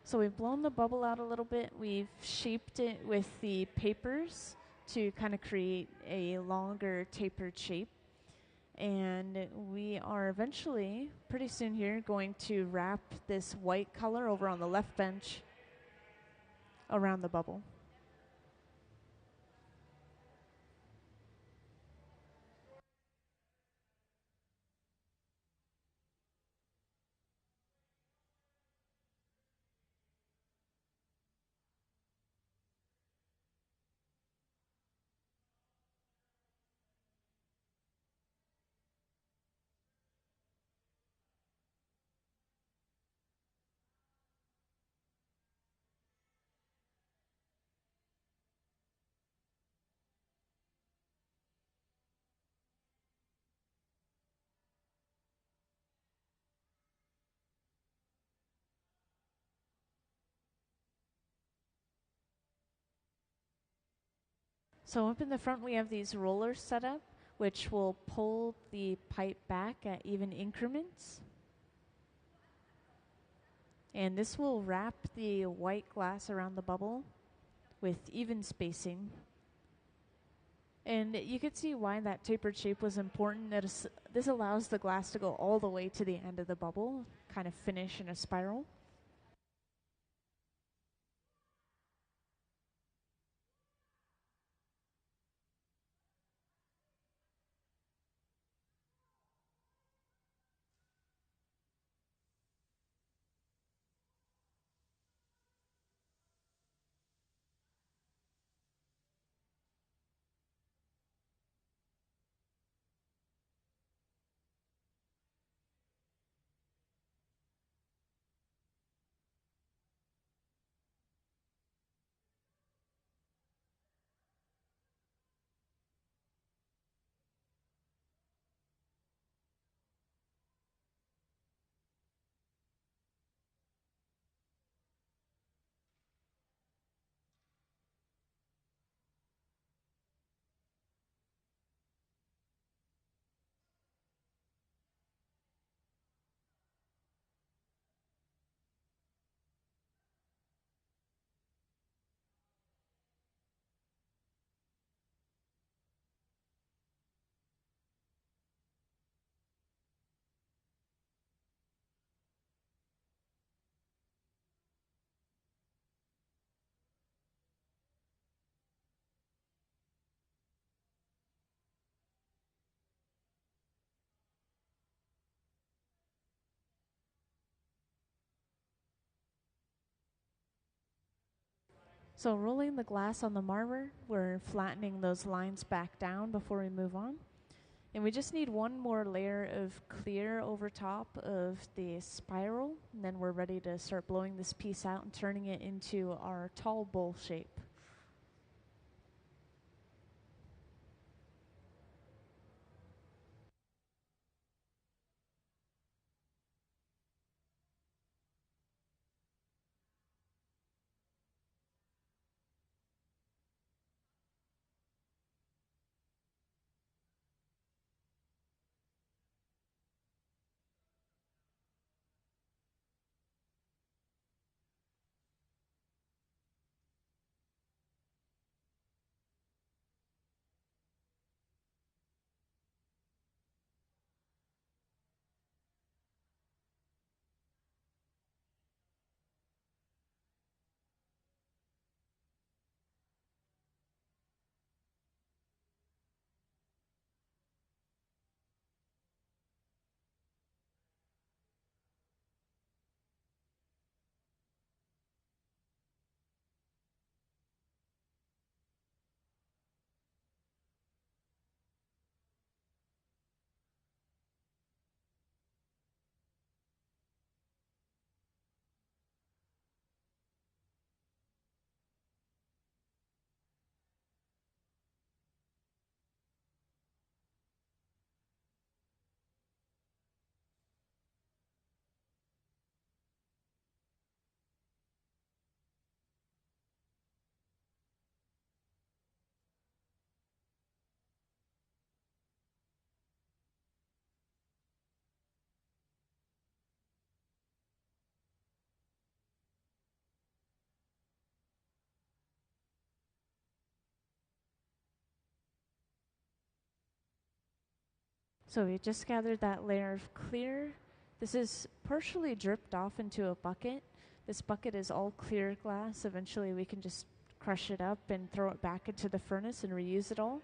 So we've blown the bubble out a little bit. We've shaped it with the papers to kind of create a longer tapered shape. And we are eventually, pretty soon here, going to wrap this white color over on the left bench around the bubble. So up in the front we have these rollers set up, which will pull the pipe back at even increments. And this will wrap the white glass around the bubble with even spacing. And you could see why that tapered shape was important. This allows the glass to go all the way to the end of the bubble, kind of finish in a spiral. So rolling the glass on the marber, we're flattening those lines back down before we move on. And we just need one more layer of clear over top of the spiral, and then we're ready to start blowing this piece out and turning it into our tall bowl shape. So we just gathered that layer of clear. This is partially dripped off into a bucket. This bucket is all clear glass. Eventually we can just crush it up and throw it back into the furnace and reuse it all.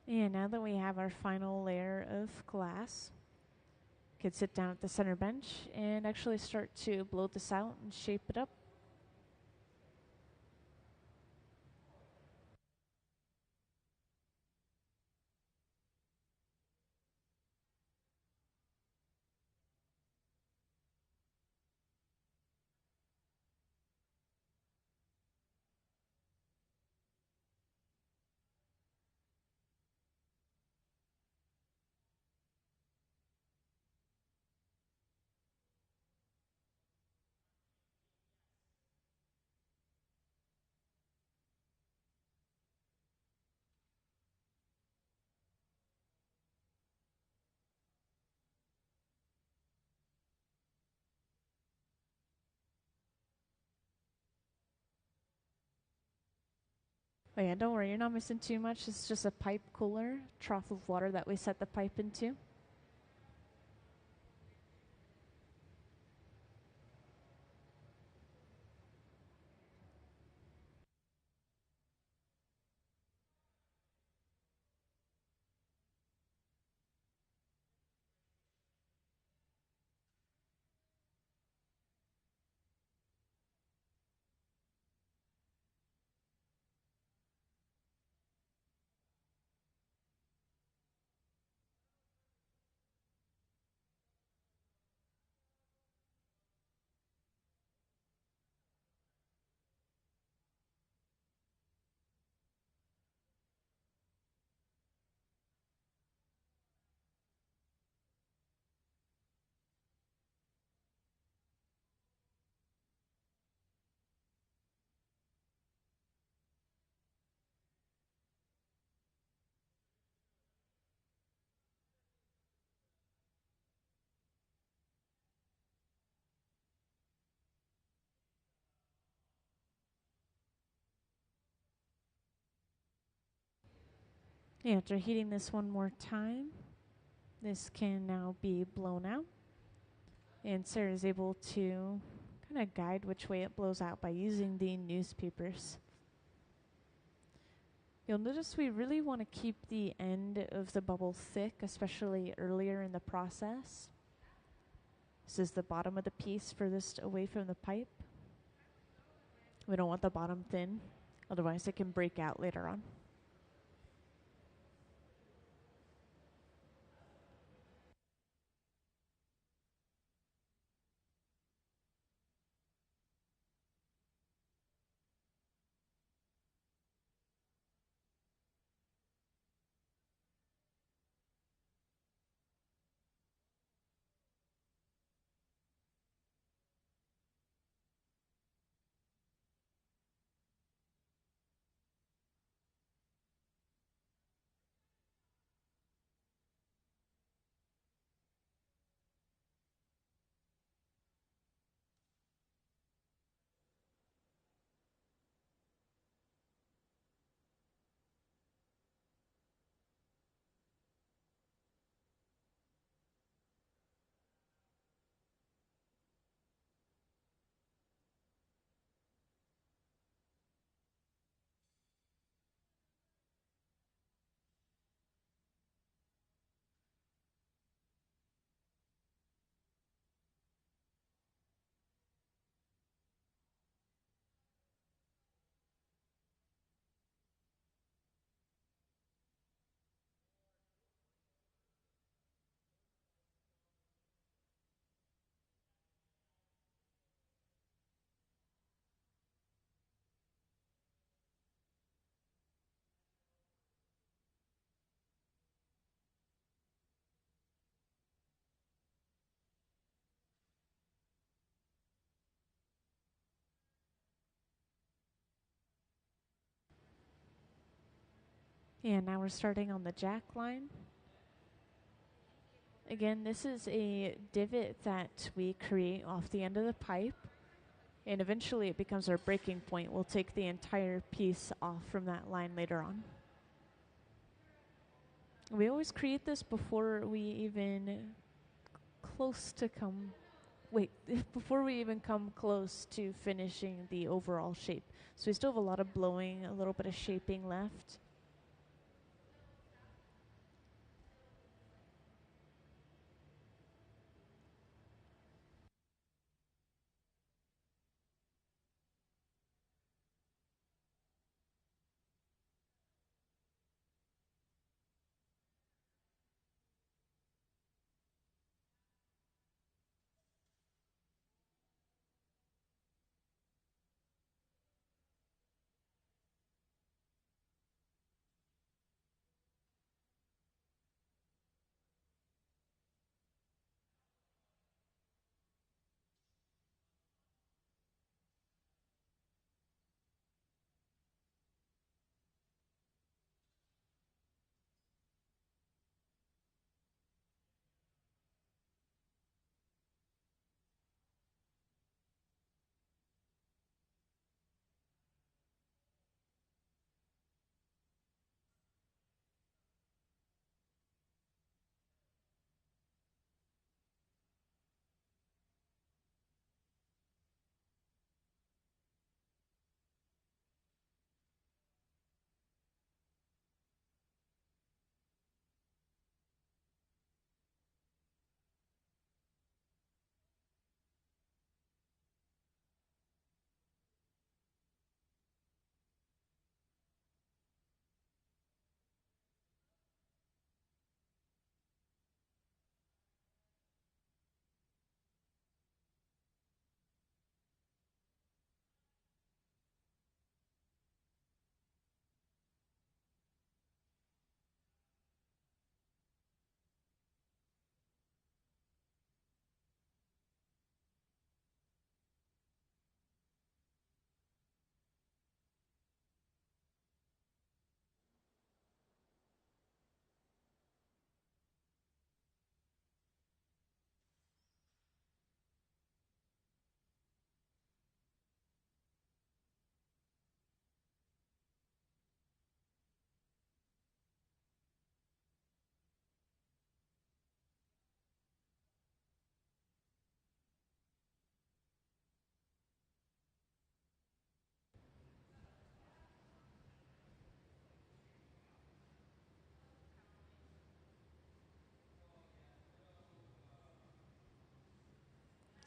And now that we have our final layer of glass, we could sit down at the center bench and actually start to blow this out and shape it up. Oh yeah, don't worry, you're not missing too much. It's just a pipe cooler, trough of water that we set the pipe into. Yeah, after heating this one more time, this can now be blown out. And Sarah is able to kind of guide which way it blows out by using the newspapers. You'll notice we really want to keep the end of the bubble thick, especially earlier in the process. This is the bottom of the piece furthest away from the pipe. We don't want the bottom thin, otherwise it can break out later on. And now we're starting on the jack line. Again, this is a divot that we create off the end of the pipe, and eventually it becomes our breaking point. We'll take the entire piece off from that line later on. We always create this before we even before we even come close to finishing the overall shape. So we still have a lot of blowing, a little bit of shaping left.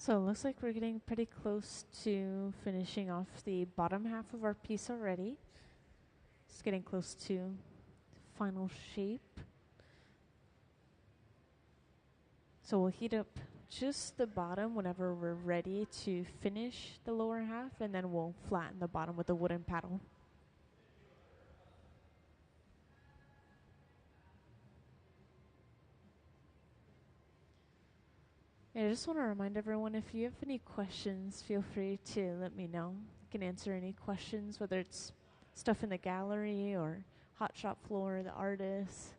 So it looks like we're getting pretty close to finishing off the bottom half of our piece already. It's getting close to final shape. So we'll heat up just the bottom whenever we're ready to finish the lower half, and then we'll flatten the bottom with the wooden paddle. And I just want to remind everyone, if you have any questions, feel free to let me know. I can answer any questions, whether it's stuff in the gallery or hot shop floor, the artists.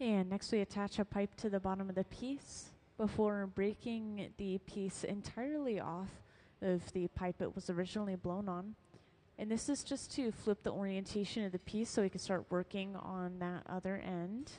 And next we attach a pipe to the bottom of the piece before breaking the piece entirely off of the pipe it was originally blown on. And this is just to flip the orientation of the piece so we can start working on that other end.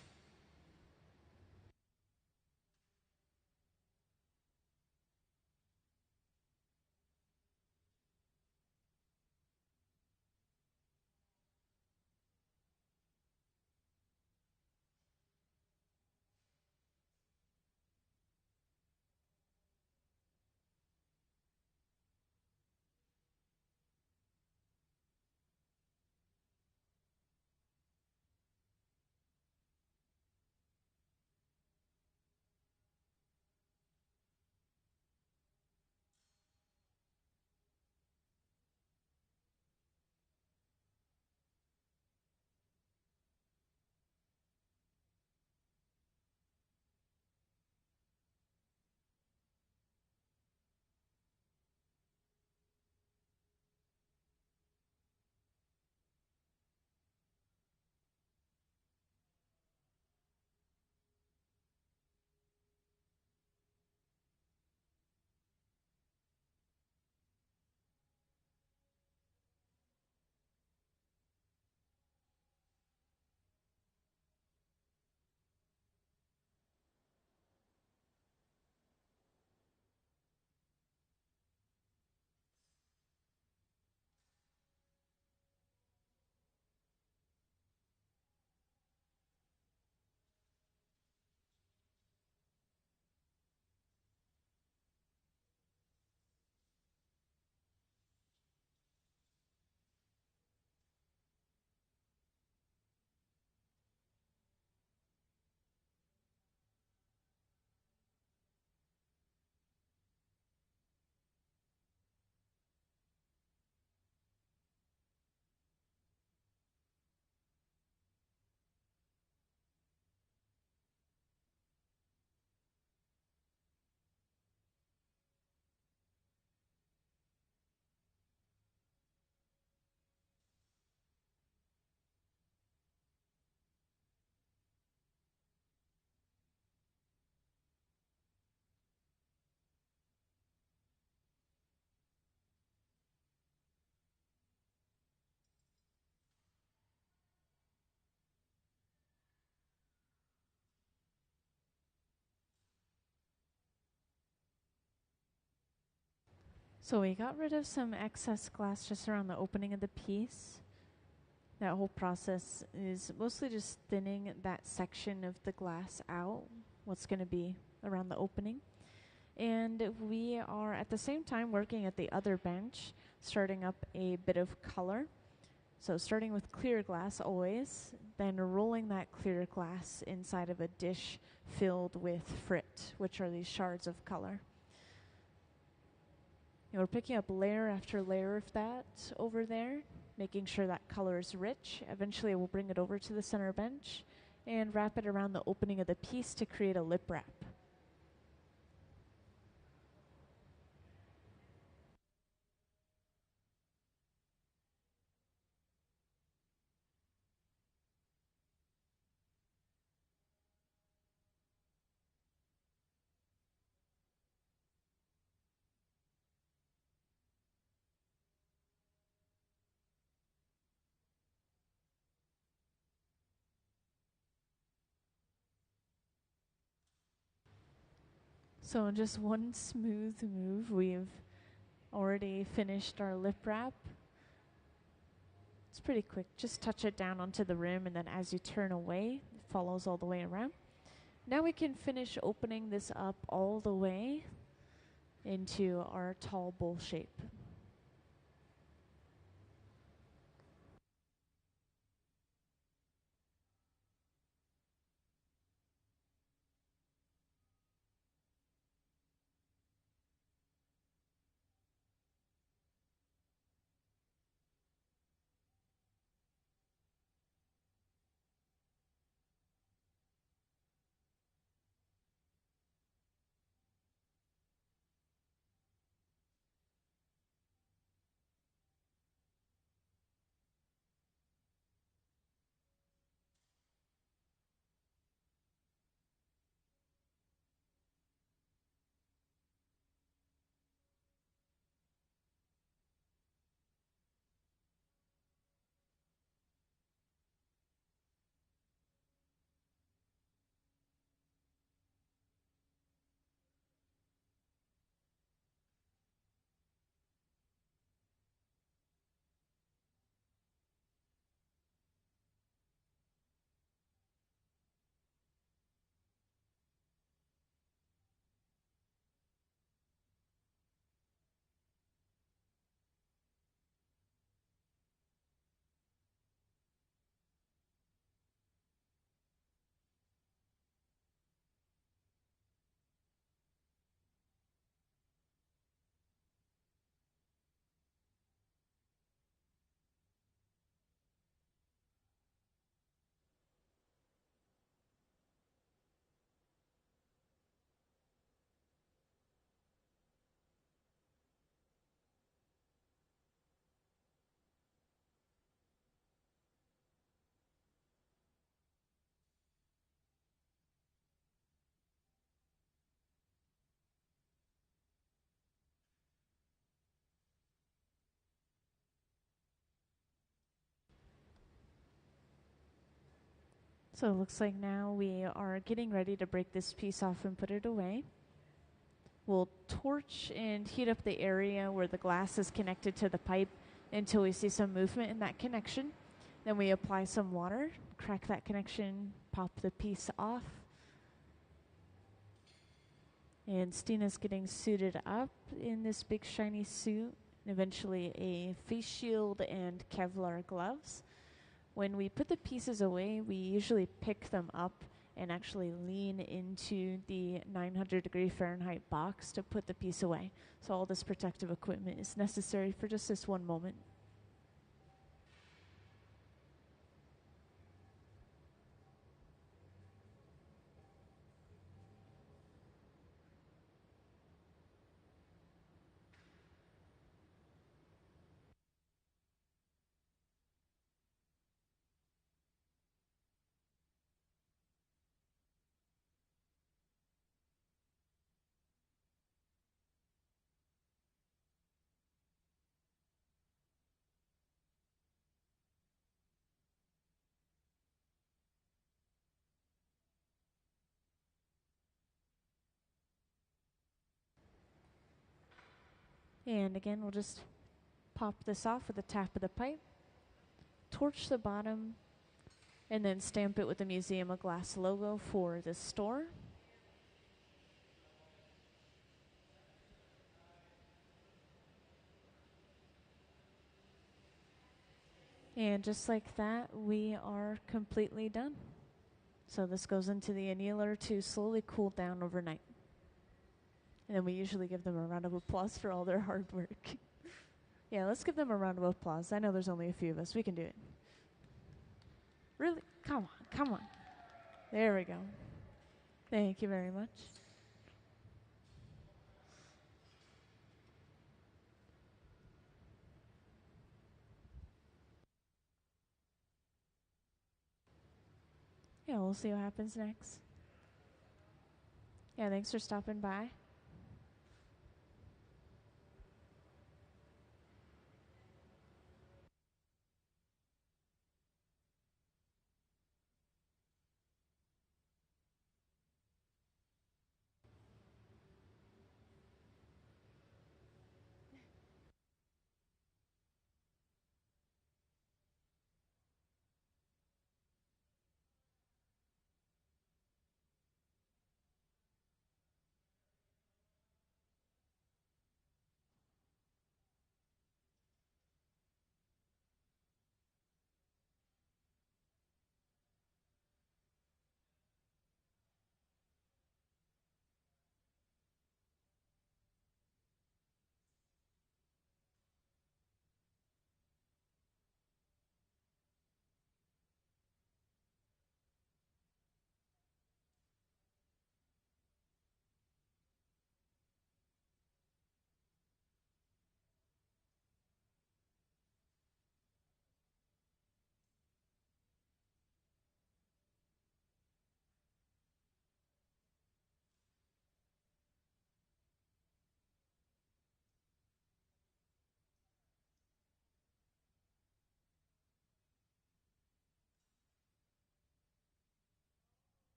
So we got rid of some excess glass just around the opening of the piece. That whole process is mostly just thinning that section of the glass out, what's going to be around the opening. And we are at the same time working at the other bench, starting up a bit of color. So starting with clear glass always, then rolling that clear glass inside of a dish filled with frit, which are these shards of color. And we're picking up layer after layer of that over there, making sure that color is rich. Eventually we'll bring it over to the center bench and wrap it around the opening of the piece to create a lip wrap. So in just one smooth move, we've already finished our lip wrap. It's pretty quick. Just touch it down onto the rim, and then as you turn away, it follows all the way around. Now we can finish opening this up all the way into our tall bowl shape. So it looks like now we are getting ready to break this piece off and put it away. We'll torch and heat up the area where the glass is connected to the pipe until we see some movement in that connection. Then we apply some water, crack that connection, pop the piece off. And Stina's getting suited up in this big shiny suit, and eventually a face shield and Kevlar gloves. When we put the pieces away, we usually pick them up and actually lean into the 900-degree Fahrenheit box to put the piece away. So all this protective equipment is necessary for just this one moment. And again, we'll just pop this off with the tap of the pipe, torch the bottom, and then stamp it with the Museum of Glass logo for this store. And just like that, we are completely done. So this goes into the annealer to slowly cool down overnight. And then we usually give them a round of applause for all their hard work. Yeah, let's give them a round of applause. I know there's only a few of us. We can do it. Really? Come on, come on. There we go. Thank you very much. Yeah, we'll see what happens next. Yeah, thanks for stopping by.